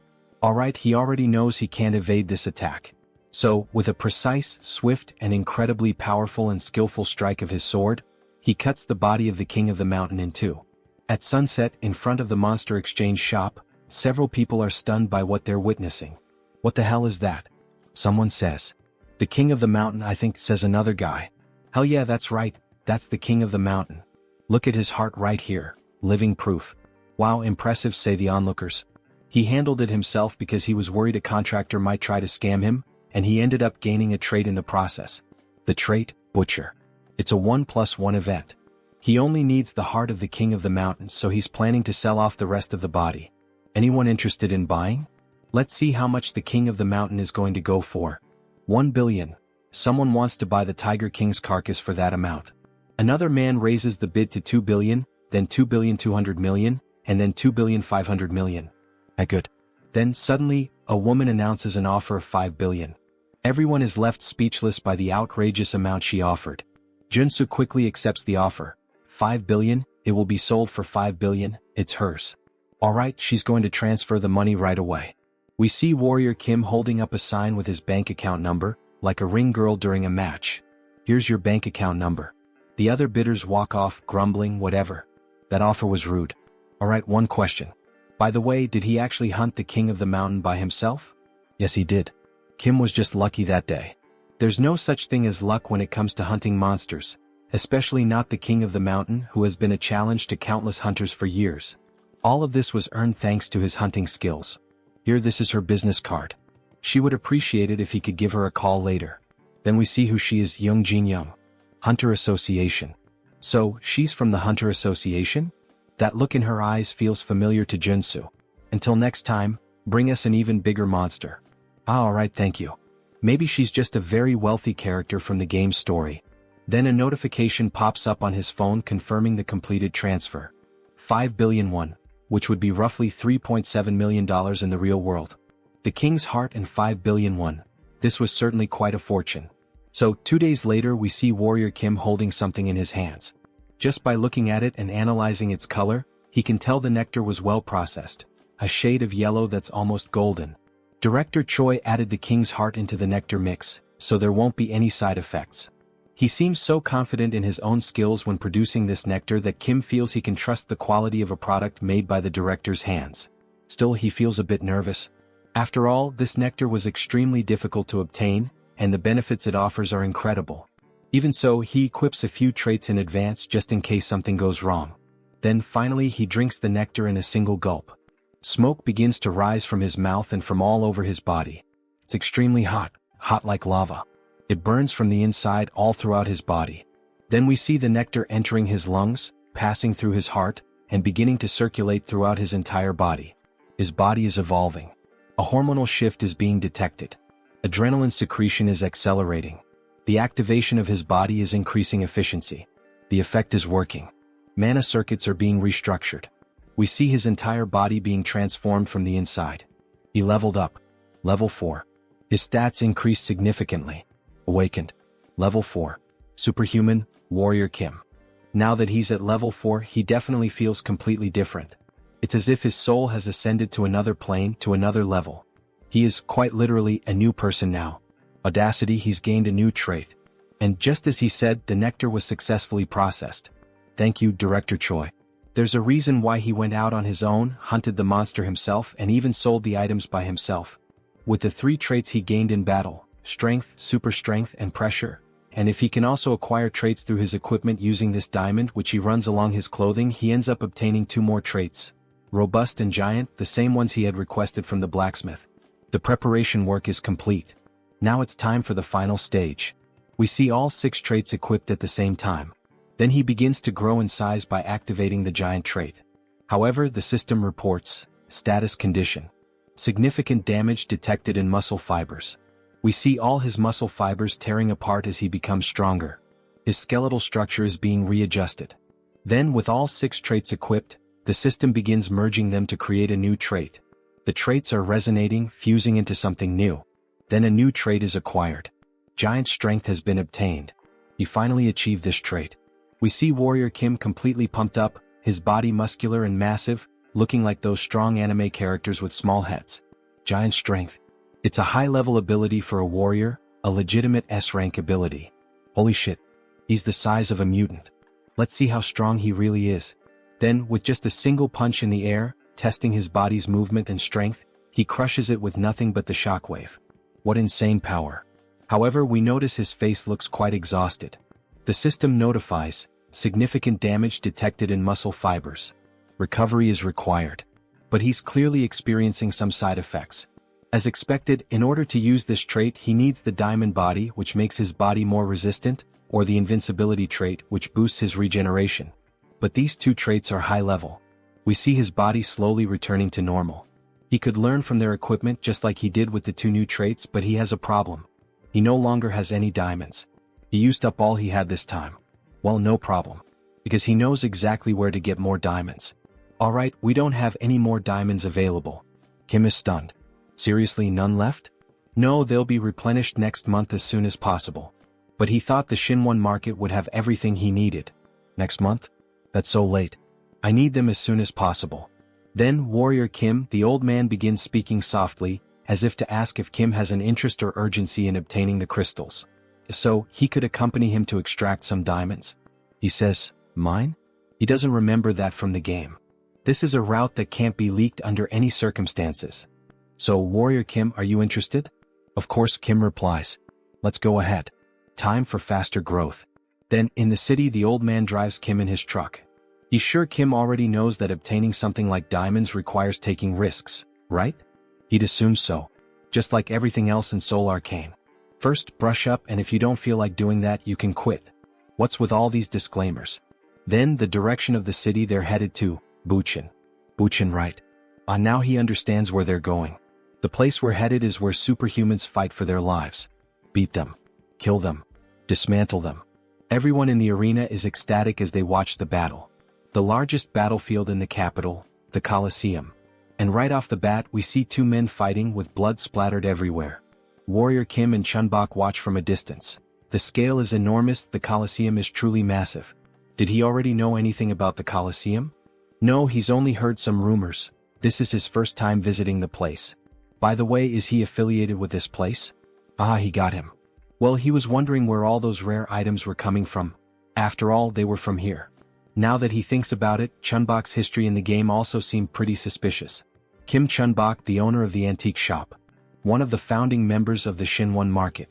Alright, he already knows he can't evade this attack. So, with a precise, swift, and incredibly powerful and skillful strike of his sword, he cuts the body of the king of the mountain in two. At sunset, in front of the monster exchange shop, several people are stunned by what they're witnessing. What the hell is that? Someone says. The king of the mountain, I think, says another guy. Hell yeah, that's right, that's the king of the mountain. Look at his heart right here, living proof. Wow, impressive, say the onlookers. He handled it himself because he was worried a contractor might try to scam him, and he ended up gaining a trait in the process. The trait, Butcher. It's a 1+1 event. He only needs the heart of the king of the mountains, so he's planning to sell off the rest of the body. Anyone interested in buying? Let's see how much the king of the mountain is going to go for. 1 billion. Someone wants to buy the Tiger King's carcass for that amount. Another man raises the bid to 2 billion, then 2,200 million, and then 2,500 million. Good. Then suddenly, a woman announces an offer of 5 billion. Everyone is left speechless by the outrageous amount she offered. Joonsoo quickly accepts the offer. 5 billion, it will be sold for 5 billion, it's hers. Alright, she's going to transfer the money right away. We see Warrior Kim holding up a sign with his bank account number, like a ring girl during a match. Here's your bank account number. The other bidders walk off, grumbling, whatever. That offer was rude. Alright, one question. By the way, did he actually hunt the king of the mountain by himself? Yes, he did. Kim was just lucky that day. There's no such thing as luck when it comes to hunting monsters, especially not the king of the mountain, who has been a challenge to countless hunters for years. All of this was earned thanks to his hunting skills. Here, this is her business card. She would appreciate it if he could give her a call later. Then we see who she is, Young Jin Young. Hunter Association. So, she's from the Hunter Association? That look in her eyes feels familiar to Joonsoo. Until next time, bring us an even bigger monster. Alright, thank you. Maybe she's just a very wealthy character from the game's story. Then a notification pops up on his phone confirming the completed transfer. 5 billion won, which would be roughly $3.7 million in the real world. The king's heart and 5 billion won. This was certainly quite a fortune. So, 2 days later we see Warrior Kim holding something in his hands. Just by looking at it and analyzing its color, he can tell the nectar was well processed. A shade of yellow that's almost golden. Director Choi added the king's heart into the nectar mix, so there won't be any side effects. He seems so confident in his own skills when producing this nectar that Kim feels he can trust the quality of a product made by the director's hands. Still, he feels a bit nervous. After all, this nectar was extremely difficult to obtain, and the benefits it offers are incredible. Even so, he equips a few traits in advance just in case something goes wrong. Then finally he drinks the nectar in a single gulp. Smoke begins to rise from his mouth and from all over his body. It's extremely hot, hot like lava. It burns from the inside all throughout his body. Then we see the nectar entering his lungs, passing through his heart, and beginning to circulate throughout his entire body. His body is evolving. A hormonal shift is being detected. Adrenaline secretion is accelerating. The activation of his body is increasing efficiency. The effect is working. Mana circuits are being restructured. We see his entire body being transformed from the inside. He leveled up. Level 4. His stats increased significantly. Awakened. Level 4. Superhuman, Warrior Kim. Now that he's at level 4, he definitely feels completely different. It's as if his soul has ascended to another plane, to another level. He is, quite literally, a new person now. Audacity, he's gained a new trait. And just as he said, the nectar was successfully processed. Thank you, Director Choi. There's a reason why he went out on his own, hunted the monster himself, and even sold the items by himself. With the 3 traits he gained in battle, strength, super strength, and pressure, and if he can also acquire traits through his equipment using this diamond which he runs along his clothing, he ends up obtaining 2 more traits. Robust and giant, the same ones he had requested from the blacksmith. The preparation work is complete. Now it's time for the final stage. We see all 6 traits equipped at the same time. Then he begins to grow in size by activating the giant trait. However, the system reports, status condition. Significant damage detected in muscle fibers. We see all his muscle fibers tearing apart as he becomes stronger. His skeletal structure is being readjusted. Then, with all 6 traits equipped, the system begins merging them to create a new trait. The traits are resonating, fusing into something new. Then a new trait is acquired. Giant strength has been obtained. He finally achieved this trait. We see Warrior Kim completely pumped up, his body muscular and massive, looking like those strong anime characters with small heads. Giant strength. It's a high-level ability for a warrior, a legitimate S-rank ability. Holy shit. He's the size of a mutant. Let's see how strong he really is. Then, with just a single punch in the air, testing his body's movement and strength, he crushes it with nothing but the shockwave. What insane power. However, we notice his face looks quite exhausted. The system notifies, significant damage detected in muscle fibers. Recovery is required. But he's clearly experiencing some side effects. As expected, in order to use this trait he needs the diamond body, which makes his body more resistant, or the invincibility trait, which boosts his regeneration. But these two traits are high level. We see his body slowly returning to normal. He could learn from their equipment just like he did with the two new traits, but he has a problem. He no longer has any diamonds. He used up all he had this time. Well, no problem. Because he knows exactly where to get more diamonds. Alright, we don't have any more diamonds available. Kim is stunned. Seriously, none left? No, they'll be replenished next month as soon as possible. But he thought the Shinwon market would have everything he needed. Next month? That's so late. I need them as soon as possible. Then Warrior Kim, the old man, begins speaking softly, as if to ask if Kim has an interest or urgency in obtaining the crystals. So, he could accompany him to extract some diamonds. He says, "Mine?" He doesn't remember that from the game. This is a route that can't be leaked under any circumstances. So, Warrior Kim, are you interested? Of course, Kim replies. Let's go ahead. Time for faster growth. Then, in the city, the old man drives Kim in his truck. He's sure Kim already knows that obtaining something like diamonds requires taking risks, right? He'd assume so. Just like everything else in Seoul Arcane. First, brush up, and if you don't feel like doing that, you can quit. What's with all these disclaimers? Then, the direction of the city they're headed to, Buchin. Buchin, right. Now he understands where they're going. The place we're headed is where superhumans fight for their lives. Beat them. Kill them. Dismantle them. Everyone in the arena is ecstatic as they watch the battle. The largest battlefield in the capital, the Colosseum. And right off the bat we see two men fighting with blood splattered everywhere. Warrior Kim and Chunbok watch from a distance. The scale is enormous, the Colosseum is truly massive. Did he already know anything about the Colosseum? No, he's only heard some rumors. This is his first time visiting the place. By the way, is he affiliated with this place? Ah, he got him. Well, he was wondering where all those rare items were coming from. After all, they were from here. Now that he thinks about it, Chunbok's history in the game also seemed pretty suspicious. Kim Chunbok, the owner of the antique shop. One of the founding members of the Shinwon market.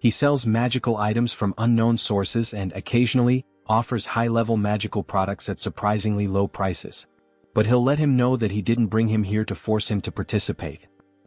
He sells magical items from unknown sources and occasionally offers high-level magical products at surprisingly low prices. But he'll let him know that he didn't bring him here to force him to participate.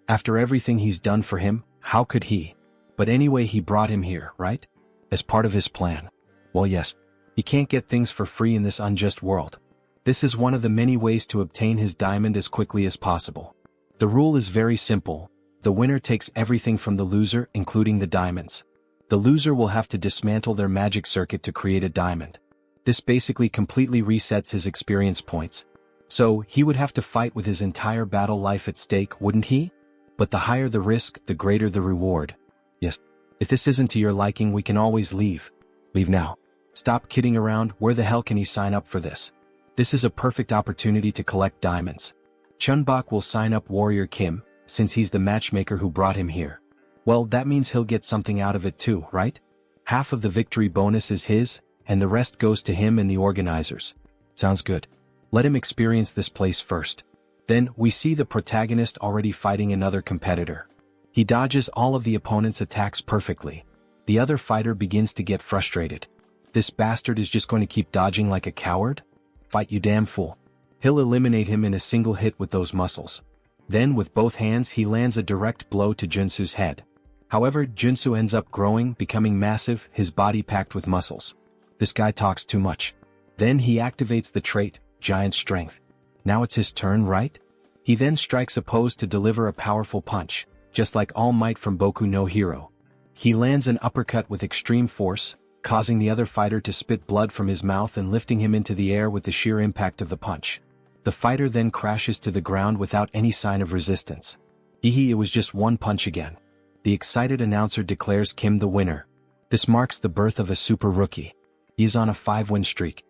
After everything he's done for him, how could he? But anyway, he brought him here, right? As part of his plan. Well, yes. He can't get things for free in this unjust world. This is one of the many ways to obtain his diamond as quickly as possible. The rule is very simple. The winner takes everything from the loser, including the diamonds. The loser will have to dismantle their magic circuit to create a diamond. This basically completely resets his experience points. So, he would have to fight with his entire battle life at stake, wouldn't he? But the higher the risk, the greater the reward. Yes. If this isn't to your liking, we can always leave. Leave now. Stop kidding around, where the hell can he sign up for this? This is a perfect opportunity to collect diamonds. Chunbok will sign up Warrior Kim, since he's the matchmaker who brought him here. Well, that means he'll get something out of it too, right? Half of the victory bonus is his, and the rest goes to him and the organizers. Sounds good. Let him experience this place first. Then, we see the protagonist already fighting another competitor. He dodges all of the opponent's attacks perfectly. The other fighter begins to get frustrated. This bastard is just going to keep dodging like a coward? Fight, you damn fool. He'll eliminate him in a single hit with those muscles. Then with both hands he lands a direct blow to Joonsoo's head. However, Joonsoo ends up growing, becoming massive, his body packed with muscles. This guy talks too much. Then he activates the trait, Giant Strength. Now it's his turn, right? He then strikes a pose to deliver a powerful punch, just like All Might from Boku no Hero. He lands an uppercut with extreme force, causing the other fighter to spit blood from his mouth and lifting him into the air with the sheer impact of the punch. The fighter then crashes to the ground without any sign of resistance. It was just one punch again. the excited announcer declares Kim the winner. This marks the birth of a super rookie. He is on a 5-win streak.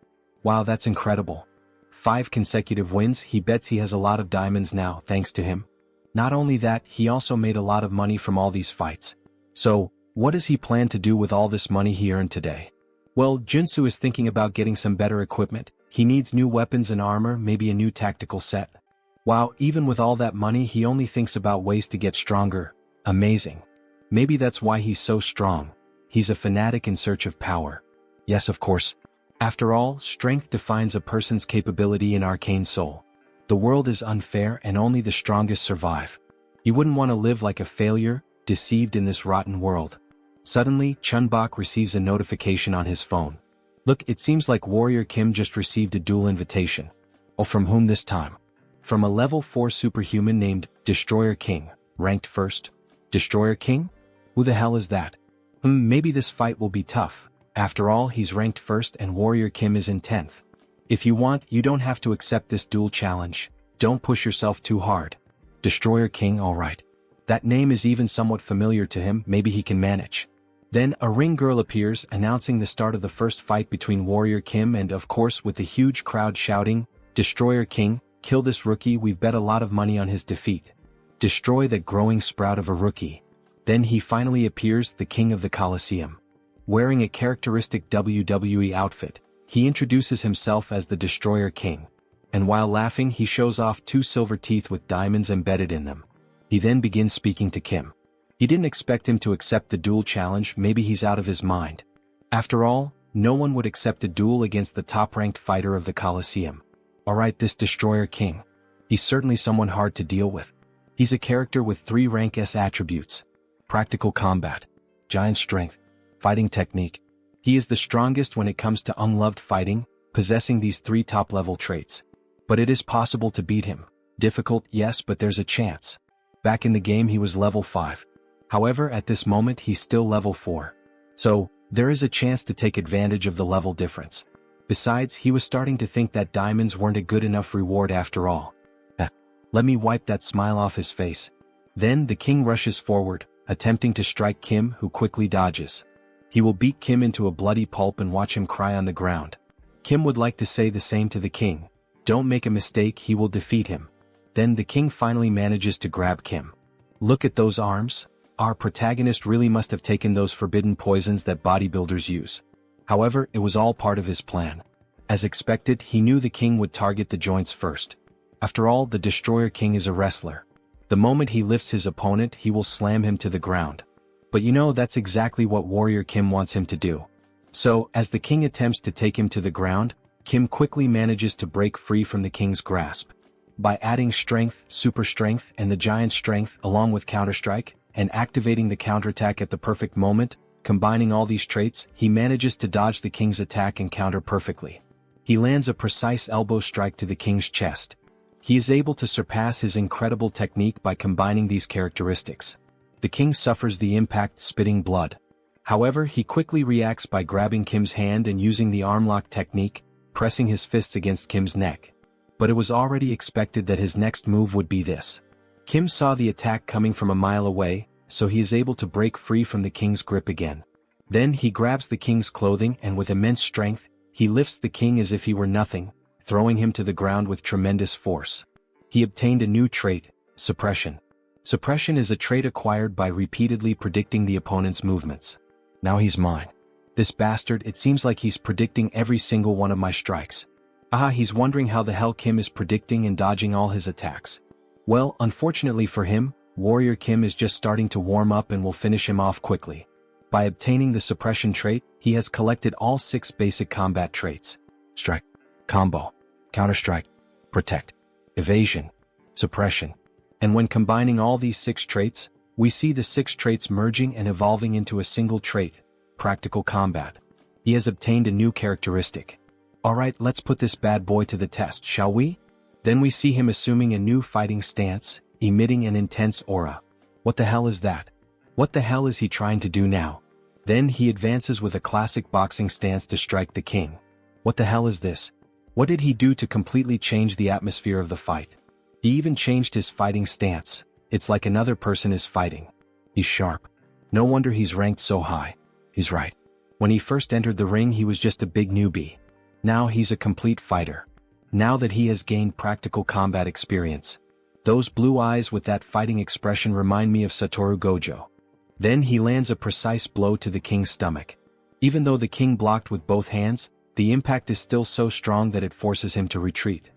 Wow, that's incredible. 5 consecutive wins. He bets he has a lot of diamonds now thanks to him. Not only that, he also made a lot of money from all these fights. So, what does he plan to do with all this money he earned today? Well, Joonsoo is thinking about getting some better equipment. He needs new weapons and armor, maybe a new tactical set. Wow, even with all that money, he only thinks about ways to get stronger. Amazing. Maybe that's why he's so strong. He's a fanatic in search of power. Yes, of course. After all, strength defines a person's capability in Arcane Seoul. The world is unfair and only the strongest survive. You wouldn't want to live like a failure, deceived in this rotten world. Suddenly, Chunbok receives a notification on his phone. Look, it seems like Warrior Kim just received a duel invitation. Oh, from whom this time? From a level 4 superhuman named Destroyer King, ranked first. Destroyer King? Who the hell is that? Maybe this fight will be tough. After all, he's ranked first and Warrior Kim is in 10th. If you want, you don't have to accept this duel challenge. Don't push yourself too hard. Destroyer King, alright. That name is even somewhat familiar to him, maybe he can manage. Then a ring girl appears, announcing the start of the first fight between Warrior Kim and, of course, with the huge crowd shouting, Destroyer King, kill this rookie, we've bet a lot of money on his defeat. Destroy that growing sprout of a rookie. Then he finally appears, the king of the Colosseum. Wearing a characteristic WWE outfit, he introduces himself as the Destroyer King. And while laughing, he shows off 2 silver teeth with diamonds embedded in them. He then begins speaking to Kim. He didn't expect him to accept the duel challenge, maybe he's out of his mind. After all, no one would accept a duel against the top-ranked fighter of the Colosseum. Alright, this Destroyer King. He's certainly someone hard to deal with. He's a character with 3 rank S attributes. Practical combat, giant strength, fighting technique. He is the strongest when it comes to unloved fighting, possessing these 3 top-level traits. But it is possible to beat him. Difficult, yes, but there's a chance. Back in the game he was level 5. However, at this moment he's still level 4. So, there is a chance to take advantage of the level difference. Besides, he was starting to think that diamonds weren't a good enough reward after all. Let me wipe that smile off his face. Then the king rushes forward, attempting to strike Kim, who quickly dodges. He will beat Kim into a bloody pulp and watch him cry on the ground. Kim would like to say the same to the king. Don't make a mistake, he will defeat him. Then the king finally manages to grab Kim. Look at those arms. Our protagonist really must have taken those forbidden poisons that bodybuilders use. However, it was all part of his plan. As expected, he knew the king would target the joints first. After all, the Destroyer King is a wrestler. The moment he lifts his opponent, he will slam him to the ground. But you know, that's exactly what Warrior Kim wants him to do. So, as the king attempts to take him to the ground, Kim quickly manages to break free from the king's grasp. By adding strength, super strength, and the giant strength along with counterstrike, and activating the counterattack at the perfect moment, combining all these traits, he manages to dodge the king's attack and counter perfectly. He lands a precise elbow strike to the king's chest. He is able to surpass his incredible technique by combining these characteristics. The king suffers the impact, spitting blood. However, he quickly reacts by grabbing Kim's hand and using the arm lock technique, pressing his fists against Kim's neck. But it was already expected that his next move would be this. Kim saw the attack coming from a mile away, so he is able to break free from the king's grip again. Then he grabs the king's clothing and with immense strength, he lifts the king as if he were nothing, throwing him to the ground with tremendous force. He obtained a new trait, suppression. Suppression is a trait acquired by repeatedly predicting the opponent's movements. Now he's mine. This bastard, it seems like he's predicting every single one of my strikes. He's wondering how the hell Kim is predicting and dodging all his attacks. Well, unfortunately for him, Warrior Kim is just starting to warm up and will finish him off quickly. By obtaining the suppression trait, he has collected all 6 basic combat traits. Strike, combo, counterstrike, protect, evasion, suppression. And when combining all these 6 traits, we see the 6 traits merging and evolving into a single trait, practical combat. He has obtained a new characteristic. Alright, let's put this bad boy to the test, shall we? Then we see him assuming a new fighting stance, emitting an intense aura. What the hell is that? What the hell is he trying to do now? Then he advances with a classic boxing stance to strike the king. What the hell is this? What did he do to completely change the atmosphere of the fight? He even changed his fighting stance. It's like another person is fighting. He's sharp. No wonder he's ranked so high. He's right. When he first entered the ring he was just a big newbie. Now he's a complete fighter. Now that he has gained practical combat experience. Those blue eyes with that fighting expression remind me of Satoru Gojo. Then he lands a precise blow to the king's stomach. Even though the king blocked with both hands, the impact is still so strong that it forces him to retreat.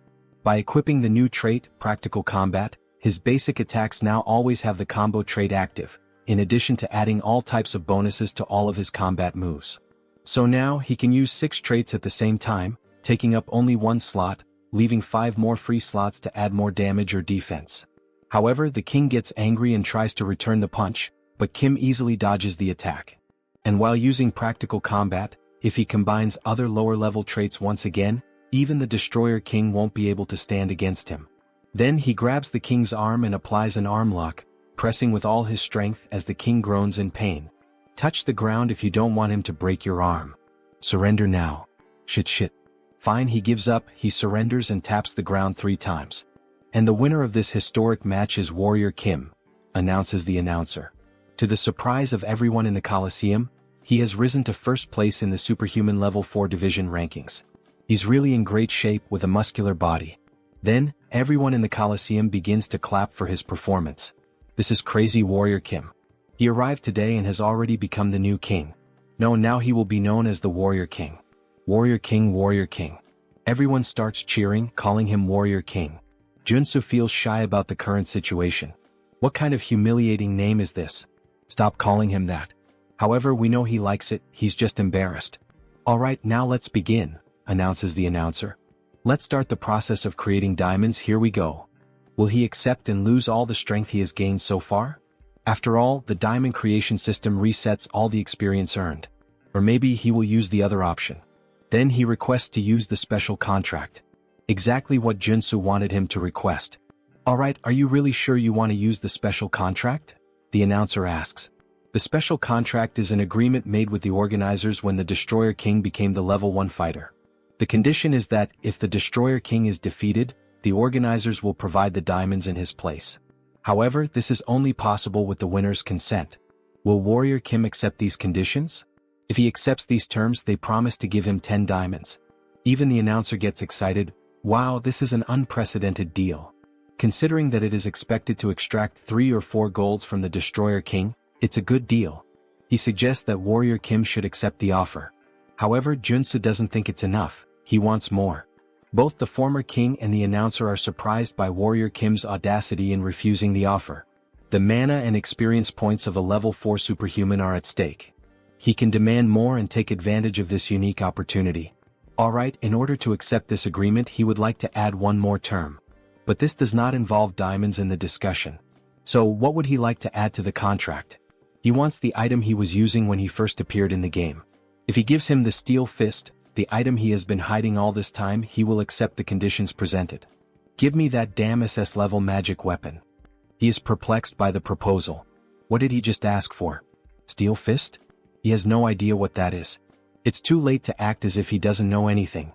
By equipping the new trait, Practical Combat, his basic attacks now always have the combo trait active, in addition to adding all types of bonuses to all of his combat moves. So now he can use 6 traits at the same time, taking up only 1 slot, leaving 5 more free slots to add more damage or defense. However, the king gets angry and tries to return the punch, but Kim easily dodges the attack. And while using Practical Combat, if he combines other lower-level traits once again, even the Destroyer King won't be able to stand against him. Then he grabs the king's arm and applies an arm lock, pressing with all his strength as the king groans in pain. Touch the ground if you don't want him to break your arm. Surrender now. Shit. Fine, he gives up, he surrenders and taps the ground 3 times. And the winner of this historic match is Warrior Kim, announces the announcer. To the surprise of everyone in the Coliseum, he has risen to first place in the Superhuman Level 4 Division rankings. He's really in great shape with a muscular body. Then, everyone in the Coliseum begins to clap for his performance. This is crazy Warrior Kim. He arrived today and has already become the new king. No, now he will be known as the Warrior King. Warrior King, Warrior King. Everyone starts cheering, calling him Warrior King. Joonsoo feels shy about the current situation. What kind of humiliating name is this? Stop calling him that. However, we know he likes it, he's just embarrassed. Alright, now let's begin, announces the announcer. Let's start the process of creating diamonds, here we go. Will he accept and lose all the strength he has gained so far? After all, the diamond creation system resets all the experience earned. Or maybe he will use the other option. Then he requests to use the special contract. Exactly what Joonsoo wanted him to request. Alright, are you really sure you want to use the special contract? The announcer asks. The special contract is an agreement made with the organizers when the Destroyer King became the level 1 fighter. The condition is that, if the Destroyer King is defeated, the organizers will provide the diamonds in his place. However, this is only possible with the winner's consent. Will Warrior Kim accept these conditions? If he accepts these terms, they promise to give him 10 diamonds. Even the announcer gets excited. Wow, this is an unprecedented deal. Considering that it is expected to extract 3 or 4 golds from the Destroyer King, it's a good deal. He suggests that Warrior Kim should accept the offer. However, Joonsoo doesn't think it's enough, he wants more. Both the former king and the announcer are surprised by Warrior Kim's audacity in refusing the offer. The mana and experience points of a level 4 superhuman are at stake. He can demand more and take advantage of this unique opportunity. Alright, in order to accept this agreement he would like to add one more term. But this does not involve diamonds in the discussion. So what would he like to add to the contract? He wants the item he was using when he first appeared in the game. If he gives him the Steel Fist, the item he has been hiding all this time, he will accept the conditions presented. Give me that damn SS level magic weapon. He is perplexed by the proposal. What did he just ask for? Steel Fist? He has no idea what that is. It's too late to act as if he doesn't know anything.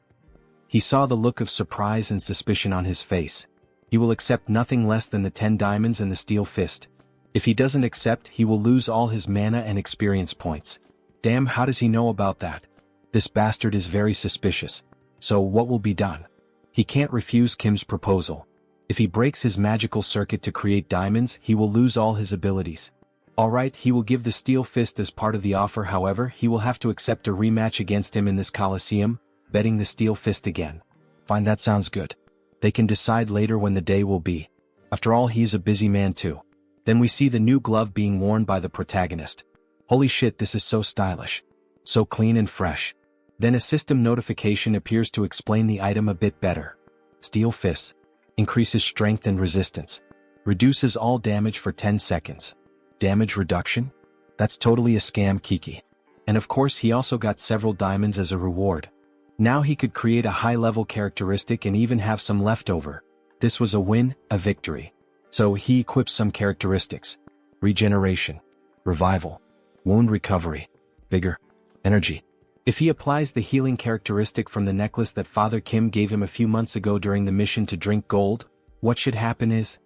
He saw the look of surprise and suspicion on his face. He will accept nothing less than the 10 diamonds and the Steel Fist. If he doesn't accept, he will lose all his mana and experience points. Damn, how does he know about that? This bastard is very suspicious. So what will be done? He can't refuse Kim's proposal. If he breaks his magical circuit to create diamonds, he will lose all his abilities. Alright, he will give the Steel Fist as part of the offer, however, he will have to accept a rematch against him in this Coliseum, betting the Steel Fist again. Fine, that sounds good. They can decide later when the day will be. After all, he is a busy man too. Then we see the new glove being worn by the protagonist. Holy shit, this is so stylish. So clean and fresh. Then a system notification appears to explain the item a bit better. Steel Fist. Increases strength and resistance. Reduces all damage for 10 seconds. Damage reduction? That's totally a scam, Kiki. And of course he also got several diamonds as a reward. Now he could create a high-level characteristic and even have some left over. This was a win, a victory. So he equips some characteristics. Regeneration. Revival. Wound recovery. Vigor. Energy. If he applies the healing characteristic from the necklace that Father Kim gave him a few months ago during the mission to drink gold, what should happen is,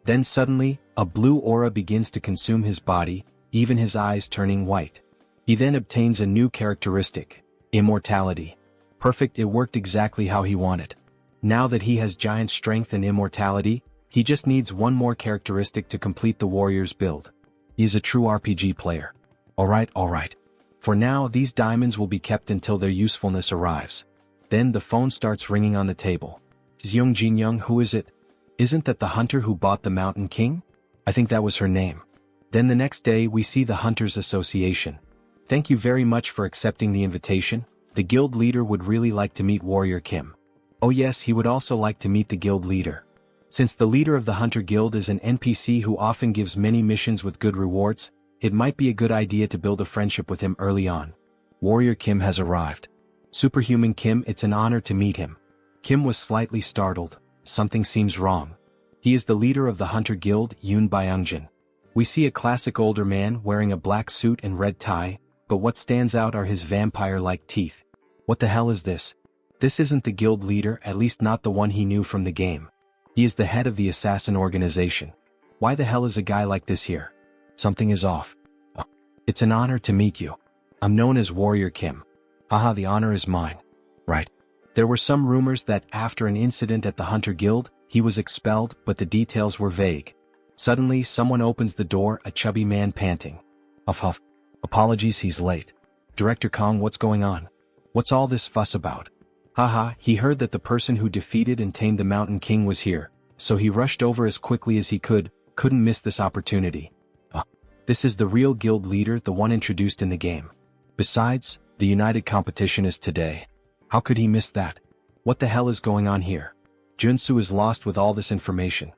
Then suddenly, a blue aura begins to consume his body, even his eyes turning white. He then obtains a new characteristic, immortality. Perfect, it worked exactly how he wanted. Now that he has giant strength and immortality, he just needs one more characteristic to complete the warrior's build. He is a true RPG player. Alright. For now, these diamonds will be kept until their usefulness arrives. Then the phone starts ringing on the table. Jeong Jin-young, who is it? Isn't that the hunter who bought the Mountain King? I think that was her name. Then the next day we see the Hunters Association. Thank you very much for accepting the invitation. The guild leader would really like to meet Warrior Kim. Oh yes, he would also like to meet the guild leader. Since the leader of the Hunter Guild is an NPC who often gives many missions with good rewards, it might be a good idea to build a friendship with him early on. Warrior Kim has arrived. Superhuman Kim, it's an honor to meet him. Kim was slightly startled. Something seems wrong. He is the leader of the Hunter Guild, Yoon Byungjin. We see a classic older man wearing a black suit and red tie, but what stands out are his vampire-like teeth. What the hell is this? This isn't the guild leader, at least not the one he knew from the game. He is the head of the assassin organization. Why the hell is a guy like this here? Something is off. Oh, it's an honor to meet you. I'm known as Warrior Kim. Haha, the honor is mine. Right. There were some rumors that after an incident at the Hunter Guild, he was expelled, but the details were vague. Suddenly, someone opens the door, a chubby man panting. Huff. Apologies, he's late. Director Kong, what's going on? What's all this fuss about? Haha, he heard that the person who defeated and tamed the Mountain King was here, so he rushed over as quickly as he couldn't miss this opportunity. This is the real guild leader, the one introduced in the game. Besides, the united competition is today. How could he miss that? What the hell is going on here? Joonsoo is lost with all this information.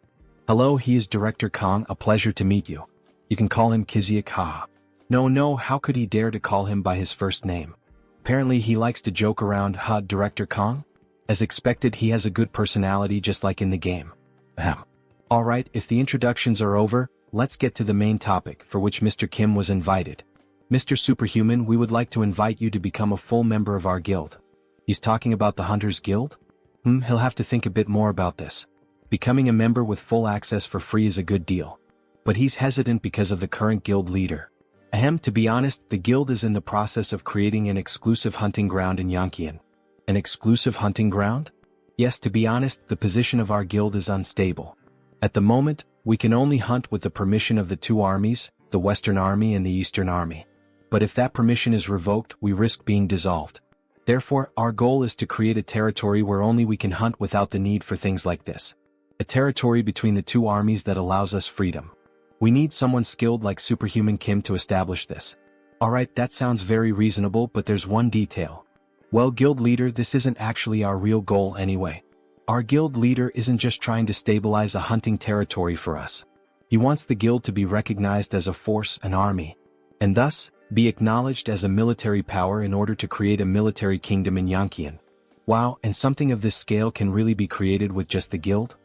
Hello, he is Director Kong, a pleasure to meet you. You can call him Kiziak, haha. No, how could he dare to call him by his first name? Apparently he likes to joke around, Director Kong? As expected, he has a good personality just like in the game. Ahem. Alright, if the introductions are over, let's get to the main topic for which Mr. Kim was invited. Mr. Superhuman, we would like to invite you to become a full member of our guild. He's talking about the Hunters Guild? He'll have to think a bit more about this. Becoming a member with full access for free is a good deal. But he's hesitant because of the current guild leader. Ahem, to be honest, the guild is in the process of creating an exclusive hunting ground in Yonkian. An exclusive hunting ground? Yes, to be honest, the position of our guild is unstable. At the moment, we can only hunt with the permission of the two armies, the Western Army and the Eastern Army. But if that permission is revoked, we risk being dissolved. Therefore, our goal is to create a territory where only we can hunt without the need for things like this. A territory between the two armies that allows us freedom. We need someone skilled like Superhuman Kim to establish this. Alright, that sounds very reasonable, but there's one detail. Well, guild leader, this isn't actually our real goal anyway. Our guild leader isn't just trying to stabilize a hunting territory for us. He wants the guild to be recognized as a force, an army, and thus, be acknowledged as a military power in order to create a military kingdom in Yonkian. Wow, and something of this scale can really be created with just the guild?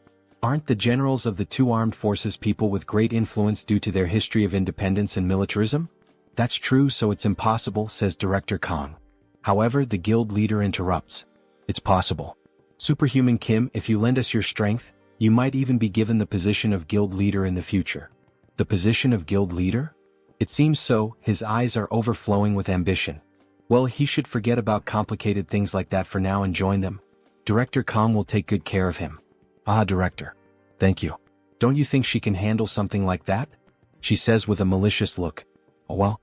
Aren't the generals of the two armed forces people with great influence due to their history of independence and militarism? That's true, so it's impossible, says Director Kong. However, the guild leader interrupts. It's possible. Superhuman Kim, if you lend us your strength, you might even be given the position of guild leader in the future. The position of guild leader? It seems so, his eyes are overflowing with ambition. Well, he should forget about complicated things like that for now and join them. Director Kong will take good care of him. Director. Thank you. Don't you think she can handle something like that? She says with a malicious look. Yoon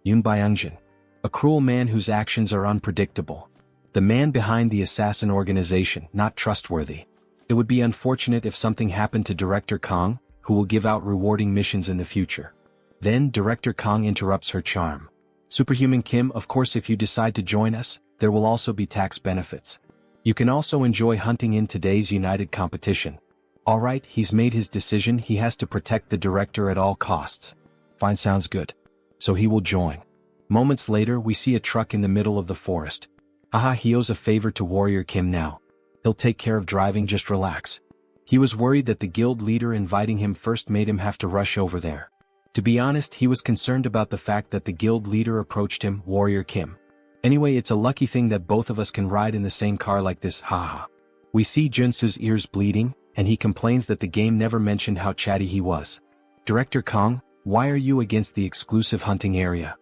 Byungjin. A cruel man whose actions are unpredictable. The man behind the assassin organization, not trustworthy. It would be unfortunate if something happened to Director Kong, who will give out rewarding missions in the future. Then Director Kong interrupts her charm. Superhuman Kim, of course if you decide to join us, there will also be tax benefits. You can also enjoy hunting in today's united competition. Alright, he's made his decision, he has to protect the director at all costs. Fine, sounds good. So he will join. Moments later we see a truck in the middle of the forest. He owes a favor to Warrior Kim now. He'll take care of driving, just relax. He was worried that the guild leader inviting him first made him have to rush over there. To be honest, he was concerned about the fact that the guild leader approached him, Warrior Kim. Anyway, it's a lucky thing that both of us can ride in the same car like this, haha. We see Joonsoo's ears bleeding, and he complains that the game never mentioned how chatty he was. Director Kong, why are you against the exclusive hunting area?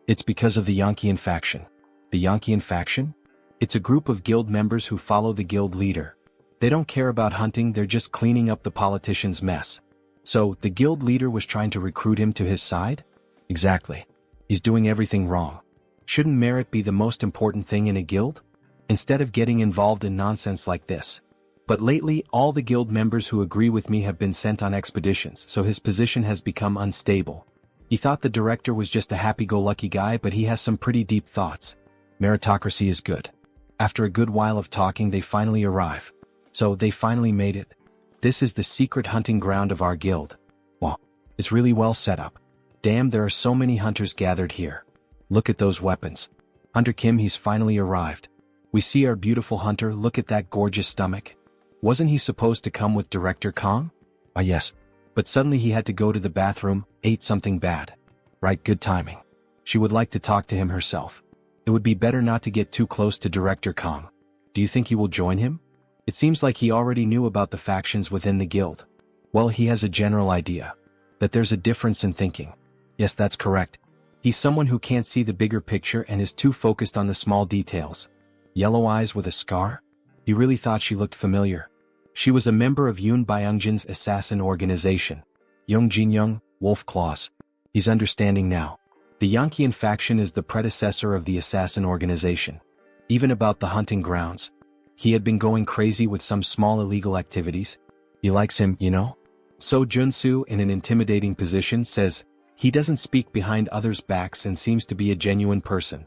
It's because of the Yankian faction. The Yankian faction? It's a group of guild members who follow the guild leader. They don't care about hunting, they're just cleaning up the politician's mess. So, the guild leader was trying to recruit him to his side? Exactly. He's doing everything wrong. Shouldn't merit be the most important thing in a guild? Instead of getting involved in nonsense like this. But lately, all the guild members who agree with me have been sent on expeditions, so his position has become unstable. He thought the director was just a happy-go-lucky guy, but he has some pretty deep thoughts. Meritocracy is good. After a good while of talking, they finally arrive. So, they finally made it. This is the secret hunting ground of our guild. Wow, it's really well set up. Damn, there are so many hunters gathered here. Look at those weapons. Hunter Kim, he's finally arrived. We see our beautiful hunter, look at that gorgeous stomach. Wasn't he supposed to come with Director Kong? Yes. But suddenly he had to go to the bathroom, ate something bad. Right, good timing. She would like to talk to him herself. It would be better not to get too close to Director Kong. Do you think he will join him? It seems like he already knew about the factions within the guild. Well, he has a general idea. That there's a difference in thinking. Yes, that's correct. He's someone who can't see the bigger picture and is too focused on the small details. Yellow eyes with a scar? He really thought she looked familiar. She was a member of Yoon Byungjin's assassin organization. Young Jin-young, Wolf Claws. He's understanding now. The Yankian faction is the predecessor of the assassin organization. Even about the hunting grounds. He had been going crazy with some small illegal activities. He likes him, you know? So Joonsoo, in an intimidating position, says, he doesn't speak behind others' backs and seems to be a genuine person.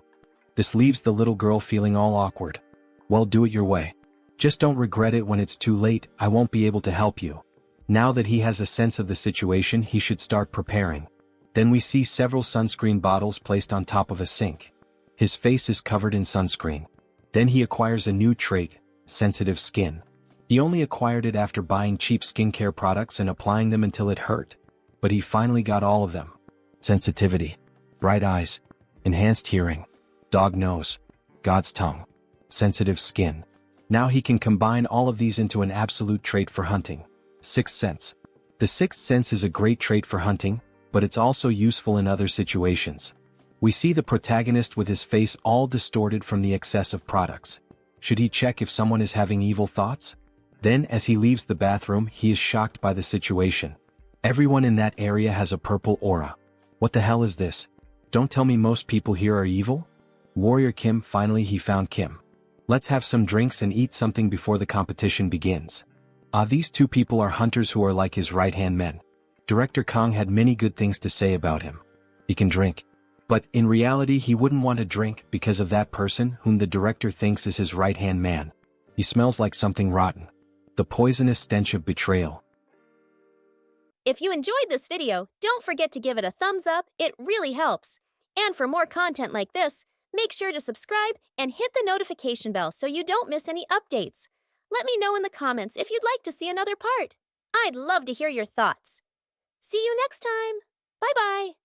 This leaves the little girl feeling all awkward. Well, do it your way. Just don't regret it when it's too late, I won't be able to help you. Now that he has a sense of the situation, he should start preparing. Then we see several sunscreen bottles placed on top of a sink. His face is covered in sunscreen. Then he acquires a new trait, sensitive skin. He only acquired it after buying cheap skincare products and applying them until it hurt. But he finally got all of them. Sensitivity. Bright eyes. Enhanced hearing. Dog nose. God's tongue. Sensitive skin. Now he can combine all of these into an absolute trait for hunting. Sixth sense. The sixth sense is a great trait for hunting, but it's also useful in other situations. We see the protagonist with his face all distorted from the excess of products. Should he check if someone is having evil thoughts? Then, as he leaves the bathroom, he is shocked by the situation. Everyone in that area has a purple aura. What the hell is this? Don't tell me most people here are evil? Warrior Kim, finally he found Kim. Let's have some drinks and eat something before the competition begins. These two people are hunters who are like his right-hand men. Director Kong had many good things to say about him. He can drink. But in reality he wouldn't want to drink because of that person whom the director thinks is his right-hand man. He smells like something rotten. The poisonous stench of betrayal. If you enjoyed this video, don't forget to give it a thumbs up, it really helps. And for more content like this, make sure to subscribe and hit the notification bell so you don't miss any updates. Let me know in the comments if you'd like to see another part. I'd love to hear your thoughts. See you next time. Bye-bye.